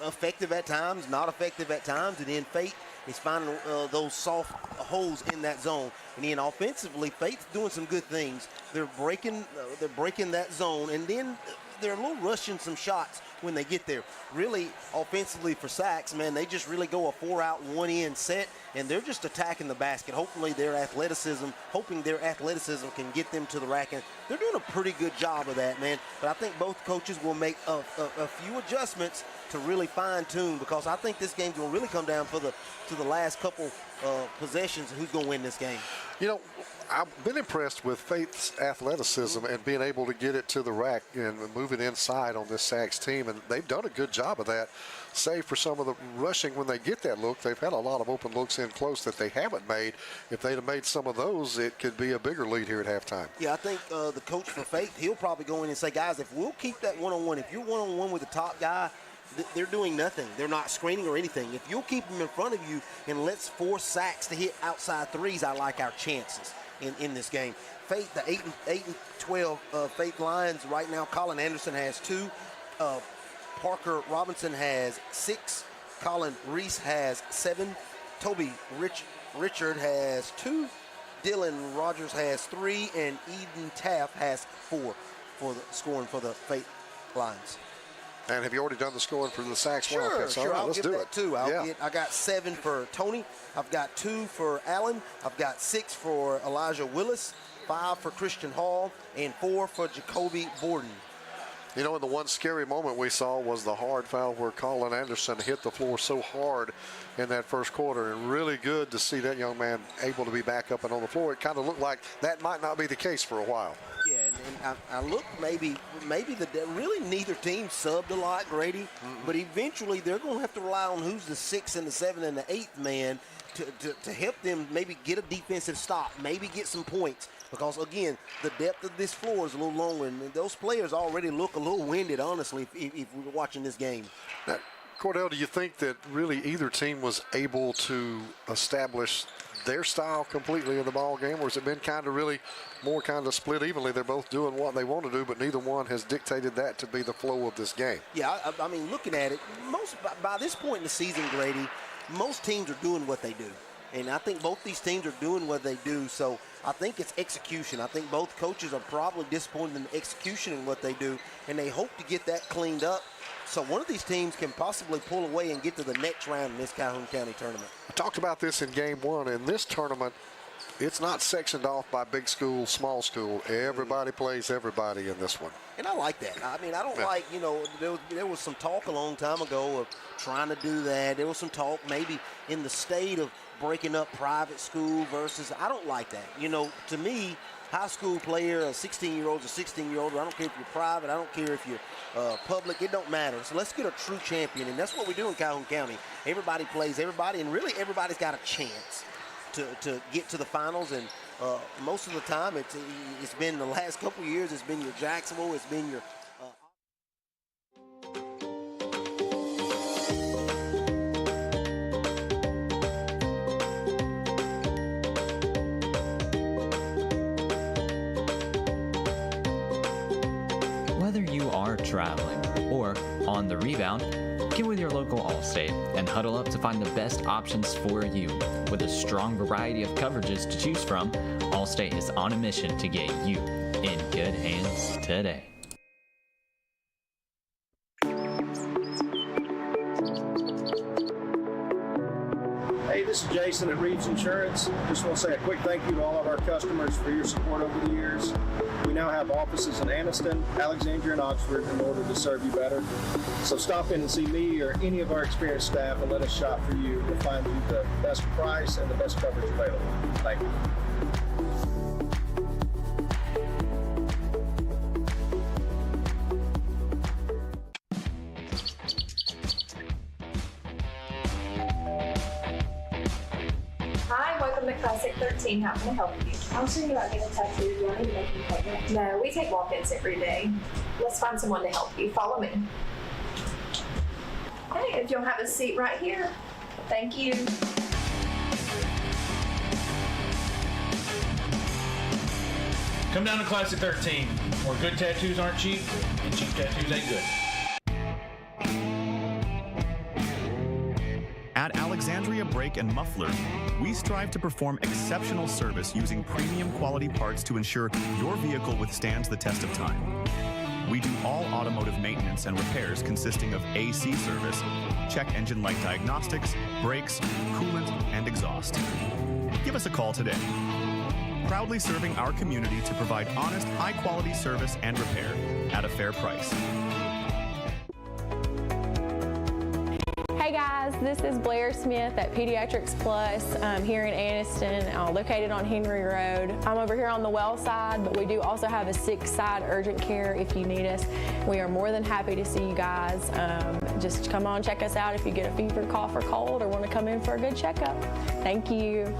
Speaker 27: effective at times, not effective at times. And then Faith is finding those soft holes in that zone. And then offensively, Faith's doing some good things. They're breaking that zone, and then they're a little rushing some shots when they get there. Really, offensively for Sachs, man, they just really go a 4-out, 1-in set, and they're just attacking the basket. Hoping their athleticism can get them to the rack, and they're doing a pretty good job of that, man. But I think both coaches will make a few adjustments to really fine-tune, because I think this game's going to really come down to the last couple possessions, who's going to win this game.
Speaker 3: You know, I've been impressed with Faith's athleticism and being able to get it to the rack and move it inside on this Sachs team, and they've done a good job of that. Save for some of the rushing when they get that look, they've had a lot of open looks in close that they haven't made. If they'd have made some of those, it could be a bigger lead here at halftime.
Speaker 27: Yeah, I think the coach for Faith, he'll probably go in and say, guys, if we'll keep that one-on-one, if you're one-on-one with the top guy, they're doing nothing. They're not screening or anything. If you'll keep them in front of you and let's force Sachs to hit outside threes, I like our chances in this game. Faith, the 8-12 Faith Lions right now, Colin Anderson has 2. Parker Robinson has 6. Colin Reese has 7. Toby Richard has 2. Dylan Rogers has 3. And Eden Taft has 4 for the scoring for the Faith Lions.
Speaker 3: And have you already done the scoring for the Sachs?
Speaker 27: Sure.
Speaker 3: Right, let's do it.
Speaker 27: 2. I got 7 for Tony. I've got 2 for Allen. I've got 6 for Elijah Willis, 5 for Christian Hall, and 4 for Jacoby Borden.
Speaker 3: You know, and the one scary moment we saw was the hard foul where Colin Anderson hit the floor so hard in that first quarter. And really good to see that young man able to be back up and on the floor. It kind of looked like that might not be the case for a while.
Speaker 27: Yeah, and I look, maybe really neither team subbed a lot, Grady, but eventually they're going to have to rely on who's the 6th and the 7th and the 8th man to help them maybe get a defensive stop, maybe get some points. Because, again, the depth of this floor is a little longer, and those players already look a little winded, honestly, if we're watching this game.
Speaker 3: Now, Cordell, do you think that really either team was able to establish their style completely in the ball game, or has it been kind of really more kind of split evenly? They're both doing what they want to do, but neither one has dictated that to be the flow of this game.
Speaker 27: Yeah, I mean, looking at it, by this point in the season, Grady, most teams are doing what they do. And I think both these teams are doing what they do, so I think it's execution. I think both coaches are probably disappointed in the execution in what they do, and they hope to get that cleaned up so one of these teams can possibly pull away and get to the next round in this Calhoun County tournament.
Speaker 3: I talked about this in game one. In this tournament, it's not sectioned off by big school, small school. Everybody plays everybody in this one.
Speaker 27: And I like that. I mean, I don't like, you know, there was some talk a long time ago of trying to do that. There was some talk maybe in the state of breaking up private school versus, I don't like that. You know, to me, high school player, a 16-year-old's a 16-year-old. I don't care if you're private. I don't care if you're public. It don't matter. So let's get a true champion, and that's what we do in Calhoun County. Everybody plays everybody, and really everybody's got a chance to get to the finals. And most of the time, it's been the last couple of years, it's been your Jacksonville, it's been your
Speaker 16: Whether you are traveling or on the rebound, get with your local Allstate and huddle up to find the best options for you. With a strong variety of coverages to choose from, Allstate is on a mission to get you in good hands today.
Speaker 17: Hey, this is Jason at Reeves Insurance. Just want to say a quick thank you to all of our customers for your support over the years. We now have offices in Anniston, Alexandria, and Oxford in order to serve you better. So stop in and see me or any of our experienced staff and let us shop for you to find you the best price and the best coverage available. Thank you.
Speaker 18: Hi, welcome to Classic 13. How can I help you? I was thinking about getting a tattoo. Do I need to make an appointment? No, we take walk-ins every day. Let's find someone to help you. Follow me. Hey, if you'll have a seat right here. Thank you.
Speaker 10: Come down to Classic 13, where good tattoos aren't cheap and cheap tattoos ain't good.
Speaker 23: At Alexandria Brake and Muffler, we strive to perform exceptional service using premium quality parts to ensure your vehicle withstands the test of time. We do all automotive maintenance and repairs consisting of AC service, check engine light diagnostics, brakes, coolant, and exhaust. Give us a call today. Proudly serving our community to provide honest, high-quality service and repair at a fair price.
Speaker 1: Hey guys, this is Blair Smith at Pediatrics Plus here in Anniston, located on Henry Road. I'm over here on the well side, but we do also have a sick side urgent care if you need us. We are more than happy to see you guys. Just come on, check us out if you get a fever, cough, or cold, or want to come in for a good checkup. Thank you.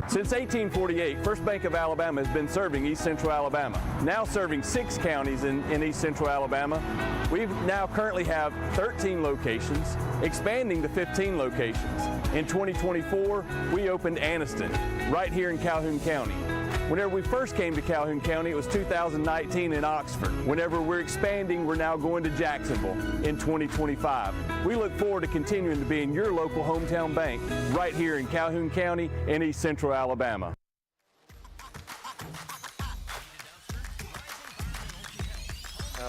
Speaker 5: Since 1848, First Bank of Alabama has been serving East Central Alabama. Now serving 6 counties in East Central Alabama. We now currently have 13 locations, expanding to 15 locations. In 2024, we opened Anniston, right here in Calhoun County. Whenever we first came to Calhoun County, it was 2019 in Oxford. Whenever we're expanding, we're now going to Jacksonville in 2025. We look forward to continuing to be in your local hometown bank right here in Calhoun County in East Central Alabama.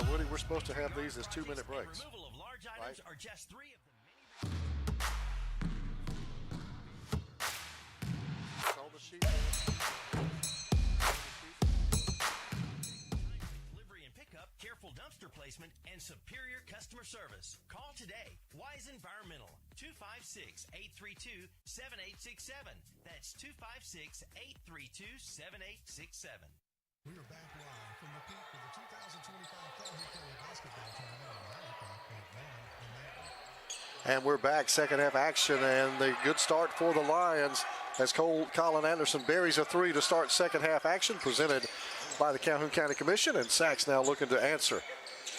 Speaker 3: Woody, we're supposed to have these as 2-minute breaks. Right?
Speaker 24: Are just 3 of the
Speaker 3: It's on the sheet.
Speaker 24: delivery and pickup, careful dumpster placement, and superior customer service. Call today. Wise Environmental, 256-832-7867. That's 256-832-7867.
Speaker 25: We are back live from the peak of the 2025 Calhoun County Basketball Tournament on 95.9
Speaker 3: And we're back, second half action, and the good start for the Lions as Colin Anderson buries a 3 to start second half action, presented by the Calhoun County Commission, and Sachs now looking to answer.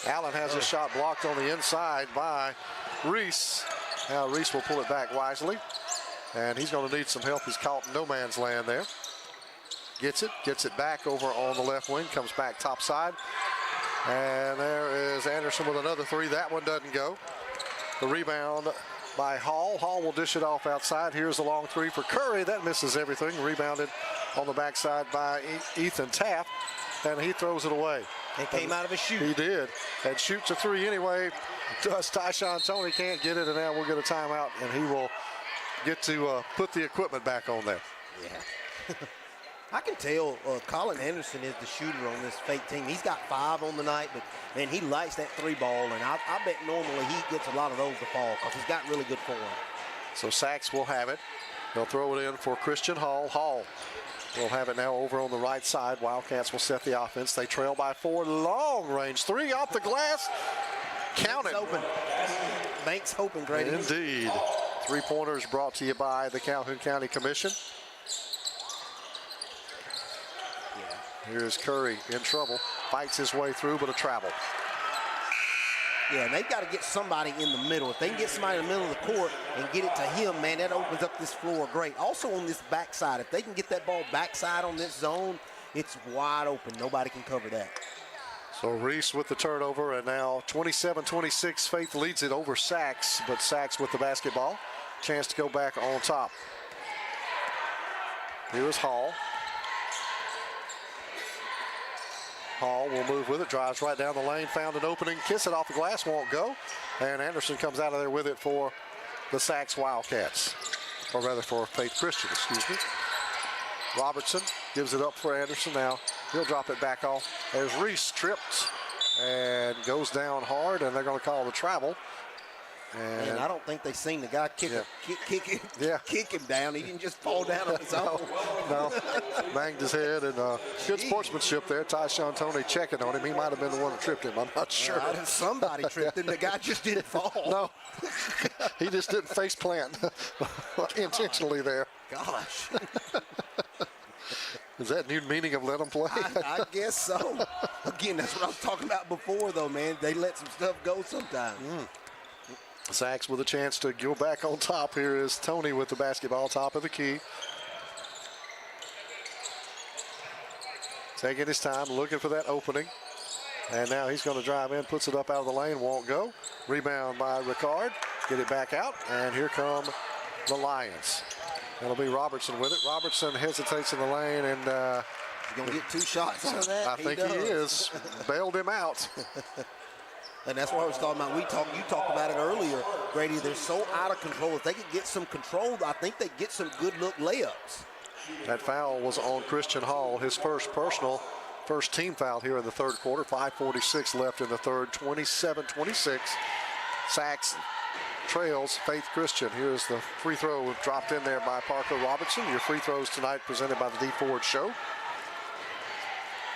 Speaker 3: Allen has his shot blocked on the inside by Reese. Now Reese will pull it back wisely, and he's going to need some help. He's caught in no man's land there. Gets it back over on the left wing, comes back top side. And there is Anderson with another 3. That one doesn't go. The rebound by Hall. Hall will dish it off outside. Here's the long 3 for Curry. That misses everything. Rebounded on the backside by Ethan Taft, and he throws it away.
Speaker 27: It came out of his shoot.
Speaker 3: He did, and shoots a 3 anyway. Tyshawn Tony can't get it, and now we'll get a timeout, and he will get to put the equipment back on there.
Speaker 27: Yeah. I can tell Colin Anderson is the shooter on this fake team. He's got 5 on the night, but, man, he likes that 3 ball, and I bet normally he gets a lot of those to fall because he's got really good form.
Speaker 3: So Sachs will have it. They'll throw it in for Christian Hall. Hall will have it now over on the right side. Wildcats will set the offense. They trail by 4. Long range 3 off the glass. Count it.
Speaker 27: Open. Bank's open, Grady.
Speaker 3: Indeed. 3-pointers brought to you by the Calhoun County Commission. Here's Curry in trouble. Fights his way through, but a travel.
Speaker 27: Yeah, and they've got to get somebody in the middle. If they can get somebody in the middle of the court and get it to him, man, that opens up this floor great. Also on this backside, if they can get that ball backside on this zone, it's wide open. Nobody can cover that.
Speaker 3: So Reese with the turnover, and now 27-26. Faith leads it over Sachs, but Sachs with the basketball. Chance to go back on top. Here's Hall. Hall will move with it, drives right down the lane, found an opening, kiss it off the glass, won't go. And Anderson comes out of there with it for the Sachs Wildcats, or rather for Faith Christian, excuse me. Robertson gives it up for Anderson now. He'll drop it back off as Reese tripped and goes down hard, and they're going to call the travel.
Speaker 27: And I don't think they seen the guy kick him down. He didn't just fall down on his own.
Speaker 3: No, banged his head, and good sportsmanship there. Tyshawn Toney checking on him. He might have been the one that tripped him. I'm not sure.
Speaker 27: Somebody tripped him. The guy just didn't fall.
Speaker 3: No, he just didn't face plant intentionally there.
Speaker 27: Gosh.
Speaker 3: Is that new meaning of let them play?
Speaker 27: I guess so. Again, that's what I was talking about before, though, man. They let some stuff go sometimes.
Speaker 3: Sachs with a chance to go back on top. Here is Toney with the basketball, top of the key. Taking his time, looking for that opening. And now he's going to drive in, puts it up out of the lane, won't go. Rebound by Ricard. Get it back out, and here come the Lions. That'll be Robertson with it. Robertson hesitates in the lane, and
Speaker 27: he's going to get 2 shots out of that.
Speaker 3: I think he is. Bailed him out.
Speaker 27: And that's what I was talking about. You talked about it earlier, Grady. They're so out of control. If they could get some control, I think they get some good look layups.
Speaker 3: That foul was on Christian Hall, his first team foul here in the third quarter. 5:46 left in the third, 27-26. Sachs trails Faith Christian. Here's the free throw dropped in there by Parker Robertson. Your free throws tonight presented by the D Ford Show.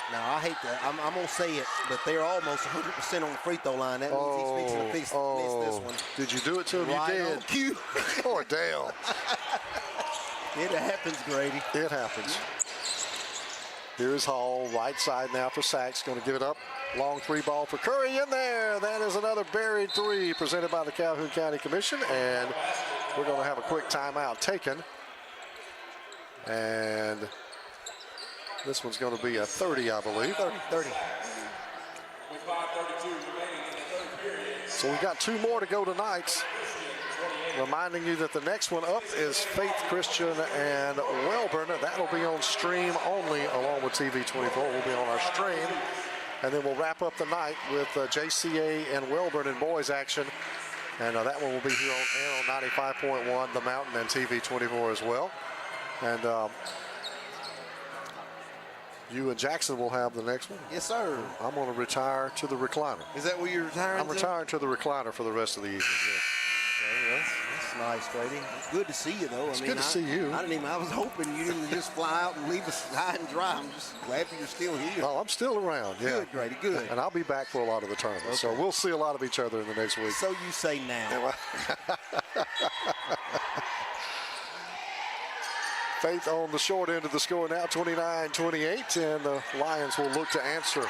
Speaker 27: Now, I hate that. I'm going to say it, but they're almost 100% on the free throw line. That means he's fixing to miss this one.
Speaker 3: Did you do it to him?
Speaker 27: Right,
Speaker 3: you did.
Speaker 27: on cue.
Speaker 3: Poor Dale.
Speaker 27: It happens, Grady.
Speaker 3: It happens. Here's Hall, right side now for Sachs. Going to give it up. Long 3 ball for Curry in there. That is another buried 3 presented by the Calhoun County Commission. And we're going to have a quick timeout taken. And this one's going to be a 30, I believe.
Speaker 27: 30.
Speaker 3: So we've got 2 more to go tonight. Reminding you that the next one up is Faith Christian and Welborn. That'll be on stream only along with TV24. We'll be on our stream. And then we'll wrap up the night with JCA and Welborn in boys action. And that one will be here on 95.1, The Mountain, and TV24 as well. And you and Jackson will have the next one.
Speaker 27: Yes, sir.
Speaker 3: I'm going to retire to the recliner.
Speaker 27: Is that where you're retiring?
Speaker 3: I'm retiring to the recliner for the rest of the evening. Yes.
Speaker 27: Okay, that's nice, Grady. It's good to see you, though.
Speaker 3: It's good to see you.
Speaker 27: I was hoping you didn't just fly out and leave us high and dry. I'm just glad you're still here.
Speaker 3: Oh, I'm still around, yeah.
Speaker 27: Good, Grady, good.
Speaker 3: And I'll be back for a lot of the tournaments. So we'll see a lot of each other in the next week.
Speaker 27: So you say now.
Speaker 3: Faith on the short end of the score now, 29-28, and the Lions will look to answer.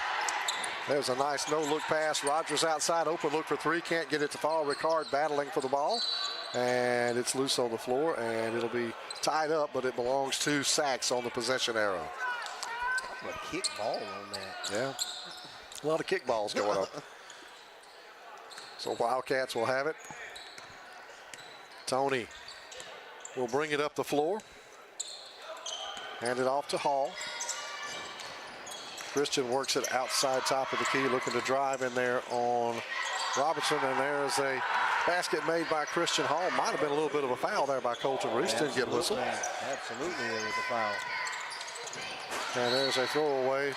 Speaker 3: There's a nice no-look pass. Rogers outside, open look for 3, can't get it to fall. Ricard battling for the ball, and it's loose on the floor, and it'll be tied up, but it belongs to Sachs on the possession arrow.
Speaker 27: What a kick ball on that.
Speaker 3: Yeah, a lot of kick balls going on. So Wildcats will have it. Toney will bring it up the floor. Hand it off to Hall. Christian works it outside top of the key, looking to drive in there on Robertson, and there's a basket made by Christian Hall. Might have been a little bit of a foul there by Colton Reese. Didn't get a whistle.
Speaker 27: Absolutely, there was a foul.
Speaker 3: And there's a throwaway.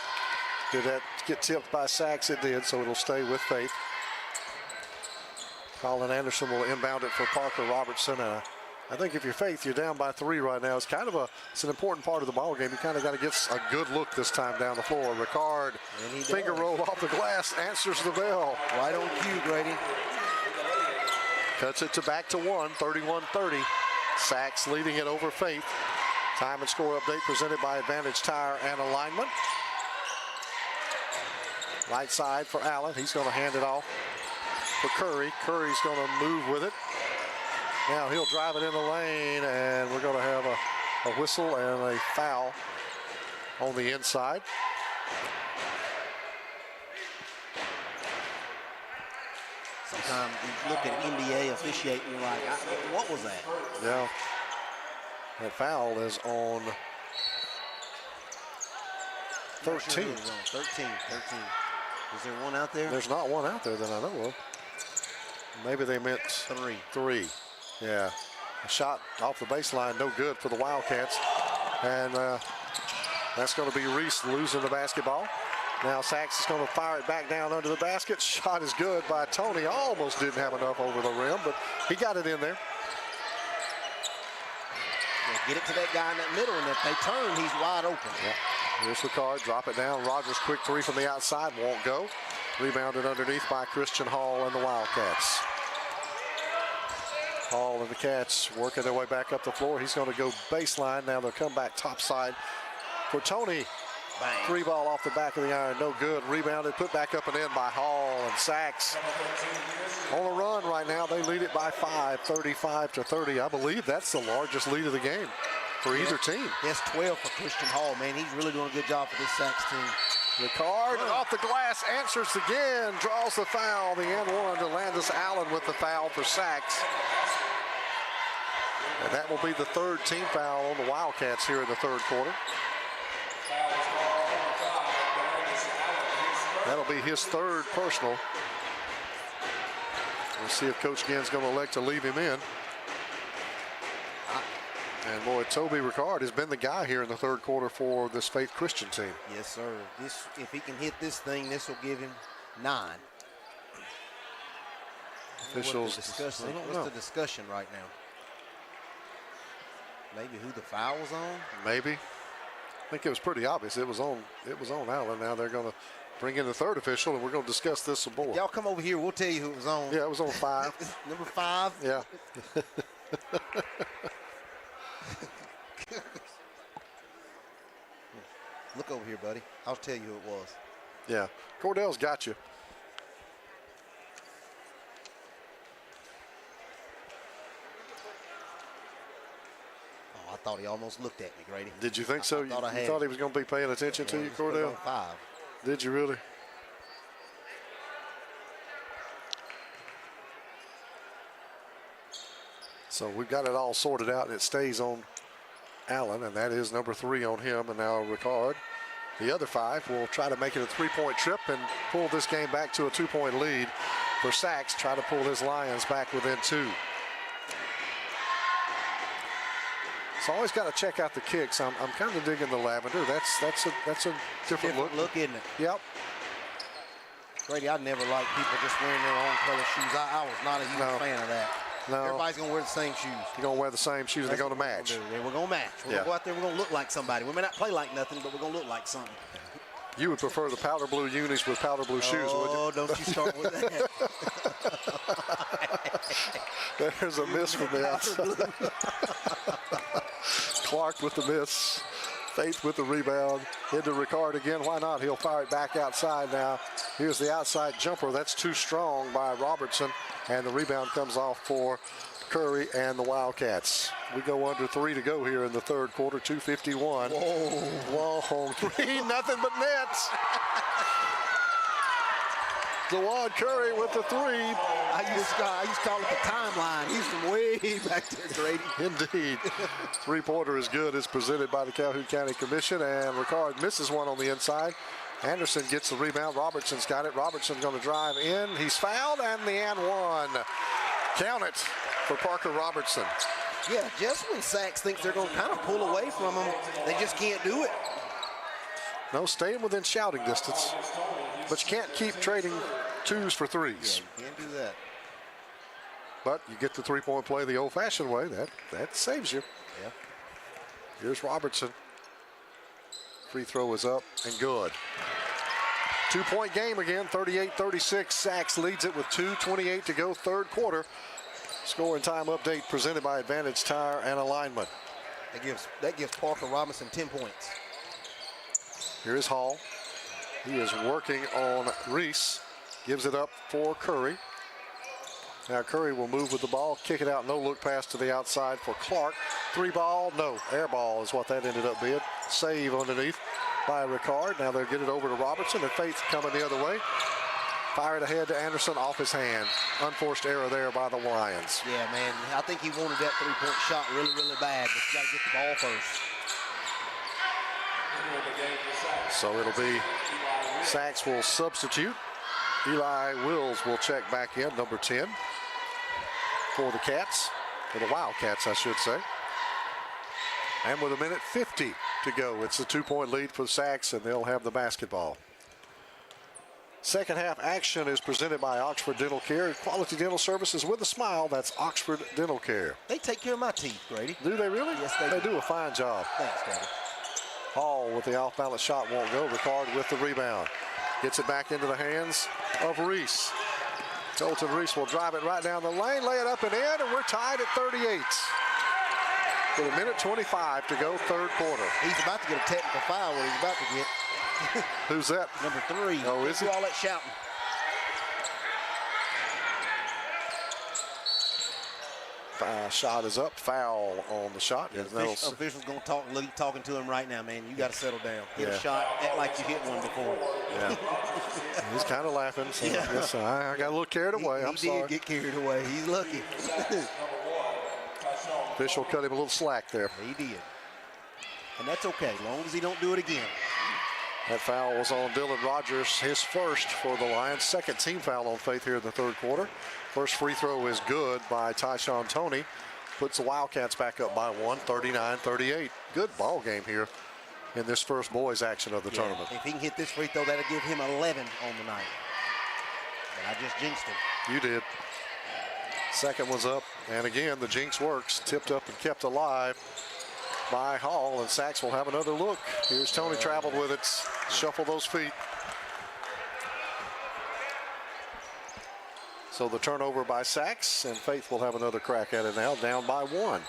Speaker 3: Did that get tipped by Sachs? It did, so it'll stay with Faith. Colin Anderson will inbound it for Parker Robertson, and I think if you're Faith, you're down by 3 right now. It's kind of it's an important part of the ball game. You kind of got to get a good look this time down the floor. Ricard, finger roll off the glass, answers the bell.
Speaker 27: Right on cue, Grady.
Speaker 3: Cuts it back to 1, 31-30. Sachs leading it over Faith. Time and score update presented by Advantage Tire and Alignment. Right side for Allen. He's going to hand it off for Curry. Curry's going to move with it. Now he'll drive it in the lane, and we're going to have a whistle and a foul on the inside.
Speaker 27: Sometimes you look at NBA officiating, you're like, what was that?
Speaker 3: Yeah. That foul is on 13.
Speaker 27: 13. Is there one out there?
Speaker 3: There's not one out there that I know of. Maybe they meant 3. Yeah. A shot off the baseline, no good for the Wildcats. And that's going to be Reese losing the basketball. Now Sachs is going to fire it back down under the basket. Shot is good by Tony. Almost didn't have enough over the rim, but he got it in there.
Speaker 27: Get it to that guy in that middle, and if they turn, he's wide open.
Speaker 3: Yeah. Here's Ricard, drop it down. Rogers, quick 3 from the outside, won't go. Rebounded underneath by Christian Hall and the Wildcats. Hall and the Cats working their way back up the floor. He's going to go baseline. Now they'll come back topside for Tony.
Speaker 27: Bang.
Speaker 3: 3 ball off the back of the iron, no good. Rebounded, put back up and in by Hall, and Sachs on a run right now. They lead it by 5, 35-30. I believe that's the largest lead of the game for either team.
Speaker 27: That's 12 for Christian Hall, man. He's really doing a good job for this Sachs team.
Speaker 3: Ricard off the glass, answers again, draws the foul. The end one to Landis Allen with the foul for Sachs. And that will be the 3rd team foul on the Wildcats here in the 3rd quarter. That'll be his 3rd personal. We'll see if Coach Ginn's going to elect to leave him in. And boy, Toby Ricard has been the guy here in the 3rd quarter for this Faith Christian team.
Speaker 27: Yes, sir. If he can hit this thing, this will give him 9.
Speaker 3: Officials.
Speaker 27: What's the discussion right now? Maybe who the foul was on?
Speaker 3: Maybe. I think it was pretty obvious. It was on Allen. Now they're going to bring in the 3rd official, and we're going to discuss this some more.
Speaker 27: Y'all come over here. We'll tell you who it was on.
Speaker 3: Yeah, it was on 5.
Speaker 27: Number 5.
Speaker 3: Yeah.
Speaker 27: Look over here, buddy. I'll tell you who it was.
Speaker 3: Yeah. Cordell's got you.
Speaker 27: Oh, I thought he almost looked at me, Grady.
Speaker 3: Did you think so? You thought he was going to be paying attention to you, Cordell?
Speaker 27: 5.
Speaker 3: Did you really? So we've got it all sorted out, and it stays on Allen, and that is number 3 on him. And now Ricard, the other 5, will try to make it a 3-point trip and pull this game back to a 2-point lead for Sachs. Try to pull his Lions back within 2. So always got to check out the kicks. I'm kind of digging the lavender. That's a different
Speaker 27: look, isn't it?
Speaker 3: Yep.
Speaker 27: Grady, I never liked people just wearing their own color shoes. I was not a huge fan of that.
Speaker 3: No.
Speaker 27: Everybody's going to wear the same shoes.
Speaker 3: You're going to wear the same shoes. They're going to match.
Speaker 27: We're going to match. We're going to go out there. We're going to look like somebody. We may not play like nothing, but we're going to look like something.
Speaker 3: You would prefer the powder blue unis with powder blue shoes, wouldn't you?
Speaker 27: Oh, don't you start with that.
Speaker 3: There's a miss from the outside. Clark with the miss. Faith with the rebound. Into Ricard again. Why not? He'll fire it back outside now. Here's the outside jumper. That's too strong by Robertson. And the rebound comes off for Curry and the Wildcats. We go under 3 to go here in the 3rd quarter. 2:51. Whoa. 3, nothing but nets. DeJuan Curry with the 3.
Speaker 27: I used to call it the timeline. He's from way back there, Grady.
Speaker 3: Indeed. 3-pointer is good. It's presented by the Calhoun County Commission, and Ricard misses one on the inside. Anderson gets the rebound. Robertson's got it. Robertson's going to drive in. He's fouled, and the and one. Count it for Parker Robertson.
Speaker 27: Yeah, just when Sachs thinks they're going to kind of pull away from him, they just can't do it.
Speaker 3: No, staying within shouting distance. But you can't keep trading 2s for 3s.
Speaker 27: Yeah, you can't do that.
Speaker 3: But you get the three-point play the old-fashioned way. That saves you.
Speaker 27: Yeah.
Speaker 3: Here's Robertson. Free throw is up and good. 2-point game again, 38-36. Sachs leads it with 2:28 to go, third quarter. Scoring time update presented by Advantage Tire and Alignment.
Speaker 27: That gives Parker Robinson 10 points.
Speaker 3: Here is Hall. He is working on Reese. Gives it up for Curry. Now Curry will move with the ball, kick it out, no look pass to the outside for Clark. Three ball, no, air ball is what that ended up being. Save underneath by Ricard. Now they'll get it over to Robertson, and Faith coming the other way. Fire it ahead to Anderson, off his hand. Unforced error there by the Lions.
Speaker 27: Yeah, man, I think he wanted that three-point shot really, really bad, but you got to get the ball first.
Speaker 3: So it'll be Sachs will substitute. Eli Wills will check back in, number 10, for the Cats, for the Wildcats, I should say. And with 1:50 to go, it's a 2-point lead for Sachs, and they'll have the basketball. Second half action is presented by Oxford Dental Care. Quality dental services with a smile. That's Oxford Dental Care.
Speaker 27: They take care of my teeth, Grady.
Speaker 3: Do they really?
Speaker 27: Yes,
Speaker 3: they do a fine job.
Speaker 27: Thanks, Grady.
Speaker 3: Hall with the off-balance shot won't go. Ricard with the rebound. Gets it back into the hands of Reese. Colton Reese will drive it right down the lane, lay it up and in, and we're tied at 38. With 1:25 to go, third quarter.
Speaker 27: He's about to get a technical foul, what he's about to get.
Speaker 3: Who's that?
Speaker 27: Number 3.
Speaker 3: Oh, is he?
Speaker 27: All that shouting.
Speaker 3: Shot is up. Foul on the shot.
Speaker 27: Yeah, official's going to talking to him right now, man. You got to settle down. Hit a shot, act like you hit one before.
Speaker 3: Yeah. He's kind of laughing. So
Speaker 27: yeah.
Speaker 3: I guess I got a little carried away. I'm sorry.
Speaker 27: He did get carried away. He's lucky.
Speaker 3: Official cut him a little slack there.
Speaker 27: He did. And that's okay, as long as he don't do it again.
Speaker 3: That foul was on Dylan Rogers, his first for the Lions. Second team foul on Faith here in the third quarter. First free throw is good by Tyshawn Toney. Puts the Wildcats back up by 1, 39-38. Good ball game here in this first boys action of the tournament.
Speaker 27: If he can hit this free throw, that'll give him 11 on the night. But I just jinxed him.
Speaker 3: You did. Second one's up, and again, the jinx works. Tipped up and kept alive by Hall, and Sachs will have another look. Here's Toney, traveled with it. Shuffle those feet. So the turnover by Sachs, and Faith will have another crack at it now, down by 1.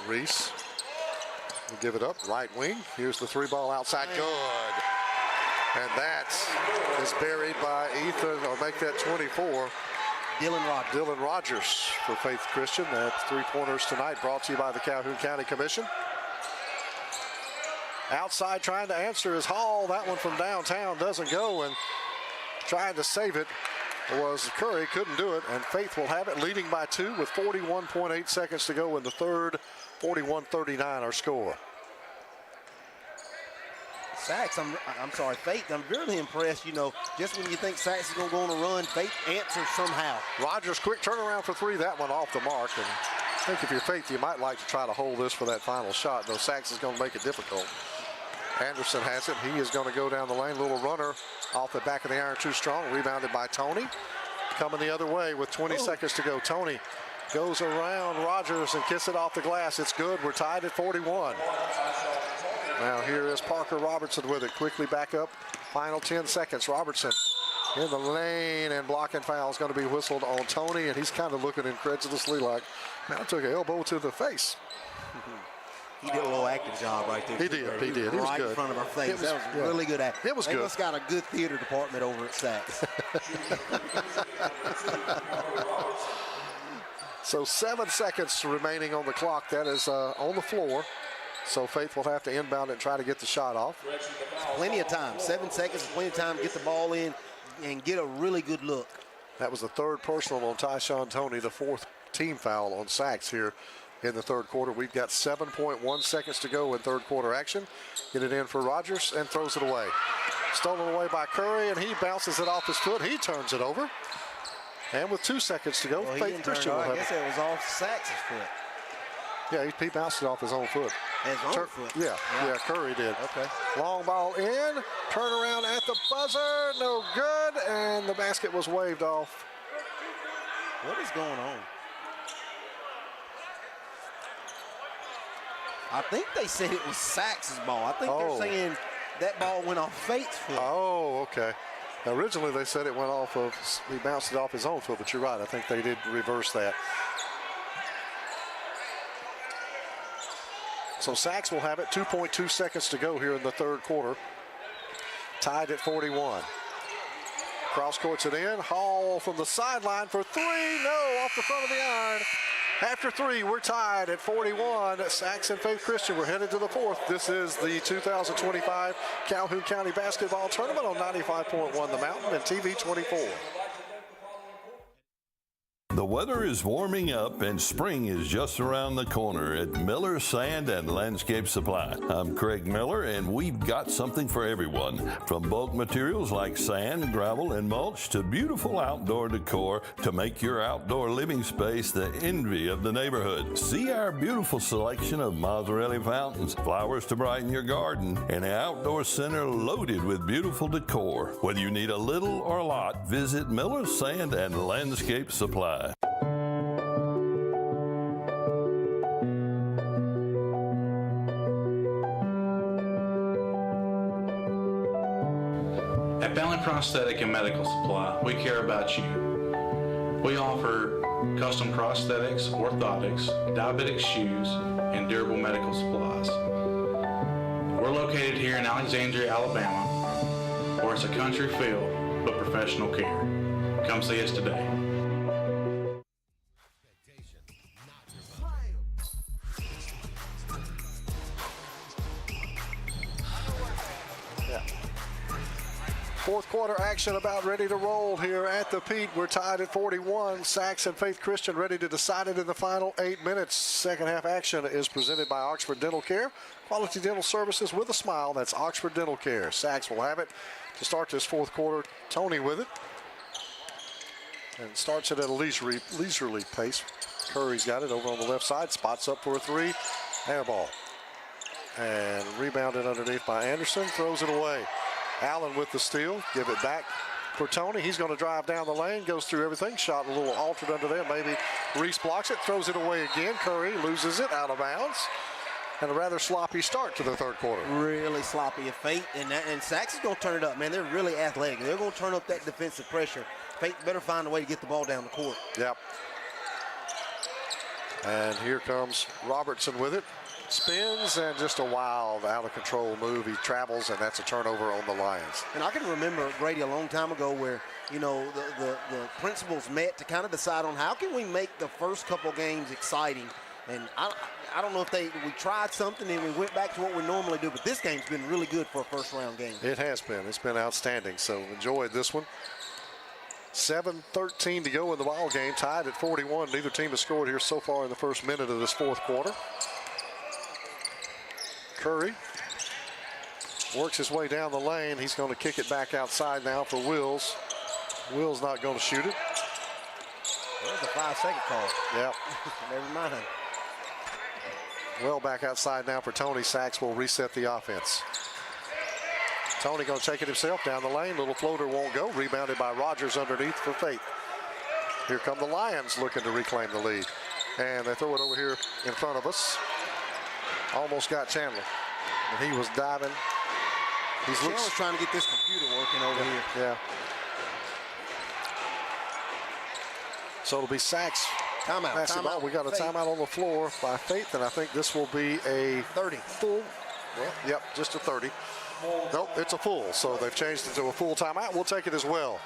Speaker 3: Reese will give it up, right wing. Here's the three ball outside, good. And that is buried by Ethan, or make that 24. Dylan Rogers for Faith Christian. That's 3 pointers tonight, brought to you by the Calhoun County Commission. Outside trying to answer is Hall. That one from downtown doesn't go, and trying to save it was Curry. Couldn't do it, and Faith will have it, leading by 2 with 41.8 seconds to go in the third. 41-39 our score.
Speaker 27: Sachs, I'm sorry, Faith, I'm really impressed. You know, just when you think Sachs is going to go on a run, Faith answers somehow.
Speaker 3: Rogers, quick turnaround for 3. That one off the mark. And I think if you're Faith, you might like to try to hold this for that final shot, though Sachs is going to make it difficult. Anderson has it. He is going to go down the lane. Little runner off the back of the iron, too strong. Rebounded by Toney. Coming the other way with 20 seconds to go. Toney goes around Rogers and kicks it off the glass. It's good. We're tied at 41. Now here is Parker Robertson with it. Quickly back up. Final 10 seconds. Robertson in the lane, and blocking foul is going to be whistled on Toney, and he's kind of looking incredulously like, man, I took an elbow to the face.
Speaker 27: He did a little acting job right there.
Speaker 3: He did. He was
Speaker 27: right
Speaker 3: good.
Speaker 27: In front of our face. That was really good acting.
Speaker 3: It was
Speaker 27: they
Speaker 3: good.
Speaker 27: Must got a good theater department over at Sachs.
Speaker 3: So 7 seconds remaining on the clock. That is on the floor. So Faith will have to inbound it and try to get the shot off.
Speaker 27: Plenty of time. 7 seconds, plenty of time to get the ball in and get a really good look.
Speaker 3: That was the third personal on Tyshawn Toney, the 4th team foul on Sachs here in the third quarter. We've got 7.1 seconds to go in third quarter action. Get it in for Rogers and throws it away. Stolen away by Curry, and he bounces it off his foot. He turns it over. And with 2 seconds to go, Faith Christian will have
Speaker 27: I guess it was off Sachs' foot.
Speaker 3: Yeah, he bounced it off his own foot.
Speaker 27: His own foot?
Speaker 3: Yeah, Curry did.
Speaker 27: Okay.
Speaker 3: Long ball in, turn around at the buzzer, no good, and the basket was waved off.
Speaker 27: What is going on? I think they said it was Sachs' ball. I think they're saying that ball went off Fate's foot.
Speaker 3: Oh, okay. Originally they said it went off of, he bounced it off his own foot, but you're right. I think they did reverse that. So Sachs will have it. 2.2 seconds to go here in the third quarter. Tied at 41. Cross courts it in. Hall from the sideline for three. No, off the front of the iron. After three, we're tied at 41. Sachs and Faith Christian, we're headed to the fourth. This is the 2025 Calhoun County Basketball Tournament on 95.1 The Mountain and TV 24.
Speaker 2: The weather is warming up and spring is just around the corner at Miller Sand and Landscape Supply. I'm Craig Miller and we've got something for everyone. From bulk materials like sand, gravel, and mulch to beautiful outdoor decor to make your outdoor living space the envy of the neighborhood. See our beautiful selection of Mazzarelli fountains, flowers to brighten your garden, and an outdoor center loaded with beautiful decor. Whether you need a little or a lot, visit Miller Sand and Landscape Supply.
Speaker 10: At Ballant Prosthetic and Medical Supply, we care about you. We offer custom prosthetics, orthotics, diabetic shoes, and durable medical supplies. We're located here in Alexandria, Alabama, where it's a country feel but professional care. Come see us today.
Speaker 3: Fourth quarter action about ready to roll here at the Pete. We're tied at 41. Sachs and Faith Christian ready to decide it in the final 8 minutes. Second half action is presented by Oxford Dental Care. Quality dental services with a smile. That's Oxford Dental Care. Sachs will have it to start this fourth quarter. Tony with it. And starts it at a leisurely pace. Curry's got it over on the left side. Spots up for a three. Air ball. And rebounded underneath by Anderson. Throws it away. Allen with the steal. Give it back for Tony. He's going to drive down the lane. Goes through everything. Shot a little altered under there. Maybe Reese blocks it. Throws it away again. Curry loses it out of bounds. And a rather sloppy start to the third quarter.
Speaker 27: Really sloppy of Fate. And Sachs is going to turn it up, man. They're really athletic. They're going to turn up that defensive pressure. Fate better find a way to get the ball down the court.
Speaker 3: Yep. And here comes Robertson with it. Spins and just a wild, out-of-control move. He travels, and that's a turnover on the Lions.
Speaker 27: And I can remember, Grady, a long time ago where, you know, the principals met to kind of decide on how can we make the first couple games exciting. And I don't know if we tried something and we went back to what we normally do, but this game's been really good for a first-round game.
Speaker 3: It has been. It's been outstanding, so enjoyed this one. 7:13 to go in the ball game, tied at 41. Neither team has scored here so far in the first minute of this fourth quarter. Curry works his way down the lane. He's going to kick it back outside now for Wills. Wills not going to shoot it.
Speaker 27: There's a 5-second call.
Speaker 3: Yep.
Speaker 27: Never mind.
Speaker 3: Well back outside now for Tony. Sachs will reset the offense. Tony going to take it himself down the lane. Little floater won't go. Rebounded by Rogers underneath for Faith. Here come the Lions looking to reclaim the lead. And they throw it over here in front of us. Almost got Chandler. And he was diving.
Speaker 27: Chandler's trying to get this computer working over here.
Speaker 3: Yeah. So it'll be Sachs.
Speaker 27: Timeout.
Speaker 3: Basketball. We got a timeout on the floor by Faith, and I think this will be a
Speaker 27: 30.
Speaker 3: Full. Well, yep, just a 30. Nope, it's a full. So they've changed it to a full timeout. We'll take it as well.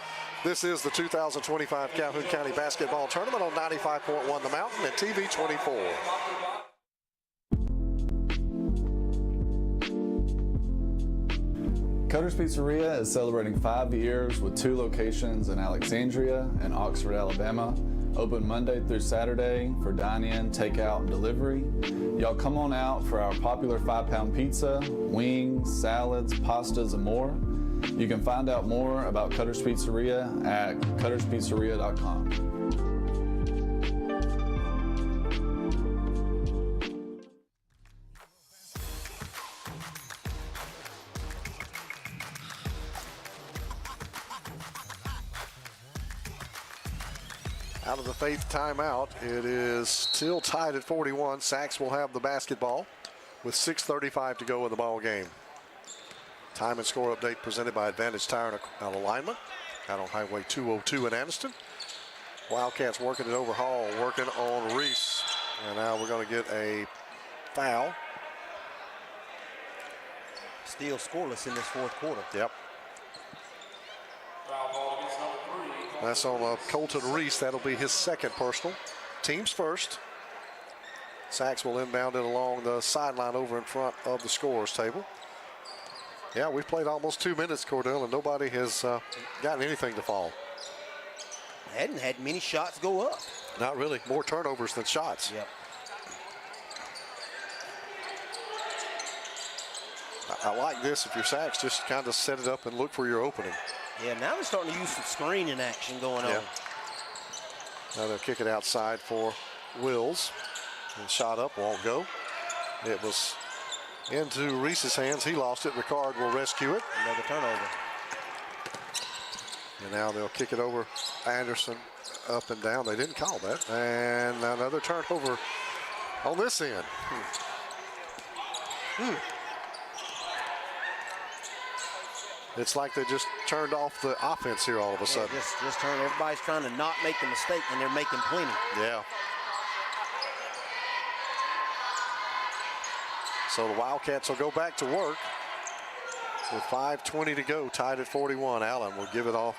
Speaker 3: This is the 2025 Calhoun County Basketball Tournament on 95.1 The Mountain and TV 24.
Speaker 6: Cutter's Pizzeria is celebrating 5 years with 2 locations in Alexandria and Oxford, Alabama. Open Monday through Saturday for dine-in, takeout, and delivery. Y'all come on out for our popular 5-pound pizza, wings, salads, pastas, and more. You can find out more about Cutter's Pizzeria at cutterspizzeria.com.
Speaker 3: Out of the Faith timeout, it is still tied at 41. Sachs will have the basketball with 6:35 to go in the ball game. Time and score update presented by Advantage Tire and Alignment out on Highway 202 in Anniston. Wildcats working it over Hall, working on Reese. And now we're going to get a foul.
Speaker 27: Still scoreless in this fourth quarter.
Speaker 3: Yep. That's on Colton Reese. That'll be his second personal. Team's first. Sachs will inbound it along the sideline over in front of the scorers table. Yeah, we've played almost 2 minutes, Cordell, and nobody has gotten anything to fall.
Speaker 27: Hadn't had many shots go up.
Speaker 3: Not really. More turnovers than shots.
Speaker 27: Yep.
Speaker 3: I like this. If you're Sachs, just kind of set it up and look for your opening.
Speaker 27: Yeah, now they're starting to use some screening action going on.
Speaker 3: Now they'll kick it outside for Wills. And shot up, won't go. It was into Reese's hands. He lost it. Ricard will rescue it.
Speaker 27: Another turnover.
Speaker 3: And now they'll kick it over Anderson up and down. They didn't call that. And another turnover on this end. It's like they just turned off the offense here all of a sudden.
Speaker 27: Just turn. Everybody's trying to not make the mistake, and they're making plenty.
Speaker 3: Yeah. So the Wildcats will go back to work with 5:20 to go, tied at 41. Allen will give it off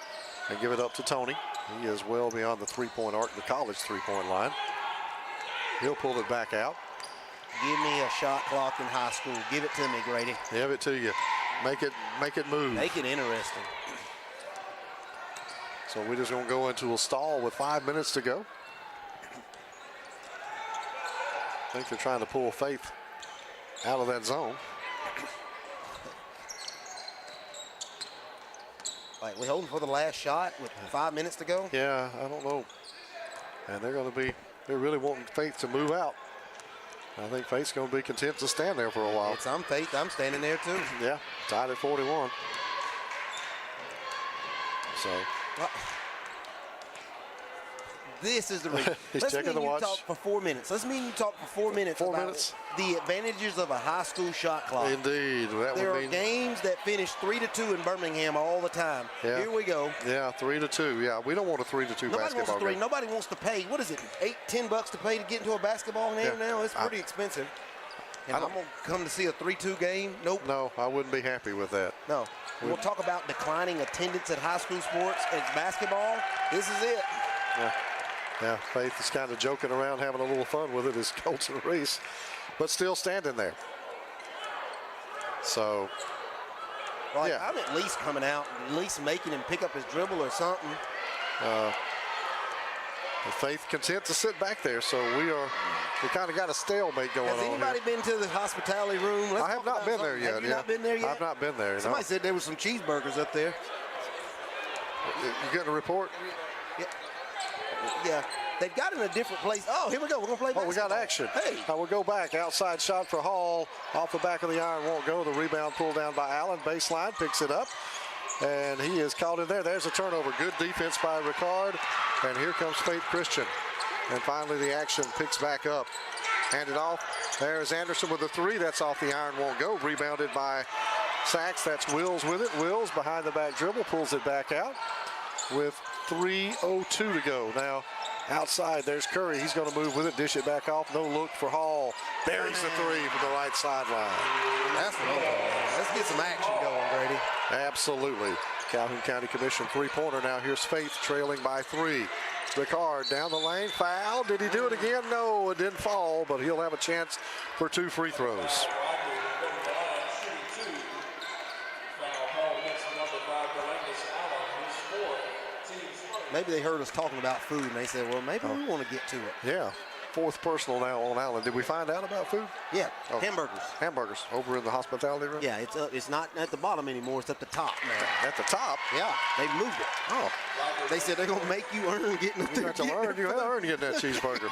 Speaker 3: and give it up to Tony. He is well beyond the three-point arc, the college three-point line. He'll pull it back out.
Speaker 27: Give me a shot clock in high school. Give it to me, Grady.
Speaker 3: Give it to you. Make it move.
Speaker 27: Make it interesting.
Speaker 3: So we're just going to go into a stall with 5 minutes to go. I think they're trying to pull Faith out of that zone.
Speaker 27: Like, we holding for the last shot with 5 minutes to go?
Speaker 3: Yeah, I don't know. And they're really wanting Faith to move out. I think Faith's going to be content to stand there for a while.
Speaker 27: It's I'm Faith. I'm standing there too.
Speaker 3: Yeah, tied at 41. So.
Speaker 27: This is the reason.
Speaker 3: He's checking the watch.
Speaker 27: Talk for 4 minutes. Let's mean you talk for 4 minutes.
Speaker 3: 4 minutes.
Speaker 27: The advantages of a high school shot clock.
Speaker 3: Indeed.
Speaker 27: There are games that finish 3-2 in Birmingham all the time.
Speaker 3: Yeah.
Speaker 27: Here we go.
Speaker 3: Yeah, 3-2. Yeah, we don't want a 3-2 basketball game.
Speaker 27: Nobody wants to pay. What is it? $8-10 to pay to get into a basketball game now? It's pretty expensive. And I'm going to come to see a 3-2 game? Nope.
Speaker 3: No, I wouldn't be happy with that.
Speaker 27: No. We'll talk about declining attendance at high school sports and basketball. This is it.
Speaker 3: Yeah, Faith is kind of joking around, having a little fun with it, is Colton Reese, but still standing there. So,
Speaker 27: I'm at least coming out, at least making him pick up his dribble or something.
Speaker 3: Faith content to sit back there, so we kind of got a stalemate going on.
Speaker 27: Has anybody been to the hospitality room?
Speaker 3: I have not been there yet.
Speaker 27: Have you not been there yet?
Speaker 3: I've not been there.
Speaker 27: Somebody said there was some cheeseburgers up there.
Speaker 3: You getting a report?
Speaker 27: Yeah, they've got it in a different place. Oh, here we go. We're going to play basketball.
Speaker 3: We got action.
Speaker 27: Hey.
Speaker 3: We'll go back. Outside shot for Hall. Off the back of the iron, won't go. The rebound pulled down by Allen. Baseline, picks it up. And he is caught in there. There's a turnover. Good defense by Ricard. And here comes Faith Christian. And finally the action picks back up. Handed off. There's Anderson with the three. That's off the iron, won't go. Rebounded by Sachs. That's Wills with it. Wills behind the back dribble, pulls it back out with 3:02 to go. Now outside, there's Curry. He's going to move with it, dish it back off. No look for Hall. Buries the three from the right sideline.
Speaker 27: That's what I'm talking about. Let's get some action going, Grady.
Speaker 3: Absolutely. Calhoun County Commission three-pointer. Now here's Faith trailing by 3. Ricard down the lane. Foul. Did he do it again? No, it didn't fall, but he'll have a chance for 2 free throws.
Speaker 27: Maybe they heard us talking about food, and they said, well, maybe we want to get to it.
Speaker 3: Yeah. 4th personal now on Allen. Did we find out about food?
Speaker 27: Yeah, hamburgers.
Speaker 3: Hamburgers over in the hospitality room?
Speaker 27: Yeah, it's not at the bottom anymore. It's at the top now.
Speaker 3: At the top?
Speaker 27: Yeah, they moved it.
Speaker 3: Oh.
Speaker 27: They said they're going to make you earn getting up there.
Speaker 3: You earn getting that cheeseburger.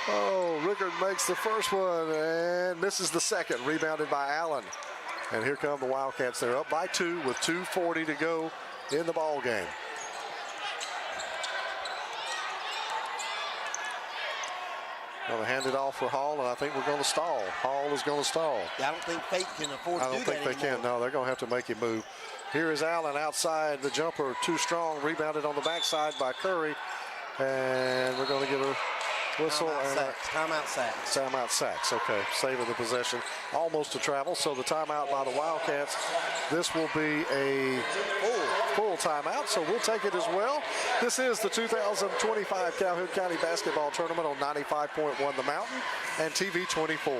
Speaker 3: Oh, Rickard makes the first one and misses the second. Rebounded by Allen. And here come the Wildcats. They're up by 2 with 2:40 to go in the ball game. Going to hand it off for Hall, and I think we're going to stall. Hall is going to stall.
Speaker 27: I don't think Faith can afford to do that
Speaker 3: I don't think they can. No, they're going to have to make him move. Here is Allen outside. The jumper too strong. Rebounded on the backside by Curry. And we're going to get a whistle.
Speaker 27: Timeout Sacks.
Speaker 3: Timeout Sacks. Okay, saving the possession. Almost a travel. So the timeout by the Wildcats. This will be a full timeout, so we'll take it as well. This is the 2025 Calhoun County Basketball Tournament on 95.1 The Mountain and TV 24.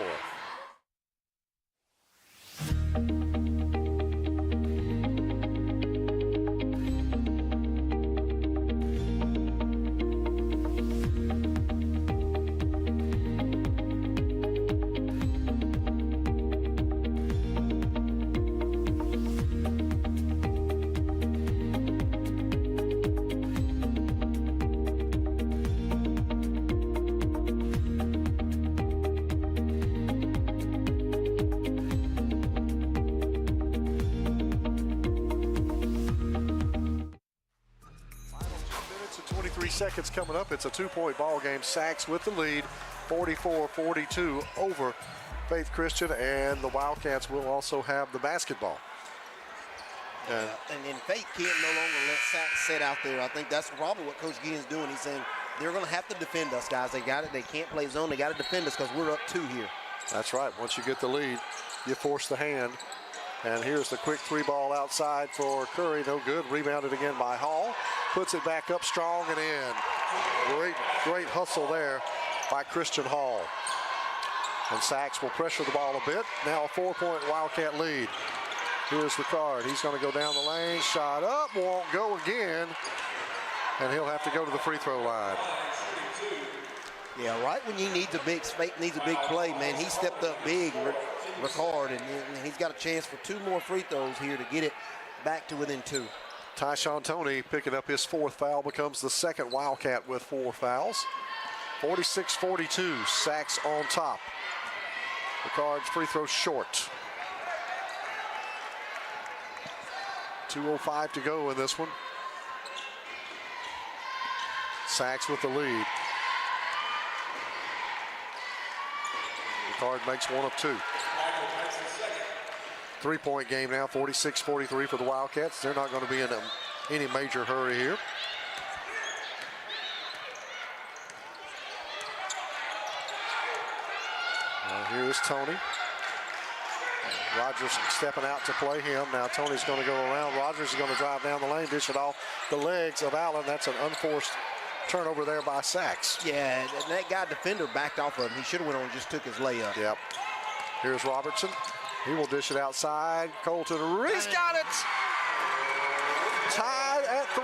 Speaker 3: Seconds coming up. It's a 2-point ball game. Sacks with the lead, 44-42 over Faith Christian, and the Wildcats will also have the basketball.
Speaker 27: And then Faith can't no longer let Sacks sit out there. I think that's probably what Coach Gideon's doing. He's saying they're going to have to defend us, guys. They got it. They can't play zone. They got to defend us because we're up 2 here.
Speaker 3: That's right. Once you get the lead, you force the hand. And here's the quick 3-ball outside for Curry. No good. Rebounded again by Hall. Puts it back up strong and in. Great hustle there by Christian Hall. And Sacks will pressure the ball a bit. Now a 4-point Wildcat lead. Here's Ricard. He's going to go down the lane. Shot up. Won't go again. And he'll have to go to the free throw line.
Speaker 27: Yeah, right when he needs Faith needs a big play, man. He stepped up big, Ricard, and he's got a chance for 2 more free throws here to get it back to within 2.
Speaker 3: Tyshawn Toney picking up his 4th foul, becomes the 2nd Wildcat with 4 fouls. 46-42, Sacks on top. Ricard's free throw short. 2:05 to go in this one. Sacks with the lead. Ricard makes 1 of 2. 3-point game now, 46-43 for the Wildcats. They're not going to be in any major hurry here. Here's Toney. Rogers stepping out to play him. Now Toney's going to go around. Rogers is going to drive down the lane, dish it off the legs of Allen. That's an unforced turnover there by Sacks.
Speaker 27: Yeah, and that guy defender backed off of him. He should have went on and just took his layup.
Speaker 3: Yep. Here's Robertson. He will dish it outside. Colton Reese got it. Tied at 3.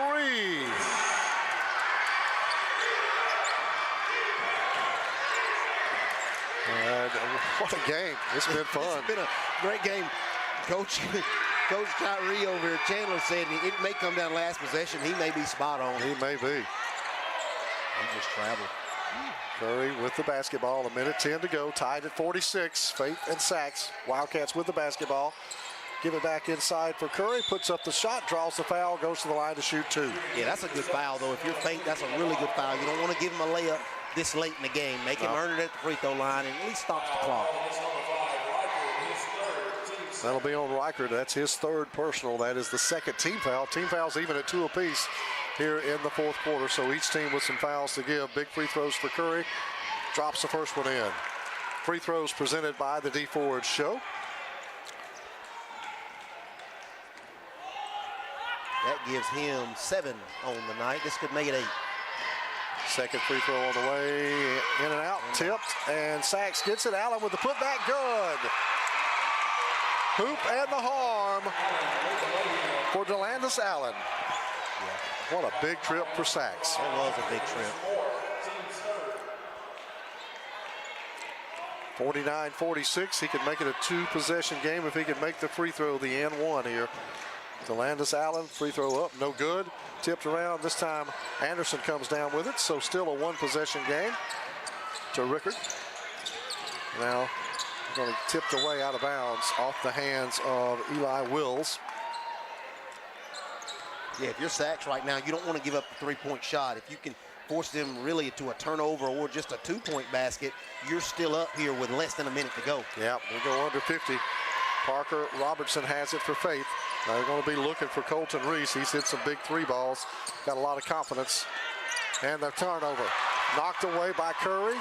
Speaker 3: And what a game. It's been fun.
Speaker 27: It's been a great game. Coach Tyree over here, Chandler said it may come down last possession. He may be spot on.
Speaker 3: He may be.
Speaker 27: He just traveled.
Speaker 3: Curry with the basketball, 1:10 to go, tied at 46. Faith and Sacks. Wildcats with the basketball. Give it back inside for Curry, puts up the shot, draws the foul, goes to the line to shoot 2.
Speaker 27: Yeah, that's a good foul, though. If you're Faith, that's a really good foul. You don't want to give him a layup this late in the game. Make him earn it at the free throw line and at least stops the clock.
Speaker 3: That'll be on Reichert. That's his 3rd personal. That is the 2nd team foul. Team fouls even at 2 apiece here in the 4th quarter. So each team with some fouls to give. Big free throws for Curry. Drops the first one in. Free throws presented by the D Ford Show.
Speaker 27: That gives him 7 on the night. This could make it 8.
Speaker 3: Second free throw on the way. In and out. Tipped. And Sacks gets it. Allen with the putback. Good. Hoop and the harm for DeLandis Allen. Yeah. What a big trip for Sacks.
Speaker 27: That was a big trip.
Speaker 3: 49-46. He could make it a 2-possession game if he could make the free throw, the and 1 here. DeLandis Allen, free throw up, no good. Tipped around. This time Anderson comes down with it, so still a 1-possession game to Rickard. Now going to tipped away out of bounds off the hands of Eli Wills.
Speaker 27: Yeah, if you're Sacks right now, you don't want to give up the 3-point shot. If you force them really to a turnover or just a 2-point basket, you're still up here with less than a minute to go.
Speaker 3: Yeah, we go under 50. Parker Robertson has it for Faith. They're going to be looking for Colton Reese. He's hit some big 3 balls. Got a lot of confidence. And the turnover. Knocked away by Curry.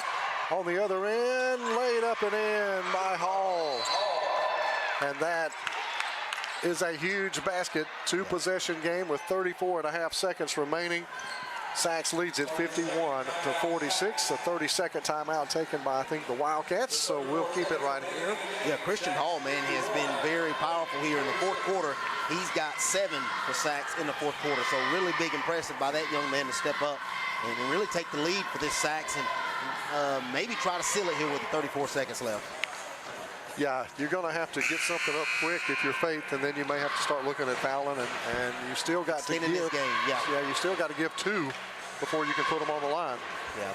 Speaker 3: On the other end, laid up and in by Hall. And that is a huge basket. 2-possession game with 34.5 seconds remaining. Sachs leads it 51-46. A 30-second timeout taken by, I think, the Wildcats, so we'll keep it right here.
Speaker 27: Yeah, Christian Hall, man, has been very powerful here in the fourth quarter. He's got 7 for Sachs in the fourth quarter, so really big impressive by that young man to step up and really take the lead for this Sachs and maybe try to seal it here with 34 seconds left.
Speaker 3: Yeah, you're going to have to get something up quick if you're Faith, and then you may have to start looking at fouling, and you still got to give.
Speaker 27: In this game, yeah,
Speaker 3: you still got to give 2 before you can put them on the line.
Speaker 27: Yeah,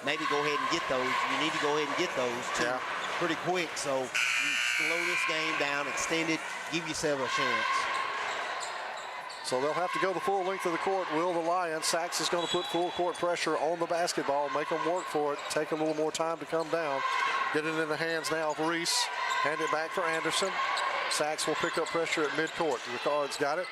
Speaker 27: maybe go ahead and get those. You need to go ahead and get those too, pretty quick. So you slow this game down, extend it, give yourself a chance.
Speaker 3: So they'll have to go the full length of the court. Will the Lions? Sachs is going to put full court pressure on the basketball, make them work for it, take a little more time to come down. Get it in the hands now of Reese. Hand it back for Anderson. Sachs will pick up pressure at midcourt. Ricard's got it.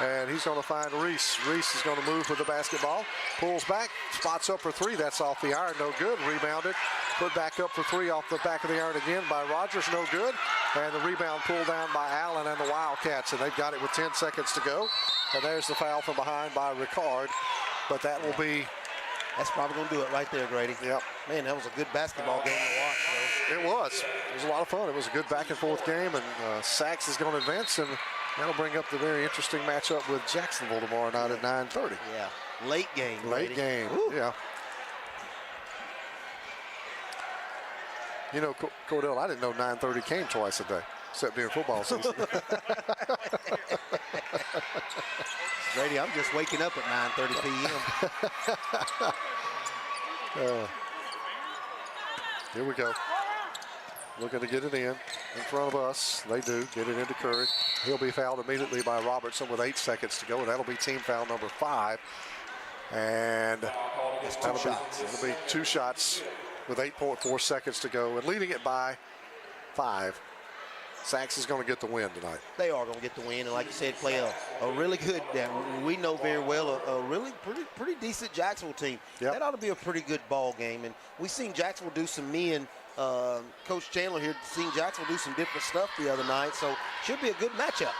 Speaker 3: And he's going to find Reese. Reese is going to move with the basketball. Pulls back, spots up for 3. That's off the iron, no good. Rebounded, put back up for 3 off the back of the iron again by Rogers, no good. And the rebound pulled down by Allen and the Wildcats, and they've got it with 10 seconds to go. And there's the foul from behind by Ricard. But that will be...
Speaker 27: That's probably going to do it right there, Grady.
Speaker 3: Yep.
Speaker 27: Man, that was a good basketball game to watch, though.
Speaker 3: It was. It was a lot of fun. It was a good back-and-forth game, and Sachs is going to advance, and that'll bring up the very interesting matchup with Jacksonville tomorrow night at 9:30.
Speaker 27: Yeah, late game.
Speaker 3: Late game, yeah. You know, Cordell, I didn't know 9:30 came twice a day, except during football season.
Speaker 27: Grady, I'm just waking up at 9:30 p.m.
Speaker 3: Here we go. Looking to get it in front of us. They do. Get it into Curry. He'll be fouled immediately by Robertson with 8 seconds to go, and that'll be team foul number 5. And that'll be 2 shots with 8.4 seconds to go, and leading it by 5. Sachs is going to get the win tonight.
Speaker 27: They are going to get the win, and like you said, play a really good, we know very well, a really pretty decent Jacksonville team.
Speaker 3: Yep.
Speaker 27: That ought to be a pretty good ball game, and we've seen Jacksonville do some Coach Chandler here seen Jacksonville do some different stuff the other night, so should be a good matchup.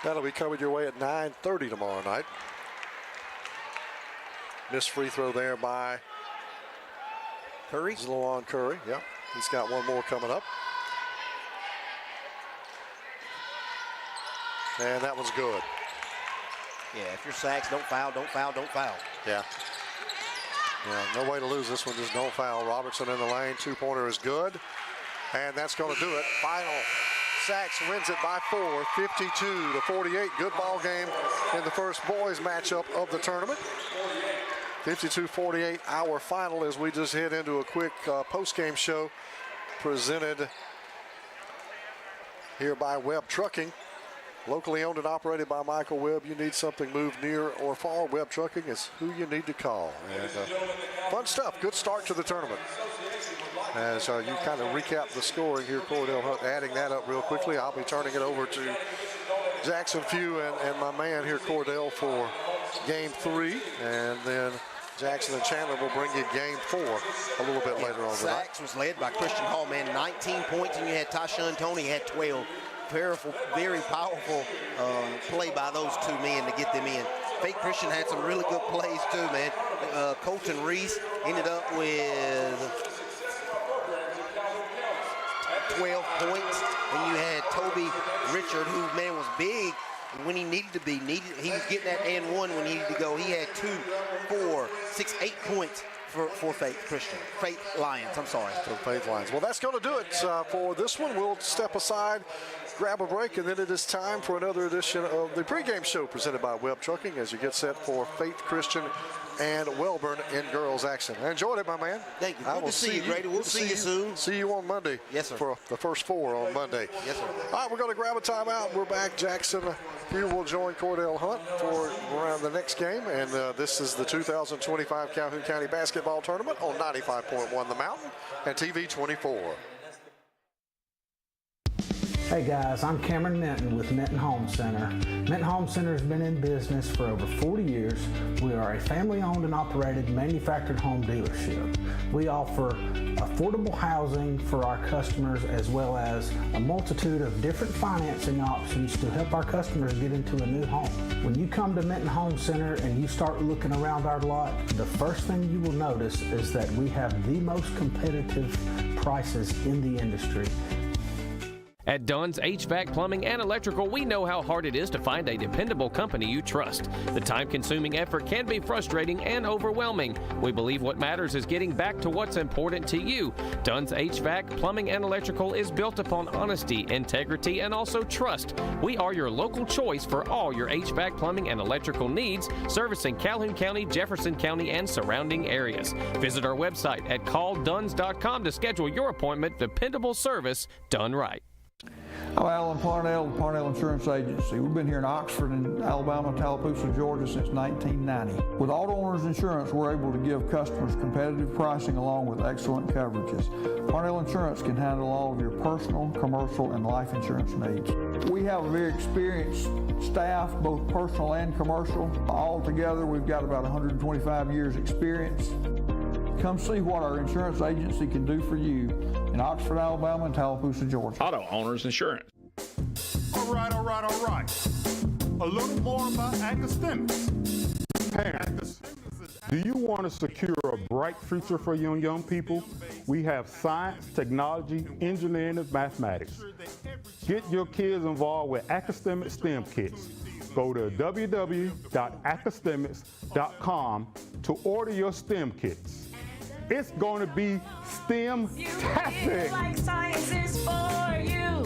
Speaker 3: That'll be coming your way at 9:30 tomorrow night. Missed free throw there by
Speaker 27: Curry.
Speaker 3: Zloan Curry, yeah. He's got one more coming up. And that one's good.
Speaker 27: Yeah, if you're Sachs, don't foul, don't foul, don't foul.
Speaker 3: Yeah. Yeah, no way to lose this one, just don't foul. Robertson in the lane, 2-pointer is good. And that's going to do it. Final. Sachs wins it by 4, 52-48. Good ball game in the first boys matchup of the tournament. 52-48, our final as we just head into a quick post-game show presented here by Webb Trucking. Locally owned and operated by Michael Webb. You need something moved near or far, Webb Trucking is who you need to call. And fun stuff. Good start to the tournament. As you kind of recap the scoring here, Cordell Hunt adding that up real quickly. I'll be turning it over to Jackson Few and my man here, Cordell, for game 3. And then Jackson and Chandler will bring you game 4 a little bit later on tonight.
Speaker 27: Sachs was led by Christian Hall, man, 19 points, and you had Tashawn Tony had 12. Very powerful play by those 2 men to get them in. Fake Christian had some really good plays too, man. Colton Reese ended up with 12 points, and you had Toby Richard, who, man, was big when he needed to be. He was getting that and one when he needed to go. He had 2, 4, 6, 8 points for Faith Christian. Faith Lions, I'm sorry.
Speaker 3: For Faith Lions. Well, that's going to do it for this one. We'll step aside, grab a break, and then it is time for another edition of the pregame show presented by Webb Trucking as you get set for Faith Christian and Welborn in girls action. I enjoyed it, my man.
Speaker 27: Thank you. Good to see you, Grady. We'll see you soon.
Speaker 3: See you on Monday.
Speaker 27: Yes, sir.
Speaker 3: For the first 4 on Monday.
Speaker 27: Yes, sir.
Speaker 3: All right, we're going to grab a timeout. We're back. Jackson here will join Cordell Hunt for around the next game, and this is the 2025 Calhoun County Basketball Tournament on 95.1 The Mountain and TV 24.
Speaker 7: Hey guys, I'm Cameron Minton with Minton Home Center. Minton Home Center has been in business for over 40 years. We are a family-owned and operated manufactured home dealership. We offer affordable housing for our customers as well as a multitude of different financing options to help our customers get into a new home. When you come to Minton Home Center and you start looking around our lot, the first thing you will notice is that we have the most competitive prices in the industry.
Speaker 8: At Dunn's HVAC, Plumbing, and Electrical, we know how hard it is to find a dependable company you trust. The time-consuming effort can be frustrating and overwhelming. We believe what matters is getting back to what's important to you. Dunn's HVAC, Plumbing, and Electrical is built upon honesty, integrity, and also trust. We are your local choice for all your HVAC, plumbing, and electrical needs, servicing Calhoun County, Jefferson County, and surrounding areas. Visit our website at callduns.com to schedule your appointment. Dependable service done right.
Speaker 9: I'm Alan Parnell with Parnell Insurance Agency. We've been here in Oxford and Alabama, Tallapoosa, Georgia since 1990. With Auto Owners Insurance, we're able to give customers competitive pricing along with excellent coverages. Parnell Insurance can handle all of your personal, commercial, and life insurance needs. We have a very experienced staff, both personal and commercial. All together, we've got about 125 years experience. Come see what our insurance agency can do for you in Oxford, Alabama, and Tallapoosa, Georgia.
Speaker 11: Auto Owners Insurance.
Speaker 19: All right. A little more about academics. Parents, do you want to secure a bright future for young people? We have science, technology, engineering, and mathematics. Get your kids involved with academic STEM kits. Go to www.academics.com to order your STEM kits. It's going to be STEM-tastic.
Speaker 20: Like science is for you.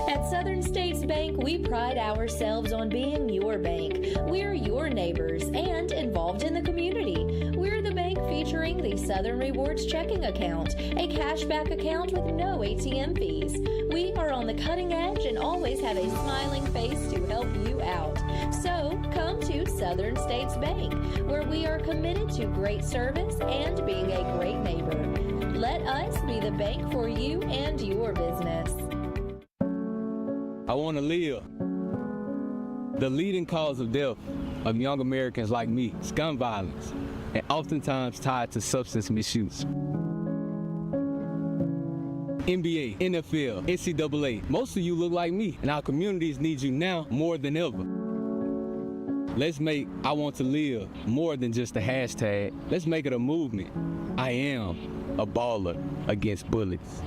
Speaker 26: At Southern States Bank, we pride ourselves on being your bank. We're your neighbors and involved in the community. We're the bank featuring the Southern Rewards checking account, a cashback account with no ATM fees. We are on the cutting edge and always have a smiling face to help you out. So come to Southern States Bank, where we are committed to great service and being a great neighbor. Let us be the bank for you and your business.
Speaker 12: I want to live. The leading cause of death of young Americans like me is gun violence, and oftentimes tied to substance misuse. NBA, NFL, NCAA, most of you look like me, and our communities need you now more than ever. Let's make I want to live more than just a hashtag. Let's make it a movement. I am a baller against bullets.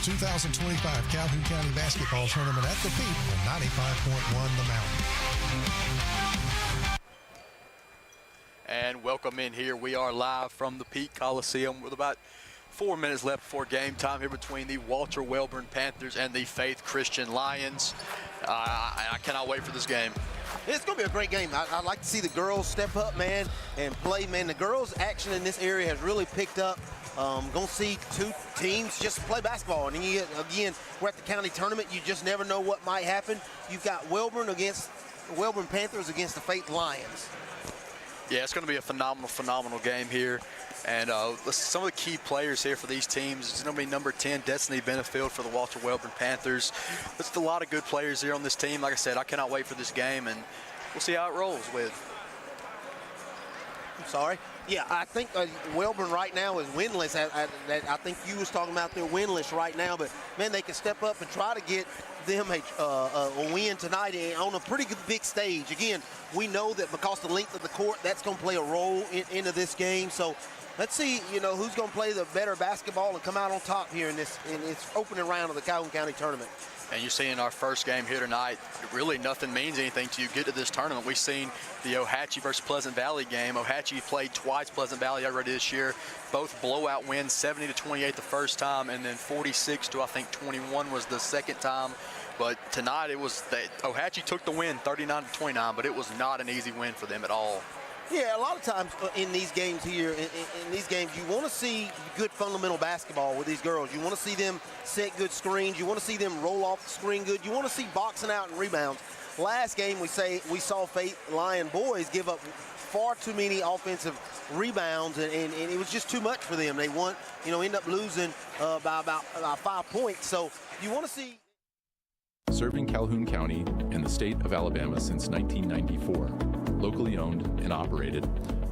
Speaker 25: 2025 Calhoun County Basketball Tournament at the Peak on 95.1 The Mountain.
Speaker 4: And welcome in here. We are live from the Peak Coliseum with about 4 minutes left before game time here between the Walter Wellborn Panthers and the Faith Christian Lions. I cannot wait for this game.
Speaker 27: It's going to be a great game. I'd like to see the girls step up, man, and play. Man, the girls' action in this area has really picked up. Going to see two teams just play basketball. And then you get, again, we're at the county tournament. You just never know what might happen. You've got Wellborn Panthers against the Faith Lions.
Speaker 4: Yeah, it's going to be a phenomenal game here. And some of the key players here for these teams is going to be number 10, Destiny Benefield for the Walter Wellborn Panthers. There's a lot of good players here on this team. Like I said, I cannot wait for this game, and we'll see how it rolls with.
Speaker 27: I'm sorry. Yeah, I think Wellborn right now is winless. I think you was talking about they're winless right now, but, man, they can step up and try to get them a win tonight on a pretty good big stage. Again, we know that because of the length of the court, that's going to play a role into this game. So let's see, who's going to play the better basketball and come out on top here in this opening round of the Calhoun County tournament.
Speaker 4: And you see in our first game here tonight, really nothing means anything to you get to this tournament. We've seen the Ohatchee versus Pleasant Valley game. Ohatchee played twice Pleasant Valley already this year. Both blowout wins, 70-28 the first time, and then 46-21 was the second time. But tonight it was Ohatchee took the win, 39-29, but it was not an easy win for them at all.
Speaker 27: Yeah, a lot of times in these games here, in these games, you want to see good fundamental basketball with these girls. You want to see them set good screens. You want to see them roll off the screen good. You want to see boxing out and rebounds. Last game, we saw Faith Lion boys give up far too many offensive rebounds, and it was just too much for them. They end up losing by about 5 points. So you want to see.
Speaker 11: Serving Calhoun County and the state of Alabama since 1994. Locally owned and operated,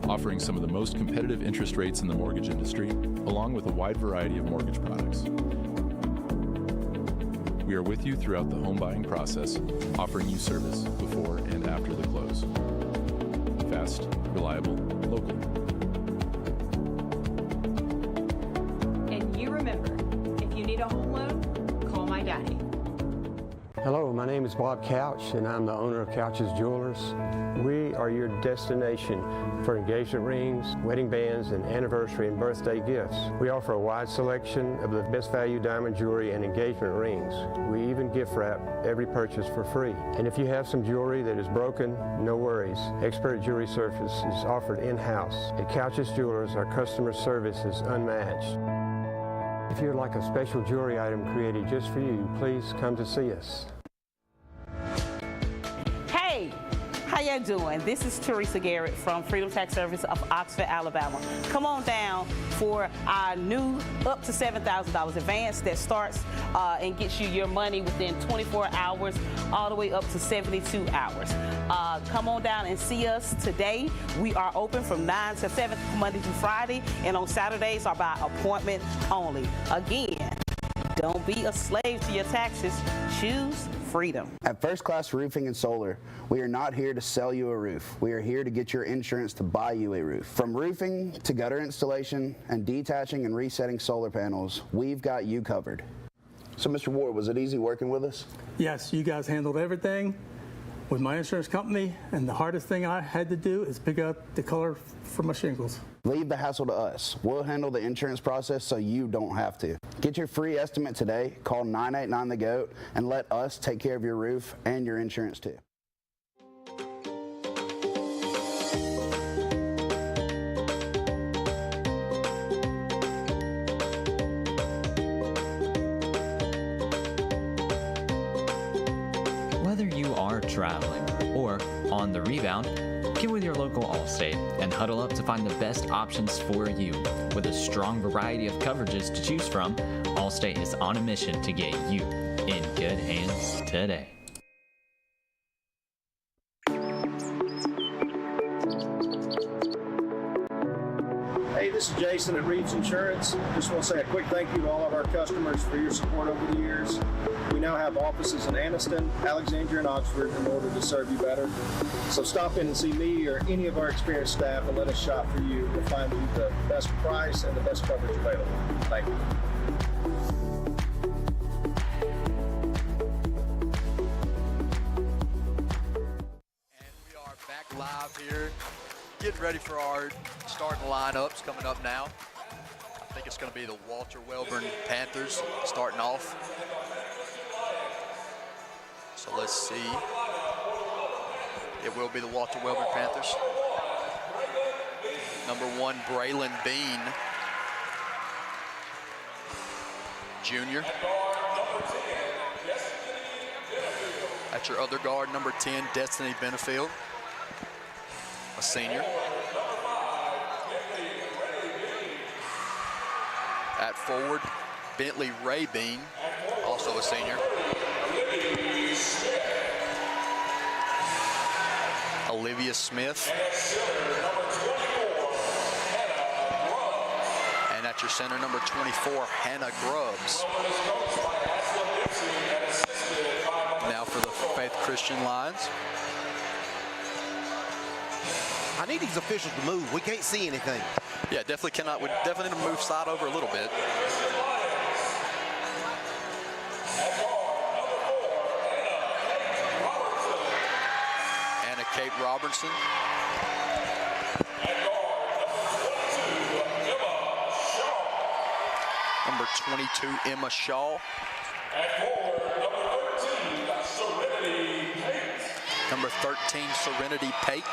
Speaker 11: offering some of the most competitive interest rates in the mortgage industry, along with a wide variety of mortgage products. We are with you throughout the home buying process, offering you service before and after the close. Fast, reliable, local.
Speaker 13: And you remember, if you need a home loan, call my daddy.
Speaker 14: Hello, my name is Bob Couch, and I'm the owner of Couch's Jewelers. We are your destination for engagement rings, wedding bands, and anniversary and birthday gifts. We offer a wide selection of the best value diamond jewelry and engagement rings. We even gift wrap every purchase for free. And if you have some jewelry that is broken, no worries. Expert jewelry service is offered in-house. At Couch's Jewelers, our customer service is unmatched. If you would like a special jewelry item created just for you, please come to see us.
Speaker 15: Hey, how y'all doing? This is Teresa Garrett from Freedom Tax Service of Oxford, Alabama. Come on down for our new up to $7,000 advance that starts and gets you your money within 24 hours all the way up to 72 hours. Come on down and see us today. We are open from 9 to 7 Monday through Friday, and on Saturdays are by appointment only. Again, don't be a slave to your taxes. Choose freedom.
Speaker 21: At First Class Roofing and Solar, we are not here to sell you a roof. We are here to get your insurance to buy you a roof. From roofing to gutter installation and detaching and resetting solar panels, we've got you covered. So, Mr. Ward, was it easy working with us?
Speaker 22: Yes, you guys handled everything with my insurance company, and the hardest thing I had to do is pick out the color for my shingles.
Speaker 21: Leave the hassle to us. We'll handle the insurance process so you don't have to. Get your free estimate today. Call 989-THE-GOAT and let us take care of your roof and your insurance too.
Speaker 16: Whether you are traveling or on the rebound, get with your local A.S.A.P and huddle up to find the best options for you. With a strong variety of coverages to choose from, A.S.A.P is on a mission to get you in good hands today.
Speaker 17: Hey, this is Jason at Reeves Insurance. Just want to say a quick thank you to all of our customers for your support over the years. We now have offices in Anniston, Alexandria, and Oxford in order to serve you better. So stop in and see me or any of our experienced staff and let us shop for you. We'll find you the best price and the best coverage available. Thank you.
Speaker 4: here, getting ready for our starting lineups coming up now. I think it's going to be the Walter Welborn Panthers starting off. So let's see. It will be the Walter Welborn Panthers. Number 1, Braylon Bean, junior. At your other guard, number 10, Destiny Benefield, a senior. At forward, Bentley Ray Bean, also a senior. Olivia Smith. And at your center, number 24, Hannah Grubbs. Now for the Faith Christian lines.
Speaker 27: I need these officials to move. We can't see anything.
Speaker 4: Yeah, definitely cannot. We definitely need to move side over a little bit. Anna Kate Robertson. Number 22, Emma Shaw. Number 13, Serenity Pate.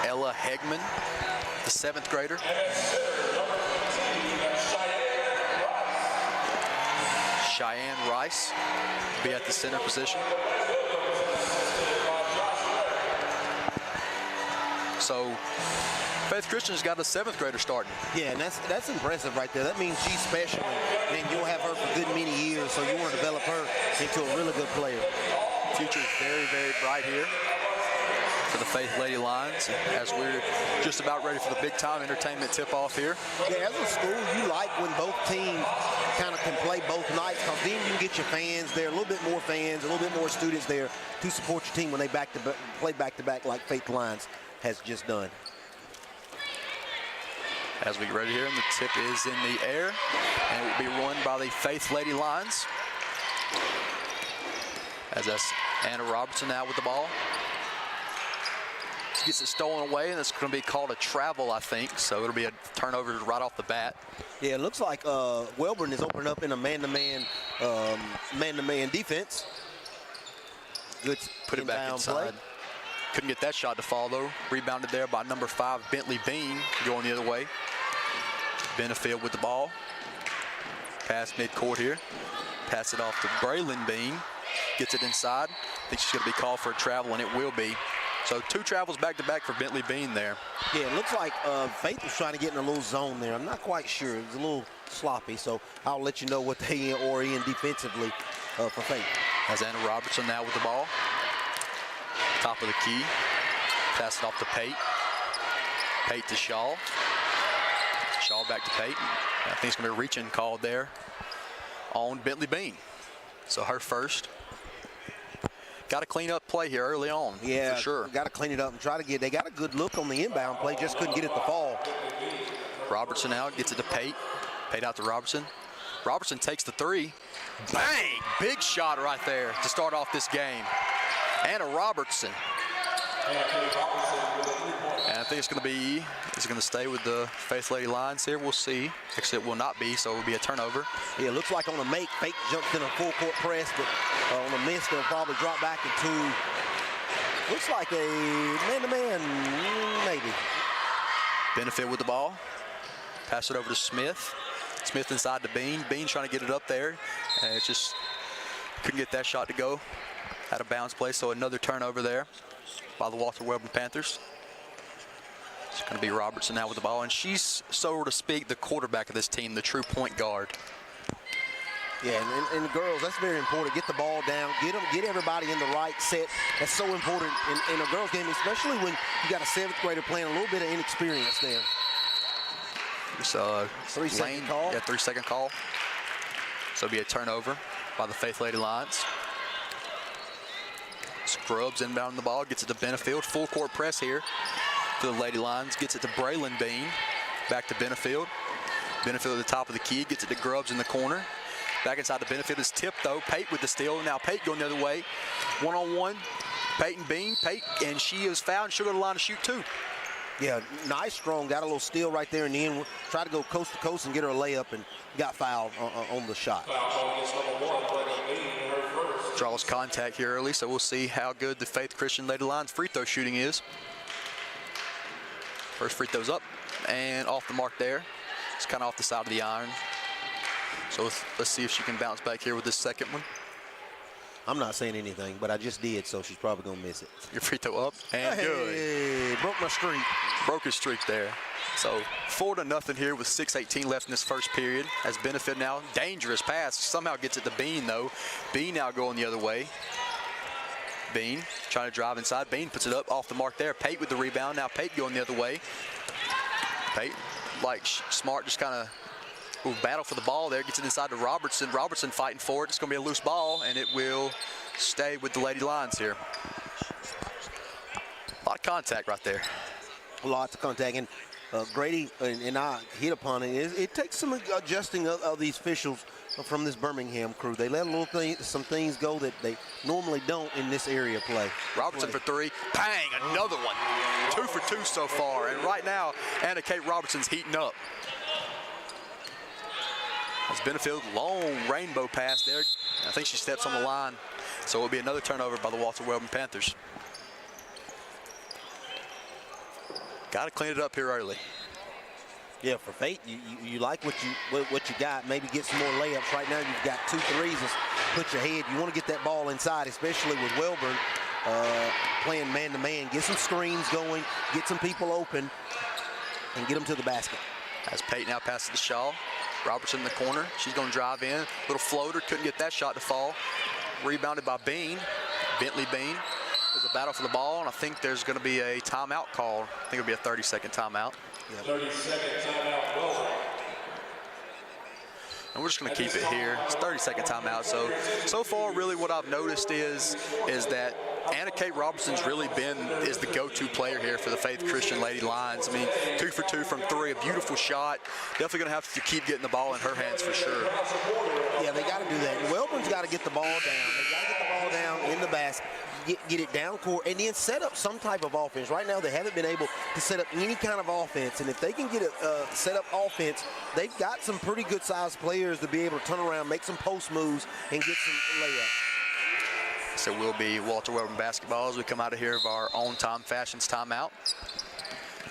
Speaker 4: Ella Hegman, the 7th grader. Cheyenne Rice will be at the center position. So Faith Christian's got a 7th grader starting.
Speaker 27: Yeah, and that's impressive right there. That means she's special, and you'll have her for good many years, so you want to develop her into a really good player.
Speaker 4: Future is very, very bright here for the Faith Lady Lions as we're just about ready for the big time entertainment tip-off here.
Speaker 27: Yeah, as a school, you like when both teams kind of can play both nights, because then you can get your fans there, a little bit more fans, a little bit more students there to support your team when they play back-to-back like Faith Lions has just done.
Speaker 4: As we get ready here, and the tip is in the air, and it will be run by the Faith Lady Lions. As that's Anna Robertson now with the ball. She gets it stolen away, and it's going to be called a travel, I think. So it'll be a turnover right off the bat.
Speaker 27: Yeah, it looks like Welborn is opening up in a man-to-man defense. Good
Speaker 4: put it back inside.
Speaker 27: Play.
Speaker 4: Couldn't get that shot to fall, though. Rebounded there by number 5, Bentley Bean, going the other way. Benefield with the ball. Pass midcourt here. Pass it off to Braylon Bean. Gets it inside. I think she's going to be called for a travel, and it will be. So 2 travels back-to-back for Bentley Bean there.
Speaker 27: Yeah, it looks like Faith was trying to get in a little zone there. I'm not quite sure. It was a little sloppy, so I'll let you know what they are in defensively for Faith.
Speaker 4: As Anna Robertson now with the ball. Top of the key. Pass it off to Pate. Pate to Shaw. Shaw back to Pate. I think it's going to be a reach-in called there on Bentley Bean. So her first. Got to clean up play here early on.
Speaker 27: Yeah,
Speaker 4: for sure.
Speaker 27: Got to clean it up and try to get. They got a good look on the inbound play, just couldn't get it to fall.
Speaker 4: Robertson out, gets it to Pate. Pate out to Robertson. Robertson takes the 3. Bang! Big shot right there to start off this game. Anna Robertson. And I think it's going to be, is it going to stay with the Faith Lady Lions here? We'll see. Actually, it will not be, so it will be a turnover.
Speaker 27: Yeah, it looks like on a make, Faith jumps in a full court press, but on a miss, they'll probably drop back into, looks like a man-to-man, maybe.
Speaker 4: Benefit with the ball. Pass it over to Smith. Smith inside to Bean. Bean trying to get it up there. And it just couldn't get that shot to go. Out of bounds play, so another turnover there by the Walter Welborn Panthers. It's going to be Robertson now with the ball, and she's, so to speak, the quarterback of this team, the true point guard.
Speaker 27: Yeah, and the girls, that's very important. Get the ball down, get everybody in the right set. That's so important in a girls game, especially when you got a 7th grader playing a little bit of inexperience there.
Speaker 4: It's a
Speaker 27: 3-second call.
Speaker 4: Yeah, 3-second call. So it'll be a turnover by the Faith Lady Lions. Scrubs inbound the ball, gets it to Benefield. Full court press here for the Lady Lions. Gets it to Braylon Bean. Back to Benefield. Benefield at the top of the key, gets it to Grubbs in the corner. Back inside the benefit is tipped, though. Pate with the steal. Now Pate going the other way. One-on-one. Pate and Bean. Pate, and she is fouled, and she'll go to the line to shoot, too.
Speaker 27: Yeah, nice, strong. Got a little steal right there in the end. Tried to go coast to coast and get her a layup and got fouled on the shot.
Speaker 4: Draws contact here early, so we'll see how good the Faith Christian Lady Lions free throw shooting is. First free throw's up and off the mark there. It's kind of off the side of the iron. So let's see if she can bounce back here with this second one.
Speaker 27: I'm not saying anything, but I just did, so she's probably going to miss it.
Speaker 4: Your free throw up and good.
Speaker 27: Broke my streak.
Speaker 4: Broke his streak there. So 4-0 here with 6:18 left in this first period. As benefit now, dangerous pass. Somehow gets it to Bean, though. Bean now going the other way. Bean trying to drive inside. Bean puts it up off the mark there. Pate with the rebound. Now Pate going the other way. Pate, like smart, just kind of battle for the ball there. Gets it inside to Robertson. Robertson fighting for it. It's going to be a loose ball, and it will stay with the Lady Lions here. A lot of contact right there.
Speaker 27: Lots of contact. And Grady and I hit upon it. It takes some adjusting of these officials from this Birmingham crew. They let some things go that they normally don't in this area play.
Speaker 4: Robertson for three. Bang, another one. 2 for 2 so far. And right now, Anna Kate Robertson's heating up. As Benefield, long rainbow pass there. I think she steps on the line. So it'll be another turnover by the Walter Weldon Panthers. Got to clean it up here early.
Speaker 27: Yeah, for Faith, you like what you got. Maybe get some more layups. Right now, you've got 2 threes. Put your head. You want to get that ball inside, especially with Welburn playing man-to-man. Get some screens going. Get some people open, and get them to the basket.
Speaker 4: As Pate now passes to Shaw. Robertson in the corner. She's going to drive in. Little floater. Couldn't get that shot to fall. Rebounded by Bean. Bentley Bean. There's a battle for the ball, and I think there's going to be a timeout call. I think it'll be a 30-second timeout.
Speaker 27: Yeah.
Speaker 1: 30-second timeout. Well.
Speaker 4: And we're just going to keep it here. It's 30-second timeout. So far, really what I've noticed is that Anna Kate Robertson's really is the go-to player here for the Faith Christian Lady Lions. I mean, 2 for 2 from 3, a beautiful shot. Definitely going to have to keep getting the ball in her hands for sure.
Speaker 27: Yeah, they got to do that. And Welburn's got to get the ball down. They got to get the ball down in the basket. Get it down court, and then set up some type of offense. Right now, they haven't been able to set up any kind of offense, and if they can get a set up offense, they've got some pretty good-sized players to be able to turn around, make some post moves, and get some layups.
Speaker 4: So we'll be Walter Weldon basketball as we come out of here of our on-time fashions timeout.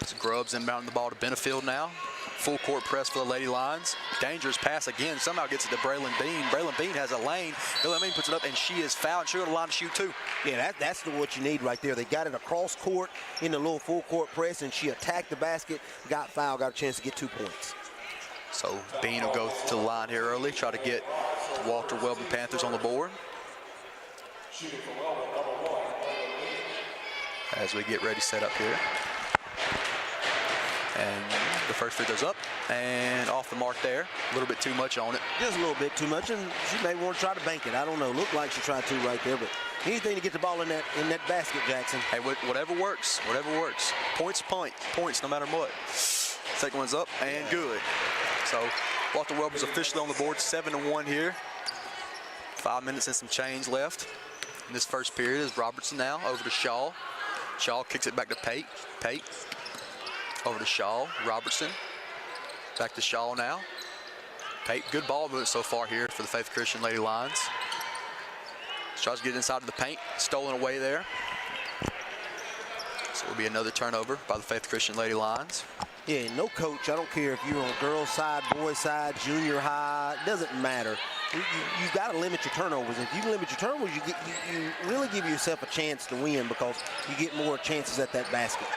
Speaker 4: It's Grubbs inbounding the ball to Benefield now. Full court press for the Lady Lions. Dangerous pass again. Somehow gets it to Braylon Bean. Braylon Bean has a lane. Braylon Bean puts it up, and she is fouled. She'll go to the line to shoot, too.
Speaker 27: Yeah, that's what you need right there. They got it across court in the little full court press, and she attacked the basket, got fouled, got a chance to get 2 points.
Speaker 4: So Bean will go to the line here early, try to get Walter Weldon Panthers on the board. As we get ready set up here. And the first free throw's up and off the mark there. A little bit too much on it.
Speaker 27: Just a little bit too much, and she may want to try to bank it. I don't know. Looked like she tried to right there, but anything to get the ball in that basket, Jackson.
Speaker 4: Hey, whatever works. Whatever works. Points, points, no matter what. Second one's up and good. So Walter Weldon's officially on the board, 7-1 here. 5 minutes and some change left in this first period. Is Robertson now over to Shaw. Shaw kicks it back to Pate. Pate. Over to Shaw, Robertson, back to Shaw now. Pate, good ball movement so far here for the Faith Christian Lady Lions. Tries to get inside of the paint, stolen away there. So it'll be another turnover by the Faith Christian Lady Lions.
Speaker 27: Yeah, no coach, I don't care if you're on girls' side, boys' side, junior high, it doesn't matter. You got to limit your turnovers. If you can limit your turnovers, you really give yourself a chance to win because you get more chances at that basket.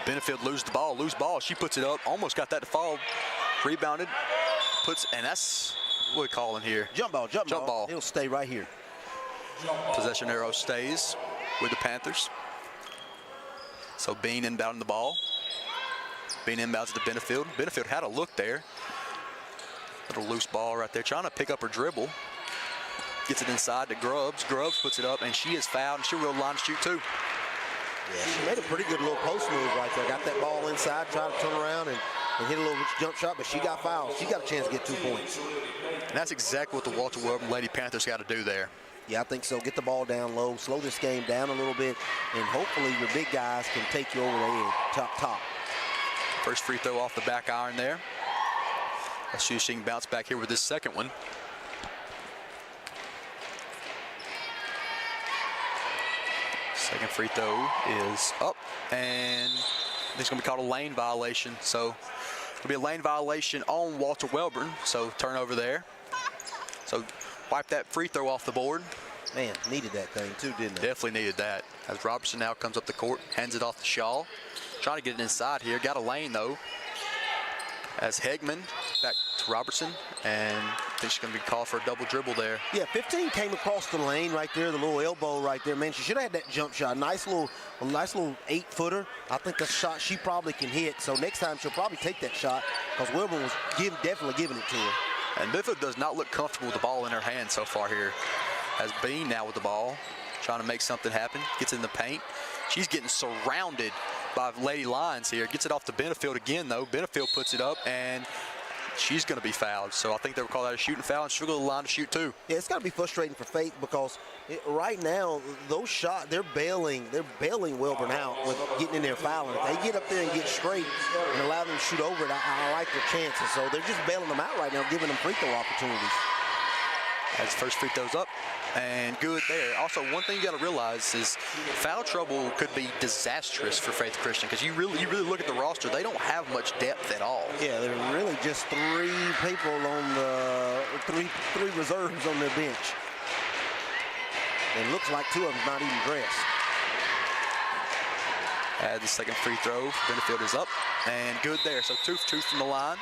Speaker 4: Benefield lose ball. She puts it up, almost got that to fall. Rebounded, and that's what we're calling here.
Speaker 27: Jump ball. It'll stay right here.
Speaker 4: Possession arrow stays with the Panthers. So Bean inbounding the ball. Bean inbounds to Benefield. Benefield had a look there. Little loose ball right there, trying to pick up her dribble. Gets it inside to Grubbs. Grubbs puts it up, and she is fouled, and she'll go to the line to shoot, too.
Speaker 27: Yeah, she made a pretty good little post move right there. Got that ball inside, tried to turn around and and hit a little jump shot, but she got fouled. She got a chance to get 2 points.
Speaker 4: And that's exactly what the Walter Wellborn Lady Panthers got to do there.
Speaker 27: Yeah, I think so. Get the ball down low, slow this game down a little bit, and hopefully your big guys can take you over the edge, top.
Speaker 4: First free throw off the back iron there. Let's see if she can bounce back here with this second one. Second free throw is up, and it's going to be called a lane violation. So it'll be a lane violation on Walter Wellborn. So turnover there. So wipe that free throw off the board.
Speaker 27: Man, needed that thing too, didn't it?
Speaker 4: Definitely needed that. As Robertson now comes up the court, hands it off to Shaw. Trying to get it inside here. Got a lane though. As Hegman back to Robertson, and I think she's going to be called for a double dribble there.
Speaker 27: Yeah, 15 came across the lane right there, the little elbow right there. Man, she should have had that jump shot. A nice little 8-footer. I think the shot she probably can hit. So next time she'll probably take that shot because Wilburn was definitely giving it to her.
Speaker 4: And Biffle does not look comfortable with the ball in her hand so far here. As Bean now with the ball, trying to make something happen. Gets in the paint. She's getting surrounded by Lady Lions here. Gets it off to Benefield again, though. Benefield puts it up, and she's going to be fouled. So I think they would call that a shooting foul, and she'll go to the line to shoot too.
Speaker 27: Yeah, it's got to be frustrating for Faith because right now, those shots, they're bailing Wilburn out with getting in there fouling. If they get up there and get straight and allow them to shoot over it, I like their chances. So they're just bailing them out right now, giving them free throw opportunities.
Speaker 4: As first free throw's up, and good there. Also, one thing you got to realize is foul trouble could be disastrous for Faith Christian because you really look at the roster, they don't have much depth at all.
Speaker 27: Yeah, there are really just 3 people on the three reserves on their bench. And it looks like 2 of them not even dressed.
Speaker 4: The second free throw, Benefield is up, and good there. So 2 for 2 from the line.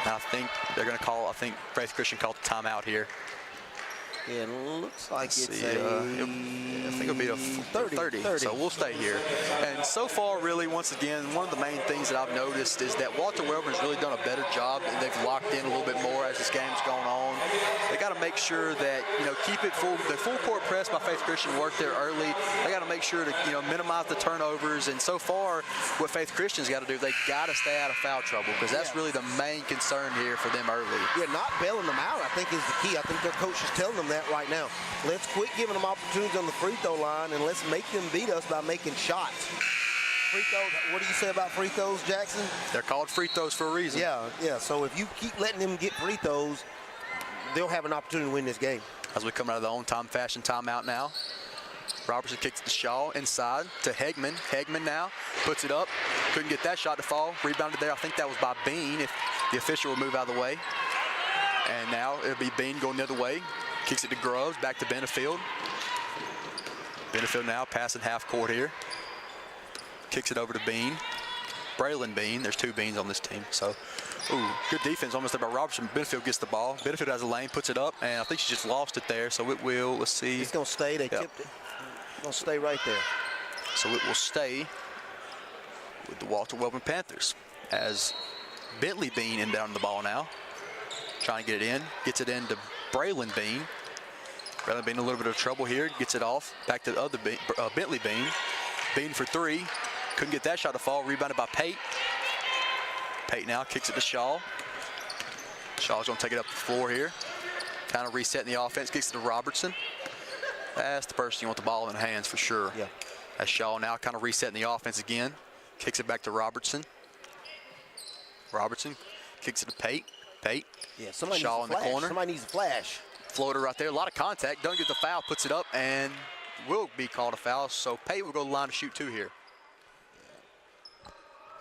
Speaker 4: And I think they're going to call, Faith Christian called the timeout here.
Speaker 27: Yeah, it looks like
Speaker 4: I think
Speaker 27: it'll
Speaker 4: be a 30. So we'll stay here. And so far, really, once again, one of the main things that I've noticed is that Walter Wellborn's really done a better job. They've locked in a little bit more as this game's gone on. They got to make sure that, keep it full. The full court press by Faith Christian worked there early. They got to make sure to, minimize the turnovers. And so far, what Faith Christian's got to do, they got to stay out of foul trouble because that's really the main concern here for them early.
Speaker 27: Yeah, not bailing them out, I think, is the key. I think their coach is telling them that right now. Let's quit giving them opportunities on the free throw line and let's make them beat us by making shots. Free throws, what do you say about free throws, Jackson?
Speaker 4: They're called free throws for a reason.
Speaker 27: Yeah. So if you keep letting them get free throws, they'll have an opportunity to win this game.
Speaker 4: As we come out of the on-time fashion timeout now, Robertson kicks to Shaw inside to Hegman. Hegman now puts it up. Couldn't get that shot to fall. Rebounded there. I think that was by Bean if the official would move out of the way. And now it'll be Bean going the other way. Kicks it to Groves, back to Benefield. Benefield now passing half court here. Kicks it over to Bean. Braylon Bean. There's 2 Beans on this team. So, good defense almost there by Robertson. Benefield gets the ball. Benefield has a lane, puts it up, and I think she just lost it there. So it will, let's see.
Speaker 27: It's going to stay. They tipped it. It's going to stay right there.
Speaker 4: So it will stay with the Walter Wellborn Panthers as Bentley Bean inbounding the ball now. Trying to get it in. Gets it into Braylon Bean. Braylon Bean in a little bit of trouble here. Gets it off. Back to the other Bean, Bentley Bean. Bean for 3. Couldn't get that shot to fall. Rebounded by Pate. Pate now kicks it to Shaw. Shaw's going to take it up the floor here. Kind of resetting the offense. Kicks it to Robertson. That's the person you want the ball in the hands for sure.
Speaker 27: Yeah.
Speaker 4: As Shaw now kind of resetting the offense again. Kicks it back to Robertson. Robertson kicks it to Pate. Pate.
Speaker 27: Yeah, somebody
Speaker 4: Shaw
Speaker 27: needs
Speaker 4: in the corner.
Speaker 27: Somebody needs a flash.
Speaker 4: Floater right there. A lot of contact. Doesn't get the foul. Puts it up and will be called a foul. So Pate will go to the line to shoot 2 here.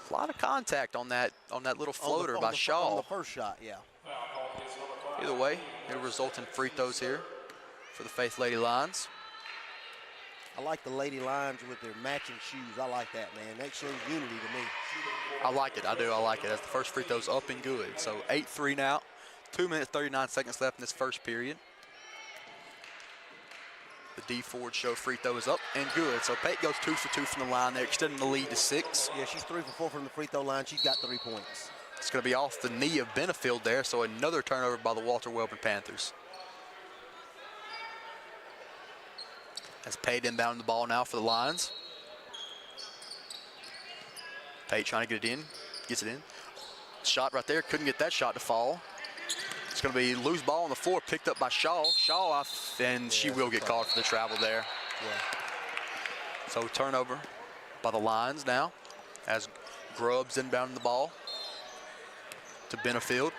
Speaker 4: A lot of contact on that little floater by Shaw.
Speaker 27: On the first shot, yeah.
Speaker 4: Either way, it'll result in free throws here for the Faith Lady Lions.
Speaker 27: I like the Lady Lions with their matching shoes. I like that, man. That shows unity to me.
Speaker 4: I like it. I do. I like it. As the first free throw's up and good. So 8-3 now. 2 minutes, 39 seconds left in this first period. The D Ford show free throw is up and good. So Pate goes 2 for 2 from the line there, extending the lead to 6.
Speaker 27: Yeah, she's 3 for 4 from the free throw line. She's got 3 points.
Speaker 4: It's going to be off the knee of Benefield there. So another turnover by the Walter Wellborn Panthers. As Pate inbounding the ball now for the Lions. Pate trying to get it in. Gets it in. shot right there. Couldn't get that shot to fall. It's going to be loose ball on the floor, picked up by Shaw. Shaw, and she will get called for the travel there.
Speaker 27: Yeah.
Speaker 4: So turnover by the Lions now as Grubbs inbounding the ball to Benefield.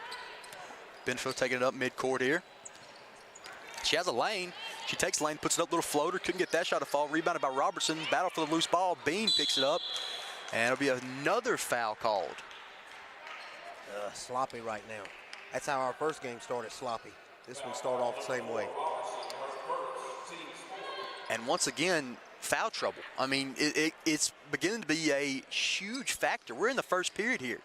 Speaker 4: Benefield taking it up midcourt here. She has a lane. She takes the lane, puts it up, little floater. Couldn't get that shot to fall. Rebounded by Robertson. Battle for the loose ball. Bean picks it up. And it'll be another foul called.
Speaker 27: Sloppy right now. That's how our first game started, sloppy. This one started off the same way.
Speaker 4: And once again, foul trouble. I mean, it's beginning to be a huge factor. We're in the first period here.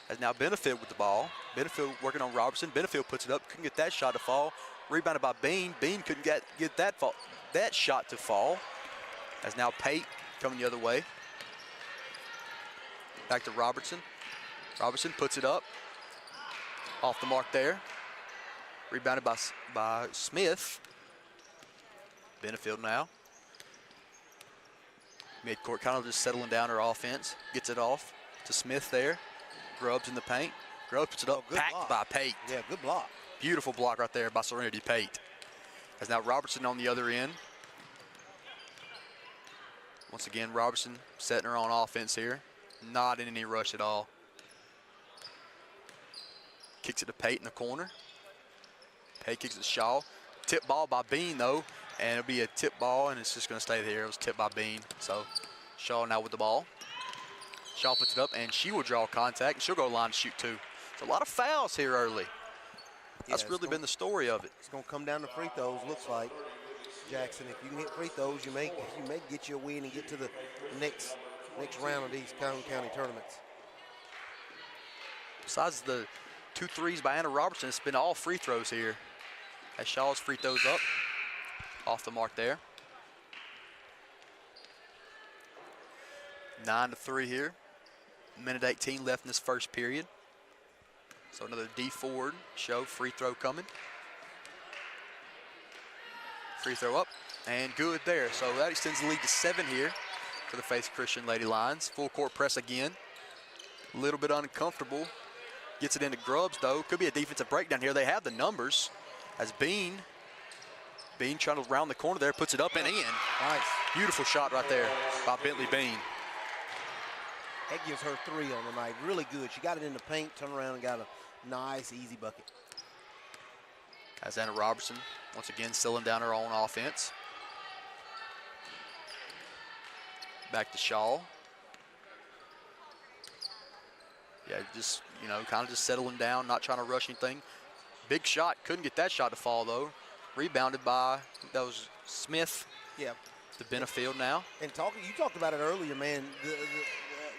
Speaker 4: As now Benefield with the ball. Benefield working on Robertson. Benefield puts it up. Couldn't get that shot to fall. Rebounded by Bean. Bean couldn't get that shot to fall. As now Pate coming the other way. Back to Robertson. Robertson puts it up. Off the mark there. Rebounded by Smith. Benefield now. Midcourt kind of just settling down her offense. Gets it off to Smith there. Grubbs in the paint. Grubbs puts it up. Packed
Speaker 27: block
Speaker 4: by Pate.
Speaker 27: Yeah, good block.
Speaker 4: Beautiful block right there by Serenity Pate. As now Robertson on the other end. Once again, Robertson setting her on offense here. Not in any rush at all. Kicks it to Pate in the corner. Pate kicks it to Shaw. Tip ball by Bean, though. And it'll be a tip ball, and it's just going to stay there. It was tipped by Bean. So Shaw now with the ball. Shaw puts it up, and she will draw contact, and she'll go line to shoot two. So a lot of fouls here early. That's really been the story of it.
Speaker 27: It's going to come down to free throws, looks like. Jackson, if you can hit free throws, you may get you a win and get to the next round of these Calhoun County tournaments.
Speaker 4: Besides the 2 threes by Anna Robertson, it's been all free throws here. As Shaw's free throws up. Off the mark there. 9-3 here. Minute 18 left in this first period. So another D forward show, free throw coming. Free throw up and good there. So that extends the lead to 7 here for the Faith Christian Lady Lions. Full court press again. A little bit uncomfortable. Gets it into Grubbs though. Could be a defensive breakdown here. They have the numbers as Bean trying to round the corner there, puts it up and in.
Speaker 27: Nice.
Speaker 4: Beautiful shot right there by Bentley Bean.
Speaker 27: That gives her 3 on the night. Really good. She got it in the paint, turned around and got a nice, easy bucket.
Speaker 4: As Anna Robertson, once again, sealing down her own offense. Back to Shaw. Yeah, just, kind of just settling down, not trying to rush anything. Big shot, couldn't get that shot to fall, though. Rebounded by, that was Smith.
Speaker 27: Yeah.
Speaker 4: To Benefield now.
Speaker 27: And you talked about it earlier, man.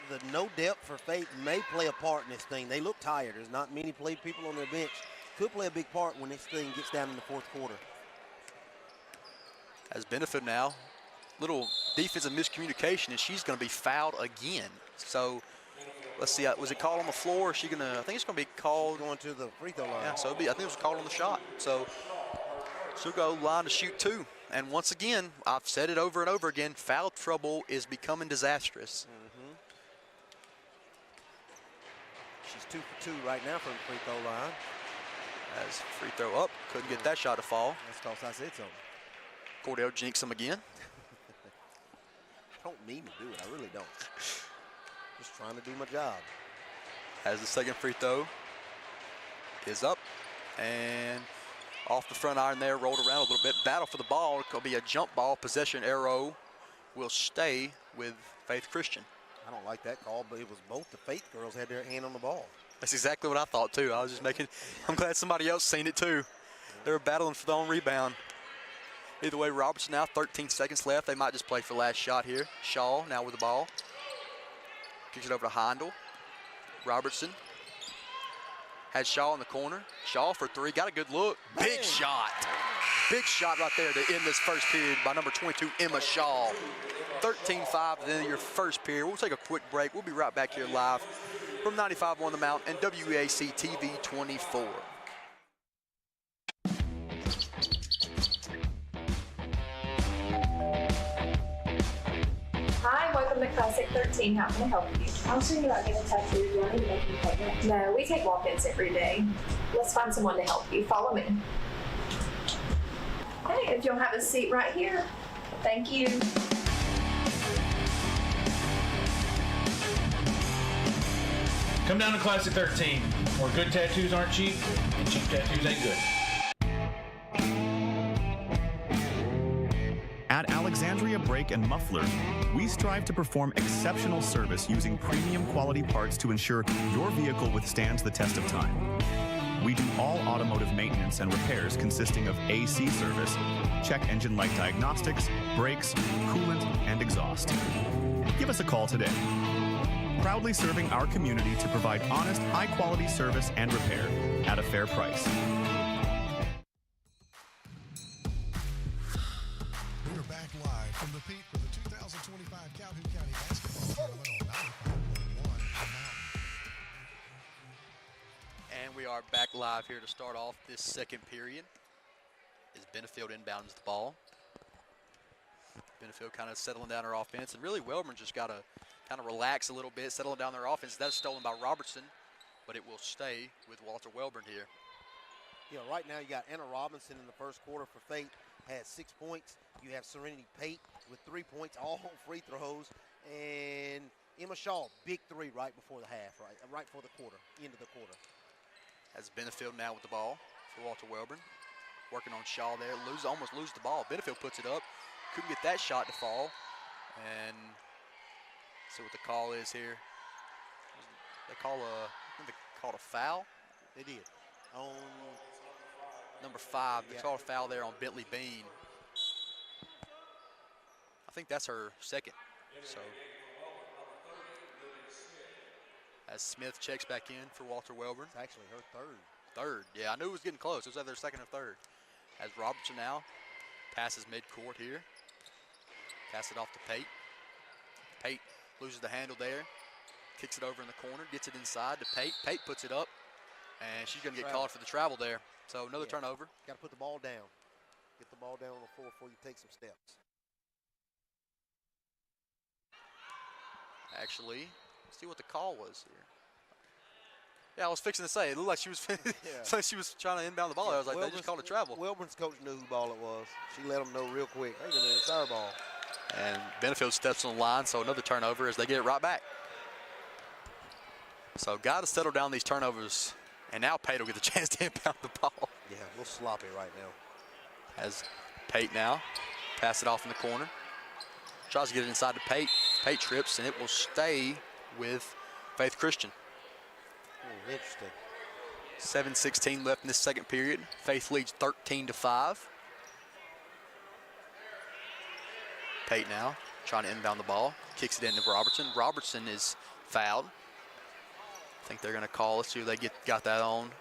Speaker 27: The no depth for Faith may play a part in this thing. They look tired. There's not many people on their bench. Could play a big part when this thing gets down in the fourth quarter.
Speaker 4: As Benefield now, little defensive miscommunication, and she's going to be fouled again. So let's see. Was it called on the floor? Is she gonna? I think it's going to be called
Speaker 27: going to the free throw line.
Speaker 4: Yeah. So I think it was called on the shot. So she'll go line to shoot 2. And once again, I've said it over and over again, foul trouble is becoming disastrous.
Speaker 27: Mm-hmm. She's 2 for 2 right now from the free throw line.
Speaker 4: As free throw up, couldn't get that shot to fall.
Speaker 27: That's because I said something.
Speaker 4: Cordell jinx him again.
Speaker 27: I don't mean to do it, I really don't. Just trying to do my job.
Speaker 4: As the second free throw is up and off the front iron there, rolled around a little bit. Battle for the ball. It could be a jump ball. Possession arrow will stay with Faith Christian.
Speaker 27: I don't like that call, but it was both the Faith girls had their hand on the ball.
Speaker 4: That's exactly what I thought, too. I was just I'm glad somebody else seen it, too. They were battling for their own rebound. Either way, Robertson now, 13 seconds left. They might just play for last shot here. Shaw now with the ball. Kicks it over to Heindel. Robertson. Had Shaw in the corner. Shaw for 3. Got a good look. Bang. Big shot. Big shot right there to end this first period by number 22, Emma Shaw. 13-5 at the end of your first period. We'll take a quick break. We'll be right back here live from 95.1 The Mount and WEAC TV 24.
Speaker 2: Hi, welcome to Classic 13. How can I help you?
Speaker 5: I was thinking about getting tattooed. Do I need to make an appointment?
Speaker 2: No, we take walk-ins every day. Let's find someone to help you. Follow me. Okay, if you'll have a seat right here. Thank you.
Speaker 6: Come down to Classic 13, where good tattoos aren't cheap and cheap tattoos ain't good.
Speaker 10: At Alexandria Brake and Muffler, we strive to perform exceptional service using premium quality parts to ensure your vehicle withstands the test of time. We do all automotive maintenance and repairs consisting of AC service, check engine light diagnostics, brakes, coolant, and exhaust. Give us a call today. Proudly serving our community to provide honest, high-quality service and repair at a fair price.
Speaker 25: We're back live from the peak for the 2025 Calhoun County Basketball Tournament on 95.1 Mountain.
Speaker 4: And we are back live here to start off this second period. As Benefield inbounds the ball. Benefield kind of settling down our offense, and really Wellborn just got to kind of relax a little bit, settling down their offense. That's stolen by Robertson, but it will stay with Walter Wellborn here.
Speaker 27: Yeah, right now you got Anna Robinson in the first quarter for Fate, had 6 points. You have Serenity Pate with 3 points, all home free throws, and Emma Shaw, big three right before the half, right before the quarter, end of the quarter.
Speaker 4: Has Benefield now with the ball for Walter Wellborn. Working on Shaw there, almost lose the ball. Benefield puts it up, couldn't get that shot to fall, and see what the call is here. They call I think they called a foul.
Speaker 27: They did. On
Speaker 4: number 5, they called a foul there on Bentley Bean. I think that's her second. So as Smith checks back in for Walter Wellborn.
Speaker 27: It's actually her third.
Speaker 4: Third, yeah, I knew it was getting close. It was either second or third. As Robertson now passes midcourt here. Pass it off to Pate. Pate loses the handle there. Kicks it over in the corner, gets it inside to Pate. Pate puts it up, and she's going to get called for the travel there. So another turnover.
Speaker 27: Got to put the ball down. Get the ball down on the floor before you take some steps.
Speaker 4: Actually, let's see what the call was here. Yeah, I was fixing to say, it looked like she was like she was trying to inbound the ball. I was like, they just called a travel.
Speaker 27: Wellborn's coach knew who ball it was. She let them know real quick. Wait a minute, it's our ball.
Speaker 4: And Benefield steps on the line, so another turnover as they get it right back. So got to settle down these turnovers, and now Pate will get the chance to inbound the ball.
Speaker 27: Yeah, a little sloppy right now.
Speaker 4: As Pate now pass it off in the corner. Tries to get it inside to Pate. Pate trips, and it will stay with Faith Christian.
Speaker 27: Interesting.
Speaker 4: 7:16 left in this second period. Faith leads 13-5. Pate now trying to inbound the ball. Kicks it into Robertson. Robertson is fouled. I think they're going to call. Let's see if they got that on.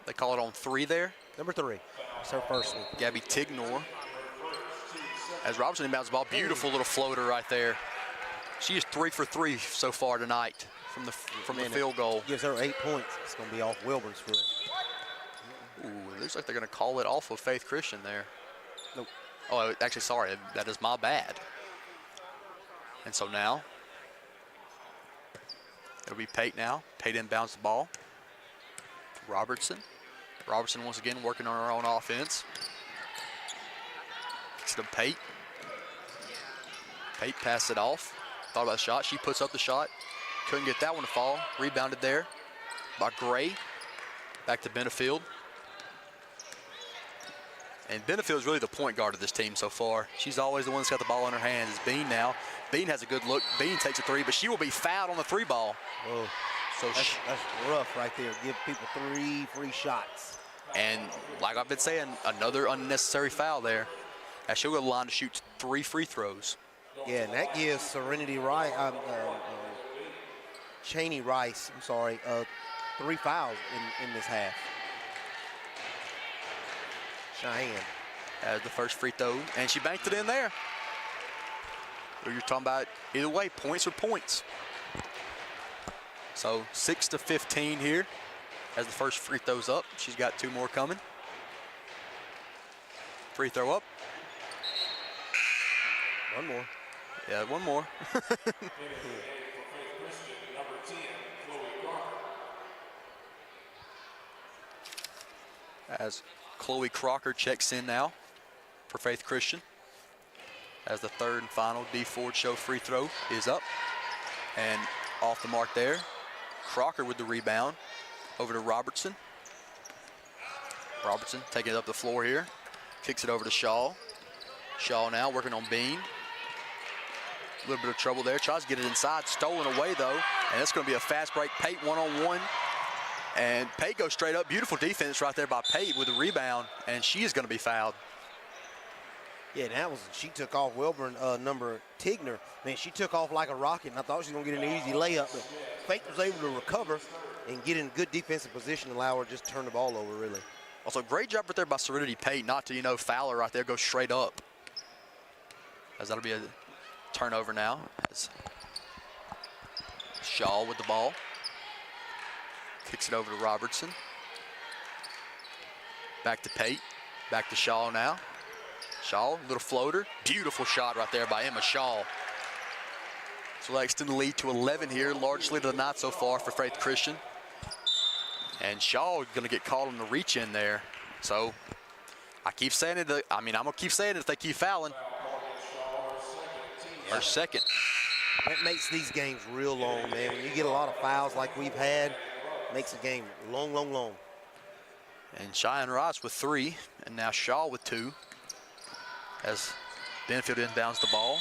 Speaker 4: They call it on 3 there.
Speaker 27: Number 3. That's her first one.
Speaker 4: Gabby Tignor. As Robertson inbounds the ball, beautiful little floater right there. She is 3 for 3 so far tonight from the field goal.
Speaker 27: Gives her 8 points. It's going to be off Wilburn's foot.
Speaker 4: Ooh, it looks like they're going to call it off of Faith Christian there.
Speaker 27: Nope.
Speaker 4: Oh, actually, sorry, that is my bad. And so now, it'll be Pate now. Pate inbounds the ball. Robertson. Robertson once again working on her own offense. Kicks it to Pate. Pate passed it off. Thought about the shot. She puts up the shot. Couldn't get that one to fall. Rebounded there by Gray. Back to Benefield. And Benefield is really the point guard of this team so far. She's always the one that's got the ball in her hands. It's Bean now. Bean has a good look. Bean takes a 3, but she will be fouled on the 3 ball.
Speaker 27: Whoa. So that's rough right there. Give people 3 free shots.
Speaker 4: And like I've been saying, another unnecessary foul there. As she'll go to the line to shoot 3 free throws.
Speaker 27: Yeah, and that gives Serenity Rice, Cheney Rice, 3 fouls in this half. Cheyenne
Speaker 4: has the first free throw, and she banked it in there. You're talking about either way, points are points. So 6-15 here as the first free throw's up. She's got 2 more coming. Free throw up.
Speaker 27: One more.
Speaker 4: Yeah, one more. As Chloe Crocker checks in now for Faith Christian. As the third and final D Ford Show free throw is up and off the mark there. Crocker with the rebound over to Robertson. Robertson taking it up the floor here. Kicks it over to Shaw. Shaw now working on Bean. A little bit of trouble there. Tries to get it inside. Stolen away though. And it's going to be a fast break. Pate one-on-one. And Pate goes straight up. Beautiful defense right there by Pate with the rebound. And she is going to be fouled.
Speaker 27: Yeah, that was, she took off Wilburn, number Tigner. Man, she took off like a rocket, and I thought she was going to get an easy layup, but Faith was able to recover and get in good defensive position and allow her to just turn the ball over, really.
Speaker 4: Also, great job right there by Serenity Pate not to, foul her right there, go straight up. As that'll be a turnover now. As Shaw with the ball. Kicks it over to Robertson. Back to Pate. Back to Shaw now. Shaw, little floater. Beautiful shot right there by Emma Shaw. So that extends the lead to 11 here, largely to the not so far for Faith Christian. And Shaw is going to get called on the reach in there. So I keep saying it. I'm going to keep saying it if they keep fouling. Her second.
Speaker 27: That makes these games real long, man. When you get a lot of fouls like we've had, it makes a game long, long, long.
Speaker 4: And Cheyenne Ross with 3, and now Shaw with 2. As Benfield inbounds the ball.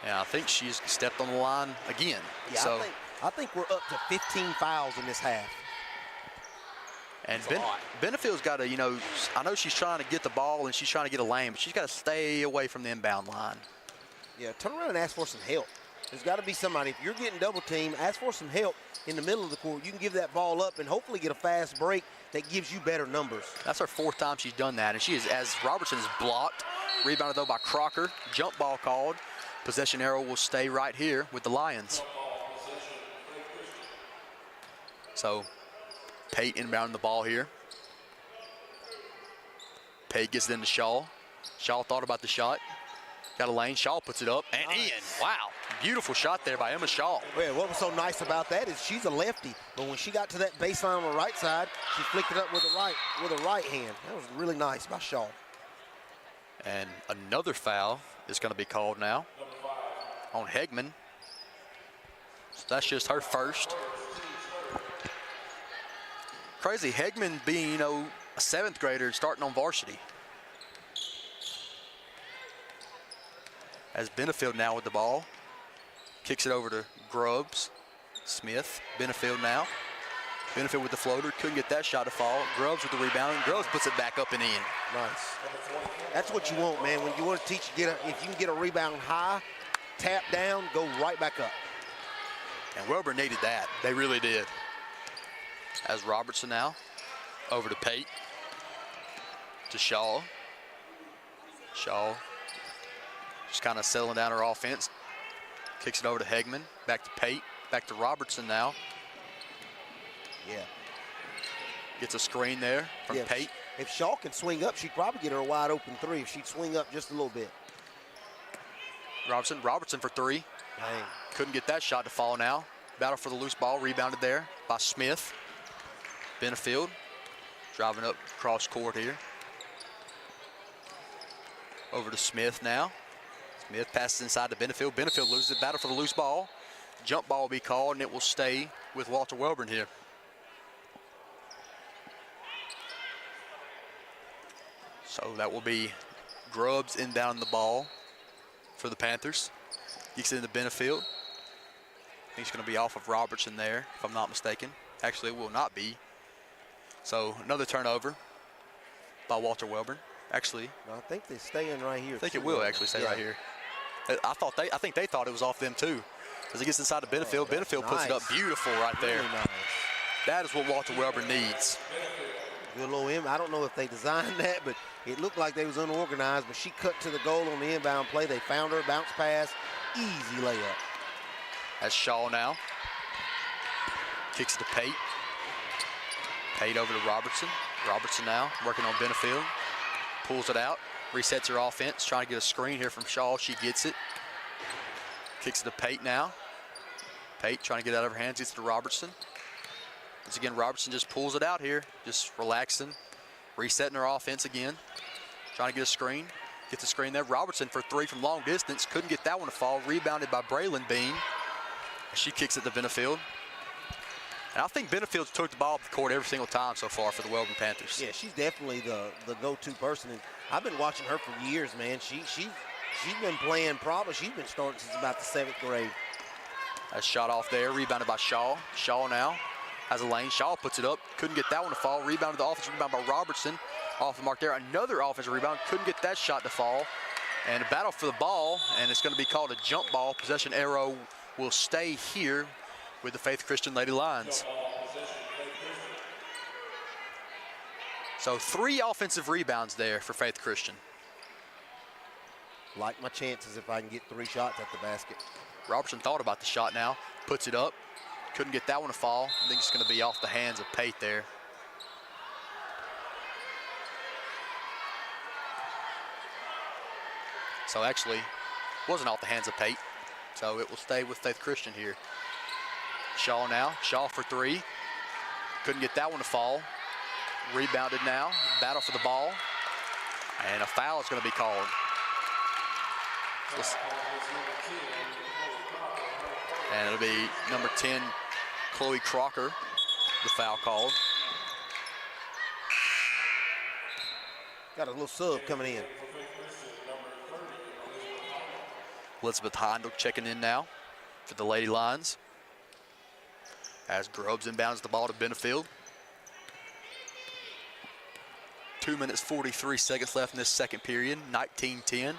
Speaker 4: And I think she's stepped on the line again.
Speaker 27: Yeah,
Speaker 4: so
Speaker 27: I think we're up to 15 fouls in this half.
Speaker 4: And Benefield's got to, I know she's trying to get the ball and she's trying to get a lane, but she's got to stay away from the inbound line.
Speaker 27: Yeah, turn around and ask for some help. There's got to be somebody. If you're getting double teamed, ask for some help in the middle of the court. You can give that ball up and hopefully get a fast break that gives you better numbers.
Speaker 4: That's her 4th time she's done that, and she is, as Robertson is blocked, rebounded though by Crocker, jump ball called. Possession arrow will stay right here with the Lions. So Pate inbounding the ball here. Pate gets it into Shaw. Shaw thought about the shot. Got a lane. Shaw puts it up and in. Wow. Beautiful shot there by Emma Shaw.
Speaker 27: Well, what was so nice about that is she's a lefty, but when she got to that baseline on the right side, she flicked it up with the right hand. That was really nice by Shaw.
Speaker 4: And another foul is going to be called now on Hegman. So that's just her first. Crazy, Hegman being, a 7th grader starting on varsity. As Benefield now with the ball. Kicks it over to Grubbs. Smith, Benefield now. Benefield with the floater, couldn't get that shot to fall. Grubbs with the rebound, Grubbs puts it back up and in.
Speaker 27: Nice. That's what you want, man. When you want to teach, if you can get a rebound high, tap down, go right back up.
Speaker 4: And Wilbur needed that. They really did. As Robertson now, over to Pate. To Shaw. Shaw just kind of settling down her offense. Kicks it over to Hegman, back to Pate, back to Robertson now.
Speaker 27: Yeah.
Speaker 4: Gets a screen there from Pate.
Speaker 27: If Shaw can swing up, she'd probably get her a wide open 3 if she'd swing up just a little bit.
Speaker 4: Robertson for 3.
Speaker 27: Dang.
Speaker 4: Couldn't get that shot to fall now. Battle for the loose ball, rebounded there by Smith. Benefield driving up cross court here. Over to Smith now. Smith passes inside to Benefield. Benefield loses it. Battle for the loose ball. Jump ball will be called, and it will stay with Walter Welburn here. So that will be Grubbs inbounding the ball for the Panthers. Gets it into Benefield. I think it's going to be off of Robertson there, if I'm not mistaken. Actually, it will not be. So another turnover by Walter Welburn. Actually,
Speaker 27: no, I think they're staying right here.
Speaker 4: I think it will actually stay right here. I think they thought it was off them too. As it gets inside to Benefield, Benefield puts it up beautiful right there.
Speaker 27: Really nice.
Speaker 4: That is what Walter Welburn needs.
Speaker 27: Good little I don't know if they designed that, but it looked like they was unorganized, but she cut to the goal on the inbound play. They found her, bounce pass, easy layup.
Speaker 4: That's Shaw now. Kicks it to Pate. Pate over to Robertson. Robertson now working on Benefield. Pulls it out, resets her offense, trying to get a screen here from Shaw. She gets it. Kicks it to Pate now. Pate trying to get it out of her hands, gets it to Robertson. Once again, Robertson just pulls it out here, just relaxing, resetting her offense again. Trying to get a screen. Gets the screen there. Robertson for 3 from long distance. Couldn't get that one to fall. Rebounded by Braylon Bean. She kicks it to Benefield. And I think Benefield's took the ball up the court every single time so far for the Wellborn Panthers.
Speaker 27: Yeah, she's definitely the go-to person. And I've been watching her for years, man. She's been playing probably. She's been starting since about the 7th grade.
Speaker 4: A shot off there. Rebounded by Shaw. Shaw now has a lane. Shaw puts it up. Couldn't get that one to fall. Rebounded the offensive rebound by Robertson. Off the mark there. Another offensive rebound. Couldn't get that shot to fall. And a battle for the ball. And it's going to be called a jump ball. Possession arrow will stay here with the Faith Christian Lady Lions. So 3 offensive rebounds there for Faith Christian.
Speaker 27: Like my chances if I can get 3 shots at the basket.
Speaker 4: Robertson thought about the shot now. Puts it up. Couldn't get that one to fall. I think it's going to be off the hands of Pate there. So actually, wasn't off the hands of Pate. So it will stay with Faith Christian here. Shaw now. Shaw for 3. Couldn't get that one to fall. Rebounded now. Battle for the ball. And a foul is going to be called. And it'll be number 10, Chloe Crocker, the foul called.
Speaker 27: Got a little sub coming in.
Speaker 4: Elizabeth Heindel checking in now for the Lady Lions. As Grubbs inbounds the ball to Benefield. 2 minutes, 43 seconds left in this second period, 19-10.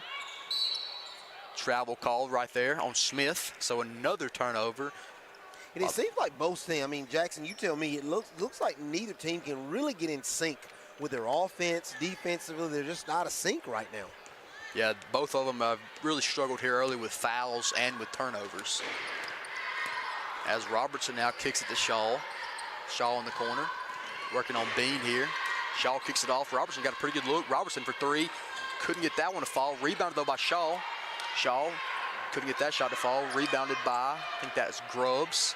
Speaker 4: Travel called right there on Smith, so another turnover.
Speaker 27: And it seems like both teams, I mean, Jackson, you tell me, it looks like neither team can really get in sync with their offense, defensively. They're just out of sync right now.
Speaker 4: Yeah, both of them have really struggled here early with fouls and with turnovers. As Robertson now kicks it to Shaw. Shaw in the corner, working on Bean here. Shaw kicks it off. Robertson got a pretty good look. Robertson for 3. Couldn't get that one to fall. Rebounded, though, by Shaw. Shaw couldn't get that shot to fall. Rebounded by, I think that's Grubbs.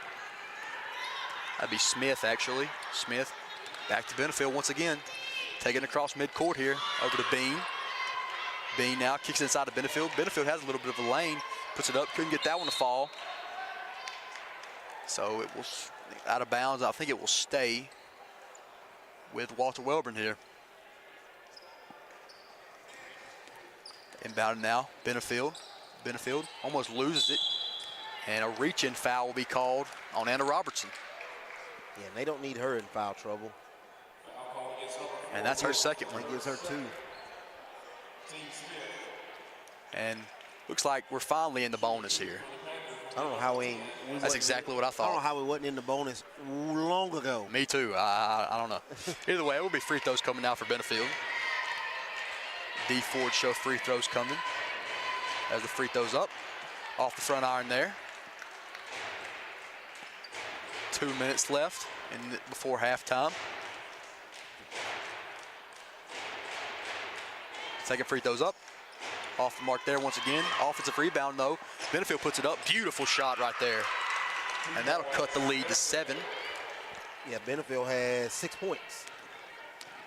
Speaker 4: That'd be Smith, actually. Smith back to Benefield once again. Taking across midcourt here, over to Bean. Bean now kicks inside to Benefield. Benefield has a little bit of a lane. Puts it up, couldn't get that one to fall. So it will, out of bounds, I think it will stay with Walter Wellborn here. Inbound now, Benefield. Benefield almost loses it. And a reach-in foul will be called on Anna Robertson.
Speaker 27: Yeah, and they don't need her in foul trouble.
Speaker 4: And that's her second one.
Speaker 27: That gives her 2.
Speaker 4: And looks like we're finally in the bonus here.
Speaker 27: I don't know how we
Speaker 4: That's exactly what I thought.
Speaker 27: I don't know how we wasn't in the bonus long ago.
Speaker 4: Me too. I don't know. Either way, it will be free throws coming out for Benefield. D Ford show free throws coming. As the free throws up. Off the front iron there. 2 minutes left before halftime. Second free throws up. Off the mark there once again. Offensive rebound, though. Benefield puts it up. Beautiful shot right there. And that'll cut the lead to 7.
Speaker 27: Yeah, Benefield has 6 points.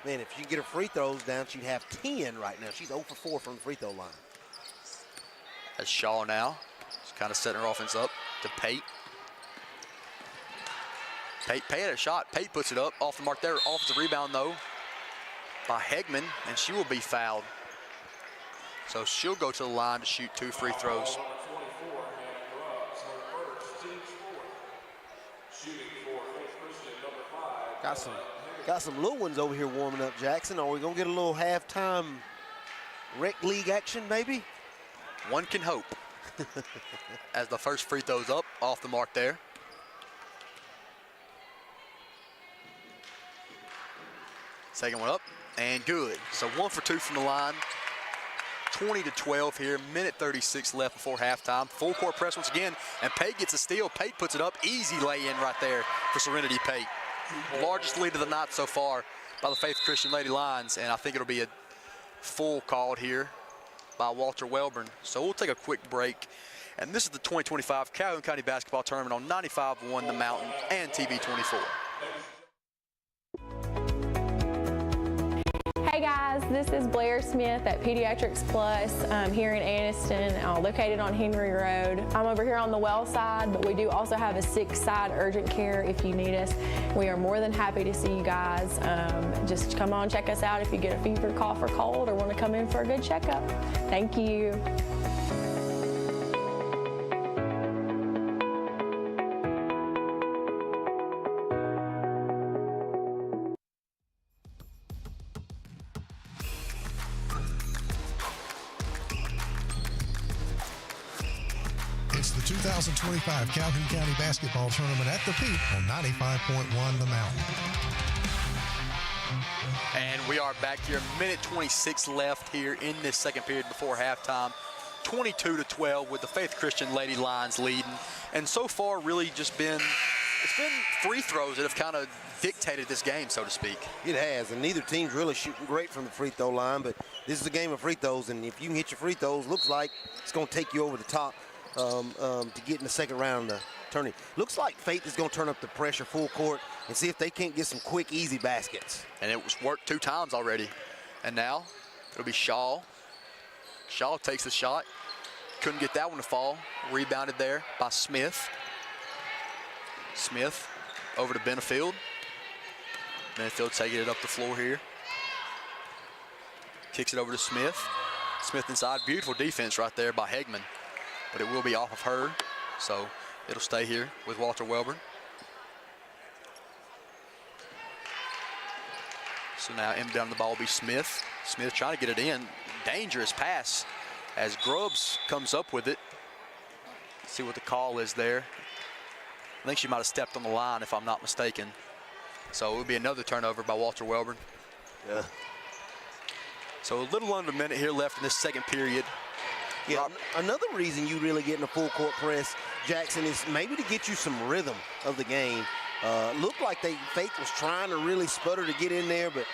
Speaker 27: Man, if you get her free throws down, she'd have 10 right now. She's 0 for 4 from the free throw line.
Speaker 4: As Shaw now, she's kind of setting her offense up to Pate. Pate had a shot. Pate puts it up. Off the mark there. Offensive rebound, though, by Hegman, and she will be fouled. So she'll go to the line to shoot 2 free throws.
Speaker 27: Got some little ones over here warming up, Jackson. Are we going to get a little halftime rec league action, maybe?
Speaker 4: One can hope. As the first free throw's up, off the mark there. Second one up, and good. So 1 for 2 from the line. 20-12 here, minute 36 left before halftime. Full court press once again, and Pate gets a steal. Pate puts it up, easy lay-in right there for Serenity Pate. Largest lead of the night so far by the Faith Christian Lady Lions, and I think it'll be a full called here by Walter Wellborn. So we'll take a quick break, And this is the 2025 Calhoun County Basketball Tournament on 95.1 The Mountain and TV 24.
Speaker 3: Hey guys, this is Blair Smith at Pediatrics Plus here in Anniston, located on Henry Road. I'm over here on the well side, but we do also have a sick side urgent care if you need us. We are more than happy to see you guys. Just come on, check us out if you get a fever, cough, or cold, or want to come in for a good checkup. Thank you.
Speaker 25: It's the 2025 Calhoun County Basketball Tournament at the Peak on 95.1 The Mountain.
Speaker 4: And we are back here, minute 26 left here in this second period before halftime. 22-12 with the Faith Christian Lady Lions leading. And so far really just been, it's been free throws that have kind of dictated this game, so to speak.
Speaker 27: It has, and neither team's really shooting great from the free throw line, but this is a game of free throws, and if you can hit your free throws, looks like it's going to take you over the top to get in the second round of the tournament. Looks like Faith is going to turn up the pressure full court and see if they can't get some quick, easy baskets.
Speaker 4: And it was worked 2 times already. And now it'll be Shaw. Shaw takes the shot. Couldn't get that one to fall. Rebounded there by Smith. Smith over to Benefield. Benefield taking it up the floor here. Kicks it over to Smith. Smith inside. Beautiful defense right there by Hegman. But it will be off of her, so it'll stay here with Walter Welborn. So now inbound the ball will be Smith. Smith trying to get it in. Dangerous pass as Grubbs comes up with it. Let's see what the call is there. I think she might have stepped on the line if I'm not mistaken. So it will be another turnover by Walter Welborn.
Speaker 27: Yeah.
Speaker 4: So a little under a minute here left in this second period.
Speaker 27: Yeah, another reason you really get in a full court press, Jackson, is maybe to get you some rhythm of the game. Looked like Faith was trying to really sputter to get in there, but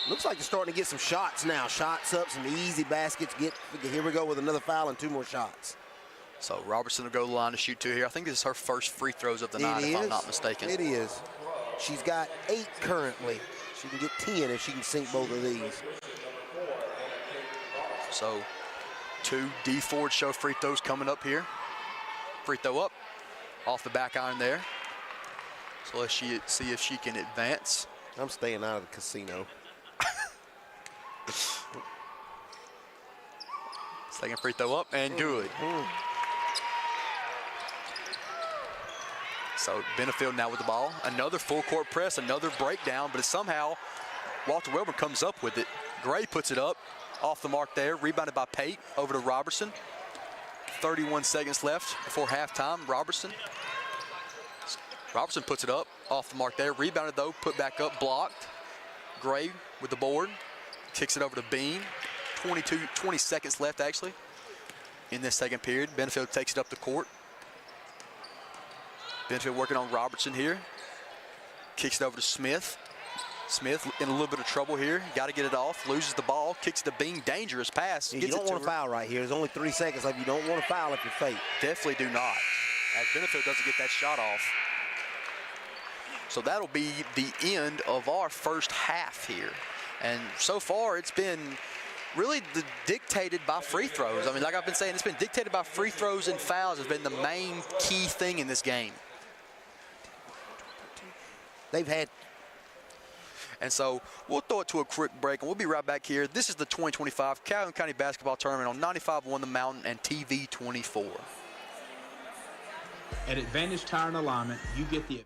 Speaker 27: looks like they're starting to get some shots now. Shots up, some easy baskets. Here we go with another foul and 2 more shots.
Speaker 4: So Robertson will go to the line to shoot 2 here. I think this is her first free throws of the night, if I'm not mistaken.
Speaker 27: It is. She's got 8 currently. She can get 10 if she can sink both of these.
Speaker 4: So 2 D Ford show free throws coming up here. Free throw up off the back iron there. So let's see if she can advance.
Speaker 27: I'm staying out of the casino.
Speaker 4: Second free throw up and good. So Benefield now with the ball. Another full court press, another breakdown, but somehow Walter Welborn comes up with it. Gray puts it up. Off the mark there, rebounded by Pate over to Robertson. 31 seconds left before halftime. Robertson puts it up, off the mark there. Rebounded though, put back up, blocked. Gray with the board, kicks it over to Bean. 20 seconds left actually in this second period. Benefield takes it up the court. Benefield working on Robertson here. Kicks it over to Smith. Smith in a little bit of trouble here. Got to get it off. Loses the ball. Kicks the Bean. Dangerous pass.
Speaker 27: You don't want to foul right here. There's only 3 seconds left. You don't want to foul if you're Faith.
Speaker 4: Definitely do not. As Benefield doesn't get that shot off. So that'll be the end of our first half here. And so far it's been really dictated by free throws. I mean, like I've been saying, it's been dictated by free throws and fouls has been the main key thing in this game.
Speaker 27: They've had.
Speaker 4: And so we'll throw it to a quick break, and we'll be right back here. This is the 2025 Calhoun County Basketball Tournament on 95.1 The Mountain and TV 24.
Speaker 7: At Advantage Tire and Alignment, you get the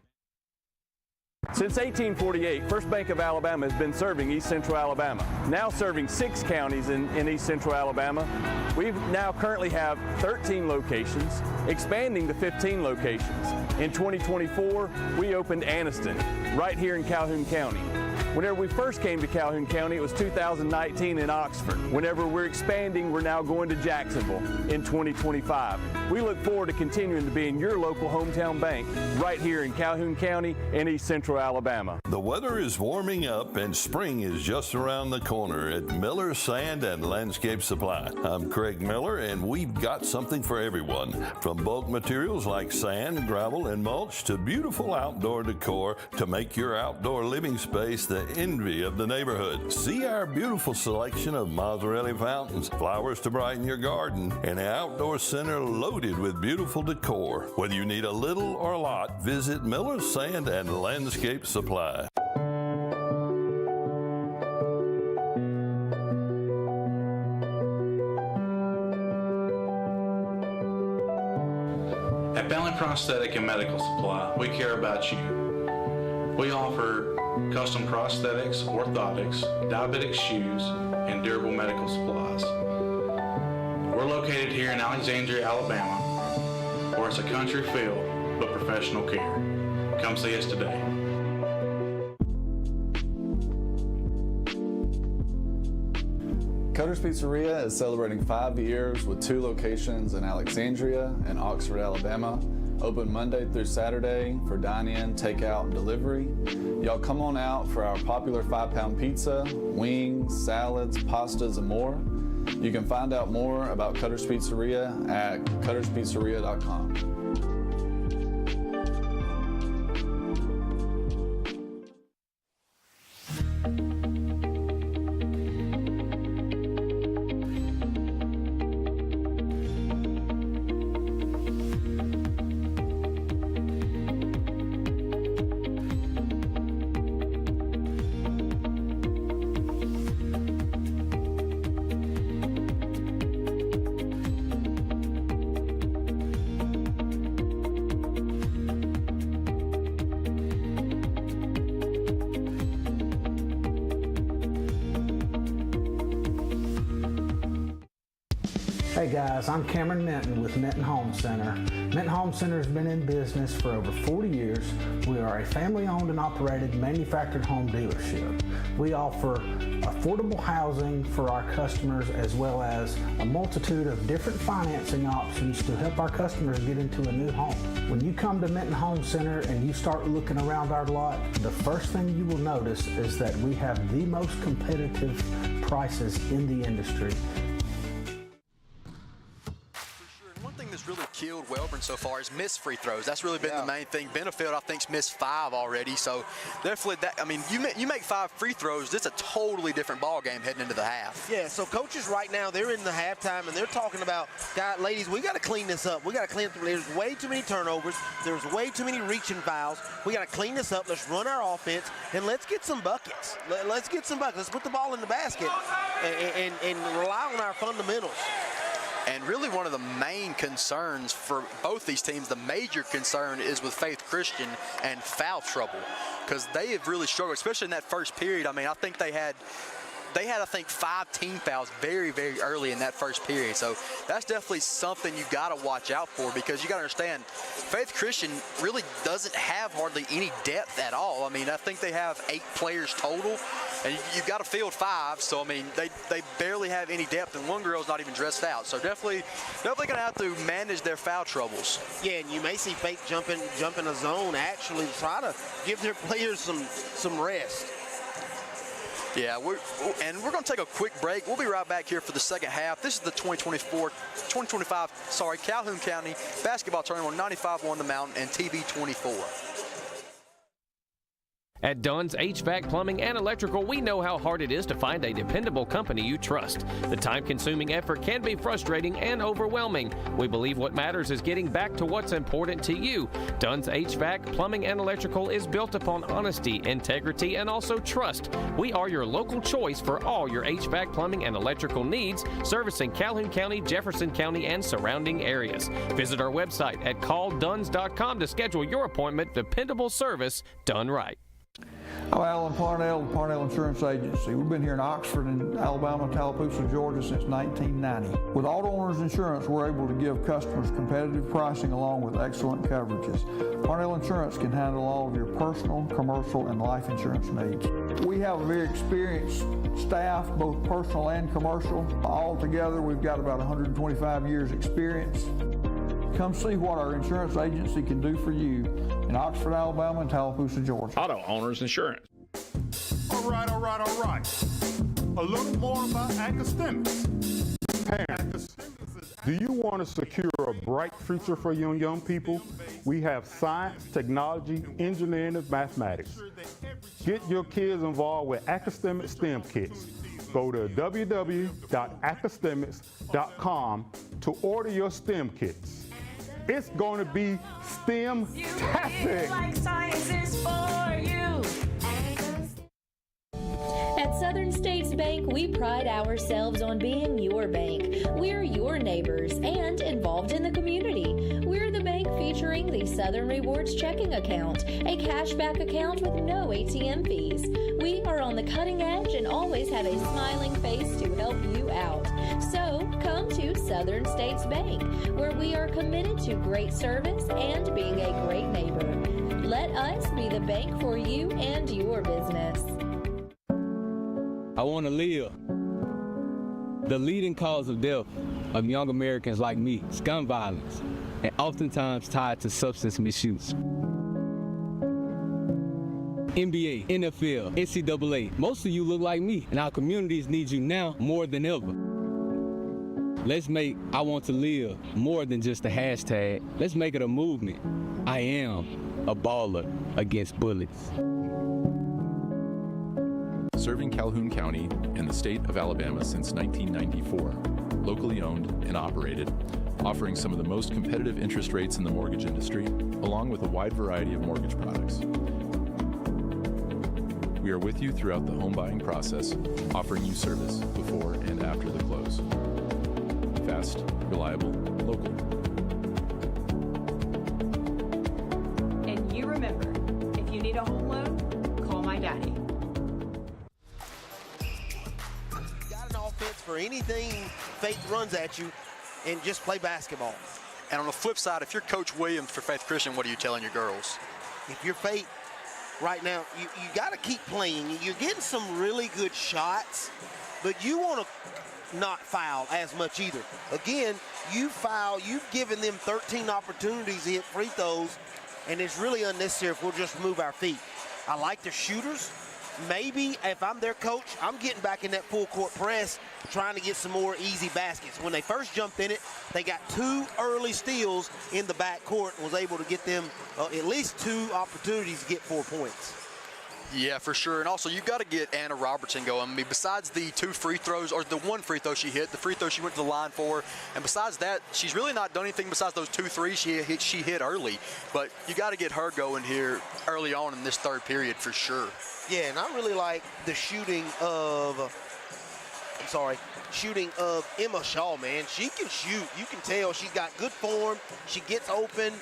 Speaker 8: Since 1848, First Bank of Alabama has been serving East Central Alabama. Now serving 6 counties in East Central Alabama. We now currently have 13 locations, expanding to 15 locations. In 2024, we opened Anniston, right here in Calhoun County. Whenever we first came to Calhoun County, it was 2019 in Oxford. Whenever we're expanding, we're now going to Jacksonville in 2025. We look forward to continuing to being your local hometown bank right here in Calhoun County and East Central Alabama.
Speaker 9: The weather is warming up and spring is just around the corner at Miller Sand and Landscape Supply. I'm Craig Miller, and we've got something for everyone. From bulk materials like sand, gravel, and mulch to beautiful outdoor decor to make your outdoor living space the envy of the neighborhood. See our beautiful selection of Mazzarelli fountains, flowers to brighten your garden, and an outdoor center loaded with beautiful decor. Whether you need a little or a lot, visit Miller Sand and Landscape Supply.
Speaker 6: At Bentley Prosthetic and Medical Supply, we care about you. We offer custom prosthetics, orthotics, diabetic shoes, and durable medical supplies. We're located here in Alexandria, Alabama, where it's a country feel but professional care. Come see us today.
Speaker 18: Cutter's Pizzeria is celebrating 5 years with 2 locations in Alexandria and Oxford, Alabama. Open Monday through Saturday for dine-in, takeout, and delivery. Y'all come on out for our popular 5-pound pizza, wings, salads, pastas, and more. You can find out more about Cutter's Pizzeria at cutterspizzeria.com.
Speaker 19: Hey guys, I'm Cameron Minton with Minton Home Center. Minton Home Center has been in business for over 40 years. We are a family-owned and operated manufactured home dealership. We offer affordable housing for our customers as well as a multitude of different financing options to help our customers get into a new home. When you come to Minton Home Center and you start looking around our lot, the first thing you will notice is that we have the most competitive prices in the industry.
Speaker 4: Really killed Welborn so far is missed free throws. That's really been the main thing. Benefield, I think, missed 5 already. So definitely that. I mean, you make 5 free throws, it's a totally different ball game heading into the half.
Speaker 27: Yeah. So coaches right now, they're in the halftime and they're talking about, guys, ladies, we got to clean this up. We got to clean it. There's way too many turnovers. There's way too many reaching fouls. We got to clean this up. Let's run our offense and let's get some buckets. Let's get some buckets. Let's put the ball in the basket and rely on our fundamentals.
Speaker 4: And really one of the main concerns for both these teams, the major concern is with Faith Christian and foul trouble, because they have really struggled, especially in that first period. I mean, I think they had, I think, 5 team fouls very, very early in that first period. So that's definitely something you got to watch out for, because you got to understand, Faith Christian really doesn't have hardly any depth at all. I mean, I think they have 8 players total, and you've got to field 5. So, I mean, they barely have any depth, and one girl's not even dressed out. So definitely going to have to manage their foul troubles.
Speaker 27: Yeah, and you may see Faith jump in a zone, actually try to give their players some rest.
Speaker 4: Yeah, we're going to take a quick break. We'll be right back here for the second half. This is the 2025 Calhoun County basketball tournament on 95.1 The Mountain and TV 24.
Speaker 20: At Dunn's HVAC Plumbing and Electrical, we know how hard it is to find a dependable company you trust. The time-consuming effort can be frustrating and overwhelming. We believe what matters is getting back to what's important to you. Dunn's HVAC Plumbing and Electrical is built upon honesty, integrity, and also trust. We are your local choice for all your HVAC plumbing and electrical needs, servicing Calhoun County, Jefferson County, and surrounding areas. Visit our website at callduns.com to schedule your appointment. Dependable service done right.
Speaker 23: I'm Alan Parnell, Parnell Insurance Agency. We've been here in Oxford and Alabama, Tallapoosa, Georgia since 1990. With Auto Owners Insurance, we're able to give customers competitive pricing along with excellent coverages. Parnell Insurance can handle all of your personal, commercial, and life insurance needs. We have a very experienced staff, both personal and commercial. All together, we've got about 125 years experience. Come see what our insurance agency can do for you in Oxford, Alabama and Tallapoosa, Georgia.
Speaker 11: Auto Owners Insurance.
Speaker 12: All right. A little more about academics. Parents, do you want to secure a bright future for young people? We have science, technology, engineering, and mathematics. Get your kids involved with Academic STEM Kits. Go to www.academics.com to order your STEM kits. It's going to be STEM-tastic.
Speaker 13: Like science is for you.
Speaker 14: At Southern States Bank, we pride ourselves on being your bank. We're your neighbors and involved in the community. We're the bank featuring the Southern Rewards checking account, a cashback account with no ATM fees. We are on the cutting edge and always have a smiling face to help you out. So come to Southern States Bank, where we are committed to great service and being a great neighbor. Let us be the bank for you and your business.
Speaker 15: I want to live. The leading cause of death of young Americans like me is gun violence, and oftentimes tied to substance misuse. NBA, NFL, NCAA, most of you look like me, and our communities need you now more than ever. Let's make I Want to Live more than just a hashtag. Let's make it a movement. I am a baller against bullets.
Speaker 24: Serving Calhoun County and the state of Alabama since 1994, locally owned and operated, offering some of the most competitive interest rates in the mortgage industry, along with a wide variety of mortgage products. We are with you throughout the home buying process, offering you service before and after the close. Fast, reliable, local.
Speaker 13: And you remember, if you need a home loan, call my daddy.
Speaker 27: For anything Faith runs at you, and just play basketball.
Speaker 4: And on the flip side, if you're Coach Williams for Faith Christian, what are you telling your girls?
Speaker 27: If you're Faith right now, you got to keep playing. You're getting some really good shots, but you want to not foul as much either. Again, you foul, you've given them 13 opportunities to hit free throws, and it's really unnecessary if we'll just move our feet. I like the shooters. Maybe if I'm their coach, I'm getting back in that full court press, trying to get some more easy baskets. When they first jumped in it, they got 2 early steals in the back court and was able to get them at least 2 opportunities to get 4 points.
Speaker 4: Yeah, for sure. And also, you've got to get Anna Robertson going. I mean, besides the 2 free throws, or the 1 free throw she hit, the free throw she went to the line for, and besides that, she's really not done anything besides those 2 threes she hit early. But you got to get her going here early on in this third period for sure.
Speaker 27: Yeah, and I really like the shooting of Emma Shaw, man. She can shoot. You can tell she's got good form. She gets open.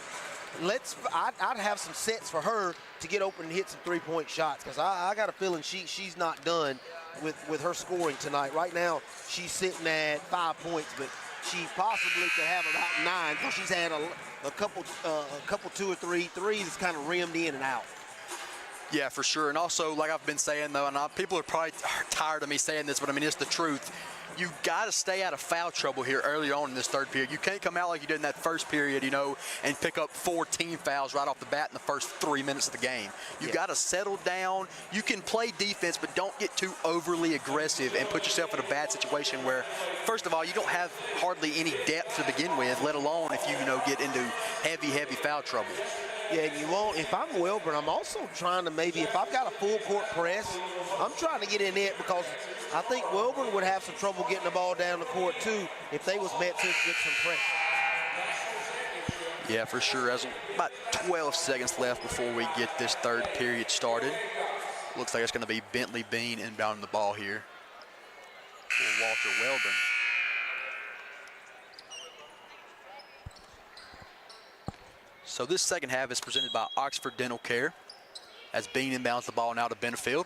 Speaker 27: I'd have some sets for her to get open and hit some three-point shots, because I got a feeling she's not done with her scoring tonight. Right now, she's sitting at 5 points, but she possibly could have about 9, because she's had a couple 2 or 3 threes that's kind of rimmed in and out.
Speaker 4: Yeah, for sure. And also, like I've been saying, though, and people are probably tired of me saying this, but I mean, it's the truth. You got to stay out of foul trouble here early on in this third period. You can't come out like you did in that first period, and pick up 4 team fouls right off the bat in the first 3 minutes of the game. You got to settle down. You can play defense, but don't get too overly aggressive and put yourself in a bad situation where, first of all, you don't have hardly any depth to begin with, let alone if you get into heavy foul trouble.
Speaker 27: Yeah, and you won't. If I'm Wilburn, I'm also trying to if I've got a full court press, I'm trying to get in it, because I think Wilburn would have some trouble getting the ball down the court too if they was met to get some pressure.
Speaker 4: Yeah, for sure. There's about 12 seconds left before we get this third period started. Looks like it's going to be Bentley Bean inbounding the ball here for Walter Wilburn. So this second half is presented by Oxford Dental Care, as Bean inbounds the ball now to Benefield.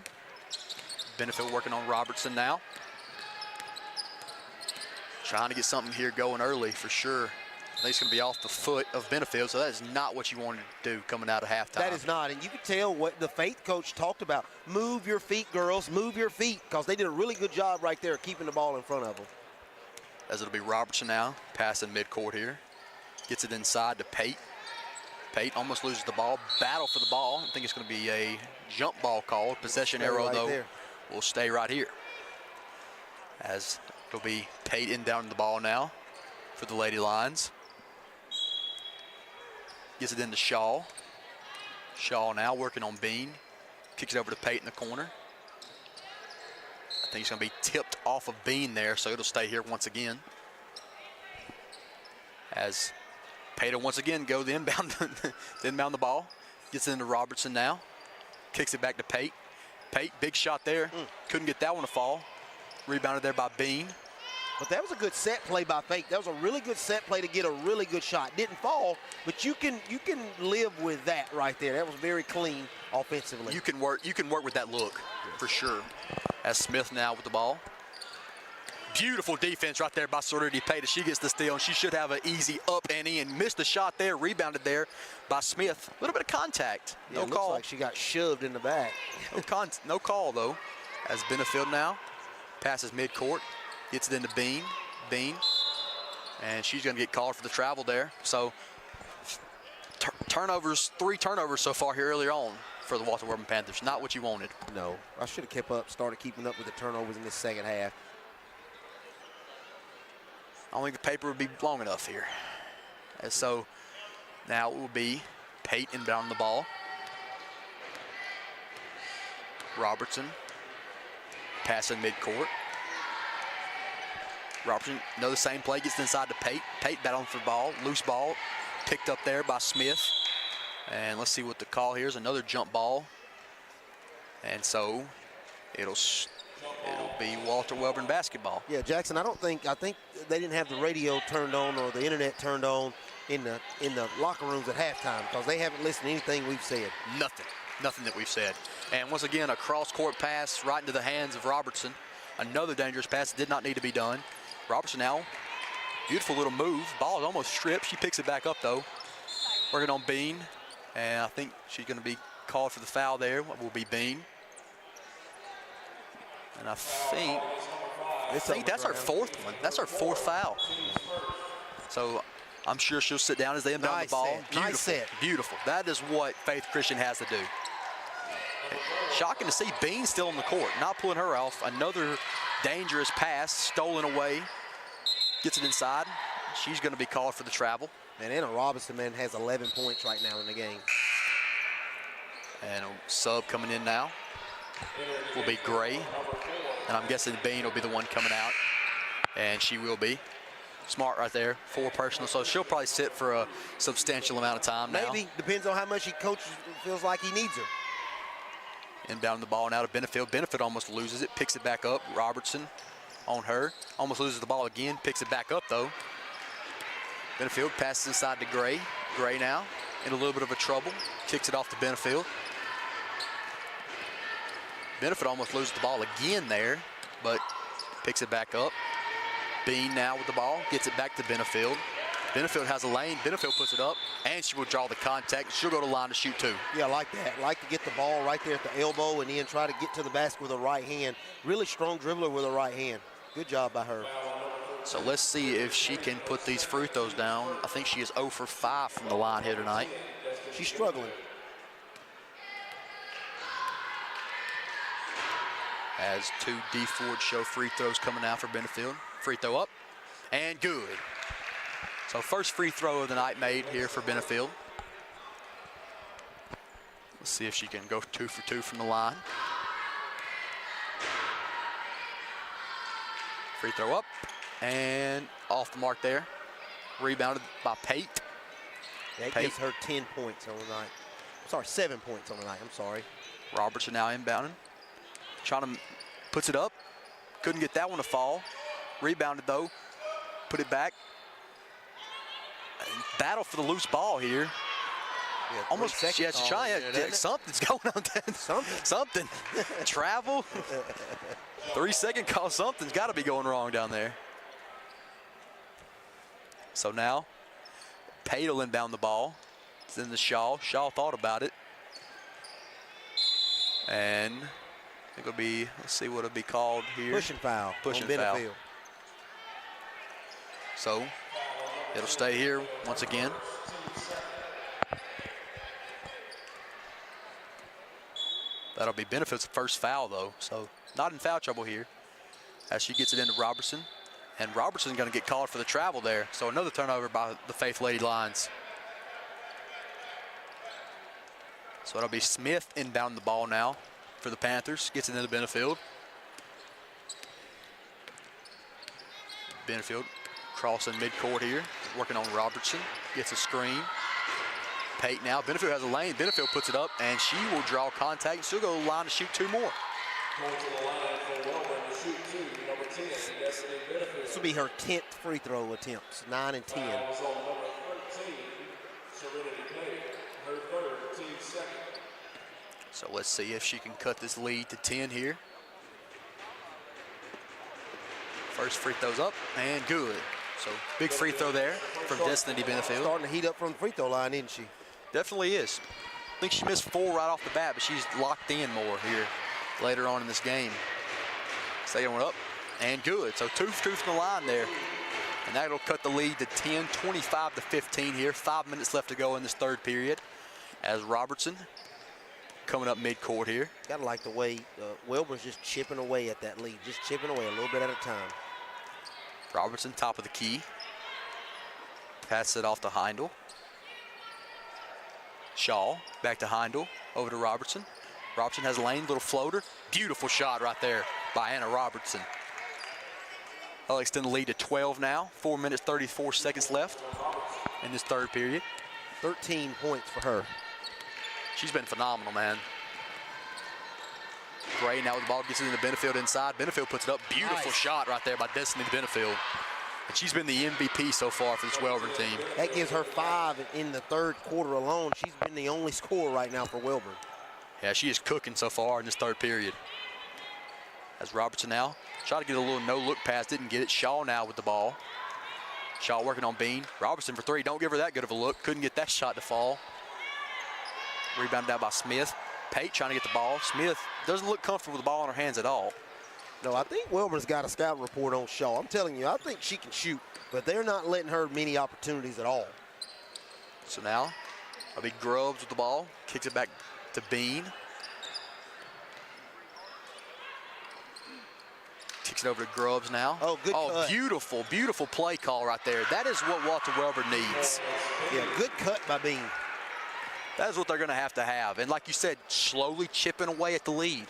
Speaker 4: Benefield working on Robertson now. Trying to get something here going early for sure. I think it's going to be off the foot of Benefield, so that is not what you wanted to do coming out of halftime.
Speaker 27: That is not, and you can tell what the Faith coach talked about. Move your feet, girls, move your feet, because they did a really good job right there keeping the ball in front of them.
Speaker 4: As it'll be Robertson now, passing midcourt here. Gets it inside to Pate. Pate almost loses the ball. Battle for the ball. I think it's going to be a jump ball called. Possession arrow,
Speaker 27: right
Speaker 4: though,
Speaker 27: there.
Speaker 4: will stay right here. As it'll be Pate inbounding the ball now for the Lady Lions. Gets it into Shaw. Shaw now working on Bean. Kicks it over to Pate in the corner. I think it's going to be tipped off of Bean there, so it'll stay here once again. As Pate once again go the inbound, the ball. Gets it into Robertson now. Kicks it back to Pate. Pate, big shot there. Couldn't get that one to fall. Rebounded there by Bean.
Speaker 27: But that was a good set play by Pate. That was a really good set play to get a really good shot. Didn't fall, but you can live with that right there. That was very clean offensively.
Speaker 4: You can work with that look for sure. As Smith now with the ball. Beautiful defense right there by Serenity Pate. She gets the steal, and she should have an easy up ante and missed the shot there. Rebounded there by Smith. A little bit of contact.
Speaker 27: Yeah,
Speaker 4: No call.
Speaker 27: Looks like she got shoved in the back.
Speaker 4: No call though. As Benefield now passes midcourt, gets it into Bean. And she's going to get called for the travel there. So turnovers, 3 turnovers so far here earlier on for the Walter Urban Panthers. Not what you wanted.
Speaker 27: No, I should have started keeping up with the turnovers in this second half.
Speaker 4: I don't think the paper would be long enough here. And so now it will be Pate inbounding the ball. Robertson passing midcourt. Robertson, another same play, gets inside to Pate. Pate battling for the ball, loose ball, picked up there by Smith. And let's see what the call here is. Another jump ball. And so it'll be Walter Welborn basketball.
Speaker 27: Yeah, Jackson, I think they didn't have the radio turned on or the internet turned on in the locker rooms at halftime because they haven't listened to anything we've said.
Speaker 4: Nothing that we've said. And once again, a cross-court pass right into the hands of Robertson. Another dangerous pass that did not need to be done. Robertson now, beautiful little move. Ball is almost stripped. She picks it back up though. Working on Bean, and I think she's going to be called for the foul there. What will be Bean? And I think that's our 4th one. That's our 4th foul. So I'm sure she'll sit down as they inbound the ball. Beautiful,
Speaker 27: nice set.
Speaker 4: Beautiful. That is what Faith Christian has to do. Shocking to see Bean still on the court, not pulling her off. Another dangerous pass, stolen away. Gets it inside. She's going to be called for the travel.
Speaker 27: And Anna Robinson, man, has 11 points right now in the game.
Speaker 4: And a sub coming in now will be Gray. And I'm guessing Bean will be the one coming out. And she will be. Smart right there, 4 personal. So she'll probably sit for a substantial amount of time now.
Speaker 27: Maybe, depends on how much coach feels like he needs her.
Speaker 4: Inbounding the ball now to Benefield. Benefield almost loses it, picks it back up. Robertson on her. Almost loses the ball again, picks it back up though. Benefield passes inside to Gray. Gray now in a little bit of a trouble. Kicks it off to Benefield. Benefield almost loses the ball again there, but picks it back up. Bean now with the ball, gets it back to Benefield. Benefield has a lane, Benefield puts it up, and she will draw the contact. She'll go to the line to shoot 2.
Speaker 27: Yeah, I like that. I like to get the ball right there at the elbow and then try to get to the basket with a right hand. Really strong dribbler with a right hand. Good job by her.
Speaker 4: So let's see if she can put these free throws down. I think she is 0 for 5 from the line here tonight.
Speaker 27: She's struggling.
Speaker 4: As 2 D Ford show free throws coming out for Benefield. Free throw up, and good. So first free throw of the night made here for Benefield. Let's see if she can go 2 for 2 from the line. Free throw up, and off the mark there. Rebounded by Pate.
Speaker 27: That gives her 10 points on the night. Sorry, 7 points on the night, I'm sorry.
Speaker 4: Robertson now inbounding. Trying to puts it up. Couldn't get that one to fall. Rebounded though. Put it back. Battle for the loose ball here.
Speaker 27: Yeah,
Speaker 4: almost, she has to try it. Something's going on there. Something. Travel. 3-second call. Something's got to be going wrong down there. So now, Pate will inbound the ball. It's in the Shaw. Shaw thought about it. And I think it'll be, let's see what it'll be called here.
Speaker 27: Pushing foul.
Speaker 4: Pushing
Speaker 27: on
Speaker 4: foul.
Speaker 27: Benefield.
Speaker 4: So It'll stay here once again. That'll be Benefit's first foul, though, so not in foul trouble here as she gets it into Robertson. And Robertson's going to get called for the travel there, so another turnover by the Faith Lady Lions. So it'll be Smith inbound the ball now for the Panthers. Gets it into Benefield. Benefield crossing midcourt here, working on Robertson. Gets a screen. Pate now. Benefield has a lane. Benefield puts it up, and she will draw contact, and she'll go to the line to shoot 2 more.
Speaker 27: This will be her 10th free throw attempts, 9 and 10.
Speaker 4: So let's see if she can cut this lead to 10 here. First free throw's up and good. So big free throw there from Destiny Benefield.
Speaker 27: Starting to heat up from the free throw line, isn't she?
Speaker 4: Definitely is. I think she missed 4 right off the bat, but she's locked in more here later on in this game. Second one up and good. So 2 for 2 from the line there. And that'll cut the lead to 10, 25 to 15 here. 5 minutes left to go in this third period as Robertson coming up midcourt here.
Speaker 27: Gotta like the way Wilbur's just chipping away at that lead, just chipping away a little bit at a time.
Speaker 4: Robertson, top of the key. Pass it off to Heindel. Shaw, back to Heindel, over to Robertson. Robertson has a lane, little floater. Beautiful shot right there by Anna Robertson. That'll extend the lead to 12 now. 4 minutes, 34 seconds left in this third period.
Speaker 27: 13 points for her.
Speaker 4: She's been phenomenal, man. Gray now with the ball, gets it into Benefield inside. Benefield puts it up. Beautiful shot right there by Destiny Benefield. And she's been the MVP so far for this Welborn team.
Speaker 27: That gives her 5 in the third quarter alone. She's been the only scorer right now for Welborn.
Speaker 4: Yeah, she is cooking so far in this third period. As Robertson now tried to get a little no-look pass, didn't get it. Shaw now with the ball. Shaw working on Bean. Robertson for 3. Don't give her that good of a look. Couldn't get that shot to fall. Rebounded out by Smith. Pate trying to get the ball. Smith doesn't look comfortable with the ball in her hands at all.
Speaker 27: No, I think Wilbur's got a scout report on Shaw. I'm telling you, I think she can shoot, but they're not letting her many opportunities at all.
Speaker 4: So now, a big Grubbs with the ball. Kicks it back to Bean. Kicks it over to Grubbs now.
Speaker 27: Oh, good cut.
Speaker 4: Beautiful, beautiful play call right there. That is what Walter Welborn needs.
Speaker 27: Yeah, good cut by Bean.
Speaker 4: That is what they're going to have. And like you said, slowly chipping away at the lead.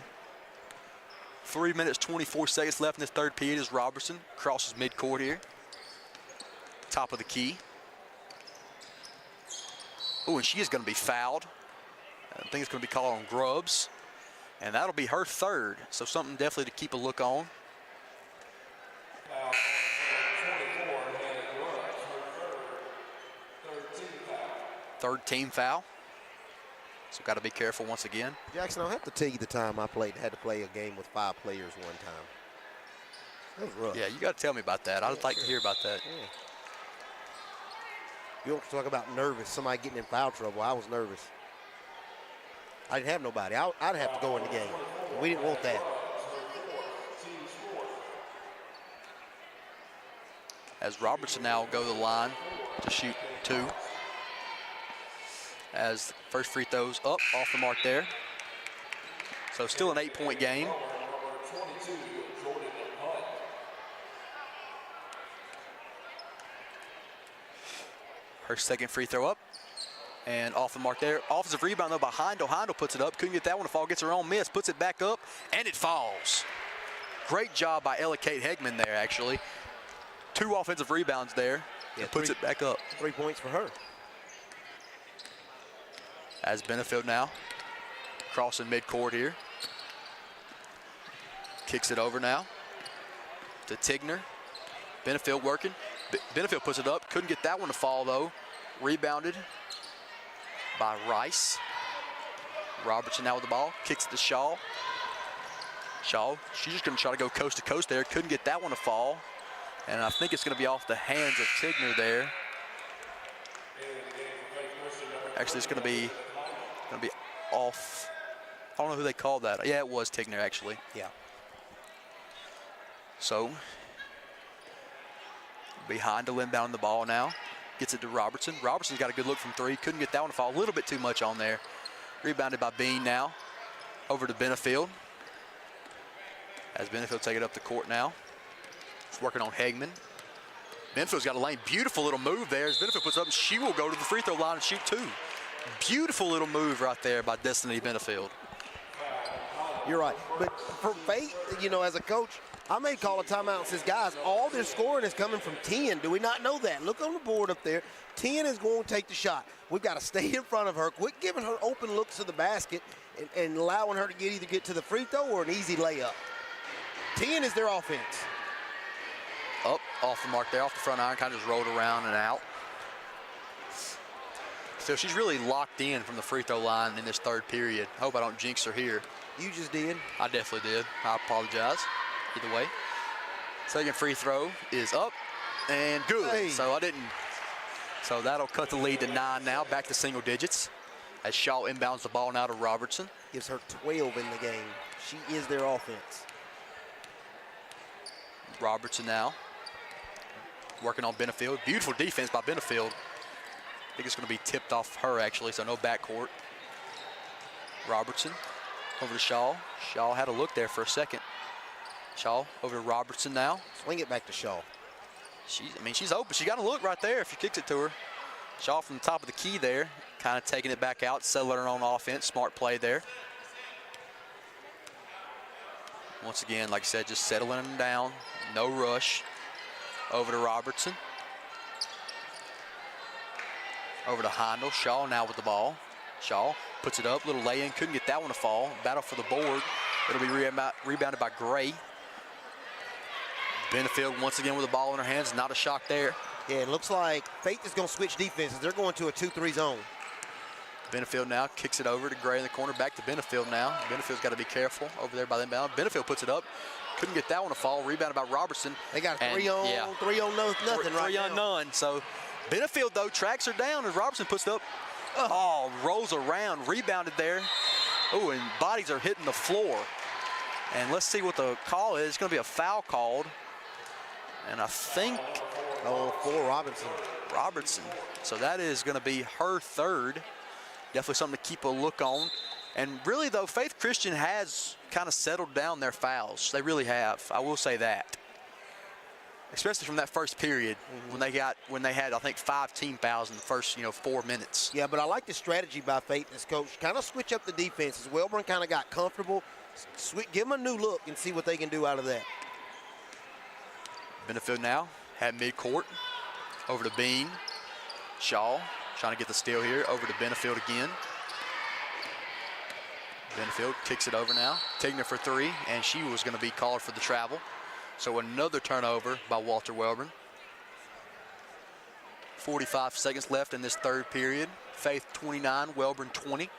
Speaker 4: 3 minutes, 24 seconds left in this third period as Robertson crosses midcourt here. Top of the key. Oh, and she is going to be fouled. I think it's going to be called on Grubbs. And that'll be her third. So something definitely to keep a look on. Third team foul. So got to be careful once again.
Speaker 27: Jackson, I'll have to tell you the time I had to play a game with 5 players one time. That was rough.
Speaker 4: Yeah, you got to tell me about that. I'd like to hear about that.
Speaker 27: Yeah. You don't talk about nervous, somebody getting in foul trouble. I was nervous. I didn't have nobody. I'd have to go in the game. We didn't want that.
Speaker 4: As Robertson now will go to the line to shoot 2. As first free throws up off the mark there. So still an 8-point game. Her second free throw up and off the mark there. Offensive rebound though by Heindel. Heindel puts it up, couldn't get that one to fall, gets her own miss, puts it back up and it falls. Great job by Ella Kate Hegman there actually. 2 offensive rebounds there and puts it back up.
Speaker 27: 3 points for her.
Speaker 4: As Benefield now crossing midcourt here. Kicks it over now to Tigner. Benefield working. Benefield puts it up. Couldn't get that one to fall though. Rebounded by Rice. Robertson now with the ball. Kicks it to Shaw. Shaw, she's just going to try to go coast to coast there. Couldn't get that one to fall. And I think it's going to be off the hands of Tigner there. Actually, it's going to be off. I don't know who they called that. Yeah, it was Tigner actually.
Speaker 27: Yeah.
Speaker 4: So Behind to inbound the ball now. Gets it to Robertson. Robertson's got a good look from three. Couldn't get that one to fall. A little bit too much on there. Rebounded by Bean now. Over to Benefield. As Benefield take it up the court now. It's working on Hagman. Benfield's got a lane. Beautiful little move there. As Benefield puts up, she will go to the free throw line and shoot two. Beautiful little move right there by Destiny Benefield.
Speaker 27: You're right. But for Faith, you know, as a coach, I may call a timeout and says, guys, all their scoring is coming from 10. Do we not know that? Look on the board up there. 10 is going to take the shot. We've got to stay in front of her, quit giving her open looks to the basket and allowing her to either get to the free throw or an easy layup. 10 is their offense.
Speaker 4: Up, off the mark there, off the front iron, kind of just rolled around and out. So she's really locked in from the free throw line in this third period. I hope I don't jinx her here.
Speaker 27: You just did.
Speaker 4: I definitely did. I apologize. Either way. Second free throw is up and good.
Speaker 27: Hey.
Speaker 4: So so that'll cut the lead to 9 now, back to single digits. As Shaw inbounds the ball now to Robertson.
Speaker 27: Gives her 12 in the game. She is their offense.
Speaker 4: Robertson now working on Benefield. Beautiful defense by Benefield. I think it's going to be tipped off her actually, so no backcourt. Robertson over to Shaw. Shaw had a look there for a second. Shaw over to Robertson now.
Speaker 27: Swing it back to Shaw.
Speaker 4: She's open. She got a look right there if she kicks it to her. Shaw from the top of the key there, kind of taking it back out, settling her on offense. Smart play there. Once again, like I said, just settling them down. No rush. Over to Robertson. Over to Heindel. Shaw now with the ball. Shaw puts it up, little lay-in, couldn't get that one to fall. Battle for the board. It'll be rebounded by Gray. Benefield once again with the ball in her hands, not a shock there.
Speaker 27: Yeah, it looks like Faith is going to switch defenses. They're going to a 2-3 zone.
Speaker 4: Benefield now kicks it over to Gray in the corner, back to Benefield now. Benefield's got to be careful over there by the inbound. Benefield puts it up, couldn't get that one to fall. Rebounded by Robertson.
Speaker 27: They got a 3 on nothing right now.
Speaker 4: 3 on none. So Benefield though tracks her down as Robertson puts it up. Rolls around, rebounded there. Oh, and bodies are hitting the floor. And let's see what the call is. It's going to be a foul called. And I think
Speaker 27: for
Speaker 4: Robertson. So that is going to be her third. Definitely something to keep a look on. And really, though, Faith Christian has kind of settled down their fouls. They really have. I will say that. Especially from that first period when they had, I think, 5 team fouls in the first, 4 minutes.
Speaker 27: Yeah, but I like the strategy by Faith, this coach. Kind of switch up the defenses. Wellborn kind of got comfortable. Give them a new look and see what they can do out of that.
Speaker 4: Benefield now had midcourt. Over to Bean. Shaw trying to get the steal here. Over to Benefield again. Benefield kicks it over now. Tigner for 3, and she was going to be called for the travel. So another turnover by Walter Wellborn. 45 seconds left in this third period. Faith 29, Wellborn 20.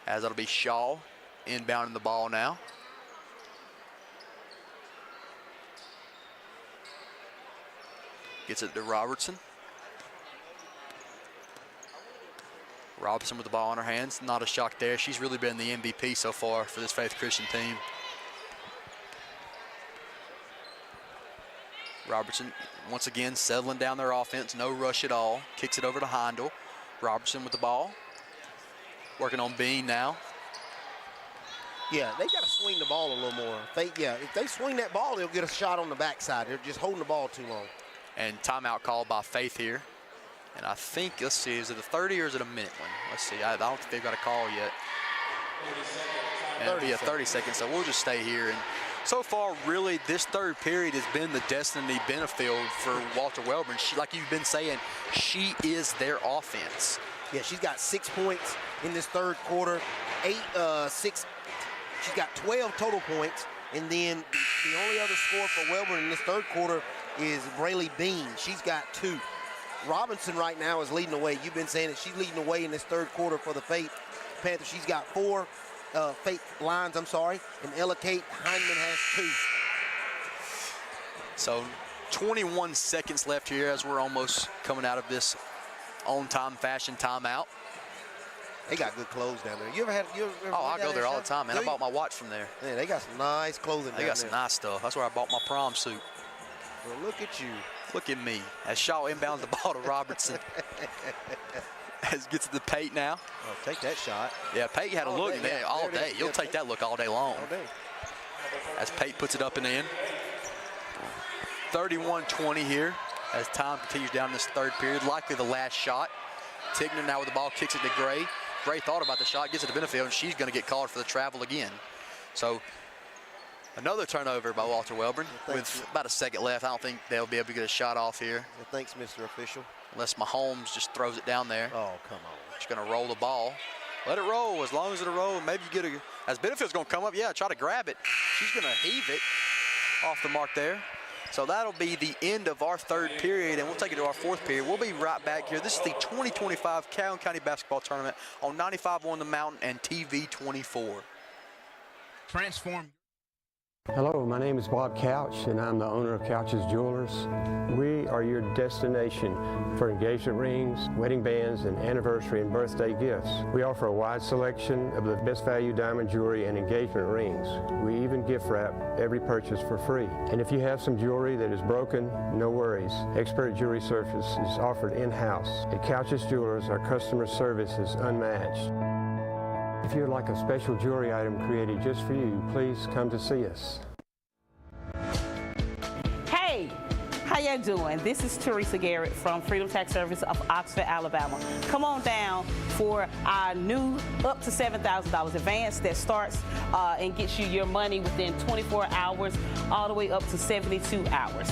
Speaker 4: As that'll be Shaw inbounding the ball now. Gets it to Robertson. Robinson with the ball in her hands. Not a shock there. She's really been the MVP so far for this Faith Christian team. Robertson once again settling down their offense. No rush at all. Kicks it over to Heindel. Robertson with the ball. Working on Bean now.
Speaker 27: Yeah, they got to swing the ball a little more. If they swing that ball, they'll get a shot on the backside. They're just holding the ball too long.
Speaker 4: And timeout called by Faith here. And I think, let's see, is it a 30 or is it a minute one? Let's see, I don't think they've got a call yet. And it'll be a 30 seconds, so we'll just stay here. And so far, really, this third period has been the Destiny Benefield for Walter Wellborn. Like you've been saying, she is their offense.
Speaker 27: Yeah, she's got 6 points in this third quarter. 6. She's got 12 total points. And then the only other score for Wellborn in this third quarter is Brayley Bean. She's got 2. Robinson right now is leading the way. You've been saying that she's leading the way in this third quarter for the Faith Panthers. She's got 4 Faith lines, and Ella Kate Heineman has 2.
Speaker 4: So 21 seconds left here as we're almost coming out of this on-time fashion timeout.
Speaker 27: They got good clothes down there. You ever
Speaker 4: I go there all the time, man. I bought my watch from there.
Speaker 27: Yeah, they got some nice clothing down there.
Speaker 4: They got some nice stuff. That's where I bought my prom suit.
Speaker 27: Well, look at you.
Speaker 4: Look at me. As Shaw inbounds the ball to Robertson. As gets to the Pate now.
Speaker 27: Oh, take that shot.
Speaker 4: Yeah, Pate had a
Speaker 27: All
Speaker 4: look
Speaker 27: day,
Speaker 4: there
Speaker 27: yeah,
Speaker 4: all
Speaker 27: there it
Speaker 4: day.
Speaker 27: is.
Speaker 4: You'll
Speaker 27: Yeah,
Speaker 4: take that look all day long.
Speaker 27: All day.
Speaker 4: As Pate puts it up and in. 31-20 here as time continues down in this third period. Likely the last shot. Tigner now with the ball, kicks it to Gray. Gray thought about the shot, gets it to Benefield, and she's going to get called for the travel again. So another turnover by Walter Welborn with about a second left. I don't think they'll be able to get a shot off here.
Speaker 27: Well, thanks, Mr. Official.
Speaker 4: Unless Mahomes just throws it down there.
Speaker 27: Oh, come on.
Speaker 4: She's going to roll the ball. Let it roll. As long as it'll roll, maybe you get a... As Benefield's going to come up, try to grab it. She's going to heave it off the mark there. So that'll be the end of our third period, and we'll take it to our fourth period. We'll be right back here. This is the 2025 Calhoun County Basketball Tournament on 95.1 The Mountain and TV 24.
Speaker 7: Transform.
Speaker 1: Hello, my name is Bob Couch, and I'm the owner of Couch's Jewelers. We are your destination for engagement rings, wedding bands, and anniversary and birthday gifts. We offer a wide selection of the best value diamond jewelry and engagement rings. We even gift wrap every purchase for free. And if you have some jewelry that is broken, no worries. Expert jewelry service is offered in-house. At Couch's Jewelers, our customer service is unmatched. If you would like a special jewelry item created just for you, please come to see us.
Speaker 11: Hey, how you doing? This is Teresa Garrett from Freedom Tax Service of Oxford, Alabama. Come on down for our new up to $7,000 advance that starts and gets you your money within 24 hours all the way up to 72 hours.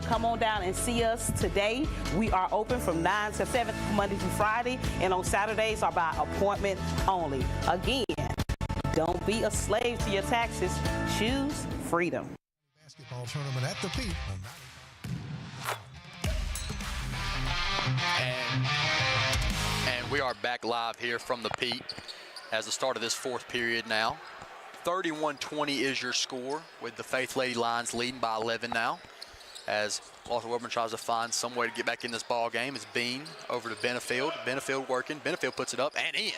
Speaker 11: Come on down and see us today. We are open from 9 to 7 Monday through Friday, and on Saturdays are by appointment only. Again, don't be a slave to your taxes. Choose freedom.
Speaker 25: Basketball tournament at the Peak on 95.
Speaker 4: And we are back live here from the Pete as the start of this fourth period now. 31-20 is your score, with the Faith Lady Lions leading by 11 now. As Walter Welborn tries to find some way to get back in this ball game. It's Bean over to Benefield. Benefield working. Benefield puts it up and in.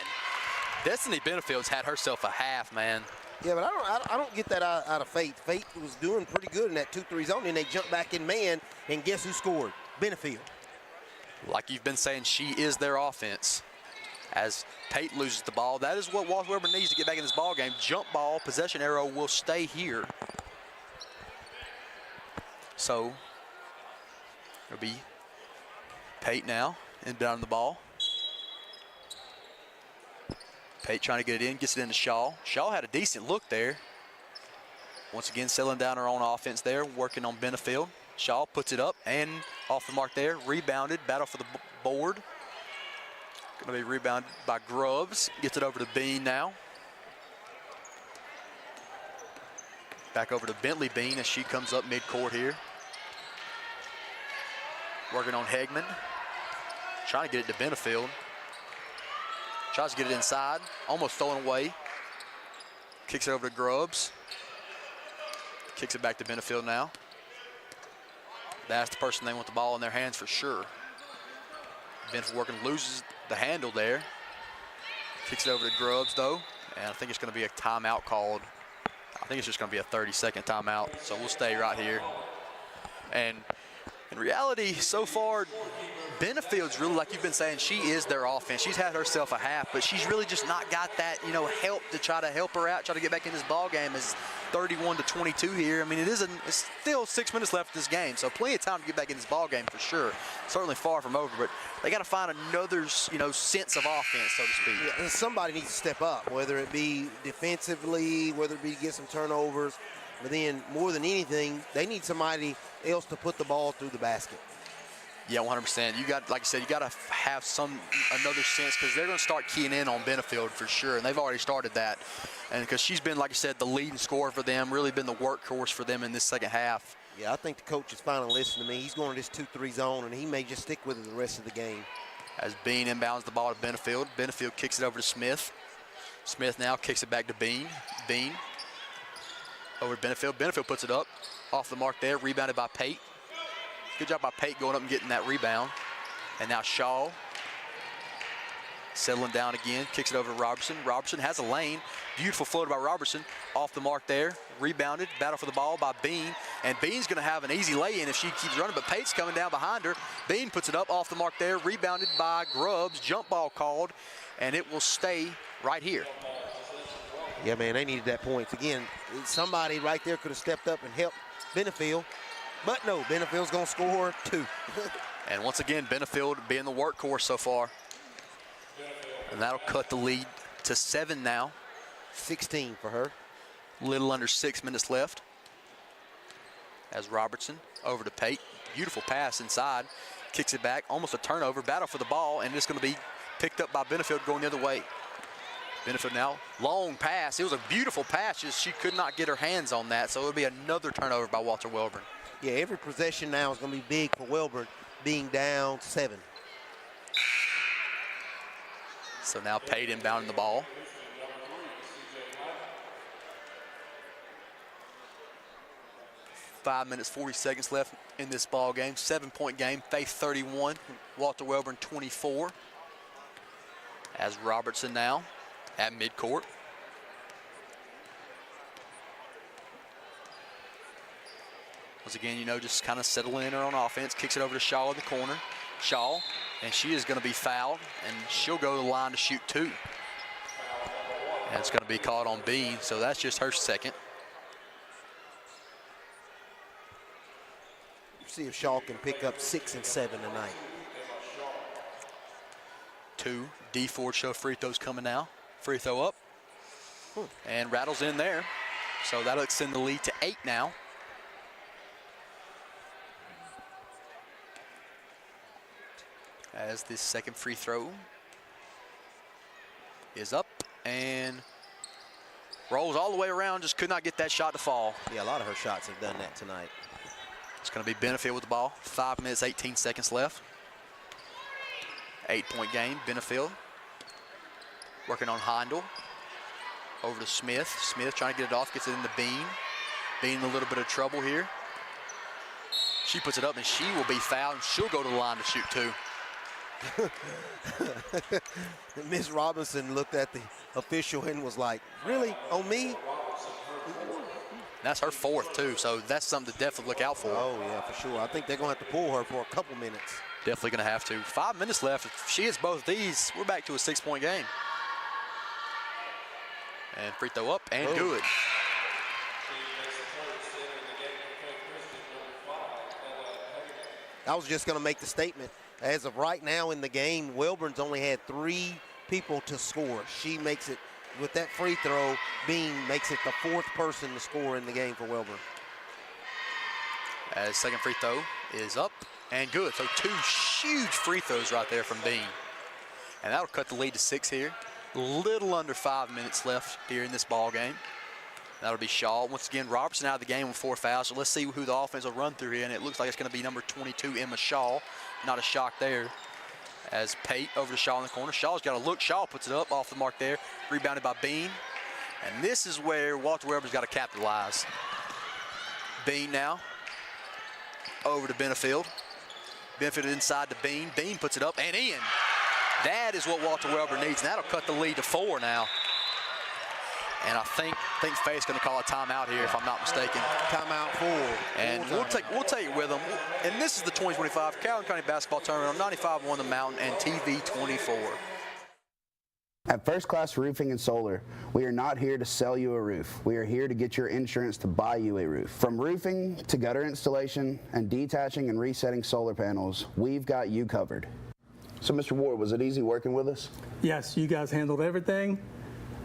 Speaker 4: Destiny Benefield's had herself a half, man.
Speaker 27: Yeah, but I don't get that out of Faith. Faith was doing pretty good in that 2-3 zone, and they jumped back in man, and guess who scored? Benefield.
Speaker 4: Like you've been saying, she is their offense. As Pate loses the ball, that is what Walter Welborn needs to get back in this ball game. Jump ball, possession arrow will stay here. So it'll be Pate now inbounding the ball. Pate trying to get it in, gets it into Shaw. Shaw had a decent look there. Once again, settling down her own offense there, working on Benefield. Shaw puts it up and off the mark there, rebounded, battle for the board. Gonna be rebounded by Grubbs, gets it over to Bean now. Back over to Bentley Bean as she comes up midcourt here. Working on Hegman, trying to get it to Benefield. Tries to get it inside, almost stolen away. Kicks it over to Grubbs. Kicks it back to Benefield now. That's the person they want the ball in their hands for sure. Benefield working, loses the handle there. Kicks it over to Grubbs though, and I think it's gonna be a timeout called. I think it's just gonna be a 30-second timeout, so we'll stay right here. And in reality, so far, Benefield's really, like you've been saying, she is their offense. She's had herself a half, but she's really just not got that, help to try to help her out, try to get back in this ball game. It's 31-22 here. I mean, it's still 6 minutes left in this game, so plenty of time to get back in this ball game for sure. Certainly far from over, but they got to find another, sense of offense, so to speak.
Speaker 27: Yeah, and somebody needs to step up, whether it be defensively, whether it be to get some turnovers, but then more than anything, they need somebody else to put the ball through the basket.
Speaker 4: Yeah, 100%. You got, like I said, you got to have another sense, because they're going to start keying in on Benefield for sure, and they've already started that. And because she's been, like I said, the leading scorer for them, really been the workhorse for them in this second half.
Speaker 27: Yeah, I think the coach is finally listening to me. He's going to this 2-3 zone, and he may just stick with it the rest of the game.
Speaker 4: As Bean inbounds the ball to Benefield. Benefield kicks it over to Smith. Smith now kicks it back to Bean. Bean over to Benefield. Benefield puts it up. Off the mark there, rebounded by Pate. Good job by Pate going up and getting that rebound. And now Shaw settling down again, kicks it over to Robertson. Robertson has a lane. Beautiful floater by Robertson. Off the mark there, rebounded, battle for the ball by Bean. And Bean's going to have an easy lay-in if she keeps running, but Pate's coming down behind her. Bean puts it up off the mark there, rebounded by Grubbs. Jump ball called, and it will stay right here.
Speaker 27: Yeah, man, they needed that points. Again, somebody right there could have stepped up and helped Benefield. But no, Benefield's going to score 2.
Speaker 4: And once again, Benefield being the workhorse so far. And that'll cut the lead to 7 now.
Speaker 27: 16 for her.
Speaker 4: Little under 6 minutes left. As Robertson over to Pate. Beautiful pass inside. Kicks it back. Almost a turnover. Battle for the ball. And it's going to be picked up by Benefield going the other way. Benefield now. Long pass. It was a beautiful pass. Just she could not get her hands on that. So it'll be another turnover by Walter Welborn.
Speaker 27: Yeah, every possession now is going to be big for Welborn, being down 7.
Speaker 4: So now Pate inbounding the ball. Five minutes, 40 seconds left in this ball game. 7-point game. Faith 31, Walter Welborn 24. As Robertson now at midcourt. Once again, you know, just kind of settling in her on offense. Kicks it over to Shaw in the corner. Shaw, and she is going to be fouled, and she'll go to the line to shoot 2. And it's going to be called on Bean, so that's just her second.
Speaker 27: See if Shaw can pick up 6 and 7 tonight.
Speaker 4: 2 D Ford show free throws coming now. Free throw up. And rattles in there. So that'll extend the lead to 8 now. As this second free throw is up and rolls all the way around, just could not get that shot to fall.
Speaker 27: Yeah, a lot of her shots have done that tonight.
Speaker 4: It's going to be Benefield with the ball. 5 minutes, 18 seconds left. 8-point game. Benefield working on Heindel. Over to Smith. Smith trying to get it off, gets it into Bean. Bean in a little bit of trouble here. She puts it up and she will be fouled, and she'll go to the line to shoot 2.
Speaker 27: Ms. Robinson looked at the official and was like, really, on me?
Speaker 4: That's her 4th too, so that's something to definitely look out for.
Speaker 27: Oh yeah, for sure. I think they're gonna have to pull her for a couple minutes.
Speaker 4: Definitely gonna have to. 5 minutes left. If she hits both these, we're back to a 6-point game. And free throw up and good.
Speaker 27: I was just gonna make the statement. As of right now in the game, Welborn's only had 3 people to score. She makes it, with that free throw, Bean makes it the 4th person to score in the game for Welborn.
Speaker 4: As second free throw is up and good. So 2 huge free throws right there from Bean. And that'll cut the lead to 6 here. Little under 5 minutes left here in this ball game. That'll be Shaw. Once again, Robertson out of the game with 4 fouls. So let's see who the offense will run through here. And it looks like it's going to be number 22, Emma Shaw. Not a shock there. As Pate over to Shaw in the corner. Shaw's got a look. Shaw puts it up off the mark there. Rebounded by Bean. And this is where Walter Welborn's got to capitalize. Bean now over to Benefield. Benefield inside to Bean. Bean puts it up and in. That is what Walter Welborn needs, and that'll cut the lead to 4 now. And I think Faith's going to call a timeout here, if I'm not mistaken.
Speaker 27: Timeout 4.
Speaker 4: And we'll take it with them. And this is the 2025 Calhoun County Basketball Tournament on 95.1 The Mountain and TV 24.
Speaker 2: At First Class Roofing and Solar, we are not here to sell you a roof. We are here to get your insurance to buy you a roof. From roofing to gutter installation and detaching and resetting solar panels, we've got you covered. So, Mr. Ward, was it easy working with us?
Speaker 5: Yes, you guys handled everything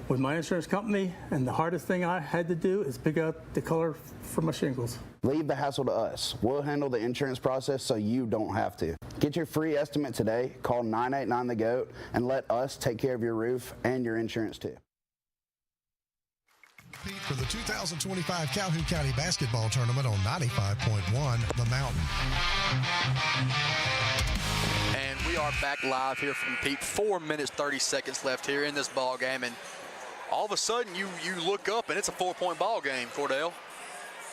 Speaker 5: with my insurance company, and the hardest thing I had to do is pick out the color for my shingles.
Speaker 2: Leave the hassle to us. We'll handle the insurance process so you don't have to. Get your free estimate today. Call 989-THE-GOAT and let us take care of your roof and your insurance too.
Speaker 25: For the 2025 Calhoun County Basketball Tournament on 95.1 The Mountain.
Speaker 4: And we are back live here from Pete. 4 minutes, 30 seconds left here in this ball game. And all of a sudden, you look up, and it's a 4-point ball game, Cordell.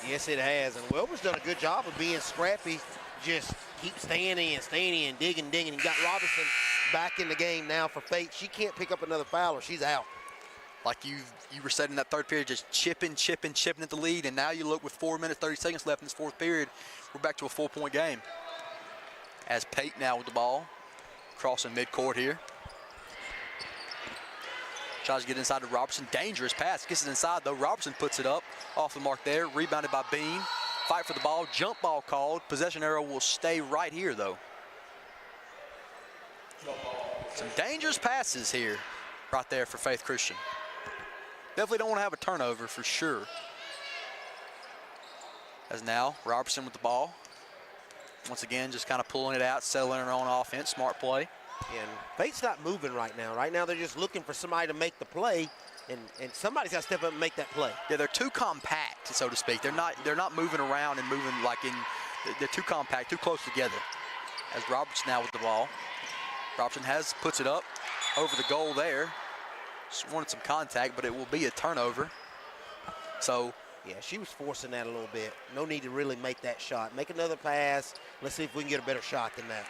Speaker 27: Yes, it has. And Welborn's done a good job of being scrappy. Just keep staying in, digging. And got Robinson back in the game now for Faith. She can't pick up another foul or she's out.
Speaker 4: like you were said in that third period, just chipping at the lead, and now you look with 4 minutes, 30 seconds left in this fourth period, we're back to a 4-point game. As Pate now with the ball, crossing midcourt here. Tries to get inside to Robertson. Dangerous pass. Gets it inside, though. Robertson puts it up. Off the mark there. Rebounded by Bean. Fight for the ball. Jump ball called. Possession arrow will stay right here, though. Some dangerous passes here. Right there for Faith Christian. Definitely don't want to have a turnover for sure. As now, Robertson with the ball. Once again, just kind of pulling it out, settling her on offense. Smart play.
Speaker 27: And Faith's not moving right now. Right now, they're just looking for somebody to make the play, and somebody's got to step up and make that play.
Speaker 4: Yeah, they're too compact, so to speak. They're not moving around and moving like in. They're too compact, too close together. As Robertson now with the ball. Robertson puts it up over the goal there. Just wanted some contact, but it will be a turnover. So.
Speaker 27: Yeah, she was forcing that a little bit. No need to really make that shot. Make another pass. Let's see if we can get a better shot than that.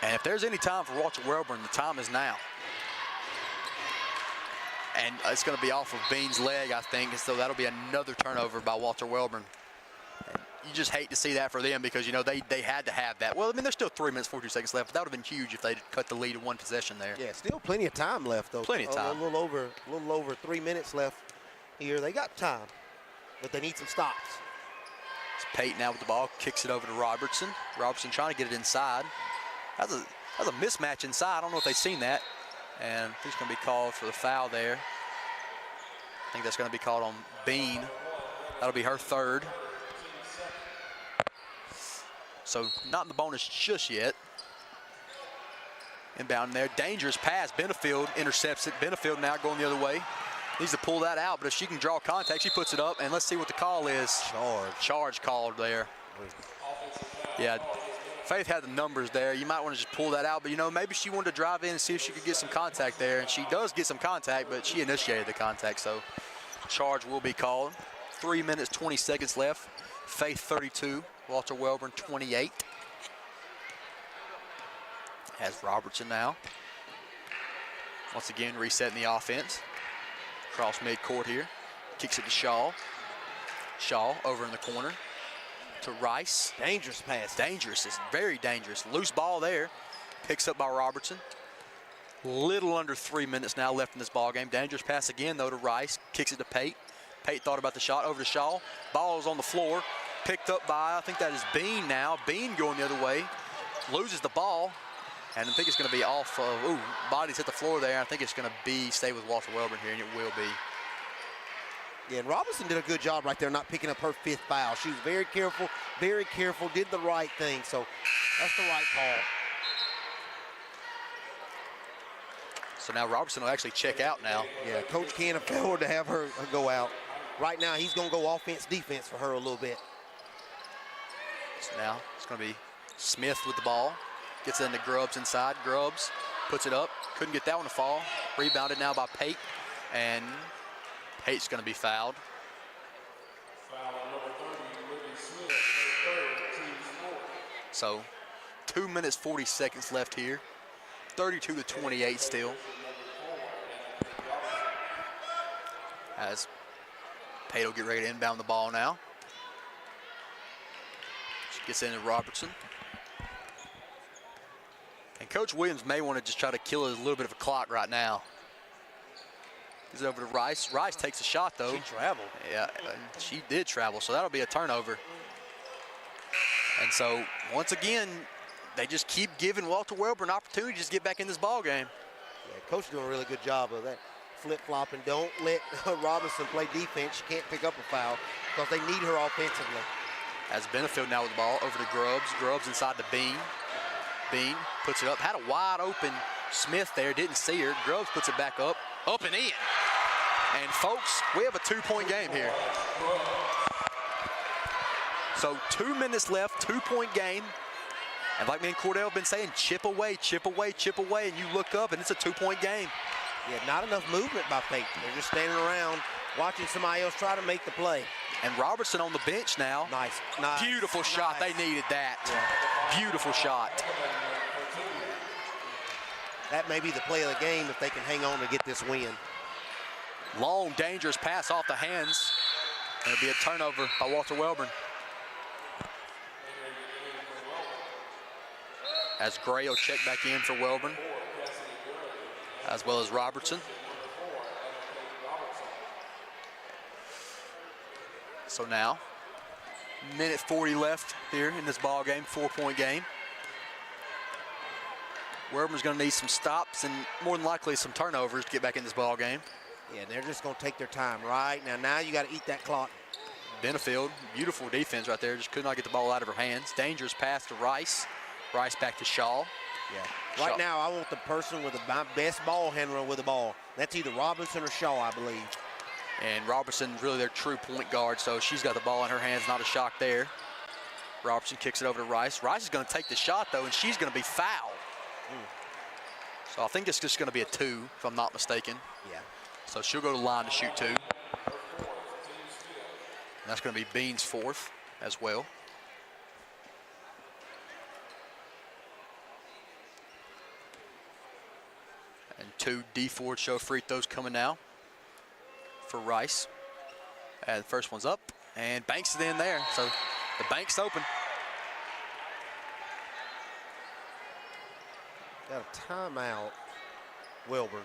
Speaker 4: And if there's any time for Walter Welburn, the time is now. And it's going to be off of Bean's leg, I think, and so that'll be another turnover by Walter Welburn. And you just hate to see that for them because, you know, they had to have that. Well, I mean, there's still 3 minutes, 42 seconds left. But that would have been huge if they'd cut the lead to one possession there.
Speaker 27: Yeah, still plenty of time left, though.
Speaker 4: Plenty of time.
Speaker 27: A little over 3 minutes left here. They got time, but they need some stops.
Speaker 4: It's Pate now with the ball, kicks it over to Robertson. Robertson trying to get it inside. That's a mismatch inside. I don't know if they've seen that. And he's going to be called for the foul there. I think that's going to be called on Bean. That'll be her third. So not in the bonus just yet. Inbound there. Dangerous pass. Benefield intercepts it. Benefield now going the other way. Needs to pull that out, but if she can draw contact, she puts it up, and let's see what the call is. Charge called there. Yeah, Faith had the numbers there. You might want to just pull that out, but, you know, maybe she wanted to drive in and see if she could get some contact there, and she does get some contact, but she initiated the contact, so charge will be called. 3 minutes, 20 seconds left. Faith 32, Walter Welburn 28. Has Robertson now. Once again, resetting the offense. Cross midcourt here. Kicks it to Shaw. Shaw over in the corner to Rice.
Speaker 27: Dangerous pass.
Speaker 4: Dangerous. It's very dangerous. Loose ball there. Picks up by Robertson. Little under 3 minutes now left in this ball game. Dangerous pass again, though, to Rice. Kicks it to Pate. Pate thought about the shot. Over to Shaw. Ball is on the floor. Picked up by, I think that is Bean now. Bean going the other way. Loses the ball. And I think it's going to be off of, bodies hit the floor there. I think it's going to stay with Walter Welburn here, and it will be.
Speaker 27: Yeah, and Robinson did a good job right there not picking up her fifth foul. She was very careful, did the right thing. So that's the right call.
Speaker 4: So now Robertson will actually check out now.
Speaker 27: Yeah, Coach can't afford to have her go out. Right now, he's going to go offense, defense for her a little bit.
Speaker 4: So now it's going to be Smith with the ball. Gets it into Grubbs inside. Grubbs puts it up. Couldn't get that one to fall. Rebounded now by Pate. And Pate's going to be fouled. So 2 minutes, 40 seconds left here. 32-28 still. As Pate will get ready to inbound the ball now. She gets into Robertson. And Coach Williams may want to just try to kill a little bit of a clock right now. He's over to Rice. Rice takes a shot, though.
Speaker 27: She traveled.
Speaker 4: Yeah, she did travel, so that'll be a turnover. And so, once again, they just keep giving Walter Welburn opportunities to get back in this ball game.
Speaker 27: Yeah, Coach doing a really good job of that flip-flopping. Don't let Robinson play defense. She can't pick up a foul because they need her offensively.
Speaker 4: As Benefield now with the ball over to Grubbs. Grubbs inside to Bean. Bean puts it up. Had a wide open Smith there. Didn't see her. Grubbs puts it back up. Up and in. And folks, we have a 2-point game here. So 2 minutes left, 2-point game. And like me and Cordell have been saying, chip away, chip away, chip away. And you look up and it's a 2-point game.
Speaker 27: Yeah, not enough movement by Pate. They're just standing around watching somebody else try to make the play.
Speaker 4: And Robertson on the bench now.
Speaker 27: Nice.
Speaker 4: Beautiful shot. They needed that. Yeah. Beautiful shot.
Speaker 27: That may be the play of the game if they can hang on to get this win.
Speaker 4: Long, dangerous pass off the hands. It'll be a turnover by Walter Welborn. As Gray will check back in for Welborn, as well as Robertson. So now, minute 40 left here in this ball game, 4-point game. Welborn's going to need some stops and more than likely some turnovers to get back in this ball game.
Speaker 27: Yeah, they're just going to take their time right now. Now you got to eat that clock.
Speaker 4: Benefield, beautiful defense right there. Just could not get the ball out of her hands. Dangerous pass to Rice. Rice back to Shaw.
Speaker 27: Yeah. Right now, I want the person with my best ball handler with the ball. That's either Robinson or Shaw, I believe.
Speaker 4: And Robertson's really their true point guard, so she's got the ball in her hands. Not a shock there. Robertson kicks it over to Rice. Rice is going to take the shot, though, and she's going to be fouled. So I think it's just going to be a 2, if I'm not mistaken.
Speaker 27: Yeah.
Speaker 4: So she'll go to the line to shoot 2. And that's going to be Bean's 4th as well. And 2 D4 show free throws coming now for Rice. The first one's up, and Banks is in there. So the bank's open.
Speaker 27: Got a timeout, Welborn.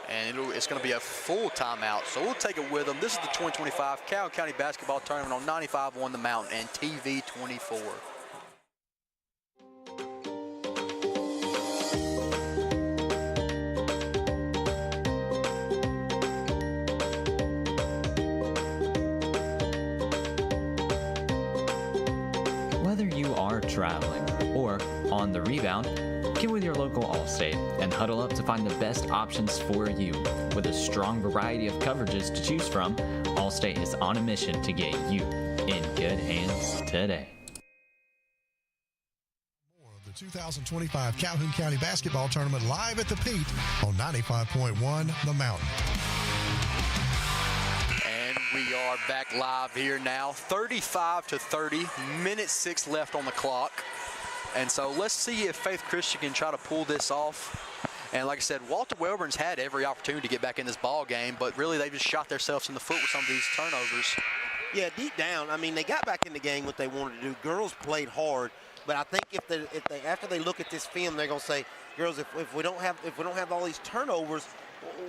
Speaker 4: And it's going to be a full timeout, so we'll take it with them. This is the 2025 Calhoun County Basketball Tournament on 95.1 The Mountain and TV 24.
Speaker 3: Whether you are traveling or on the rebound, get with your local Allstate and huddle up to find the best options for you. With a strong variety of coverages to choose from, Allstate is on a mission to get you in good hands today.
Speaker 25: The 2025 Calhoun County Basketball Tournament live at the Pete on 95.1 The Mountain.
Speaker 4: And we are back live here now. 35-30, minute 6 left on the clock. And so let's see if Faith Christian can try to pull this off. And like I said, Walter Welborn's had every opportunity to get back in this ball game, but really they just shot themselves in the foot with some of these turnovers.
Speaker 27: Yeah, deep down, I mean, they got back in the game what they wanted to do. Girls played hard, but I think if they after they look at this film, they're gonna say, girls, if we don't have all these turnovers,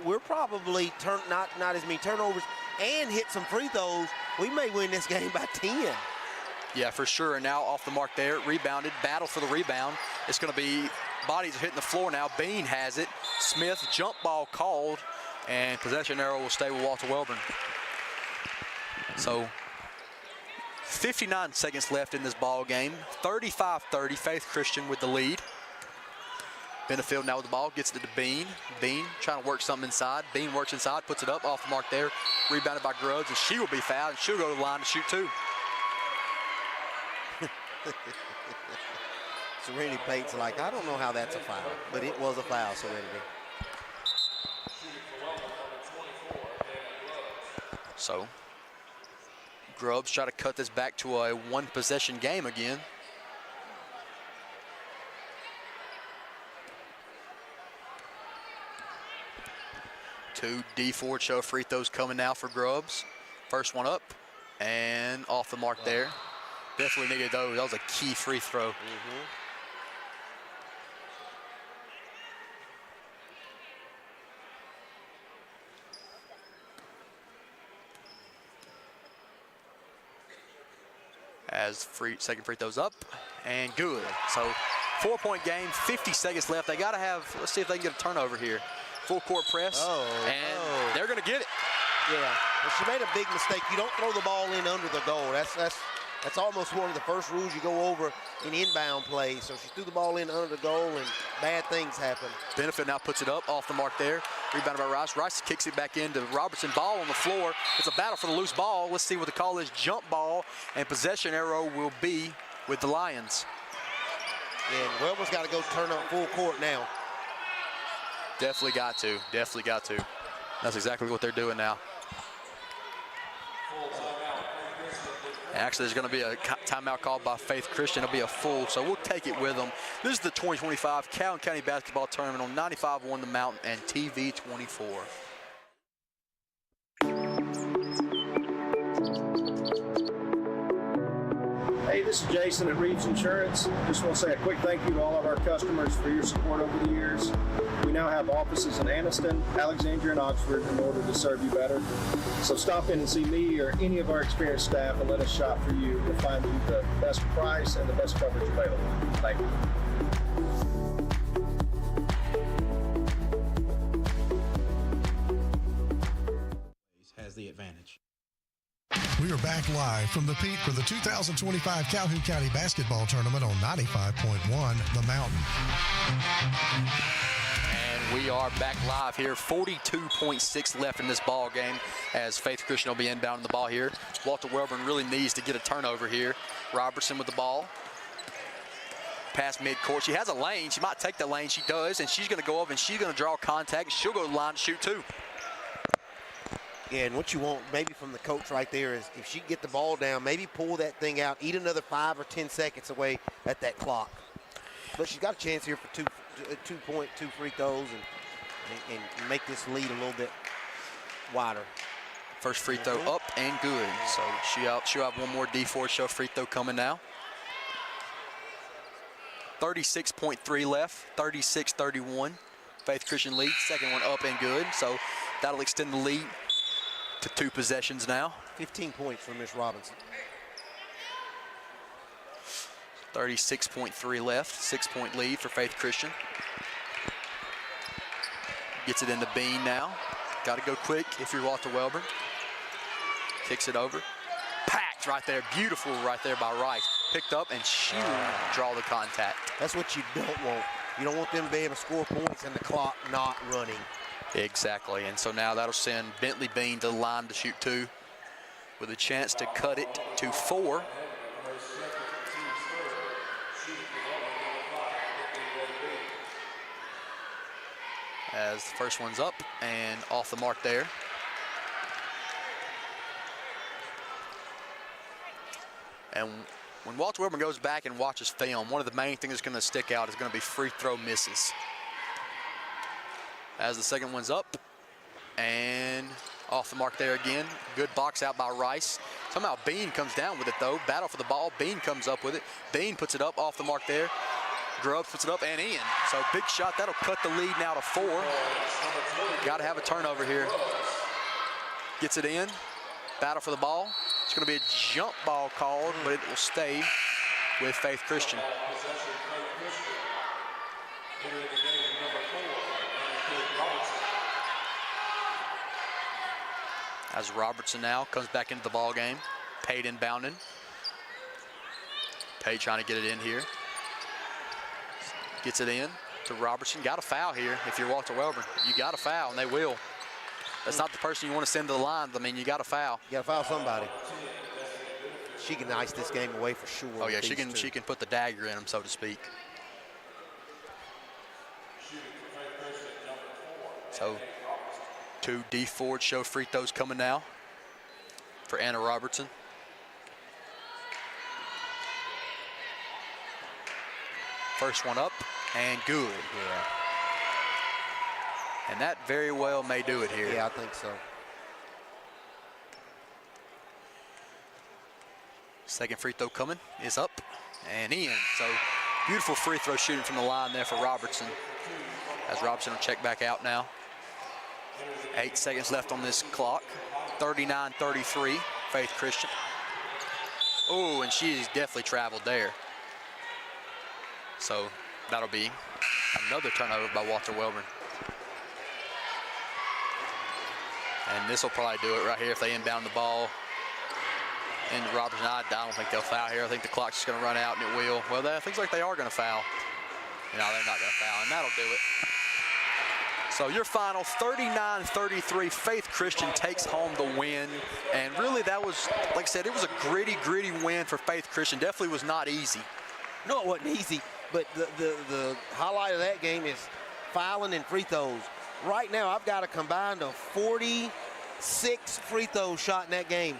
Speaker 27: we're probably not as many turnovers and hit some free throws. We may win this game by 10.
Speaker 4: Yeah, for sure. And now off the mark there, rebounded, battle for the rebound. It's going to be, bodies are hitting the floor now. Bean has it. Smith, jump ball called, and possession arrow will stay with Walter Welborn. So 59 seconds left in this ball game. 35-30, Faith Christian with the lead. Benefield now with the ball, gets it to Bean. Bean trying to work something inside. Bean works inside, puts it up off the mark there. Rebounded by Grubbs, and she will be fouled, and she'll go to the line to shoot 2.
Speaker 27: Serenity Pate's like, I don't know how that's a foul, but it was a foul, Serenity.
Speaker 4: So, Grubbs try to cut this back to a 1-possession game again. Two D4 show free throws coming now for Grubbs. First one up and off the mark there. Definitely needed those. That was a key free throw. As second free throws up and good. So 4-point game, 50 seconds left. They got to have, let's see if they can get a turnover here. Full court press, and they're going to get it.
Speaker 27: Yeah, well, she made a big mistake. You don't throw the ball in under the goal. That's almost one of the first rules you go over in inbound play. So she threw the ball in under the goal, and bad things happen.
Speaker 4: Benefit now puts it up off the mark there. Rebounded by Rice. Rice kicks it back into Robertson. Ball on the floor. It's a battle for the loose ball. Let's see what the call is. Jump ball, and possession arrow will be with the Lions.
Speaker 27: And Welborn's got to go turn up full court now.
Speaker 4: Definitely got to. Definitely got to. That's exactly what they're doing now. Actually, there's going to be a timeout called by Faith Christian. It'll be a full, so we'll take it with them. This is the 2025 Calhoun County Basketball Tournament on 95.1 The Mountain and TV 24.
Speaker 8: this is Jason at Reeves Insurance. Just want to say a quick thank you to all of our customers for your support over the years. We now have offices in Anniston, Alexandria, and Oxford in order to serve you better. So stop in and see me or any of our experienced staff and let us shop for you to find you the best price and the best coverage available. Thank you.
Speaker 7: Has the advantage.
Speaker 25: We are back live from the peak for the 2025 Calhoun County Basketball Tournament on 95.1 The Mountain.
Speaker 4: And we are back live here. 42.6 left in this ball game as Faith Christian will be inbounding the ball here. Walter Welborn really needs to get a turnover here. Robertson with the ball. Past midcourt. She has a lane. She might take the lane. She does, and she's going to go up and she's going to draw contact. She'll go to the line to shoot too.
Speaker 27: Yeah, and what you want maybe from the coach right there is if she can get the ball down, maybe pull that thing out, eat another 5 or 10 seconds away at that clock. But she's got a chance here for two free throws and make this lead a little bit wider.
Speaker 4: First free throw up and good. So she'll have one more D4 show free throw coming now. 36.3 left, 36-31. Faith Christian lead, second one up and good. So that'll extend the lead to 2 possessions now.
Speaker 27: 15 points for Miss Robinson.
Speaker 4: 36.3 left, 6-point lead for Faith Christian. Gets it into Bean now. Got to go quick if you're Walter Welborn. Kicks it over. Packed right there, beautiful right there by Rice. Picked up and she will draw the contact.
Speaker 27: That's what you don't want. You don't want them to be able to score points and the clock not running.
Speaker 4: Exactly, and so now that'll send Bentley Bean to the line to shoot 2 with a chance to cut it to 4. As the first one's up and off the mark there. And when Walter Welborn goes back and watches film, one of the main things that's going to stick out is going to be free throw misses. As the second one's up and off the mark there again. Good box out by Rice. Somehow Bean comes down with it though. Battle for the ball. Bean comes up with it. Bean puts it up off the mark there. Grubbs puts it up and in. So big shot. That'll cut the lead now to 4. Got to have a turnover here. Gets it in. Battle for the ball. It's going to be a jump ball called, but it will stay with Faith Christian. As Robertson now comes back into the ball game. Pate inbounding. Pate trying to get it in here. Gets it in to Robertson. Got a foul here if you're Walter Welborn. You got a foul, and they will. That's not the person you want to send to the line. I mean, you got a foul.
Speaker 27: You got to foul somebody. She can ice this game away for sure.
Speaker 4: Oh yeah, she can put the dagger in them, so to speak. So 2 D4 show free throws coming now for Anna Robertson. First one up and good.
Speaker 27: Yeah.
Speaker 4: And that very well may do it here.
Speaker 27: Yeah, I think so.
Speaker 4: Second free throw coming is up and in. So beautiful free throw shooting from the line there for Robertson. As Robertson will check back out now. 8 seconds left on this clock. 39-33, Faith Christian. Oh, and she's definitely traveled there. So that'll be another turnover by Walter Welborn. And this will probably do it right here if they inbound the ball. And Robertson, I don't think they'll foul here. I think the clock's just going to run out, and it will. Well, it looks like they are going to foul. No, they're not going to foul, and that'll do it. So your final 39-33, Faith Christian takes home the win. And really that was, like I said, it was a gritty win for Faith Christian. Definitely was not easy.
Speaker 27: No, it wasn't easy, but the highlight of that game is fouling and free throws. Right now, I've got a combined of 46 free throws shot in that game.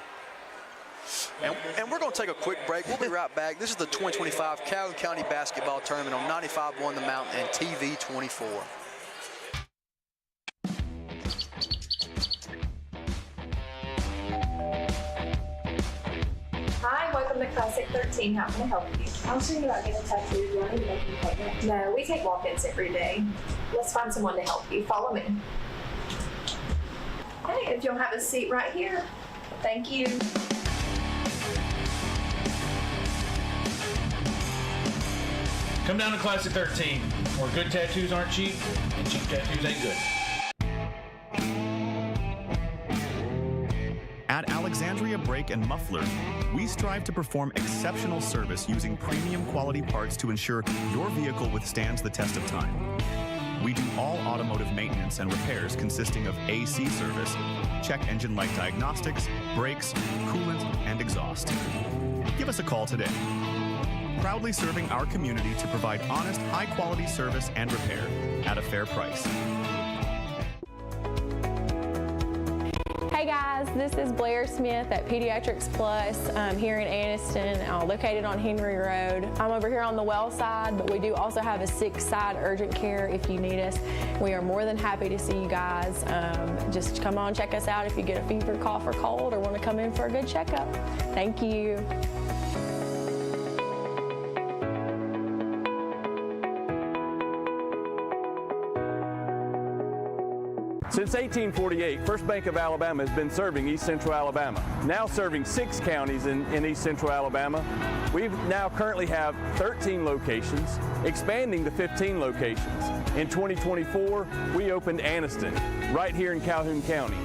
Speaker 4: And we're going to take a quick break. We'll be right back. This is the 2025 Calhoun County Basketball Tournament on 95.1 The Mountain and TV 24.
Speaker 10: Hi, welcome to Classic 13.
Speaker 13: team. How can I help you?
Speaker 9: I was thinking about getting a tattoo. Do I need to make an appointment?
Speaker 13: No, we take walk-ins every day. Let's find someone to help you. Follow me. Hey, if you'll have a seat right here. Thank you.
Speaker 7: Come down to Classic 13, where good tattoos aren't cheap, and cheap tattoos ain't good.
Speaker 10: At Alexandria Brake and Muffler, we strive to perform exceptional service using premium quality parts to ensure your vehicle withstands the test of time. We do all automotive maintenance and repairs consisting of AC service, check engine light diagnostics, brakes, coolant, and exhaust. Give us a call today. Proudly serving our community to provide honest, high-quality service and repair at a fair price.
Speaker 16: Hey guys, this is Blair Smith at Pediatrics Plus here in Anniston, located on Henry Road. I'm over here on the well side, but we do also have a sick side urgent care if you need us. We are more than happy to see you guys. Just come on, check us out if you get a fever, cough, or cold, or want to come in for a good checkup. Thank you.
Speaker 17: Since 1848, First Bank of Alabama has been serving East Central Alabama, now serving 6 counties in East Central Alabama. We now currently have 13 locations, expanding to 15 locations. In 2024, we opened Anniston, right here in Calhoun County.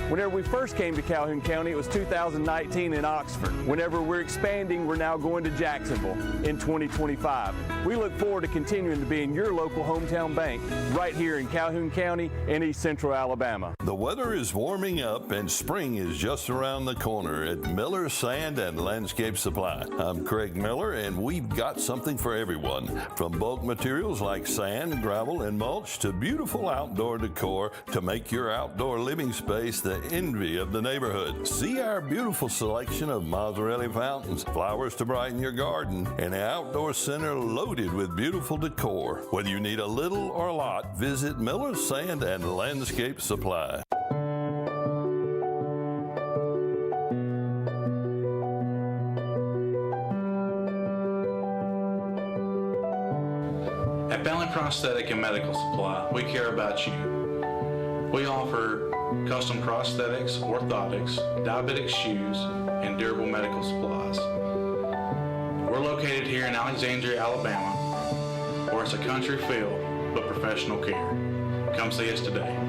Speaker 17: Whenever we first came to Calhoun County, it was 2019 in Oxford. Whenever we're expanding, we're now going to Jacksonville in 2025. We look forward to continuing to be in your local hometown bank right here in Calhoun County in East Central Alabama.
Speaker 21: The weather is warming up and spring is just around the corner at Miller Sand and Landscape Supply. I'm Craig Miller, and we've got something for everyone. From bulk materials like sand, gravel, and mulch to beautiful outdoor decor to make your outdoor living space the envy of the neighborhood. See our beautiful selection of Mazzarelli fountains, flowers to brighten your garden, and an outdoor center loaded with beautiful decor. Whether you need a little or a lot, visit Miller Sand and Landscape Supply.
Speaker 6: At Bentley Prosthetic and Medical Supply, we care about you. We offer custom prosthetics, orthotics, diabetic shoes, and durable medical supplies. We're located here in Alexandria, Alabama, where it's a country feel but professional care. Come see us today.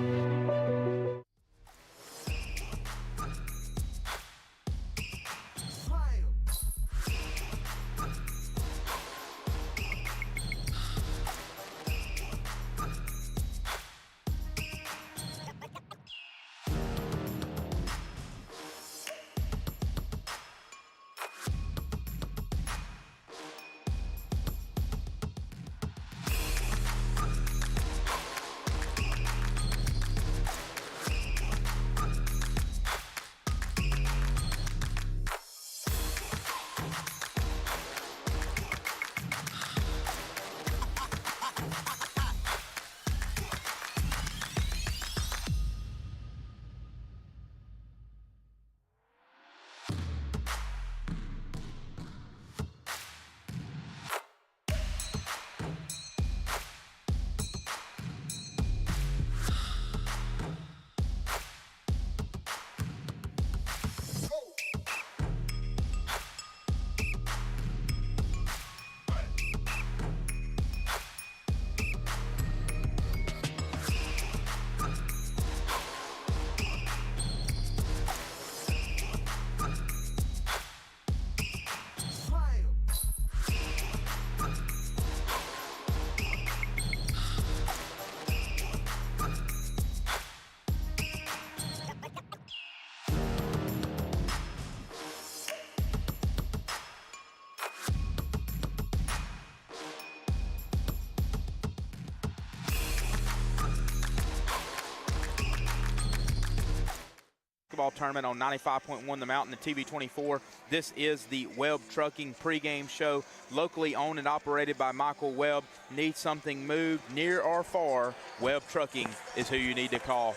Speaker 7: Tournament on 95.1 The Mountain and TV24. This is the Webb Trucking pregame show, locally owned and operated by Michael Webb. Need something moved near or far? Webb Trucking is who you need to call.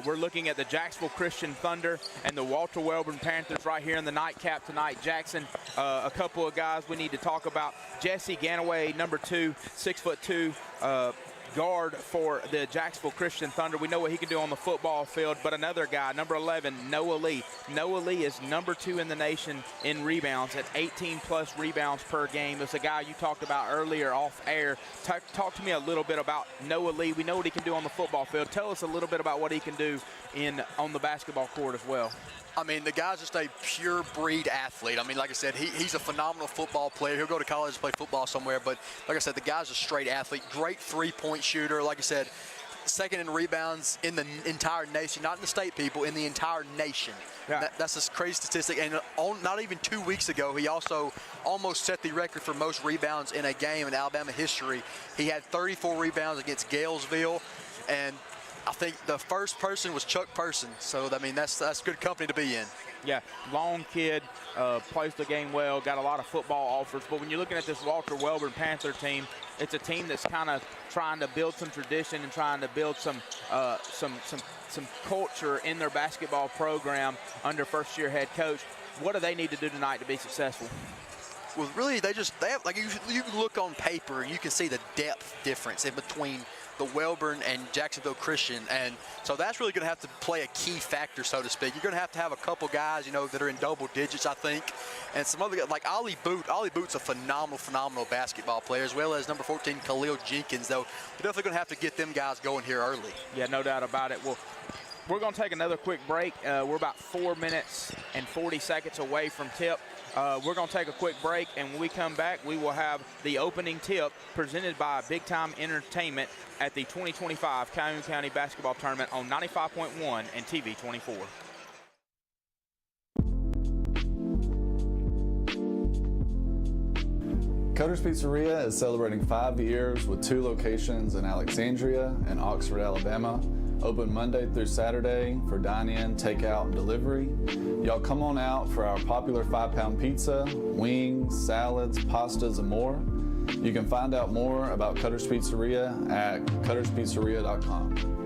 Speaker 7: We're looking at the Jacksonville Christian Thunder and the Walter Welborn Panthers right here in the nightcap tonight. Jackson, a couple of guys we need to talk about. Jesse Ganaway, number 2, 6'2", guard for the Jacksonville Christian Thunder. We know what he can do on the football field, but another guy, number 11, Noah Lee. Noah Lee is number 2 in the nation in rebounds at 18-plus rebounds per game. It's a guy you talked about earlier off air. Talk to me a little bit about Noah Lee. We know what he can do on the football field. Tell us a little bit about what he can do on the basketball court as well.
Speaker 4: I mean, the guy's just a pure breed athlete. I mean, like I said, he's a phenomenal football player. He'll go to college and play football somewhere, but like I said, the guy's a straight athlete, great three-point shooter. Like I said, second in rebounds in the entire nation, not in the state, people, in the entire nation. Yeah. That's a crazy statistic. And not even 2 weeks ago, he also almost set the record for most rebounds in a game in Alabama history. He had 34 rebounds against Galesville, and I think the first person was Chuck Person. So, I mean, that's good company to be in.
Speaker 7: Yeah, long kid, plays the game well, got a lot of football offers. But when you're looking at this Walter Welborn Panther team, it's a team that's kind of trying to build some tradition and trying to build some culture in their basketball program under first-year head coach. What do they need to do tonight to be successful?
Speaker 4: Well, really, they have, like, you can look on paper and you can see the depth difference in between the Welborn and Jacksonville Christian, and so that's really going to have to play a key factor, so to speak. You're going to have a couple guys, you know, that are in double digits, I think, and some other guys like Ollie Boot. Ollie Boot's a phenomenal basketball player, as well as number 14 Khalil Jenkins. Though we're definitely going to have to get them guys going here early.
Speaker 7: Yeah, no doubt about it. Well, we're going to take another quick break. We're about 4 minutes and 40 seconds away from tip. We're going to take a quick break, and when we come back, we will have the opening tip presented by Big Time Entertainment at the 2025 Calhoun County Basketball Tournament on 95.1 and TV 24.
Speaker 12: Cutter's Pizzeria is celebrating 5 years with 2 locations in Alexandria and Oxford, Alabama. Open Monday through Saturday for dine-in, takeout, and delivery. Y'all come on out for our popular 5-pound pizza, wings, salads, pastas, and more. You can find out more about Cutter's Pizzeria at cutterspizzeria.com.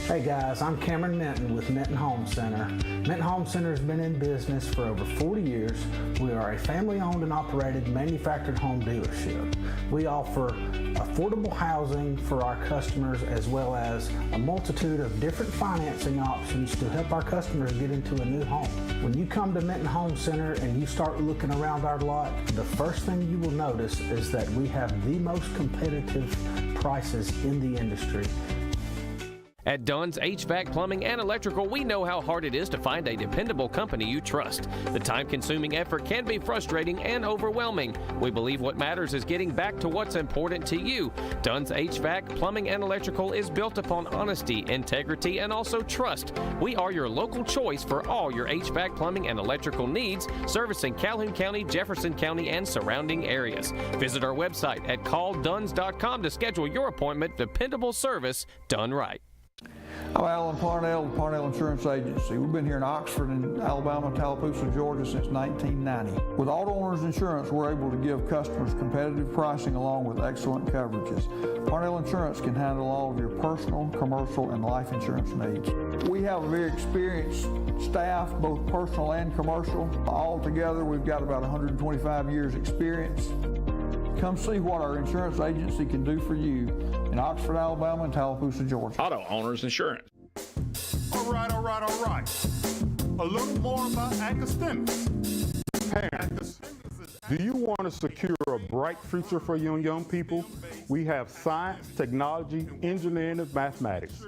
Speaker 18: Hey guys, I'm Cameron Minton with Minton Home Center. Minton Home Center has been in business for over 40 years. We are a family-owned and operated manufactured home dealership. We offer affordable housing for our customers as well as a multitude of different financing options to help our customers get into a new home. When you come to Minton Home Center and you start looking around our lot, the first thing you will notice is that we have the most competitive prices in the industry.
Speaker 19: At Dunn's HVAC Plumbing and Electrical, we know how hard it is to find a dependable company you trust. The time-consuming effort can be frustrating and overwhelming. We believe what matters is getting back to what's important to you. Dunn's HVAC Plumbing and Electrical is built upon honesty, integrity, and also trust. We are your local choice for all your HVAC plumbing and electrical needs, servicing Calhoun County, Jefferson County, and surrounding areas. Visit our website at callduns.com to schedule your appointment. Dependable service done right.
Speaker 20: I'm Alan Parnell, Parnell Insurance Agency. We've been here in Oxford and Alabama, Tallapoosa, Georgia since 1990. With Auto Owners Insurance, we're able to give customers competitive pricing along with excellent coverages. Parnell Insurance can handle all of your personal, commercial, and life insurance needs. We have a very experienced staff, both personal and commercial. All together, we've got about 125 years experience. Come see what our insurance agency can do for you in Oxford, Alabama, and Tallapoosa, Georgia.
Speaker 22: Auto Owners Insurance.
Speaker 23: All right. A little more about academics. Parents, do you want to secure a bright future for your young people? We have science, technology, engineering, and mathematics.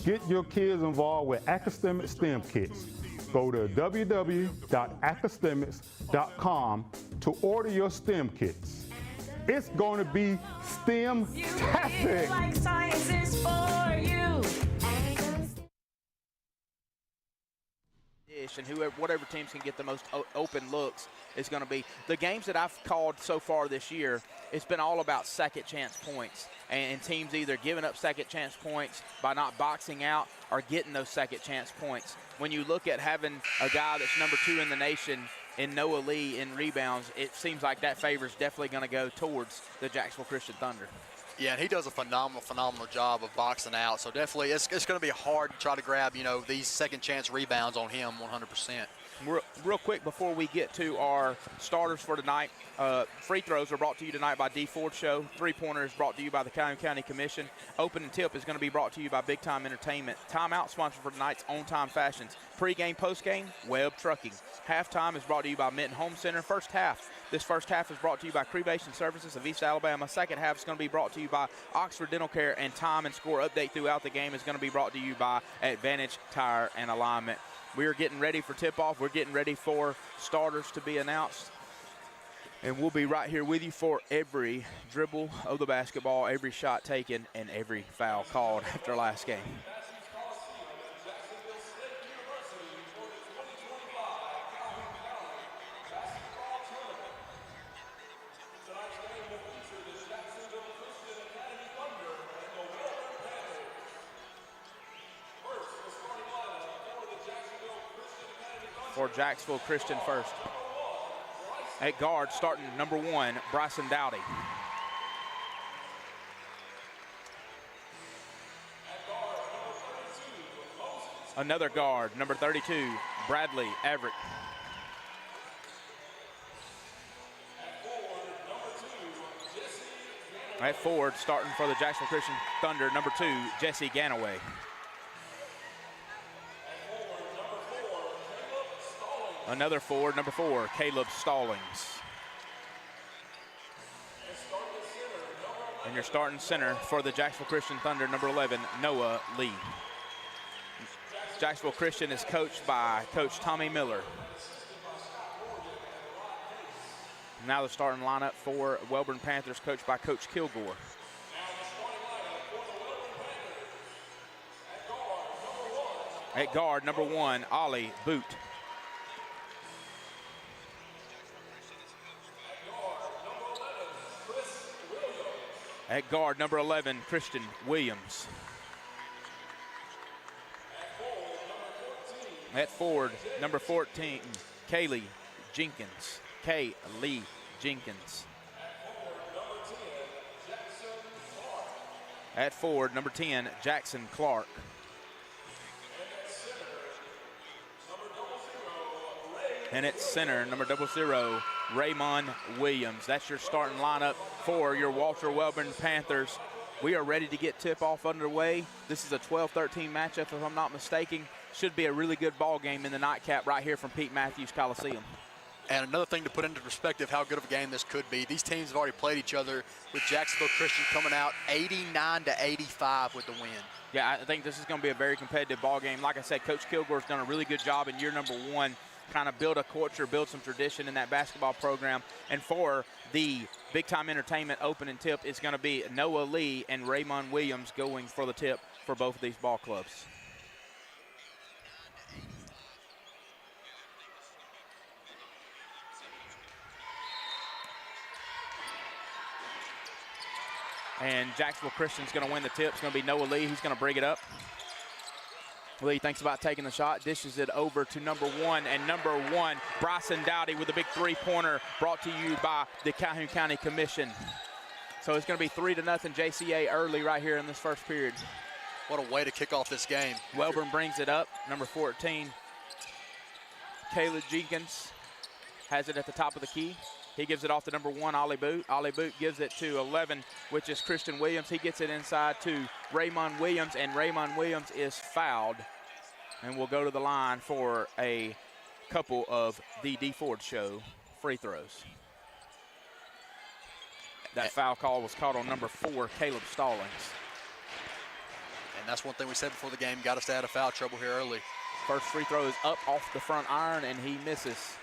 Speaker 23: Get your kids involved with academic STEM kits. Go to www.academics.com to order your STEM kits. It's going to be STEM-tastic.
Speaker 1: Like science is for you.
Speaker 7: And whatever teams can get the most open looks is going to be. The games that I've called so far this year, it's been all about second chance points. And teams either giving up second chance points by not boxing out or getting those second chance points. When you look at having a guy that's number 2 in the nation in Noah Lee in rebounds, it seems like that favor is definitely going to go towards the Jacksonville Christian Thunder.
Speaker 4: Yeah, and he does a phenomenal job of boxing out. So definitely it's going to be hard to try to grab, these second chance rebounds on him 100%.
Speaker 7: Real quick before we get to our starters for tonight, free throws are brought to you tonight by D Ford Show. Three-pointers brought to you by the Calhoun County Commission. Open and tip is going to be brought to you by Big Time Entertainment. Timeout sponsor for tonight's On Time Fashions. Pre-game, post-game, Webb Trucking. Halftime is brought to you by Minton Home Center. This first half is brought to you by Crevation Services of East Alabama. Second half is going to be brought to you by Oxford Dental Care, and time and score update throughout the game is going to be brought to you by Advantage Tire and Alignment. We are getting ready for tip-off. We're getting ready for starters to be announced. And we'll be right here with you for every dribble of the basketball, every shot taken, and every foul called after last game. For Jacksonville Christian first. At guard, starting number 1, Bryson Dowdy. Another guard, number 32, Bradley Everett. At forward, starting for the Jacksonville Christian Thunder, number 2, Jesse Ganaway. Another forward, number 4, Caleb Stallings. And your starting center for the Jacksonville Christian Thunder, number 11, Noah Lee. Jacksonville Christian is coached by Coach Tommy Miller. Now the starting lineup for Welborn Panthers, coached by Coach Kilgore. At guard, number 1, Ollie Boot. At guard, number 11, Christian Williams. At forward, number 14, Kaylee Jenkins. Kaylee Jenkins. At forward, number 10, Jackson Clark. And at center, number 00, Raymond Williams. That's your starting lineup for your Walter Welborn Panthers. We are ready to get tip-off underway. This is a 12-13 matchup, if I'm not mistaken. Should be a really good ball game in the nightcap right here from Pete Matthews Coliseum.
Speaker 4: And another thing to put into perspective how good of a game this could be, these teams have already played each other, with Jacksonville Christian coming out 89-85 with the win.
Speaker 7: Yeah, I think this is going to be a very competitive ball game. Like I said, Coach Kilgore's done a really good job in year number 1, kind of build a culture, build some tradition in that basketball program. And for the Big Time Entertainment open and tip, it's going to be Noah Lee and Raymond Williams going for the tip for both of these ball clubs. And Jacksonville Christian's going to win the tip. It's going to be Noah Lee. He's going to bring it up. Lee thinks about taking the shot, dishes it over to number 1, and number 1, Bryson Dowdy with a big three-pointer brought to you by the Calhoun County Commission. So it's going to be 3-0 JCA early right here in this first period.
Speaker 4: What a way to kick off this game.
Speaker 7: Welborn brings it up, number 14, Caleb Jenkins has it at the top of the key. He gives it off to number 1, Ollie Boot. Ollie Boot gives it to 11, which is Christian Williams. He gets it inside to Raymond Williams, and Raymond Williams is fouled. And we'll go to the line for a couple of the D Ford Show free throws. That foul call was caught on number 4, Caleb Stallings.
Speaker 4: And that's one thing we said before the game, got us out of foul trouble here early.
Speaker 7: First free throw is up off the front iron, and he misses.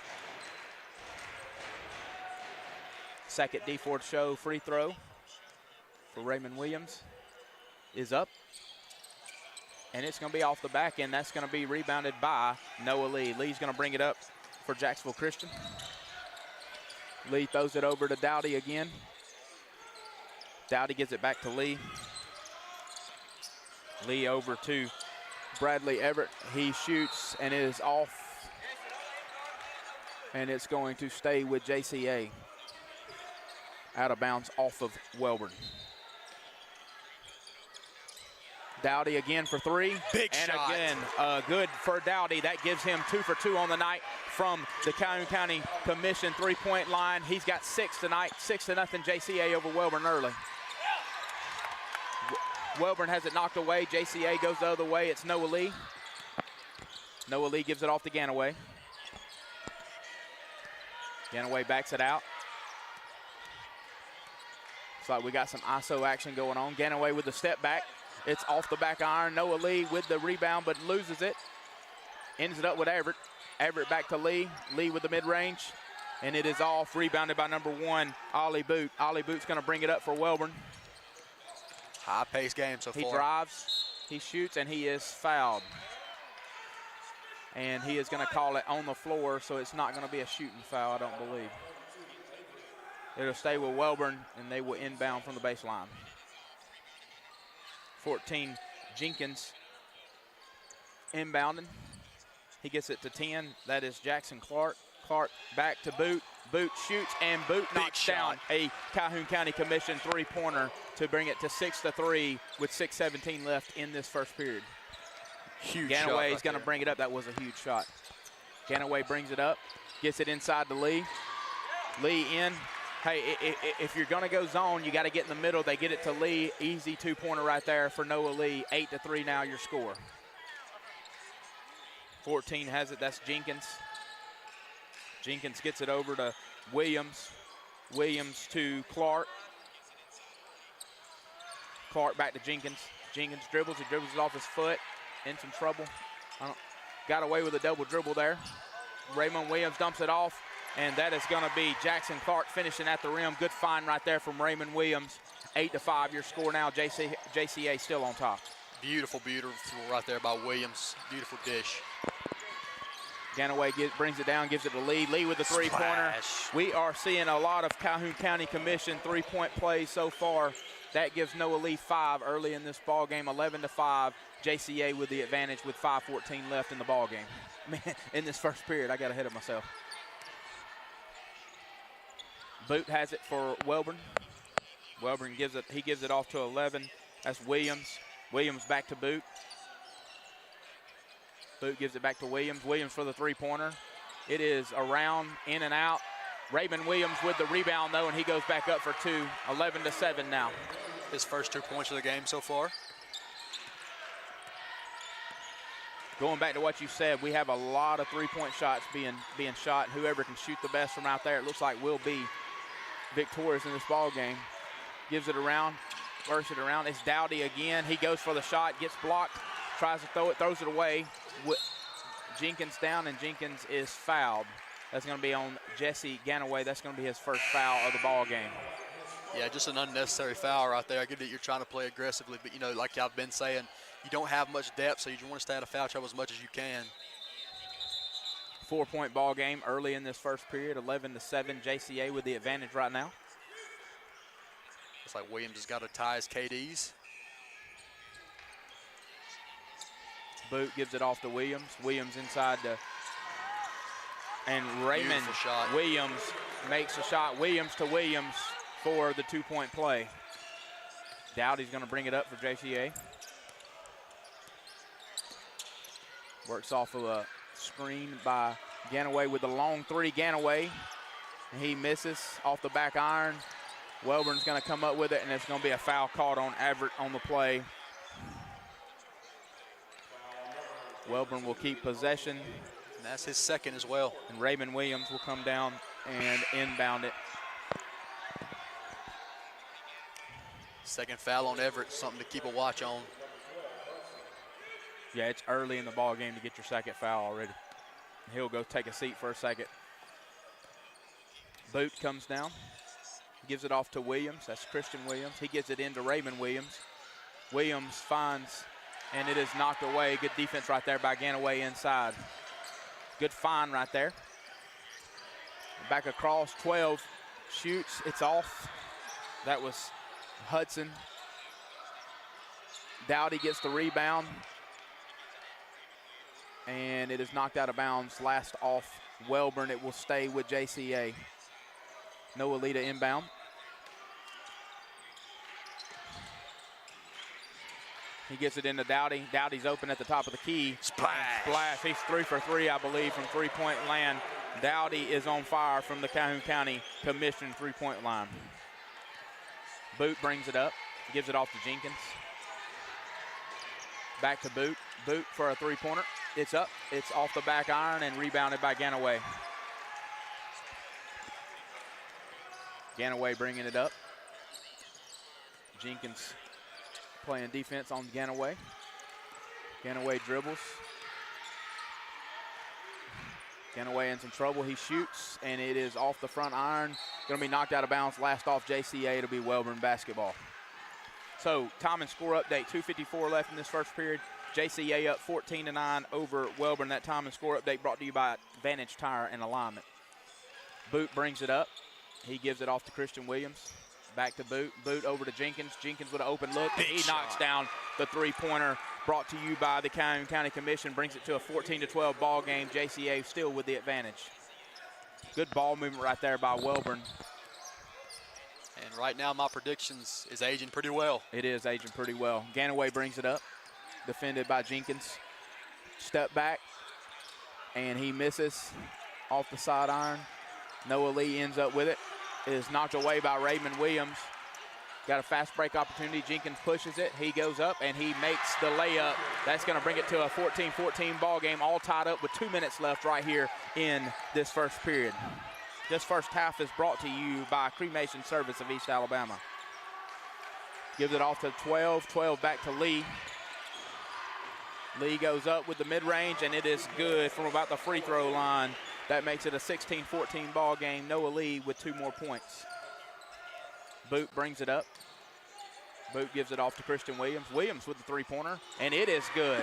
Speaker 7: Second D4 show free throw for Raymond Williams is up. And it's going to be off the back end. That's going to be rebounded by Noah Lee. Lee's going to bring it up for Jacksonville Christian. Lee throws it over to Dowdy again. Dowdy gives it back to Lee. Lee over to Bradley Everett. He shoots and it is off. And it's going to stay with JCA. Out of bounds off of Welborn. Dowdy again for three.
Speaker 4: Big
Speaker 7: and
Speaker 4: shot.
Speaker 7: Again, good for Dowdy. That gives him 2 for 2 on the night from the Calhoun County Commission three-point line. He's got 6 tonight, 6-0 JCA over Welborn early. Welborn has it knocked away. JCA goes the other way. It's Noah Lee. Noah Lee gives it off to Ganaway. Ganaway backs it out. Looks like we got some ISO action going on. Ganaway with the step back. It's off the back iron. Noah Lee with the rebound, but loses it. Ends it up with Everett. Everett back to Lee. Lee with the mid-range. And it is off, rebounded by number 1, Ollie Boot. Ollie Boot's going to bring it up for Welborn.
Speaker 4: High-paced game so far.
Speaker 7: He drives, he shoots, and he is fouled. And he is going to call it on the floor, so it's not going to be a shooting foul, I don't believe. It'll stay with Welborn, and they will inbound from the baseline. 14, Jenkins inbounding. He gets it to 10. That is Jackson Clark. Clark back to Boot. Boot shoots, and Boot knocks down a Calhoun County Commission three-pointer to bring it to 6-3 with 6:17 left in this first period.
Speaker 4: Huge
Speaker 7: Ganaway
Speaker 4: shot
Speaker 7: is going to bring it up. That was a huge shot. Ganaway brings it up, gets it inside to Lee. Lee in. Hey, if you're going to go zone, you got to get in the middle. They get it to Lee. Easy two-pointer right there for Noah Lee. 8-3 now your score. 14 has it. That's Jenkins. Jenkins gets it over to Williams. Williams to Clark. Clark back to Jenkins. Jenkins dribbles. He dribbles it off his foot. In some trouble. Got away with a double dribble there. Raymond Williams dumps it off. And that is going to be Jackson Clark finishing at the rim. Good find right there from Raymond Williams. 8-5 your score now. JCA still on top.
Speaker 4: Beautiful right there by Williams. Beautiful dish.
Speaker 7: Ganaway brings it down, gives it to Lee. Lee with the three-pointer. We are seeing a lot of Calhoun County Commission three-point plays so far. That gives Noah Lee 5 early in this ball game. 11-5. JCA with the advantage with 5:14 left in the ball game. Man, in this first period, I got ahead of myself. Boot has it for Welborn. Welborn gives it off to 11. That's Williams. Williams back to Boot. Boot gives it back to Williams. Williams for the three-pointer. It is around, in and out. Raymond Williams with the rebound, though, and he goes back up for 2. 11-7 now.
Speaker 4: His first 2 points of the game so far.
Speaker 7: Going back to what you said, we have a lot of three-point shots being shot. Whoever can shoot the best from out there, it looks like will be victorious in this ball game. Gives it around, bursts it around. It's Dowdy again. He goes for the shot, gets blocked, tries to throw it, throws it away. Jenkins down, and Jenkins is fouled. That's going to be on Jesse Ganaway. That's going to be his first foul of the ball game.
Speaker 4: Yeah, just an unnecessary foul right there. I get that you're trying to play aggressively, but, you know, like I've been saying, you don't have much depth, so you want to stay out of foul trouble as much as you can.
Speaker 7: 4-point ball game early in this first period. 11-7. JCA with the advantage right now.
Speaker 4: Looks like Williams has got to tie his KDs.
Speaker 7: Boot gives it off to Williams. Williams inside and Raymond Williams makes a shot. Williams to Williams for the 2-point play. Dowdy's going to bring it up for JCA. Works off of a screen by Ganaway with the long three. Ganaway, and he misses off the back iron. Welborn's going to come up with it, and it's going to be a foul called on Everett on the play. Welborn will keep possession.
Speaker 4: And that's his second as well.
Speaker 7: And Raymond Williams will come down and inbound it.
Speaker 4: Second foul on Everett, something to keep a watch on.
Speaker 7: Yeah, it's early in the ball game to get your second foul already. He'll go take a seat for a second. Boot comes down, gives it off to Williams. That's Christian Williams. He gives it into Raymond Williams. Williams finds, and it is knocked away. Good defense right there by Ganaway inside. Good find right there. Back across, 12, shoots, it's off. That was Hudson. Dowdy gets the rebound, and it is knocked out of bounds. Last off Welborn. It will stay with JCA. Noah Lita inbound. He gets it into Dowdy. Dowdy's open at the top of the key. Splash. He's 3 for 3, I believe, from three-point land. Dowdy is on fire from the Calhoun County Commission three-point line. Boot brings it up, gives it off to Jenkins. Back to Boot. Boot for a three-pointer. It's up. It's off the back iron and rebounded by Ganaway. Ganaway bringing it up. Jenkins playing defense on Ganaway. Ganaway dribbles. Ganaway in some trouble. He shoots, and it is off the front iron. Going to be knocked out of bounds. Last off JCA. It'll be Welborn basketball. So time and score update. 2:54 left in this first period. JCA up 14-9 over Welborn. That time and score update brought to you by Vantage Tire and Alignment. Boot brings it up. He gives it off to Christian Williams. Back to Boot. Boot over to Jenkins. Jenkins with an open look. He knocks down the three-pointer. Brought to you by the Calhoun County Commission. Brings it to a 14-12 ball game. JCA still with the advantage. Good ball movement right there by Welborn.
Speaker 4: And right now my predictions is aging pretty well.
Speaker 7: It is aging pretty well. Ganaway brings it up. Defended by Jenkins. Step back. And he misses off the side iron. Noah Lee ends up with it. It is knocked away by Raymond Williams. Got a fast break opportunity. Jenkins pushes it. He goes up and he makes the layup. That's going to bring it to a 14-14 ball game, all tied up with 2 minutes left right here in this first period. This first half is brought to you by Cremation Service of East Alabama. Gives it off to 12. 12 back to Lee. Lee goes up with the mid-range, and it is good from about the free throw line. That makes it a 16-14 ball game. Noah Lee with 2 more points. Boot brings it up. Boot gives it off to Christian Williams. Williams with the three-pointer, and it is good.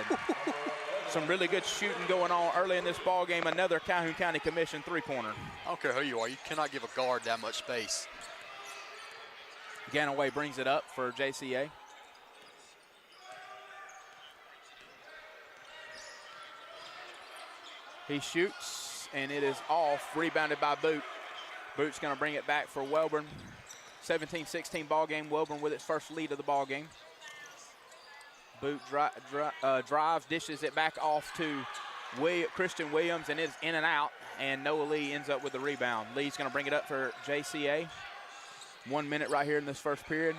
Speaker 7: Some really good shooting going on early in this ball game. Another Calhoun County Commission three-pointer.
Speaker 4: I don't care who you are. You cannot give a guard that much space.
Speaker 7: Ganaway brings it up for JCA. He shoots, and it is off. Rebounded by Boot. Boot's going to bring it back for Welborn. 17-16 ball game. Welborn with its first lead of the ball game. Boot drives, dishes it back off to Christian Williams, and it's in and out, and Noah Lee ends up with the rebound. Lee's going to bring it up for JCA. 1 minute right here in this first period.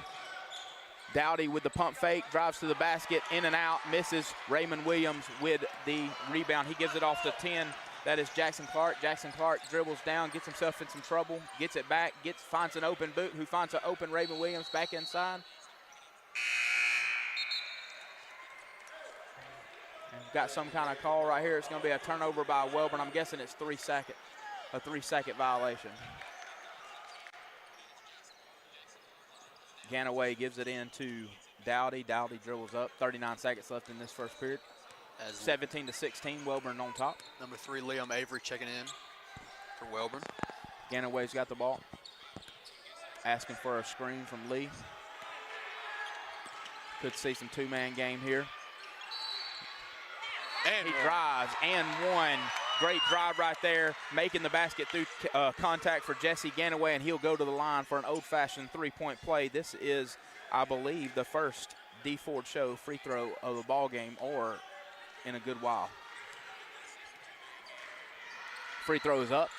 Speaker 7: Dowdy with the pump fake, drives to the basket, in and out, misses. Raymond Williams with the rebound. He gives it off to 10. That is Jackson Clark. Jackson Clark dribbles down, gets himself in some trouble, gets it back, finds an open Boot, who finds an open Raymond Williams back inside. Got some kind of call right here. It's going to be a turnover by Welborn. I'm guessing it's a 3-second violation. Ganaway gives it in to Dowdy. Dowdy dribbles up. 39 seconds left in this first period. 17-16, Welborn on top.
Speaker 4: Number 3, Liam Avery checking in for Welborn.
Speaker 7: Ganaway's got the ball. Asking for a screen from Lee. Could see some two-man game here. And he drives and one. Great drive right there, making the basket through contact for Jesse Ganaway, and he'll go to the line for an old-fashioned three-point play. This is, I believe, the first D. Ford Show free throw of the ball game, or in a good while. Free throw is up,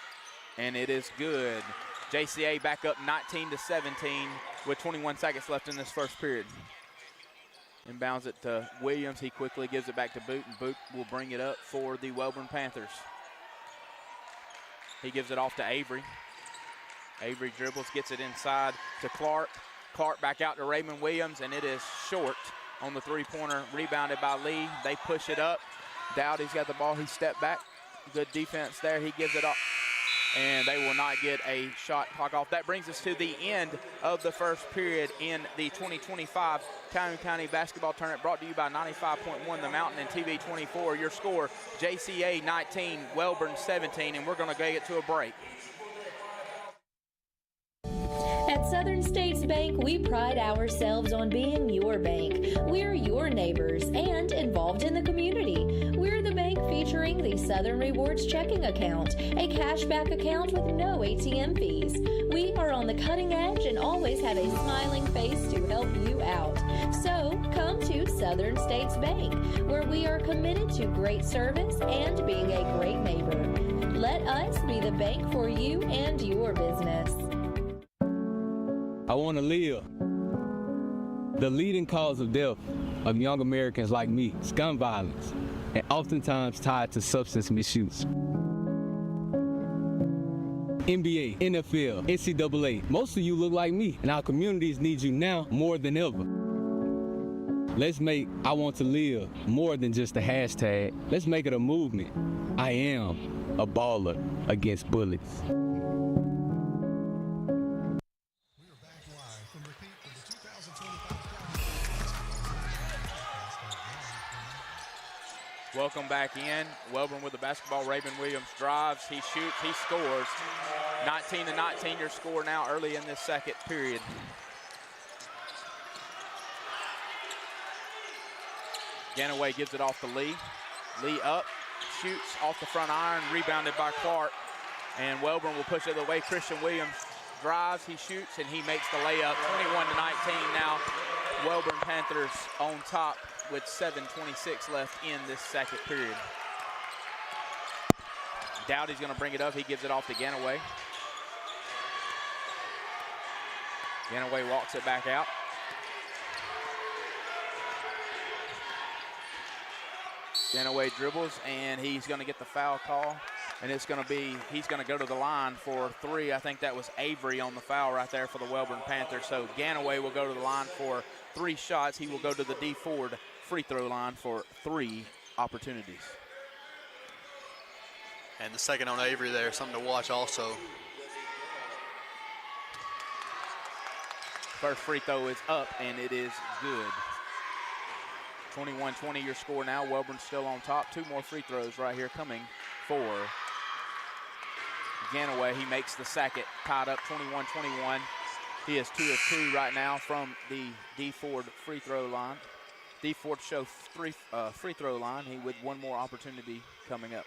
Speaker 7: and it is good. JCA back up 19-17 with 21 seconds left in this first period. Inbounds it to Williams. He quickly gives it back to Boot, and Boot will bring it up for the Welborn Panthers. He gives it off to Avery. Avery dribbles, gets it inside to Clark. Clark back out to Raymond Williams, and it is short on the three-pointer, rebounded by Lee. They push it up. Dowdy's got the ball. He stepped back. Good defense there. He gives it up, and they will not get a shot clock off. That brings us to the end of the first period in the 2025 Calhoun County Basketball Tournament, brought to you by 95.1 The Mountain and TV 24. Your score, JCA 19, Wellborn 17, and we're going to get to a break.
Speaker 5: At Southern States Bank, we pride ourselves on being your bank. We're your neighbors and involved in the community. We're the bank featuring the Southern Rewards checking account, a cashback account with no ATM fees. We are on the cutting edge and always have a smiling face to help you out. So come to Southern States Bank, where we are committed to great service and being a great neighbor. Let us be the bank for you and your business.
Speaker 11: I want to live. The leading cause of death of young Americans like me is gun violence, and oftentimes tied to substance misuse. NBA, NFL, NCAA, most of you look like me, and our communities need you now more than ever. Let's make I Want to Live more than just a hashtag. Let's make it a movement. I am a baller against bullets.
Speaker 7: Welcome back in. Wellborn with the basketball. Raymond Williams drives. He shoots. He scores. 19-19 your score now early in this second period. Ganaway gives it off to Lee. Lee up. Shoots off the front iron. Rebounded by Clark. And Wellborn will push it the way. Christian Williams drives. He shoots. And he makes the layup. 21-19 now. Wellborn Panthers on top with 7:26 left in this second period. Dowdy's going to bring it up. He gives it off to Ganaway. Ganaway walks it back out. Ganaway dribbles, and he's going to get the foul call. And it's going to be, he's going to go to the line for three. I think that was Avery on the foul right there for the Wellborn Panthers. So Ganaway will go to the line for 3 shots. He will go to the D Ford free throw line for 3 opportunities.
Speaker 4: And the second on Avery there, something to watch also.
Speaker 7: First free throw is up, and it is good. 21-20 your score now. Wellborn still on top. 2 more free throws right here coming for Ganaway. He makes the second, tied up 21-21. He is 2 of 2 right now from the D Ford free throw line. D Ford show free throw line. He with 1 more opportunity coming up.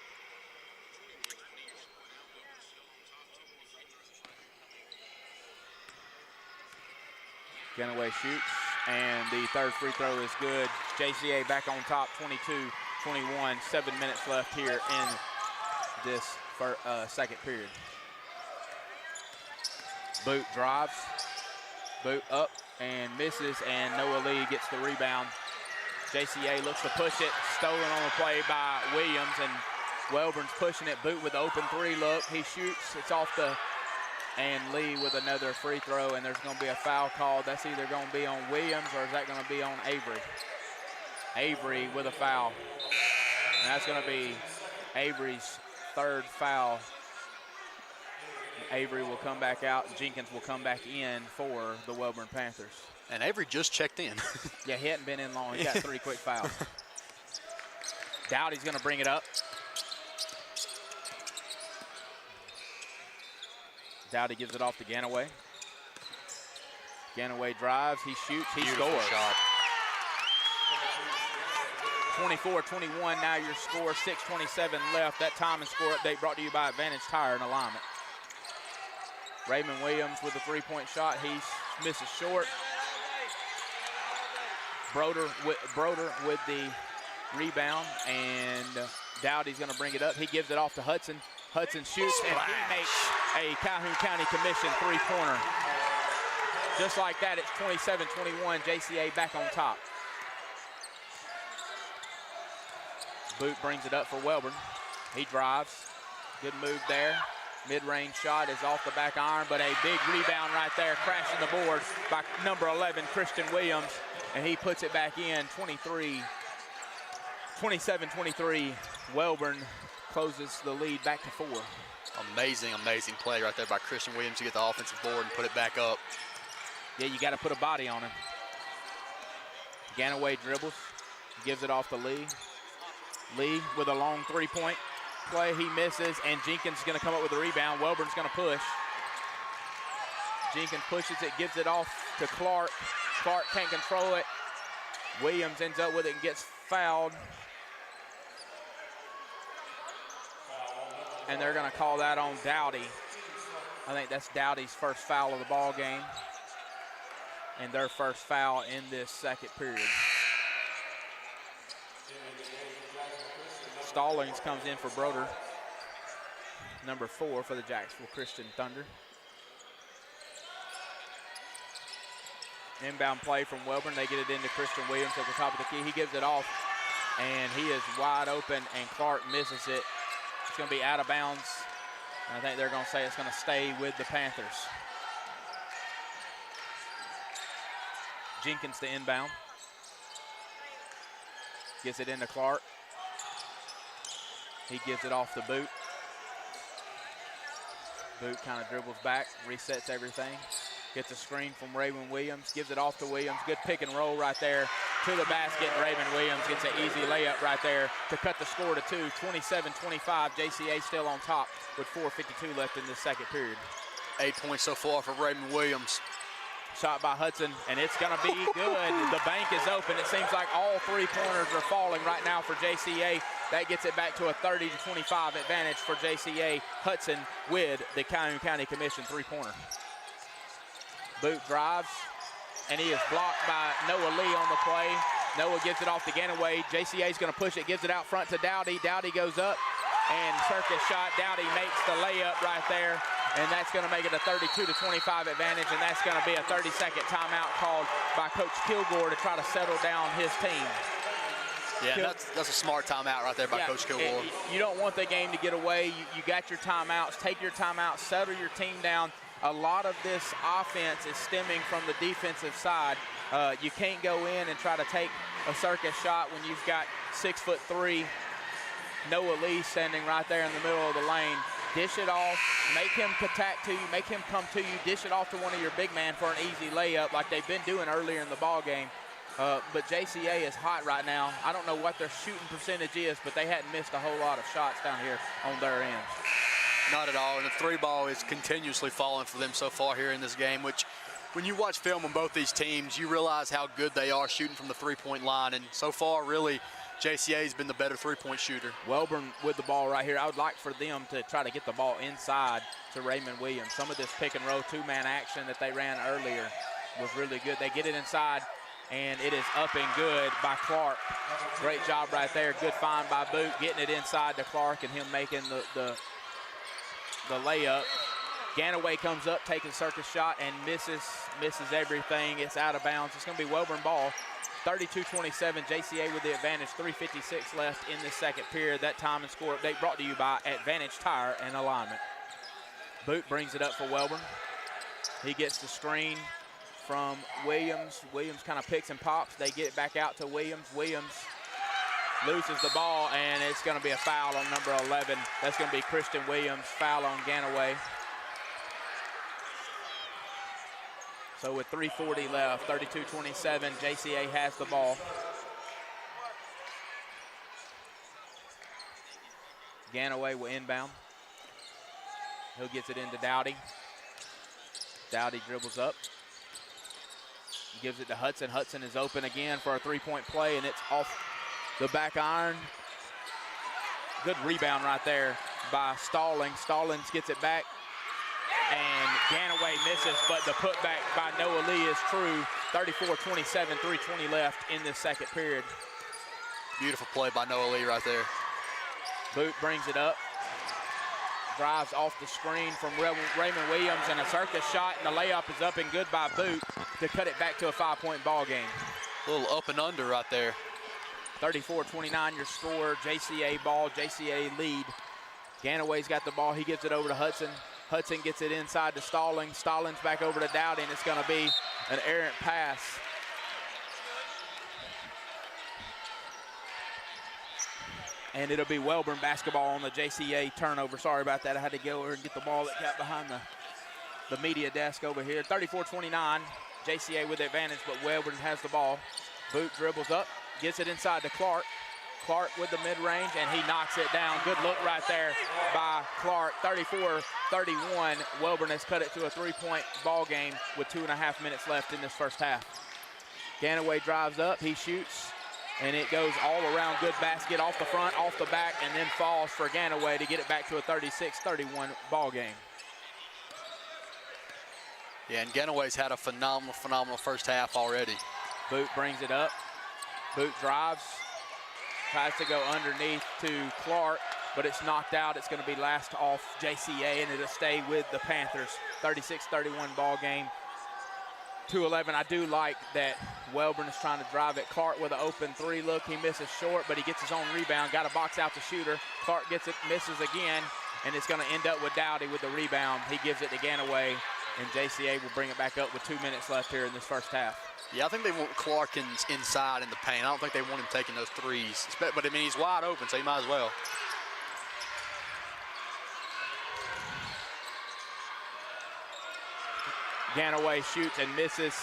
Speaker 7: Ganaway shoots, and the third free throw is good. JCA back on top, 22-21. 7 minutes left here in this second period. Boot drives, boot up and misses, and Noah Lee gets the rebound. JCA looks to push it, stolen on the play by Williams, and Wellborn's pushing it. Boot with the open 3 look. He shoots, it's off the, and Lee with another free throw, and there's going to be a foul called. That's either going to be on Williams or is that going to be on Avery? Avery with a foul. And that's going to be Avery's 3rd foul. Avery will come back out, and Jenkins will come back in for the Wellborn Panthers.
Speaker 4: And Avery just checked in.
Speaker 7: Yeah, he hadn't been in long. He got 3 quick fouls. Dowdy's going to bring it up. Dowdy gives it off to Ganaway. Ganaway drives, he shoots, he scores.
Speaker 4: Shot.
Speaker 7: 24-21 now your score, 6:27 left. That time and score update brought to you by Advantage Tire and Alignment. Raymond Williams with a 3-point shot. He misses short. Broder with the rebound, and Dowdy's going to bring it up. He gives it off to Hudson. Hudson shoots, and he makes a Calhoun County Commission 3-pointer. Just like that, it's 27-21. JCA back on top. Boot brings it up for Wellborn. He drives. Good move there. Mid-range shot is off the back iron, but a big rebound right there, crashing the board by number 11, Christian Williams. and he puts it back in. 27-23. Welborn closes the lead back to 4.
Speaker 4: Amazing play right there by Christian Williams to get the offensive board and put it back up.
Speaker 7: Yeah, you got to put a body on him. Ganaway dribbles, gives it off to Lee. Lee with a long three-point play. He misses, and Jenkins is going to come up with a rebound. Welborn's going to push. Jenkins pushes it, gives it off to Clark. Clark can't control it. Williams ends up with it and gets fouled. And they're going to call that on Dowdy. I think that's Dowdy's first foul of the ball game, and their first foul in this second period. Stallings comes in for Broder, number 4 for the Jacksonville Christian Thunder. Inbound play from Welborn. They get it into Christian Williams at the top of the key. He gives it off, and he is wide open, and Clark misses it. It's going to be out of bounds. And I think they're going to say it's going to stay with the Panthers. Jenkins to inbound. Gets it into Clark. He gives it off to Boot. Boot kind of dribbles back, resets everything. Gets a screen from Raymond Williams, gives it off to Williams. Good pick and roll right there to the basket. Raymond Williams gets an easy layup right there to cut the score to 2. 27-25. JCA still on top with 4:52 left in this second period.
Speaker 4: 8 points so far for Raymond Williams.
Speaker 7: Shot by Hudson, and it's going to be good. The bank is open. It seems like all three-pointers are falling right now for JCA. That gets it back to a 30-25 advantage for JCA. Hudson with the Calhoun County Commission three-pointer. Boot drives, and he is blocked by Noah Lee on the play. Noah gives it off to Ganaway. JCA is going to push it, gives it out front to Dowdy. Dowdy goes up, and circus shot. Dowdy makes the layup right there, and that's going to make it a 32-25 advantage, and that's going to be a 30-second timeout called by Coach Kilgore to try to settle down his team.
Speaker 4: Yeah, that's a smart timeout right there by Coach Kilgore.
Speaker 7: You don't want the game to get away. You got your timeouts. Take your timeout, settle your team down. A lot of this offense is stemming from the defensive side. You can't go in and try to take a circus shot when you've got 6'3" Noah Lee standing right there in the middle of the lane. Dish it off, make him attack to you, make him come to you, dish it off to one of your big men for an easy layup like they've been doing earlier in the ball game. But JCA is hot right now. I don't know what their shooting percentage is, but they hadn't missed a whole lot of shots down here on their end.
Speaker 4: Not at all, and the three ball is continuously falling for them so far here in this game, which when you watch film on both these teams, you realize how good they are shooting from the three-point line, and so far, really, JCA has been the better three-point shooter.
Speaker 7: Welborn with the ball right here. I would like for them to try to get the ball inside to Raymond Williams. Some of this pick-and-roll two-man action that they ran earlier was really good. They get it inside, and it is up and good by Clark. Great job right there. Good find by Boot, getting it inside to Clark and him making the layup. Ganaway comes up, taking circus shot, and misses everything. It's out of bounds. It's going to be Welborn ball. 32-27, JCA with the advantage. 3:56 left in the second period. That time and score update brought to you by Advantage Tire and Alignment. Boot brings it up for Welborn. He gets the screen from Williams. Williams kind of picks and pops. They get it back out to Williams. Williams loses the ball, and it's going to be a foul on number 11. That's going to be Christian Williams. Foul on Ganaway. So with 3:40 left, 32-27, JCA has the ball. Ganaway will inbound. He'll get it into Dowdy. Dowdy dribbles up. Gives it to Hudson. Hudson is open again for a three-point play, and it's off the back iron. Good rebound right there by Stallings. Stallings gets it back, and Ganaway misses, but the putback by Noah Lee is true. 34-27, 3:20 left in this second period.
Speaker 4: Beautiful play by Noah Lee right there.
Speaker 7: Boot brings it up. Drives off the screen from Raymond Williams, and a circus shot, and the layup is up and good by Boot to cut it back to a 5-point ball game.
Speaker 4: A little up and under right there.
Speaker 7: 34-29 your score. JCA ball, JCA lead. Ganaway's got the ball. He gives it over to Hudson. Hudson gets it inside to Stallings. Stallings back over to Dowdy, and it's going to be an errant pass And it'll be Wellborn basketball on the JCA turnover. Sorry about that. I had to go over and get the ball that got behind the media desk over here. 34-29, JCA with the advantage, but Wellborn has the ball. Boot dribbles up, gets it inside to Clark. Clark with the mid-range, and he knocks it down. Good look right there by Clark. 34-31. Wellborn has cut it to a three-point ball game with 2.5 minutes left in this first half. Ganaway drives up, he shoots, and it goes all around. Good basket off the front, off the back, and then falls for Ganaway to get it back to a 36-31 ball game.
Speaker 4: Yeah, and Ganaway's had a phenomenal first half already.
Speaker 7: Boot brings it up. Boot drives, tries to go underneath to Clark, but it's knocked out. It's going to be last off JCA, and it'll stay with the Panthers. 36-31 ball game. 2-11. I do like that Wellborn is trying to drive it. Clark with an open three look. He misses short, but he gets his own rebound. Got to box out the shooter. Clark gets it, misses again, and it's going to end up with Dowdy with the rebound. He gives it to Ganaway, and JCA will bring it back up with 2 minutes left here in this first half.
Speaker 4: Yeah, I think they want Clark inside in the paint. I don't think they want him taking those threes. But, I mean, he's wide open, so he might as well.
Speaker 7: Ganaway shoots and misses,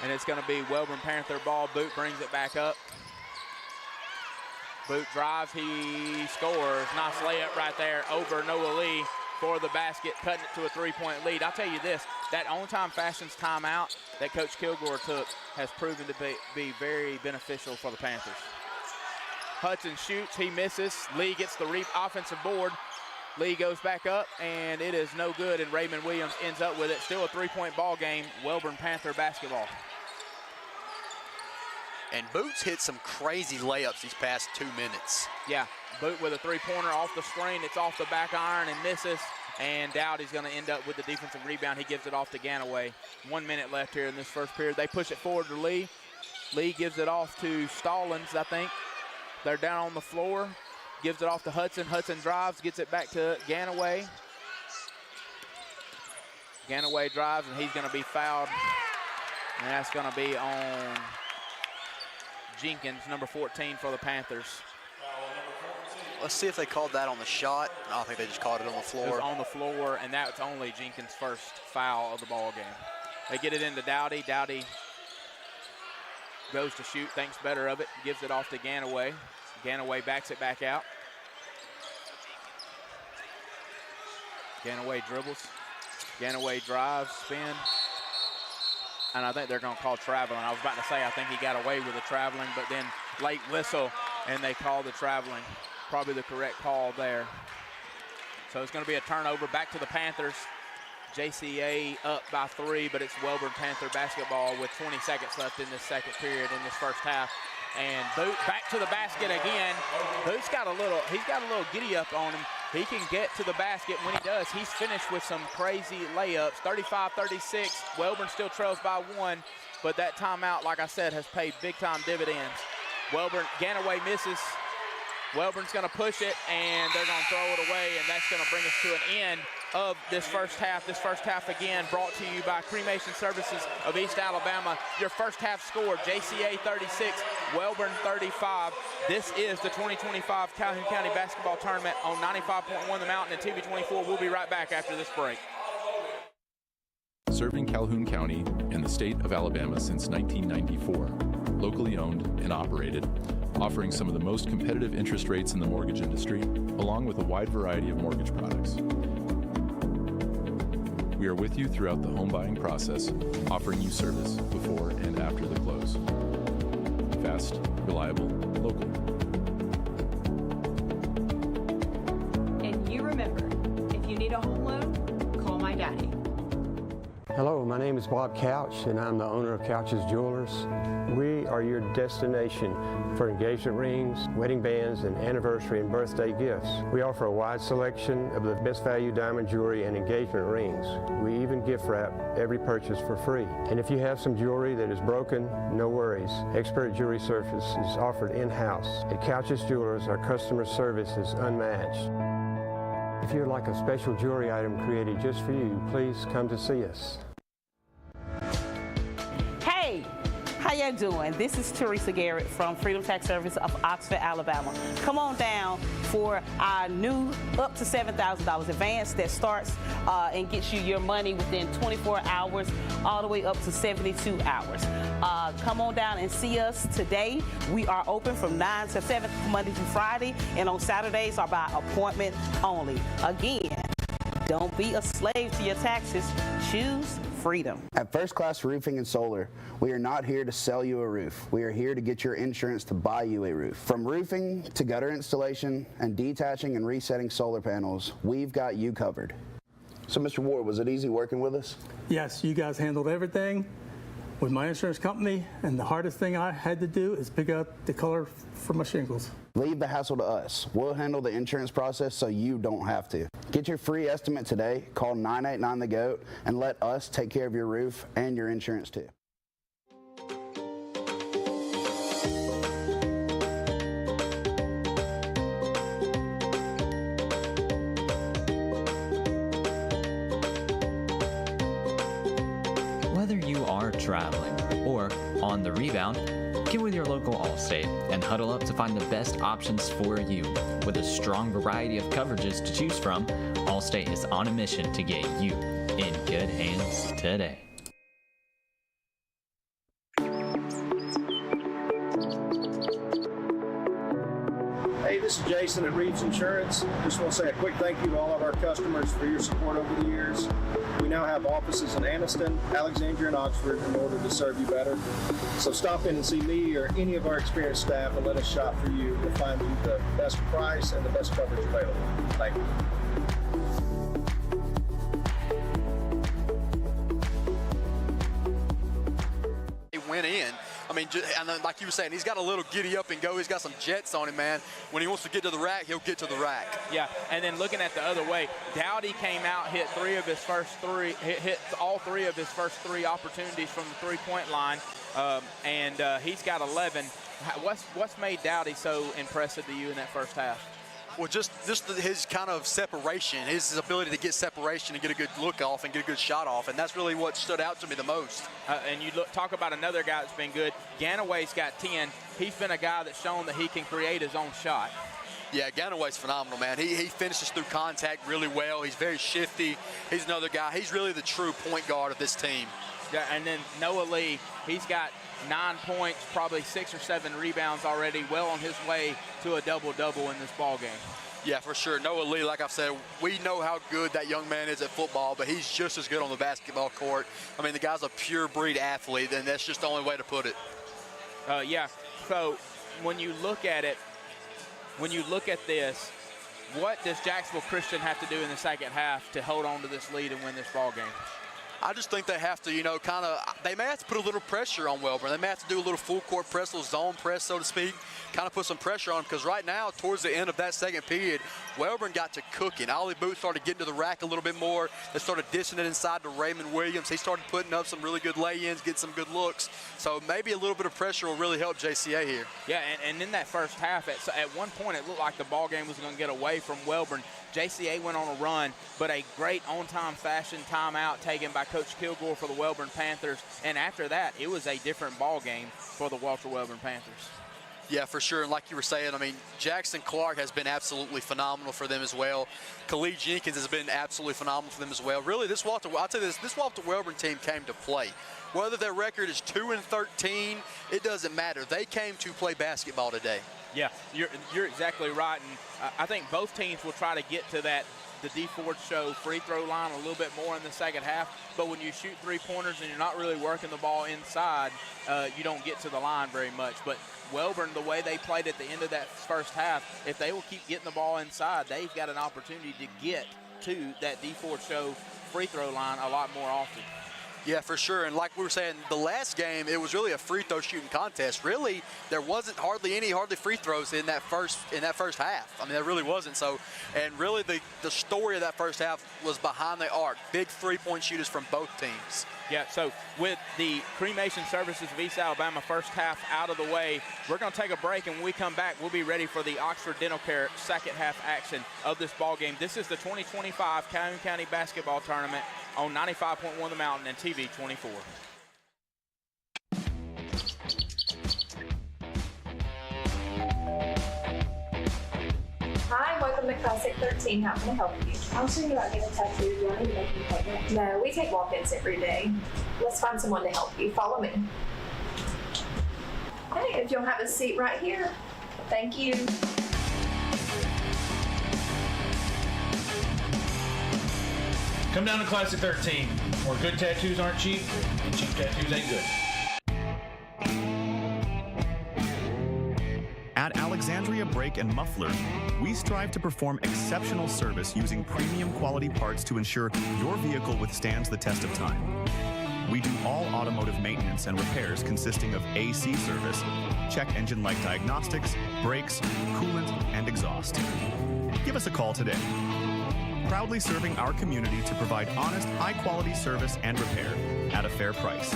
Speaker 7: and it's going to be Wellborn Panther ball. Boot brings it back up. Boot drives, he scores. Nice layup right there over Noah Lee for the basket, cutting it to a three-point lead. I'll tell you this, that on-time Fashions timeout that Coach Kilgore took has proven to be very beneficial for the Panthers. Hudson shoots, he misses. Lee gets the offensive board. Lee goes back up, and it is no good, and Raymond Williams ends up with it. Still a three-point ball game, Wellborn Panther basketball.
Speaker 4: And Boots hit some crazy layups these past 2 minutes.
Speaker 7: Yeah, Boot with a three-pointer off the screen. It's off the back iron and misses, and Dowdy's going to end up with the defensive rebound. He gives it off to Ganaway. 1 minute left here in this first period. They push it forward to Lee. Lee gives it off to Stallings, I think. They're down on the floor. Gives it off to Hudson. Hudson drives, gets it back to Ganaway. Ganaway drives, and he's going to be fouled. And that's going to be on Jenkins, number 14 for the Panthers.
Speaker 4: Let's see if they called that on the shot. I don't think they just called it on the floor.
Speaker 7: It was on the floor, and that's only Jenkins' first foul of the ball game. They get it into Dowdy. Dowdy goes to shoot, thinks better of it, gives it off to Ganaway. Ganaway backs it back out. Ganaway dribbles. Ganaway drives, spin. And I think they're going to call traveling. I was about to say I think he got away with the traveling, but then late whistle, and they call the traveling. Probably the correct call there. So it's going to be a turnover back to the Panthers. JCA up by 3, but it's Wellborn Panther basketball with 20 seconds left in this second period in this first half. And Boot back to the basket again. Boot's got a little giddy up on him. He can get to the basket. When he does, he's finished with some crazy layups. 35-36. Wellborn still trails by 1, but that timeout, like I said, has paid big-time dividends. Wellborn, Ganaway misses. Wellborn's going to push it, and they're going to throw it away, and that's going to bring us to an end of this first half. This first half, again, brought to you by Cremation Services of East Alabama. Your first half score, JCA 36, Wellborn 35. This is the 2025 Calhoun County Basketball Tournament on 95.1 The Mountain and TV 24. We'll be right back after this break.
Speaker 2: Serving Calhoun County and the state of Alabama since 1994. Locally owned and operated, offering some of the most competitive interest rates in the mortgage industry, along with a wide variety of mortgage products. We are with you throughout the home buying process, offering you service before and after the close. Fast, reliable, local.
Speaker 13: And you remember, if you need a home loan, call my daddy.
Speaker 3: Hello, my name is Bob Couch, and I'm the owner of Couch's Jewelers. We are your destination for engagement rings, wedding bands, and anniversary and birthday gifts. We offer a wide selection of the best value diamond jewelry and engagement rings. We even gift wrap every purchase for free. And if you have some jewelry that is broken, no worries. Expert jewelry service is offered in-house. At Couch's Jewelers, our customer service is unmatched. If you'd like a special jewelry item created just for you, please come to see us.
Speaker 14: Hey, how
Speaker 8: you doing? This is Teresa Garrett from Freedom Tax Service of Oxford, Alabama. Come on down for our new up to $7,000 advance that starts and gets you your money within 24 hours all the way up to 72 hours. Come on down and see us today. We are open from 9 to 7 Monday through Friday, and on Saturdays are by appointment only. Again, don't be a slave to your taxes. Choose freedom.
Speaker 14: At First Class Roofing and Solar, we are not here to sell you a roof. We are here to get your insurance to buy you a roof. From roofing to gutter installation and detaching and resetting solar panels, we've got you covered. So, Mr. Ward, was it easy working with us?
Speaker 15: Yes, you guys handled everything with my insurance company, and the hardest thing I had to do is pick out the color for my shingles.
Speaker 14: Leave the hassle to us. We'll handle the insurance process so you don't have to. Get your free estimate today. Call 989-THE-GOAT and let us take care of your roof and your insurance too.
Speaker 22: Whether you are traveling or on the rebound, get with your local Allstate and huddle up to find the best options for you. With a strong variety of coverages to choose from, Allstate is on a mission to get you in good hands today.
Speaker 24: Hey, this is Jason at Reeves Insurance. Just want to say a quick thank you to all of our customers for your support over the years. We now have offices in Anniston, Alexandria, and Oxford in order to serve you better. So stop in and see me or any of our experienced staff and let us shop for you. We'll find you the best price and the best coverage available. Thank you.
Speaker 4: He went in. I mean, and then, like you were saying, he's got a little giddy up and go. He's got some jets on him, man. When he wants to get to the rack, he'll get to the rack.
Speaker 7: Yeah, and then looking at the other way, Dowdy came out, hit all three of his first three opportunities from the three-point line, and he's got 11. What's made Dowdy so impressive to you in that first half?
Speaker 4: Well, just his kind of separation, his ability to get separation and get a good look off and get a good shot off, and that's really what stood out to me the most.
Speaker 7: And you talk about another guy that's been good. Ganaway's got 10. He's been a guy that's shown that he can create his own shot.
Speaker 4: Yeah, Ganaway's phenomenal, man. He finishes through contact really well. He's very shifty. He's another guy. He's really the true point guard of this team.
Speaker 7: Yeah, and then Noah Lee, he's got 9 points, probably 6 or 7 rebounds already, well on his way to a double-double in this ball game.
Speaker 4: Yeah, for sure. Noah Lee, like I've said, we know how good that young man is at football, but he's just as good on the basketball court. I mean, the guy's a pure breed athlete, and that's just the only way to put it.
Speaker 7: Yeah, so when you look at it, when you look at this, what does Jacksonville Christian have to do in the second half to hold on to this lead and win this ball game?
Speaker 4: I just think they have to, they may have to put a little pressure on Welborn. They may have to do a little full court press, a little zone press, so to speak, kind of put some pressure on them, because right now, towards the end of that second period, Welborn got to cooking. Ollie Booth started getting to the rack a little bit more. They started dishing it inside to Raymond Williams. He started putting up some really good lay-ins, getting some good looks. So maybe a little bit of pressure will really help JCA here.
Speaker 7: Yeah, and in that first half, at one point, it looked like the ball game was going to get away from Welborn. JCA went on a run, but a great on-time fashion timeout taken by Coach Kilgore for the Welborn Panthers. And after that, it was a different ball game for the Walter Welborn Panthers.
Speaker 4: Yeah, for sure. And like you were saying, I mean, Jackson Clark has been absolutely phenomenal for them as well. Khalid Jenkins has been absolutely phenomenal for them as well. Really, this Walter Welborn team came to play. Whether their record is 2-13, it doesn't matter. They came to play basketball today.
Speaker 7: Yeah, you're exactly right, and I think both teams will try to get to the D Ford Show free throw line a little bit more in the second half, but when you shoot three-pointers and you're not really working the ball inside, you don't get to the line very much. But Welborn, the way they played at the end of that first half, if they will keep getting the ball inside, they've got an opportunity to get to that D Ford Show free throw line a lot more often.
Speaker 4: Yeah, for sure. And like we were saying, the last game, it was really a free throw shooting contest. Really, there wasn't hardly free throws in that first half. I mean, there really wasn't. So, and really the story of that first half was behind the arc. Big three-point shooters from both teams.
Speaker 7: Yeah, so with the Cremation Services of East Alabama first half out of the way, we're going to take a break, and when we come back, we'll be ready for the Oxford Dental Care second half action of this ball game. This is the 2025 Calhoun County Basketball Tournament on 95.1 The Mountain and TV 24.
Speaker 9: Classic 13. How can I help you? I was thinking about getting a tattoo. Do I need to make an appointment? No, we take walk-ins every day. Let's find someone to help you. Follow me. Okay, if you'll have a seat right here. Thank you.
Speaker 10: Come down to Classic 13, where good tattoos aren't cheap, and cheap tattoos ain't good.
Speaker 16: At Alexandria Brake and Muffler, we strive to perform exceptional service using premium quality parts to ensure your vehicle withstands the test of time. We do all automotive maintenance and repairs consisting of AC service, check engine light diagnostics, brakes, coolant, and exhaust. Give us a call today. Proudly serving our community to provide honest, high-quality service and repair at a fair price.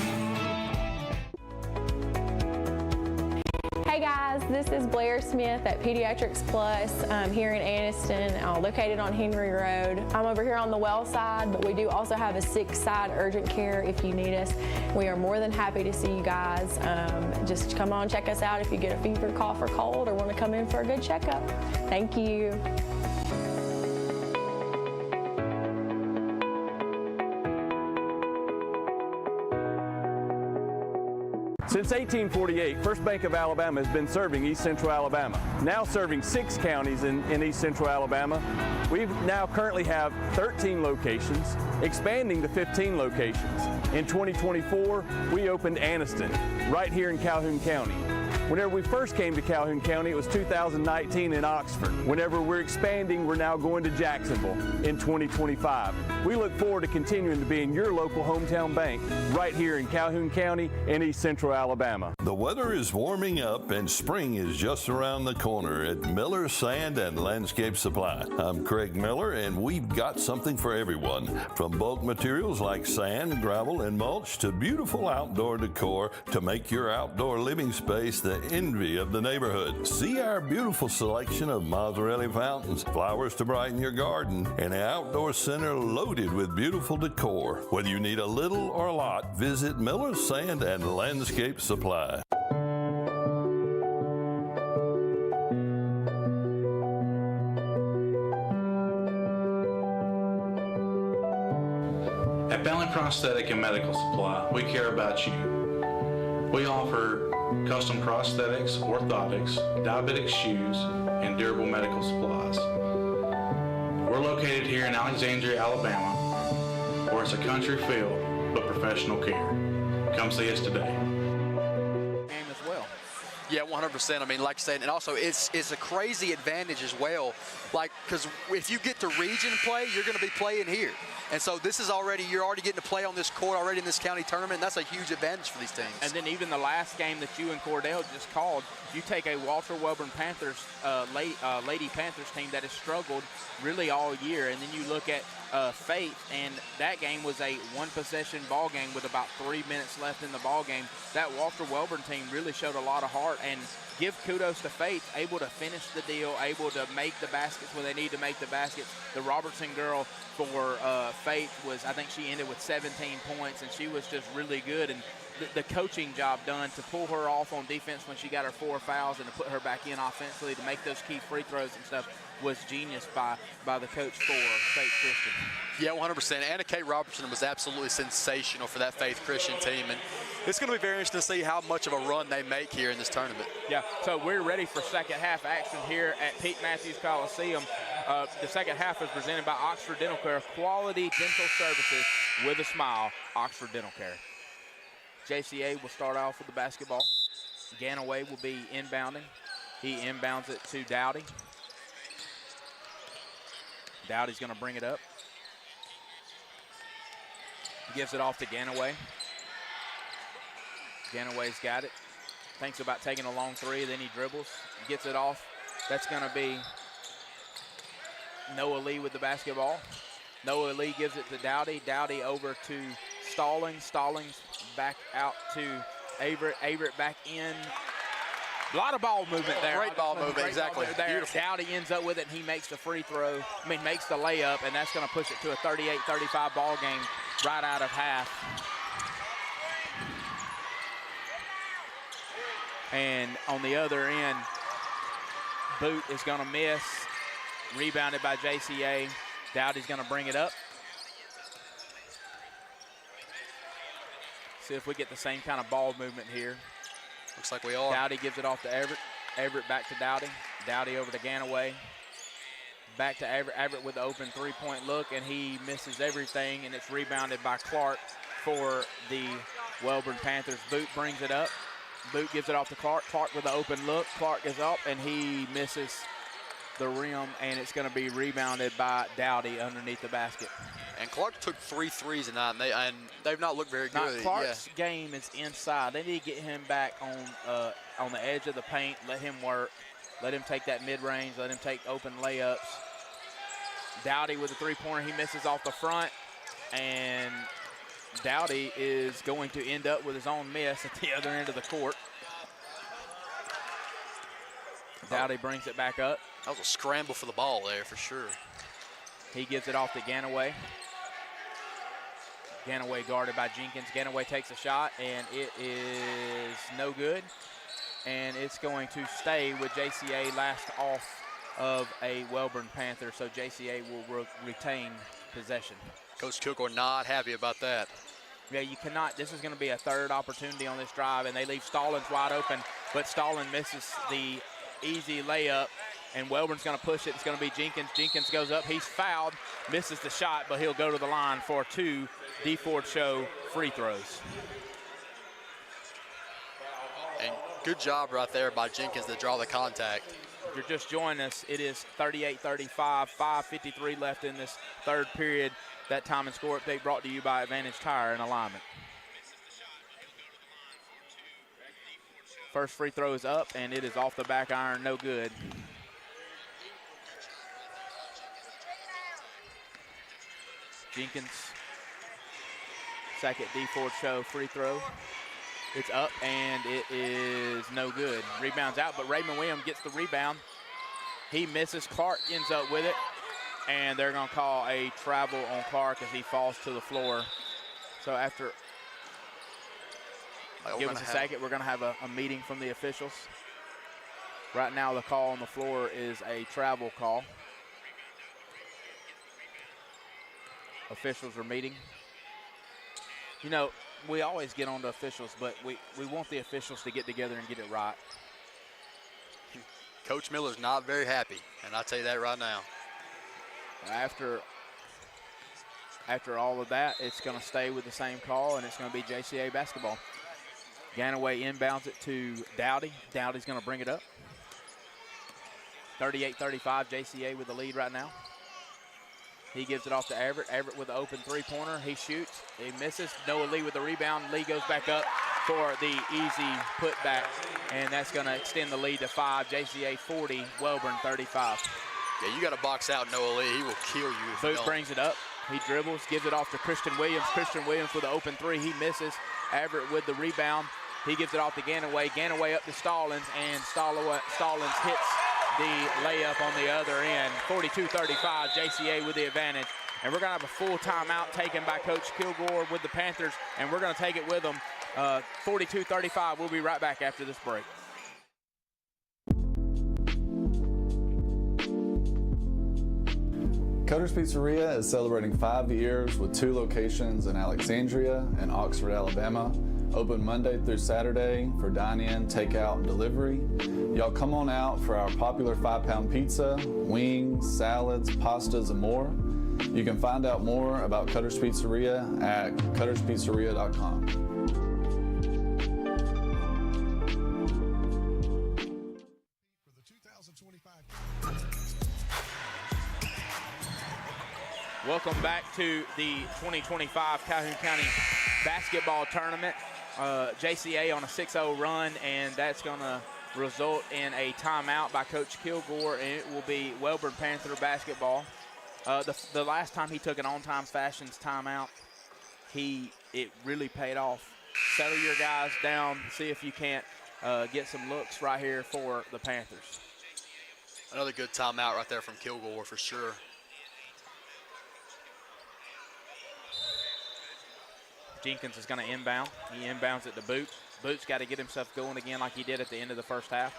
Speaker 17: Hey guys, this is Blair Smith at Pediatrics Plus here in Anniston, located on Henry Road. I'm over here on the well side, but we do also have a sick side urgent care if you need us. We are more than happy to see you guys. Just come on, check us out if you get a fever, cough, or cold, or want to come in for a good checkup. Thank you.
Speaker 25: Since 1848, First Bank of Alabama has been serving East Central Alabama, now serving 6 counties in East Central Alabama. We now currently have 13 locations, expanding to 15 locations. In 2024, we opened Anniston, right here in Calhoun County. Whenever we first came to Calhoun County, it was 2019 in Oxford. Whenever we're expanding, we're now going to Jacksonville in 2025. We look forward to continuing to be in your local hometown bank right here in Calhoun County in East Central Alabama.
Speaker 21: The weather is warming up and spring is just around the corner at Miller Sand and Landscape Supply. I'm Craig Miller, and we've got something for everyone. From bulk materials like sand, gravel, and mulch to beautiful outdoor decor to make your outdoor living space the envy of the neighborhood. See our beautiful selection of Mazzarelli fountains, flowers to brighten your garden, and an outdoor center loaded with beautiful decor. Whether you need a little or a lot, visit Miller Sand and Landscape Supply.
Speaker 6: At Ballin Prosthetic and Medical Supply, we care about you. We offer custom prosthetics, orthotics, diabetic shoes, and durable medical supplies. We're located here in Alexandria, Alabama, where it's a country feel but professional care. Come see us today.
Speaker 7: As well.
Speaker 4: Yeah, 100%. I mean, like I said, and also it's a crazy advantage as well. Like, because if you get to region play, you're going to be playing here. And so this is you're already getting to play on this court already in this county tournament, and that's a huge advantage for these teams.
Speaker 7: And then even the last game that you and Cordell just called, you take a Walter Welborn Panthers, Lady Panthers team that has struggled really all year, and then you look at Faith, and that game was a one-possession ball game with about 3 minutes left in the ball game. That Walter Welborn team really showed a lot of heart, and give kudos to Faith, able to finish the deal, able to make the baskets when they need to make the baskets. The Robertson girl for Faith was, I think she ended with 17 points, and she was just really good. And the coaching job done to pull her off on defense when she got her 4 fouls and to put her back in offensively to make those key free throws and stuff was genius by the coach for Faith Christian.
Speaker 4: Yeah, 100%. Anna Kate Robertson was absolutely sensational for that Faith Christian team, and it's going to be very interesting to see how much of a run they make here in this tournament.
Speaker 7: Yeah, so we're ready for second half action here at Pete Matthews Coliseum. The second half is presented by Oxford Dental Care, quality dental services with a smile. Oxford Dental Care. JCA will start off with the basketball. Ganaway will be inbounding. He inbounds it to Dowdy. Dowdy's going to bring it up. He gives it off to Ganaway. Ganaway's got it. Thinks about taking a long three, then he dribbles. Gets it off. That's going to be Noah Lee with the basketball. Noah Lee gives it to Dowdy. Dowdy over to Stallings. Stallings back out to Averett. Averett back in. A lot of ball movement there.
Speaker 4: Great ball movement, exactly.
Speaker 7: Beautiful. Dowdy ends up with it, and he makes the makes the layup, and that's going to push it to a 38-35 ball game right out of half. And on the other end, Boot is going to miss. Rebounded by JCA. Dowdy's going to bring it up. See if we get the same kind of ball movement here.
Speaker 4: Looks like we are.
Speaker 7: Dowdy gives it off to Everett. Everett back to Dowdy. Dowdy over to Ganaway. Back to Everett. Everett with the open three-point look, and he misses everything, and it's rebounded by Clark for the Wellborn Panthers. Boot brings it up. Boot gives it off to Clark. Clark with the open look. Clark is up, and he misses the rim, and it's going to be rebounded by Dowdy underneath the basket.
Speaker 4: And Clark took 3 threes tonight, and they've not looked very good.
Speaker 7: Clark's game is inside. They need to get him back on the edge of the paint, let him work, let him take that mid-range, let him take open layups. Dowdy with a three-pointer, he misses off the front, and Dowdy is going to end up with his own miss at the other end of the court. Dowdy brings it back up.
Speaker 4: That was a scramble for the ball there for sure.
Speaker 7: He gives it off to Ganaway. Ganaway guarded by Jenkins. Ganaway takes a shot, and it is no good. And it's going to stay with JCA last off of a Wellborn Panther, so JCA will retain possession.
Speaker 4: Coach Kilgore not happy about that.
Speaker 7: Yeah, you cannot. This is going to be a third opportunity on this drive, and they leave Stallings wide open, but Stallings misses the easy layup, and Wellborn's going to push it. It's going to be Jenkins. Jenkins goes up. He's fouled, misses the shot, but he'll go to the line for 2 D-Ford Show free throws.
Speaker 4: And good job right there by Jenkins to draw the contact.
Speaker 7: If you're just joining us, it is 38-35, 5:53 left in this third period. That time and score update brought to you by Advantage Tire and Alignment. First free throw is up, and it is off the back iron, no good. Jenkins, second D-Ford Show free throw. It's up, and it is no good. Rebounds out, but Raymond Williams gets the rebound. He misses. Clark ends up with it, and they're going to call a travel on Clark as he falls to the floor. So after, give us a second, we're going to have a meeting from the officials. Right now, the call on the floor is a travel call. Officials are meeting. You know, we always get on to officials, but we want the officials to get together and get it right.
Speaker 4: Coach Miller's not very happy, and I'll tell you that right now.
Speaker 7: After all of that, it's going to stay with the same call, and it's going to be JCA basketball. Ganaway inbounds it to Dowdy. Dowdy's going to bring it up. 38-35, JCA with the lead right now. He gives it off to Everett. Everett with the open three-pointer. He shoots. He misses. Noah Lee with the rebound. Lee goes back up for the easy putback, and that's going to extend the lead to 5. JCA 40, Wellborn 35.
Speaker 4: Yeah, you got to box out Noah Lee. He will kill you.
Speaker 7: Boot brings it up. He dribbles, gives it off to Christian Williams. Christian Williams with the open three. He misses. Everett with the rebound. He gives it off to Ganaway. Ganaway up to Stallings, and Stallings hits the layup on the other end. 42-35, JCA with the advantage. And we're going to have a full timeout taken by Coach Kilgore with the Panthers, and we're going to take it with them. 42-35. We'll be right back after this break.
Speaker 12: Cutter's Pizzeria is celebrating 5 years with 2 locations in Alexandria and Oxford, Alabama. Open Monday through Saturday for dine-in, takeout, and delivery. Y'all come on out for our popular 5-pound pizza, wings, salads, pastas, and more. You can find out more about Cutter's Pizzeria at cutterspizzeria.com.
Speaker 7: Welcome back to the 2025 Calhoun County Basketball Tournament. JCA on a 6-0 run, and that's going to result in a timeout by Coach Kilgore, and it will be Wellborn Panther basketball. The last time he took an on-time fashions timeout, it really paid off. Settle your guys down, see if you can't get some looks right here for the Panthers.
Speaker 4: Another good timeout right there from Kilgore for sure.
Speaker 7: Jenkins is going to inbound. He inbounds it to Boot. Boot's got to get himself going again like he did at the end of the first half.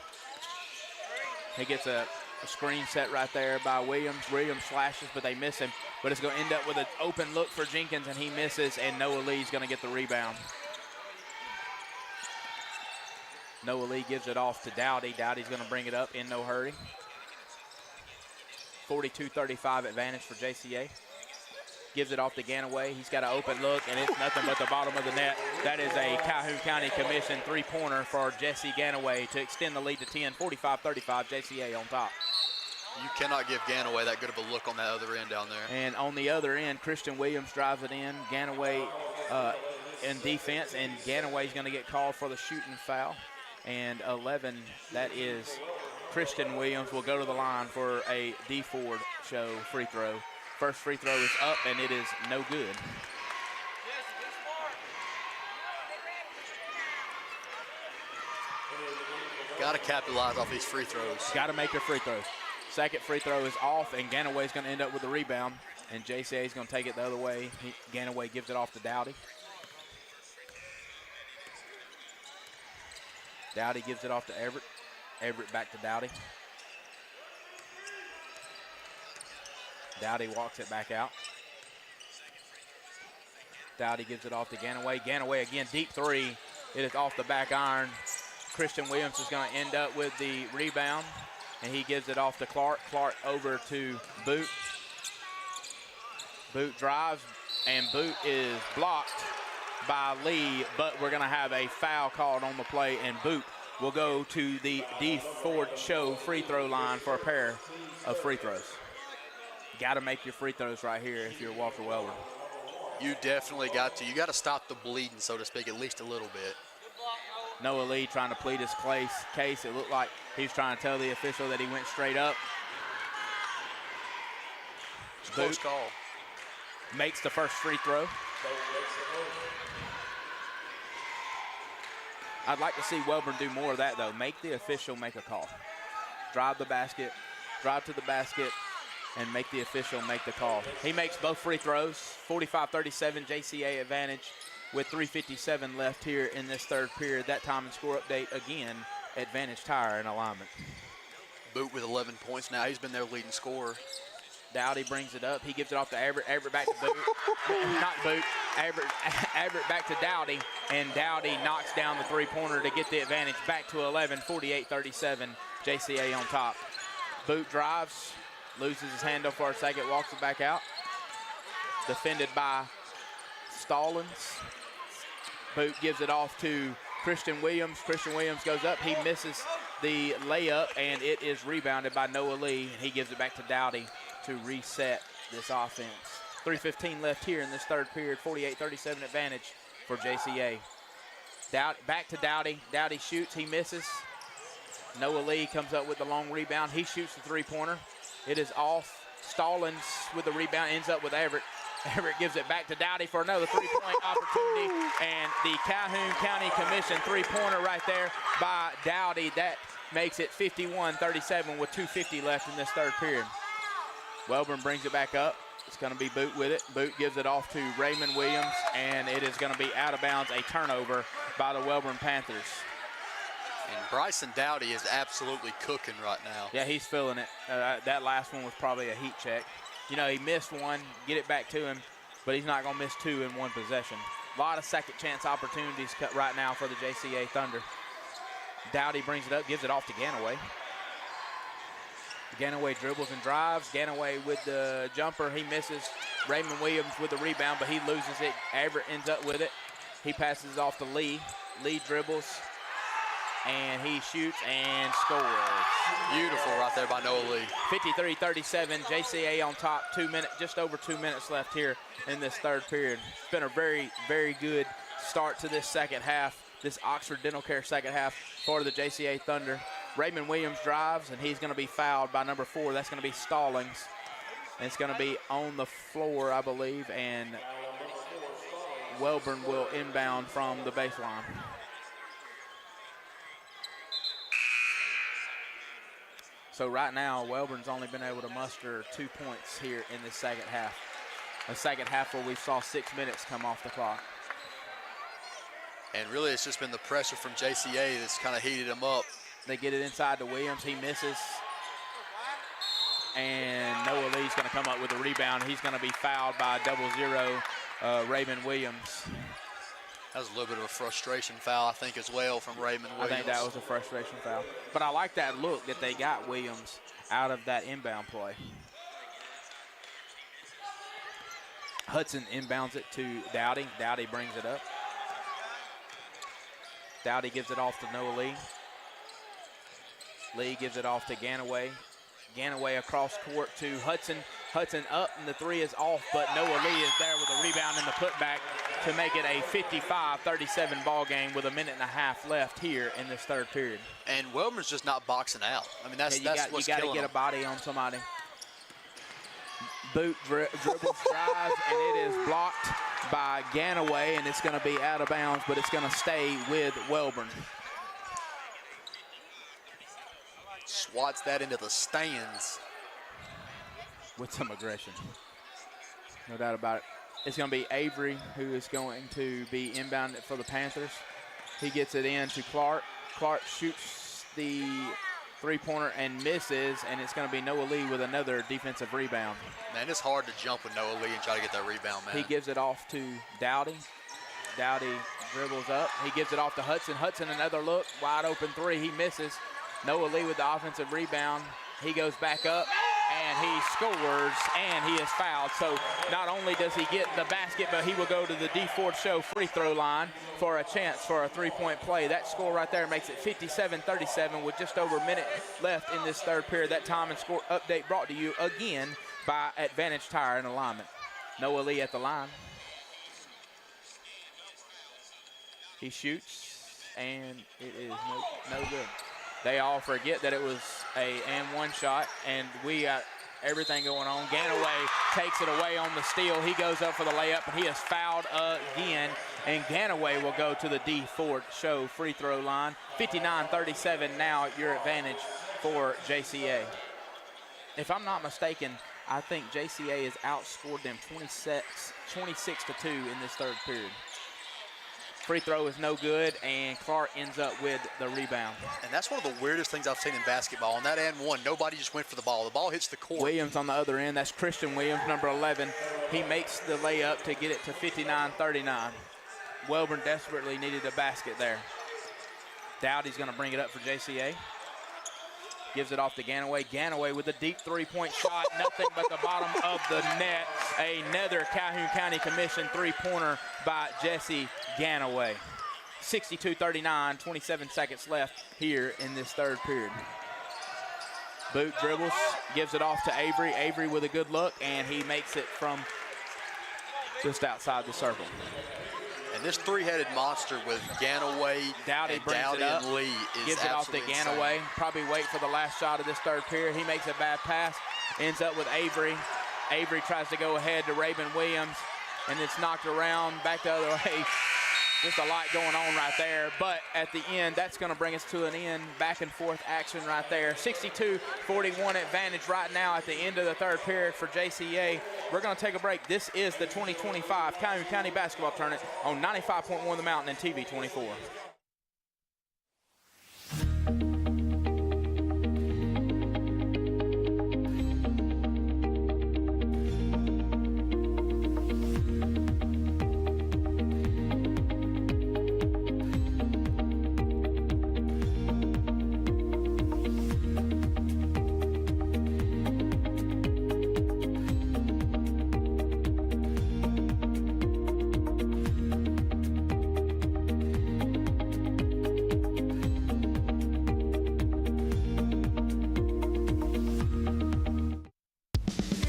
Speaker 7: He gets a A screen set right there by Williams. Williams slashes, but they miss him. But it's going to end up with an open look for Jenkins, and he misses, and Noah Lee's going to get the rebound. Noah Lee gives it off to Dowdy. Dowdy's going to bring it up in no hurry. 42-35 advantage for JCA. Gives it off to Ganaway. He's got an open look, and it's nothing but the bottom of the net. That is a Calhoun County Commission three-pointer for Jesse Ganaway to extend the lead to 10, 45-35, JCA on top.
Speaker 4: You cannot give Ganaway that good of a look on that other end down there.
Speaker 7: And on the other end, Christian Williams drives it in. Ganaway in defense, and Ganaway's going to get called for the shooting foul. And 11, that is Christian Williams, will go to the line for a D Ford show free throw. First free throw is up, and it is no good.
Speaker 4: Got to capitalize off these free throws.
Speaker 7: Got to make their free throws. Second free throw is off, and Ganaway's going to end up with the rebound, and JCA is going to take it the other way. Ganaway gives it off to Dowdy. Dowdy gives it off to Everett. Everett back to Dowdy. Dowdy walks it back out. Dowdy gives it off to Ganaway. Ganaway again, deep three. It is off the back iron. Christian Williams is going to end up with the rebound, and he gives it off to Clark. Clark over to Boot. Boot drives, and Boot is blocked by Lee, but we're going to have a foul called on the play, and Boot will go to the D Ford Show free throw line for a pair of free throws. Got to make your free throws right here if you're Walter Wellborn.
Speaker 4: You definitely got to. You got to stop the bleeding, so to speak, at least a little bit.
Speaker 7: Noah Lee trying to plead his case. It looked like he was trying to tell the official that he went straight up.
Speaker 4: Close call.
Speaker 7: Makes the first free throw. I'd like to see Wellborn do more of that, though. Make the official make a call. Drive the basket, drive to the basket, and make the official make the call. He makes both free throws. 45-37 JCA advantage with 3:57 left here in this third period. That time and score update again, advantage Tire in alignment.
Speaker 4: Boot with 11 points now. He's been their leading scorer.
Speaker 7: Dowdy brings it up. He gives it off to Everett. Everett back to Boot. Not Boot. Everett back to Dowdy. And Dowdy knocks down the three-pointer to get the advantage back to 11. 48-37. JCA on top. Boot drives. Loses his handle for a second. Walks it back out. Defended by Stallings. Boot gives it off to Christian Williams. Christian Williams goes up. He misses the layup, and it is rebounded by Noah Lee. And he gives it back to Dowdy to reset this offense. 3:15 left here in this third period. 48-37 advantage for JCA. Back to Dowdy. Dowdy shoots. He misses. Noah Lee comes up with the long rebound. He shoots the three-pointer. It is off. Stallings with the rebound. Ends up with Everett. Everett gives it back to Dowdy for another three-point opportunity. And the Calhoun County Commission three-pointer right there by Dowdy. That makes it 51-37 with 2:50 left in this third period. Wellborn brings it back up. It's going to be Boot with it. Boot gives it off to Raymond Williams, and it is going to be out of bounds, a turnover by the Wellborn Panthers.
Speaker 4: And Bryson Dowdy is absolutely cooking right now.
Speaker 7: Yeah, he's feeling it. That last one was probably a heat check. You know, he missed one, get it back to him, but he's not going to miss two in one possession. A lot of second chance opportunities cut right now for the JCA Thunder. Dowdy brings it up, gives it off to Ganaway. Ganaway dribbles and drives. Ganaway with the jumper. He misses. Raymond Williams with the rebound, but he loses it. Everett ends up with it. He passes it off to Lee. Lee dribbles, and he shoots and scores.
Speaker 4: Beautiful right there by Noah Lee.
Speaker 7: 53-37, JCA on top. Just over 2 minutes left here in this third period. It's been a very, very good start to this second half, this Oxford Dental Care second half for the JCA Thunder. Raymond Williams drives, and he's going to be fouled by number 4. That's going to be Stallings. And it's going to be on the floor, I believe, and Wellborn will inbound from the baseline. So right now, Wellborn's only been able to muster 2 points here in this second half. A second half where we saw 6 minutes come off the clock.
Speaker 4: And really, it's just been the pressure from JCA that's kind of heated them up.
Speaker 7: They get it inside to Williams. He misses. and Noah Lee's going to come up with a rebound. He's going to be fouled by 0-0 Raymond Williams.
Speaker 4: That was a little bit of a frustration foul, I think, as well from Raymond Williams.
Speaker 7: I think that was a frustration foul. But I like that look that they got Williams out of that inbound play. Hudson inbounds it to Dowdy. Dowdy brings it up. Dowdy gives it off to Noah Lee. Lee gives it off to Ganaway. Ganaway across court to Hudson. Hudson up, and the three is off, but Noah Lee is there with a rebound and the putback to make it a 55-37 ball game with 1.5 minutes left here in this third period.
Speaker 4: And Wilmer's just not boxing out. I mean, that's what's
Speaker 7: you got to
Speaker 4: killing
Speaker 7: get
Speaker 4: him.
Speaker 7: a body on somebody. Boot dribbles, drives, and it is blocked by Ganaway, and it's going to be out of bounds, but it's going to stay with Welborn.
Speaker 4: Swats that into the stands.
Speaker 7: With some aggression. No doubt about it. It's going to be Avery who is going to be inbounded for the Panthers. He gets it in to Clark. Clark shoots the three-pointer and misses, and it's going to be Noah Lee with another defensive rebound.
Speaker 4: Man, it's hard to jump with Noah Lee and try to get that rebound, man.
Speaker 7: He gives it off to Dowdy. Dowdy dribbles up. He gives it off to Hudson. Hudson, another look. Wide open three. He misses. Noah Lee with the offensive rebound. He goes back up, and he scores, and he is fouled. So not only does he get the basket, but he will go to the D. Ford Show free throw line for a chance for a three-point play. That score right there makes it 57-37 with just over a minute left in this third period. That time and score update brought to you again by Advantage Tire and Alignment. Noah Lee at the line. He shoots, and it is no good. They all forget that it was a and one shot, and we got everything going on. Ganaway takes it away on the steal. He goes up for the layup, and he is fouled again, and Ganaway will go to the D. Ford Show free throw line. 59-37 now at your advantage for JCA. If I'm not mistaken, I think JCA has outscored them 26-2 in this third period. Free throw is no good, and Clark ends up with the rebound.
Speaker 4: And that's one of the weirdest things I've seen in basketball. On that and one, nobody just went for the ball. The ball hits the court.
Speaker 7: Williams on the other end. That's Christian Williams, number 11. He makes the layup to get it to 59-39. Welborn desperately needed a basket there. Dowdy's going to bring it up for JCA. Gives it off to Ganaway. Ganaway with a deep three-point shot. Nothing but the bottom of the net. Another Calhoun County Commission three-pointer by Jesse Ganaway. 62-39, 27 seconds left here in this third period. Boot dribbles, gives it off to Avery. Avery with a good look, and he makes it from just outside the circle.
Speaker 4: And this three-headed monster with Ganaway,
Speaker 7: Dowdy brings it up,
Speaker 4: and Lee
Speaker 7: gives it off to Ganaway. Probably wait for the last shot of this third period. He makes a bad pass, ends up with Avery. Avery tries to go ahead to Raven Williams, and it's knocked around back the other way. Just a lot going on right there, but at the end, that's going to bring us to an end. Back and forth action right there. 62-41 advantage right now at the end of the third period for JCA. We're going to take a break. This is the 2025 Calhoun County Basketball Tournament on 95.1 The Mountain and TV 24.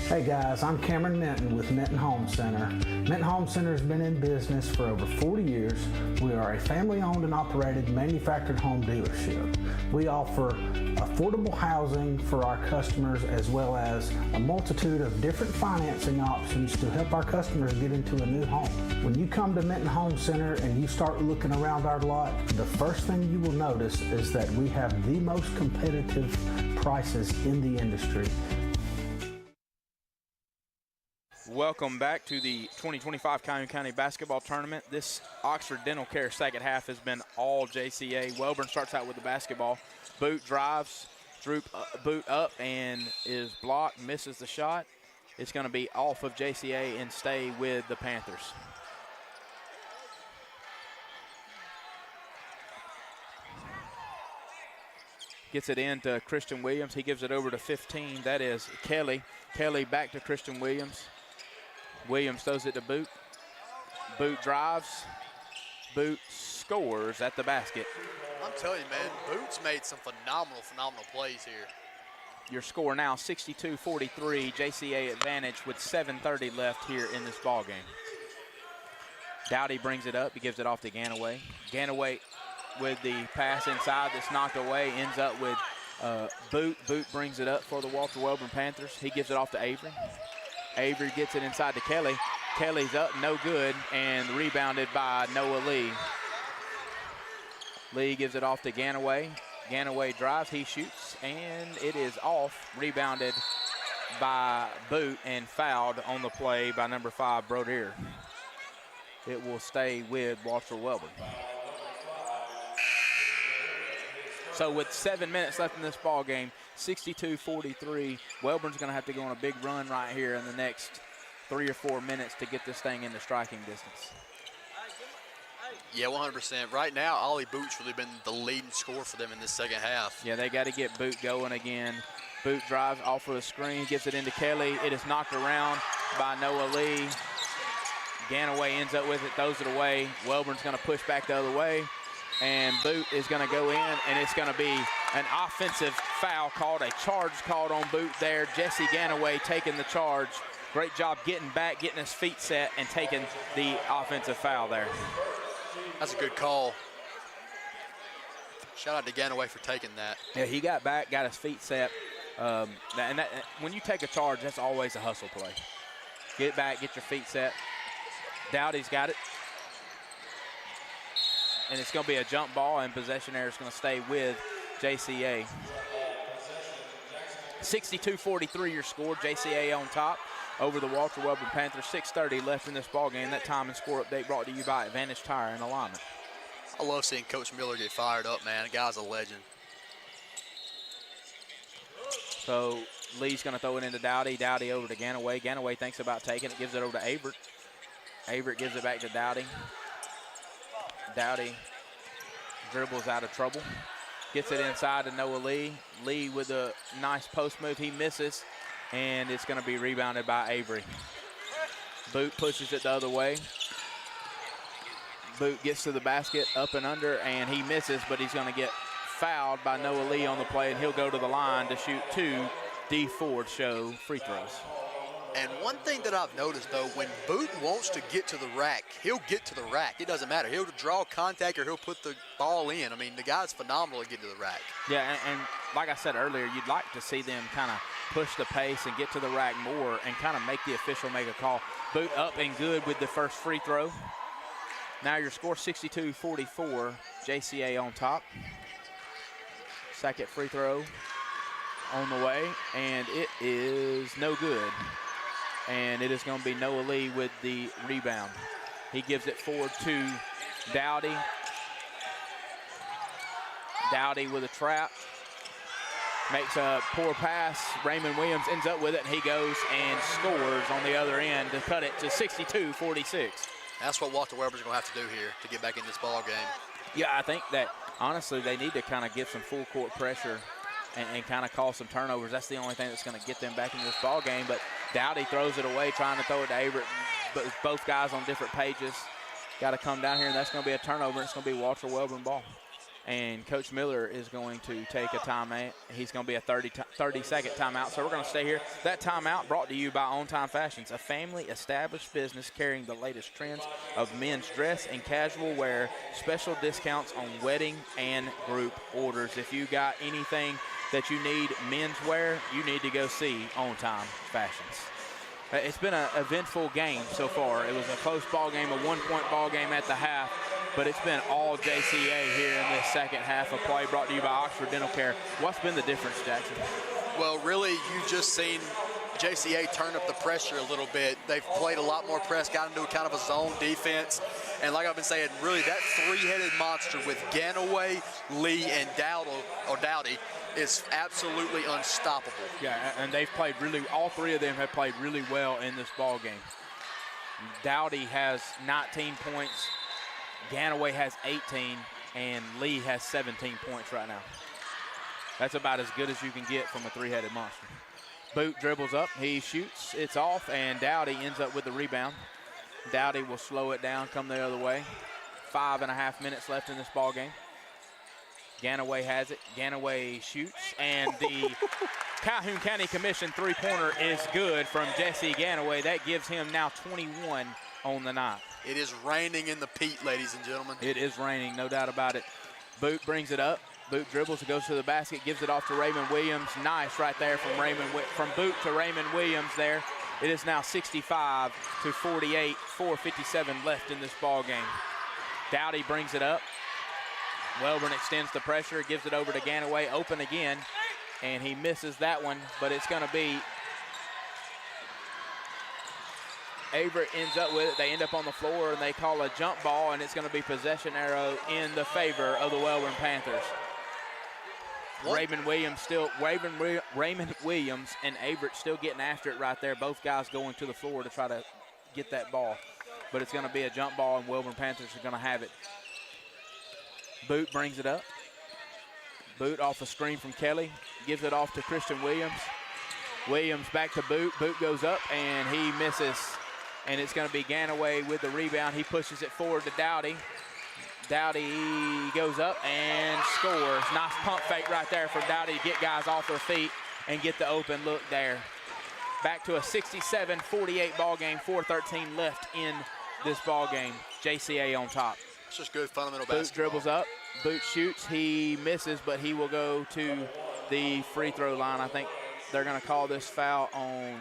Speaker 1: Hey guys, I'm Cameron Minton with Minton Home Center. Minton Home Center has been in business for over 40 years. We are a family-owned and operated manufactured home dealership. We offer affordable housing for our customers as well as a multitude of different financing options to help our customers get into a new home. When you come to Minton Home Center and you start looking around our lot, the first thing you will notice is that we have the most competitive prices in the industry.
Speaker 7: Welcome back to the 2025 Calhoun County Basketball Tournament. This Oxford Dental Care second half has been all JCA. Welborn starts out with the basketball. Boot drives, boot up and is blocked, misses the shot. It's going to be off of JCA and stay with the Panthers. Gets it into Christian Williams. He gives it over to 15. That is Kelly. Kelly back to Christian Williams. Williams throws it to Boot. Boot drives. Boot scores at the basket.
Speaker 4: I'm telling you, man, Boot's made some phenomenal plays here.
Speaker 7: Your score now 62-43. JCA advantage with 7:30 left here in this ball game. Dowdy brings it up. He gives it off to Ganaway. Ganaway with the pass inside that's knocked away, ends up with Boot. Boot brings it up for the Walter Welborn Panthers. He gives it off to Avery. Avery gets it inside to Kelly. Kelly's up, no good, and rebounded by Noah Lee. Lee gives it off to Ganaway. Ganaway drives, he shoots, and it is off. Rebounded by Boot and fouled on the play by number 5, Brodeur. It will stay with Walter Welborn. So with 7 minutes left in this ball game, 62-43, Welborn's going to have to go on a big run right here in the next 3 or 4 minutes to get this thing into striking distance.
Speaker 4: Yeah, 100%. Right now, Ollie Boot's really been the leading scorer for them in this second half.
Speaker 7: Yeah, they got to get Boot going again. Boot drives off of the screen, gets it into Kelly. It is knocked around by Noah Lee. Ganaway ends up with it, throws it away. Welborn's going to push back the other way. And Boot is going to go in, and it's going to be an offensive foul called, a charge called on Boot there. Jesse Ganaway taking the charge. Great job getting back, getting his feet set, and taking the offensive foul there.
Speaker 4: That's a good call. Shout out to Ganaway for taking that.
Speaker 7: Yeah, he got back, got his feet set. When you take a charge, that's always a hustle play. Get back, get your feet set. Dowdy's got it. And it's going to be a jump ball, and possession error is going to stay with JCA. 62-43 your score. JCA on top over the Walter Welborn Panthers. 6:30 left in this ball game. That time and score update brought to you by Advantage Tire and Alignment.
Speaker 4: I love seeing Coach Miller get fired up, man. The guy's a legend.
Speaker 7: So Lee's going to throw it into Dowdy. Dowdy over to Ganaway. Ganaway thinks about taking it, gives it over to Avert. Avert gives it back to Dowdy. Dowdy dribbles out of trouble. Gets it inside to Noah Lee. Lee with a nice post move. He misses, and it's going to be rebounded by Avery. Boot pushes it the other way. Boot gets to the basket, up and under, and he misses, but he's going to get fouled by Noah Lee on the play, and he'll go to the line to shoot 2 D4 show free throws.
Speaker 4: And one thing that I've noticed, though, when Boot wants to get to the rack, he'll get to the rack. It doesn't matter. He'll draw contact or he'll put the ball in. I mean, the guy's phenomenal at getting to the rack.
Speaker 7: Yeah, and like I said earlier, you'd like to see them kind of push the pace and get to the rack more and kind of make the official make a call. Boot up and good with the first free throw. Now your score 62-44, JCA on top. Second free throw on the way, and it is no good. And it is going to be Noah Lee with the rebound. He gives it forward to Dowdy. Dowdy with a trap. Makes a poor pass. Raymond Williams ends up with it, and he goes and scores on the other end to cut it to 62-46.
Speaker 4: That's what Walter Welborn's going to have to do here to get back in this ball game.
Speaker 7: Yeah, I think that, honestly, they need to kind of give some full court pressure and kind of cause some turnovers. That's the only thing that's going to get them back in this ball game. But Dowdy throws it away, trying to throw it to Averitt. But both guys on different pages. Got to come down here, and that's going to be a turnover. It's going to be Walter Welborn ball. And Coach Miller is going to take a timeout. He's going to be a 30-second timeout. So we're going to stay here. That timeout brought to you by On Time Fashions, a family-established business carrying the latest trends of men's dress and casual wear, special discounts on wedding and group orders. If you got anything that you need menswear, you need to go see On Time Fashions. It's been an eventful game so far. It was a close ball game, a one-point ball game at the half, but it's been all JCA here in this second half of play, brought to you by Oxford Dental Care. What's been the difference, Jackson?
Speaker 4: Well, really, you just seen JCA turned up the pressure a little bit. They've played a lot more press, got into kind of a zone defense. And like I've been saying, really that three-headed monster with Ganaway, Lee, and Dowdy is absolutely unstoppable.
Speaker 7: Yeah, and they've played all three of them have played really well in this ball game. Dowdy has 19 points, Ganaway has 18, and Lee has 17 points right now. That's about as good as you can get from a three-headed monster. Boot dribbles up, he shoots, it's off, and Dowdy ends up with the rebound. Dowdy will slow it down, come the other way. 5.5 minutes left in this ball game. Ganaway has it, Ganaway shoots, and the Calhoun County Commission three-pointer is good from Jesse Ganaway. That gives him now 21 on the night.
Speaker 4: It is raining in the Pete, ladies and gentlemen.
Speaker 7: It is raining, no doubt about it. Boot brings it up. Boot dribbles, it goes to the basket, gives it off to Raymond Williams. Nice right there from Boot to Raymond Williams there. It is now 65-48, 4:57 left in this ball game. Dowdy brings it up. Welburn extends the pressure, gives it over to Ganaway, open again, and he misses that one, but it's going to be Averett ends up with it. They end up on the floor, and they call a jump ball, and it's going to be possession arrow in the favor of the Welburn Panthers. Raymond Williams and Averett still getting after it right there. Both guys going to the floor to try to get that ball. But it's going to be a jump ball, and Welburn Panthers are going to have it. Boot brings it up. Boot off a screen from Kelly. Gives it off to Christian Williams. Williams back to Boot. Boot goes up, and he misses. And it's going to be Ganaway with the rebound. He pushes it forward to Dowdy. Dowdy goes up and scores. Nice pump fake right there for Dowdy to get guys off their feet and get the open look there. Back to a 67-48 ball game, 4:13 left in this ball game. JCA on top.
Speaker 4: It's just good fundamental
Speaker 7: Boot
Speaker 4: basketball.
Speaker 7: dribbles up. Boot shoots. He misses, but he will go to the free throw line. I think they're going to call this foul on.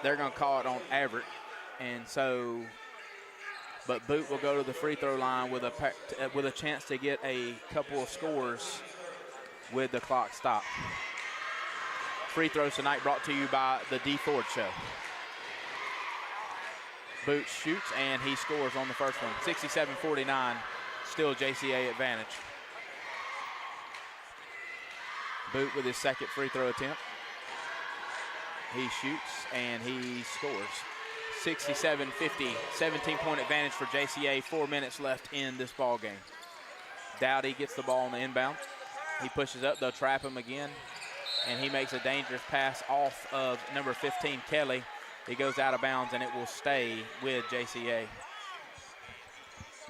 Speaker 7: They're going to call it on Averett, and so. But Boot will go to the free throw line with a chance to get a couple of scores with the clock stopped. Free throws tonight brought to you by the D Ford Show. Boot shoots, and he scores on the first one. 67-49, still JCA advantage. Boot with his second free throw attempt. He shoots, and he scores. 67-50, 17-point advantage for JCA, 4 minutes left in this ball game. Dowdy gets the ball on the inbound. He pushes up, they'll trap him again, and he makes a dangerous pass off of number 15, Kelly. He goes out of bounds, and it will stay with JCA.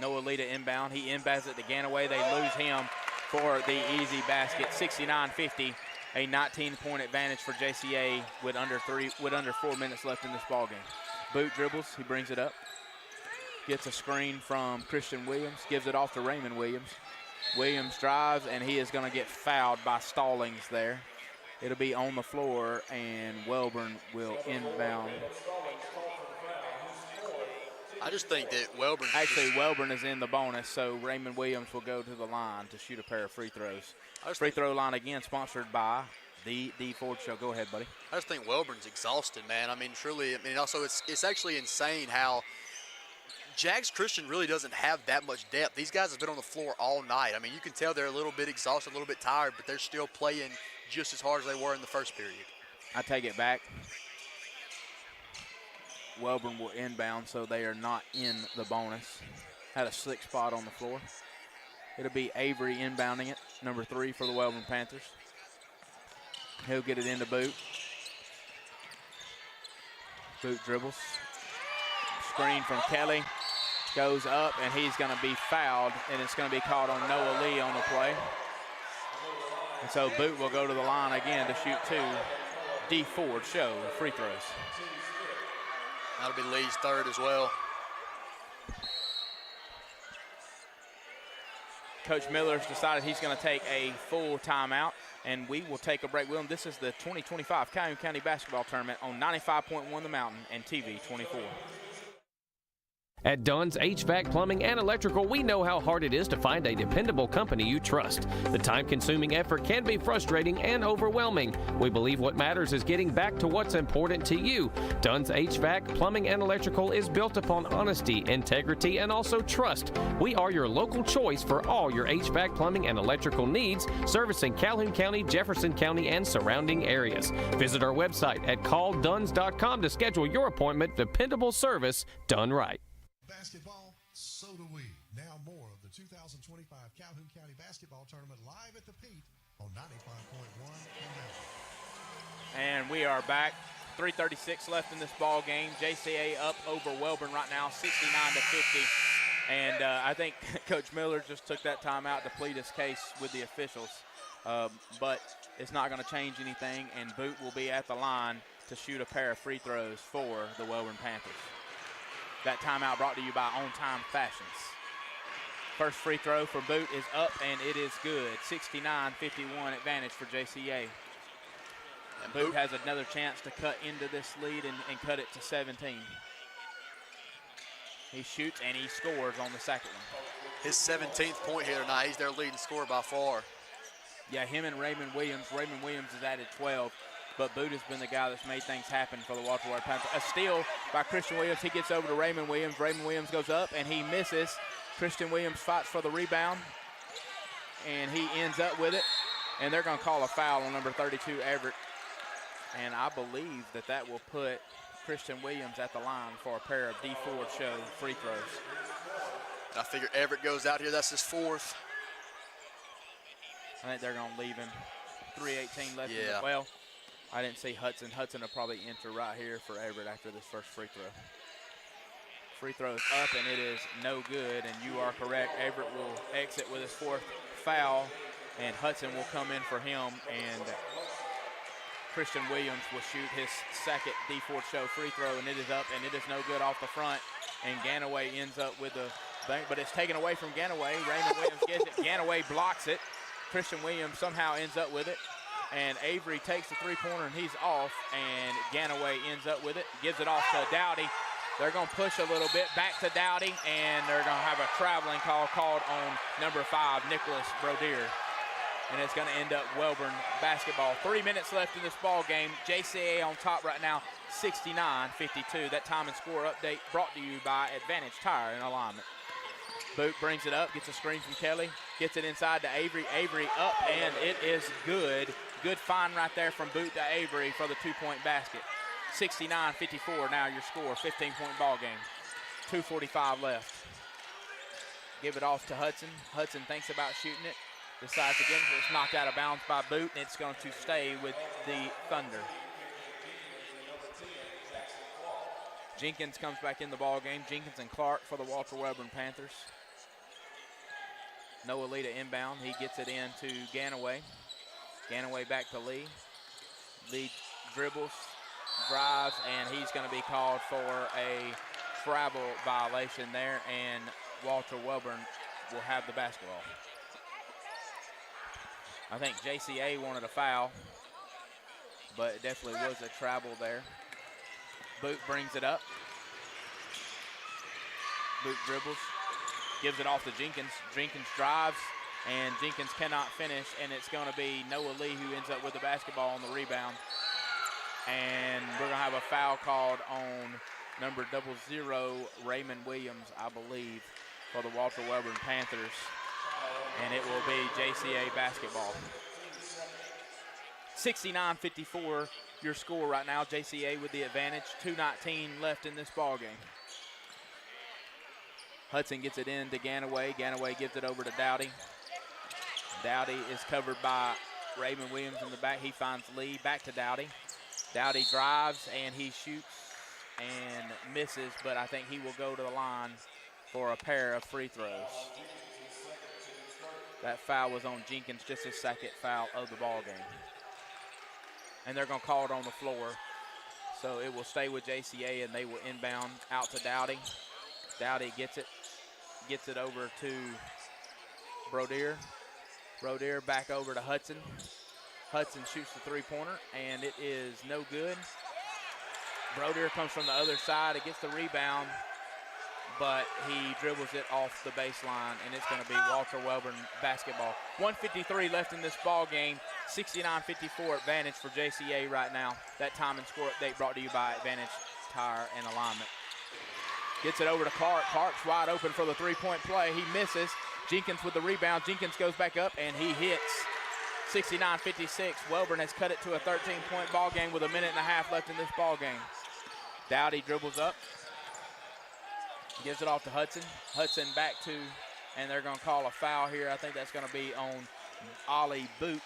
Speaker 7: Noah Lita inbound. He inbounds it to Ganaway. They lose him for the easy basket, 69-50. A 19-point advantage for JCA with under 4 minutes left in this ball game. Boot dribbles, he brings it up. Gets a screen from Christian Williams, gives it off to Raymond Williams. Williams drives, and he is going to get fouled by Stallings there. It'll be on the floor, and Welburn will inbound.
Speaker 4: I just think that Welburn.
Speaker 7: Actually, Welburn is in the bonus, so Raymond Williams will go to the line to shoot a pair of free throws. Free throw line again, sponsored by the Ford Show. Go ahead, buddy.
Speaker 4: I just think Welburn's exhausted, man. I mean, truly. I mean, also it's actually insane how Jags Christian really doesn't have that much depth. These guys have been on the floor all night. I mean, you can tell they're a little bit exhausted, a little bit tired, but they're still playing just as hard as they were in the first period.
Speaker 7: I take it back. Welburn will inbound, so they are not in the bonus. Had a slick spot on the floor. It'll be Avery inbounding it, number 3 for the Welburn Panthers. He'll get it into Boot. Boot dribbles. Screen from Kelly. Goes up, and he's going to be fouled, and it's going to be called on Noah Lee on the play. And so Boot will go to the line again to shoot 2 D Ford Show free throws.
Speaker 4: That'll be Lee's third as well.
Speaker 7: Coach Miller's decided he's going to take a full timeout, and we will take a break with him. This is the 2025 Calhoun County Basketball Tournament on 95.1 The Mountain and TV 24.
Speaker 5: At Dunn's HVAC, Plumbing, and Electrical, we know how hard it is to find a dependable company you trust. The time-consuming effort can be frustrating and overwhelming. We believe what matters is getting back to what's important to you. Dunn's HVAC, Plumbing, and Electrical is built upon honesty, integrity, and also trust. We are your local choice for all your HVAC, plumbing, and electrical needs, servicing Calhoun County, Jefferson County, and surrounding areas. Visit our website at callduns.com to schedule your appointment. Dependable service done right.
Speaker 18: Basketball, so do we. Now more of the 2025 Calhoun County Basketball Tournament live at the Pete on 95.1.
Speaker 7: And we are back. 3:36 left in this ball game. JCA up over Welborn right now, 69-50. And I think Coach Miller just took that timeout to plead his case with the officials. But it's not going to change anything, and Boot will be at the line to shoot a pair of free throws for the Welborn Panthers. That timeout brought to you by On Time Fashions. First free throw for Boot is up, and it is good. 69-51 advantage for JCA. And Boot has another chance to cut into this lead and cut it to 17. He shoots, and he scores on the second one.
Speaker 4: His 17th point here tonight. He's their leading scorer by far.
Speaker 7: Yeah, him and Raymond Williams. Raymond Williams has added 12. But Boot has been the guy that's made things happen for the Walter Ward Panthers. A steal by Christian Williams. He gets over to Raymond Williams. Raymond Williams goes up, and he misses. Christian Williams fights for the rebound, and he ends up with it. And they're going to call a foul on number 32, Everett. And I believe that will put Christian Williams at the line for a pair of D4 show free throws.
Speaker 4: And I figure Everett goes out here. That's his fourth.
Speaker 7: I think they're going to leave him. 3:18 left.
Speaker 4: Yeah.
Speaker 7: Well, I didn't see Hudson. Hudson will probably enter right here for Everett after this first free throw. Free throw is up, and it is no good, and you are correct. Everett will exit with his fourth foul, and Hudson will come in for him, and Christian Williams will shoot his second D4 show free throw, and it is up, and it is no good off the front, and Ganaway ends up with the thing, but it's taken away from Ganaway. Raymond Williams gets it. Ganaway blocks it. Christian Williams somehow ends up with it. And Avery takes the three-pointer, and he's off, and Ganaway ends up with it, gives it off to Dowdy. They're going to push a little bit back to Dowdy, and they're going to have a traveling call called on number 5, Nicholas Brodier. And it's going to end up Welborn basketball. 3 minutes left in this ball game. JCA on top right now, 69-52. That time and score update brought to you by Advantage Tire and Alignment. Boot brings it up, gets a screen from Kelly, gets it inside to Avery. Avery up, and it is good. Good find right there from Boot to Avery for the two-point basket. 69-54 now your score, 15-point ball game. 2:45 left. Give it off to Hudson. Hudson thinks about shooting it. Decides again, it's knocked out of bounds by Boot, and it's going to stay with the Thunder. Jenkins comes back in the ball game. Jenkins and Clark for the Walter Welborn Panthers. Noah Lee to inbound. He gets it in to Ganaway. Ganaway back to Lee. Lee dribbles, drives, and he's going to be called for a travel violation there, and Walter Welborn will have the basketball. I think JCA wanted a foul, but it definitely was a travel there. Boot brings it up. Boot dribbles, gives it off to Jenkins. Jenkins drives, and Jenkins cannot finish, and it's going to be Noah Lee who ends up with the basketball on the rebound. And we're going to have a foul called on number 00, Raymond Williams, I believe, for the Walter Welborn Panthers. And it will be JCA basketball. 69-54 your score right now. JCA with the advantage. 2:19 left in this ball game. Hudson gets it in to Ganaway. Ganaway gives it over to Dowdy. Dowdy is covered by Raymond Williams in the back. He finds Lee. Back to Dowdy. Dowdy drives, and he shoots and misses, but I think he will go to the line for a pair of free throws. That foul was on Jenkins, just his second foul of the ball game. And they're going to call it on the floor. So it will stay with JCA, and they will inbound out to Dowdy. Dowdy gets it over to Brodier. Brodier back over to Hudson. Hudson shoots the three-pointer, and it is no good. Brodier comes from the other side. It gets the rebound, but he dribbles it off the baseline, and it's going to be Walter Welborn basketball. 1:53 left in this ball game. 69-54 advantage for JCA right now. That time and score update brought to you by Advantage Tire and Alignment. Gets it over to Clark. Clark's wide open for the three-point play. He misses. Jenkins with the rebound. Jenkins goes back up, and he hits. 69-56. Welborn has cut it to a 13-point ball game with a minute and a half left in this ball game. Dowdy dribbles up. Gives it off to Hudson. Hudson back to, and they're going to call a foul here. I think that's going to be on Ollie Boot.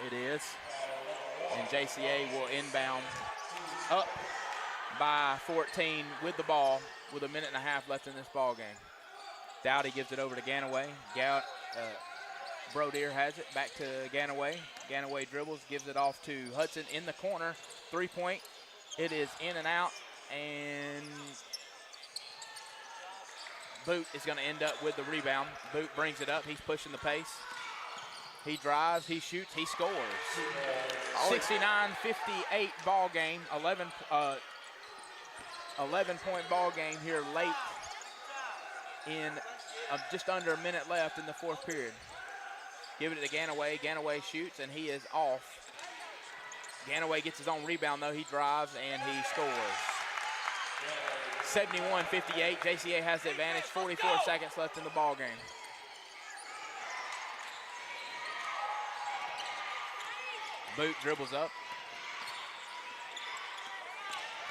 Speaker 7: It is. And JCA will inbound up by 14 with the ball with a minute and a half left in this ball game. Dowdy gives it over to Ganaway. Brodier has it back to Ganaway. Ganaway dribbles, gives it off to Hudson in the corner. 3-point. It is in and out, and Boot is going to end up with the rebound. Boot brings it up. He's pushing the pace. He drives, he shoots, he scores. 69-58 ball game, 11-point ball game here late in just under a minute left in the fourth period. Giving it to Ganaway. Ganaway shoots, and he is off. Ganaway gets his own rebound, though. He drives, and he scores. 71-58. JCA has the advantage. 44 seconds left in the ball game. Boot dribbles up.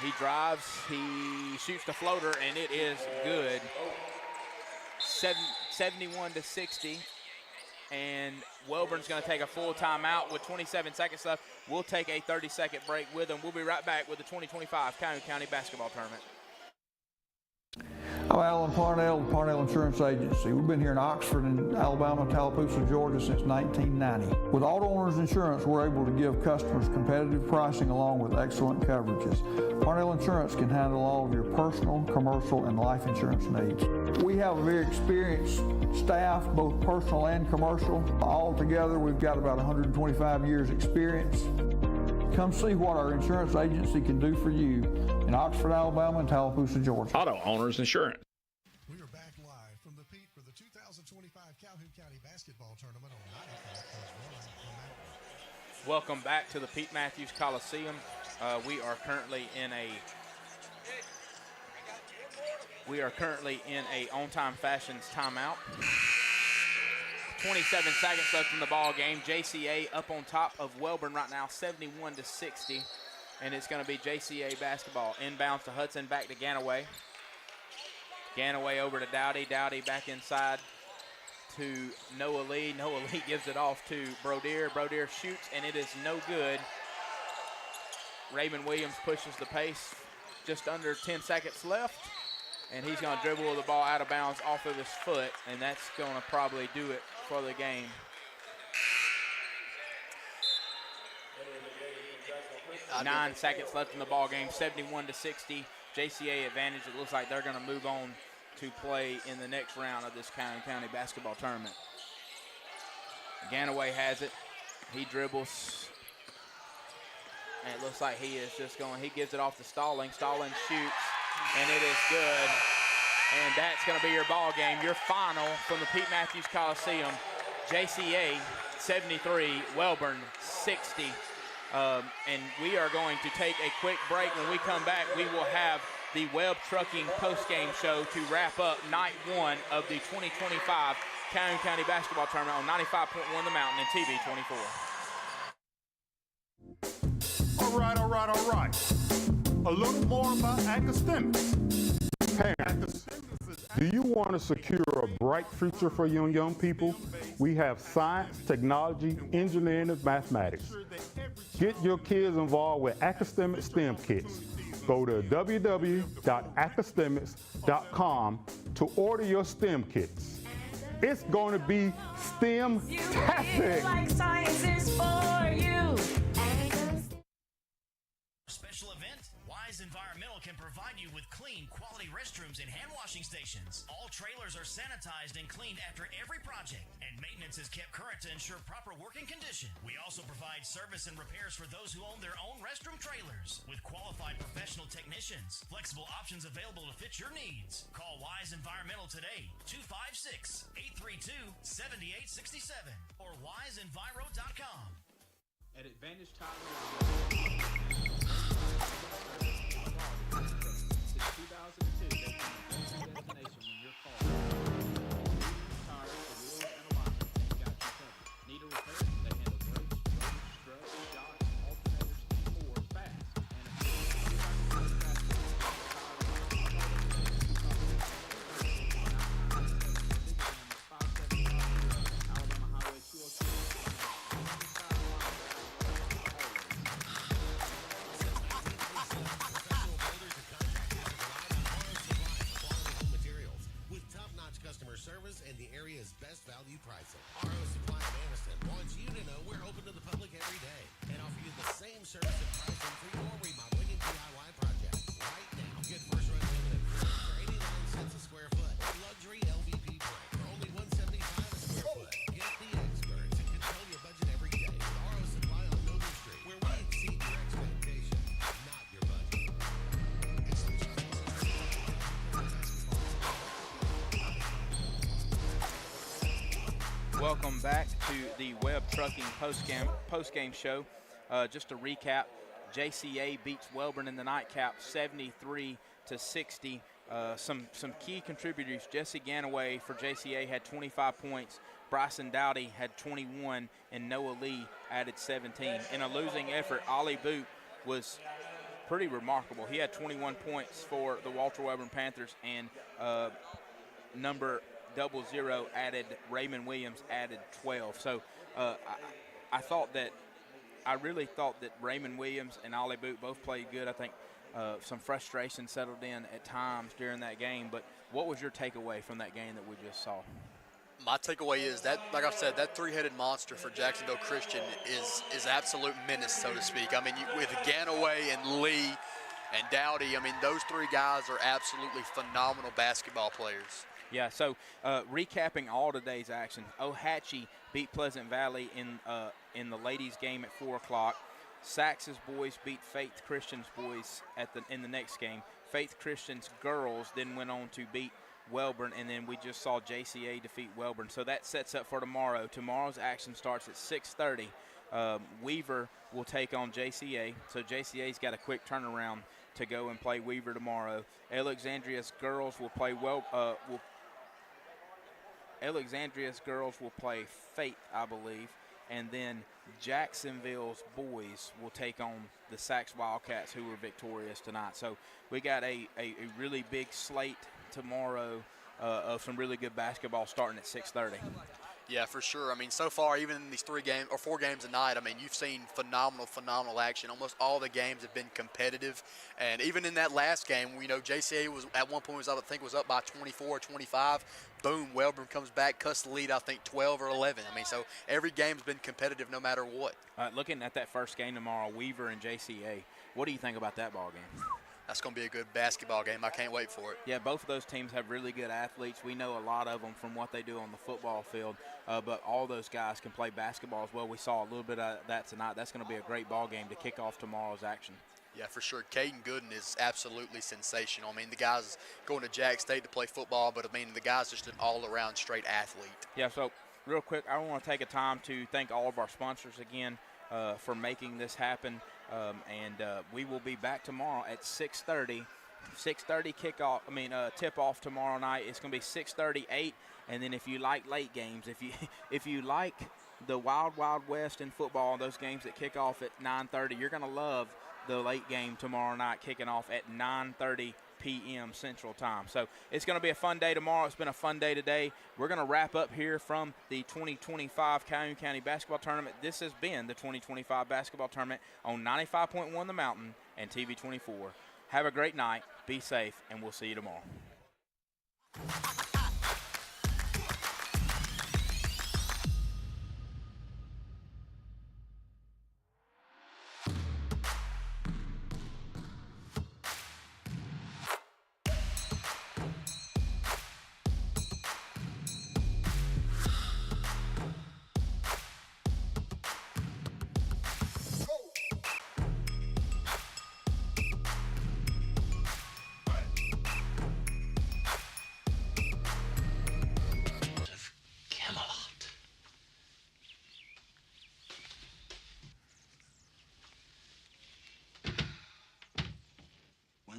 Speaker 7: He drives. He shoots the floater, and it is good. 71-60. And Welborn's going to take a full timeout with 27 seconds left. We'll take a 30-second break with them. We'll be right back with the 2025 Calhoun County Basketball Tournament.
Speaker 2: I'm Alan Parnell, the Parnell Insurance Agency. We've been here in Oxford and Alabama, Tallapoosa, Georgia since 1990. With Auto Owners Insurance, we're able to give customers competitive pricing along with excellent coverages. Parnell Insurance can handle all of your personal, commercial, and life insurance needs. We have a very experienced staff, both personal and commercial. All together, we've got about 125 years experience. Come see what our insurance agency can do for you in Oxford, Alabama, and Tallapoosa, Georgia.
Speaker 10: Auto Owners Insurance.
Speaker 18: We are back live from the Pete for the 2025 Calhoun County Basketball Tournament on 95.1 The Mountain.
Speaker 7: Welcome back to the Pete Matthews Coliseum. We are currently in a on-time fashions timeout. 27 seconds left in the ball game. JCA up on top of Welborn right now, 71-60. And it's going to be JCA basketball. Inbounds to Hudson, back to Ganaway. Ganaway over to Dowdy. Dowdy back inside to Noah Lee. Noah Lee gives it off to Brodier. Brodier shoots, and it is no good. Raymond Williams pushes the pace. Just under 10 seconds left. And he's going to dribble the ball out of bounds off of his foot, and that's going to probably do it for the game. Nine seconds left in the ball game, 71-60. JCA advantage. It looks like they're going to move on to play in the next round of this Calhoun County Basketball Tournament. Ganaway has it. He dribbles. And it looks like he is just going, he gives it off to Stalling. Stalling shoots, and it is good. And that's going to be your ball game, your final from the Pete Matthews Coliseum. JCA 73, Welborn 60. And we are going to take a quick break. When we come back, we will have the Webb Trucking postgame show to wrap up night one of the 2025 Calhoun County Basketball Tournament on 95.1 The Mountain and TV 24.
Speaker 11: All right. A little more about academics. Parents, do you want to secure a bright future for your young people? We have science, technology, engineering, and mathematics. Get your kids involved with academic STEM kits. Go to www.academics.com to order your STEM kits. It's going to be STEM-tastic.
Speaker 19: Like science is for you.
Speaker 3: special event? Wise Environmental can provide you with clean, quality restrooms and hand washing stations. All trailers are sanitized and cleaned after every project, and maintenance is kept current to ensure proper working condition. We also provide service and repairs for those who own their own restroom trailers with qualified professional technicians. Flexible options available to fit your needs. Call Wise Environmental today, 256-832-7867 or wiseenviro.com.
Speaker 7: At Advantage Tire, since 2002, they've been the destination when you're called. Tires, the wheels, and alignment, they've got you covered. Need a repair? They handle brakes, rotors, struts, shocks, alternators, and more fast. Alabama Highway 202.
Speaker 18: Customer service and the area's best value pricing. RO Supply of Anniston wants you to know we're open to the public every day and offer you the same service and pricing for your remodeling and DIY projects. Right now, get first run laminate for 89 cents a square foot. Luxury LVP brick for only $175 a square foot. Get the experts and control your budget every day with RO Supply on Milton Street, where we exceed your expectations, not your budget.
Speaker 7: Welcome back to the Webb Trucking postgame show. Just to recap, JCA beats Welborn in the nightcap 73-60. Some key contributors. Jesse Ganaway for JCA had 25 points. Bryson Dowdy had 21, and Noah Lee added 17. In a losing effort, Ollie Boot was pretty remarkable. He had 21 points for the Walter Welborn Panthers, and number 00 added, Raymond Williams added 12. So I really thought that Raymond Williams and Ollie Boot both played good. I think some frustration settled in at times during that game. But what was your takeaway from that game that we just saw?
Speaker 4: My takeaway is that, like I've said, that three-headed monster for Jacksonville Christian is absolute menace, so to speak. I mean, with Ganaway and Lee and Dowdy, I mean, those three guys are absolutely phenomenal basketball players.
Speaker 7: Yeah, so recapping all today's action, O.Hatchie beat Pleasant Valley in the ladies' game at 4 o'clock. Sax's boys beat Faith Christian's boys in the next game. Faith Christian's girls then went on to beat Welborn, and then we just saw JCA defeat Welborn. So that sets up for tomorrow. Tomorrow's action starts at 6:30. Weaver will take on JCA, so JCA's got a quick turnaround to go and play Weaver tomorrow. Alexandria's girls will play Alexandria's girls will play Faith, I believe, and then Jacksonville's boys will take on the Sax Wildcats, who were victorious tonight. So we got a really big slate tomorrow of some really good basketball starting at 6:30.
Speaker 4: Yeah, for sure. I mean, so far, even in these 4 games a night, I mean, you've seen phenomenal action. Almost all the games have been competitive. And even in that last game, we know JCA was at one point was up by 24 or 25. Boom, Welborn comes back, cuts the lead, I think 12 or 11. I mean, so every game's been competitive no matter what.
Speaker 7: Looking at that first game tomorrow, Weaver and JCA, what do you think about that ball game?
Speaker 4: That's going to be a good basketball game. I can't wait for it.
Speaker 7: Yeah, both of those teams have really good athletes. We know a lot of them from what they do on the football field, but all those guys can play basketball as well. We saw a little bit of that tonight. That's going to be a great ball game to kick off tomorrow's action.
Speaker 4: Yeah, for sure. Caden Gooden is absolutely sensational. I mean, the guy's going to Jack State to play football, but, I mean, the guy's just an all-around straight athlete.
Speaker 7: Yeah, so real quick, I want to take a time to thank all of our sponsors again for making this happen. We will be back tomorrow at 6:30. 6:30 kickoff. Tip-off tomorrow night. It's going to be 6:30, 8, and then if you like late games, if you like the Wild West in football, those games that kick off at 9:30, you're going to love the late game tomorrow night kicking off at 9:30 p.m. Central Time. So it's going to be a fun day tomorrow. It's been a fun day today. We're going to wrap up here from the 2025 Calhoun County Basketball Tournament. This has been the 2025 Basketball Tournament on 95.1 The Mountain and TV 24. Have a great night. Be safe, and we'll see you tomorrow.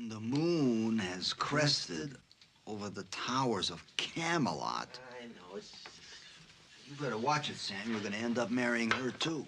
Speaker 8: When the moon has crested over the towers of Camelot.
Speaker 13: I know, it's...
Speaker 8: You better watch it, Sam. You're gonna end up marrying her, too.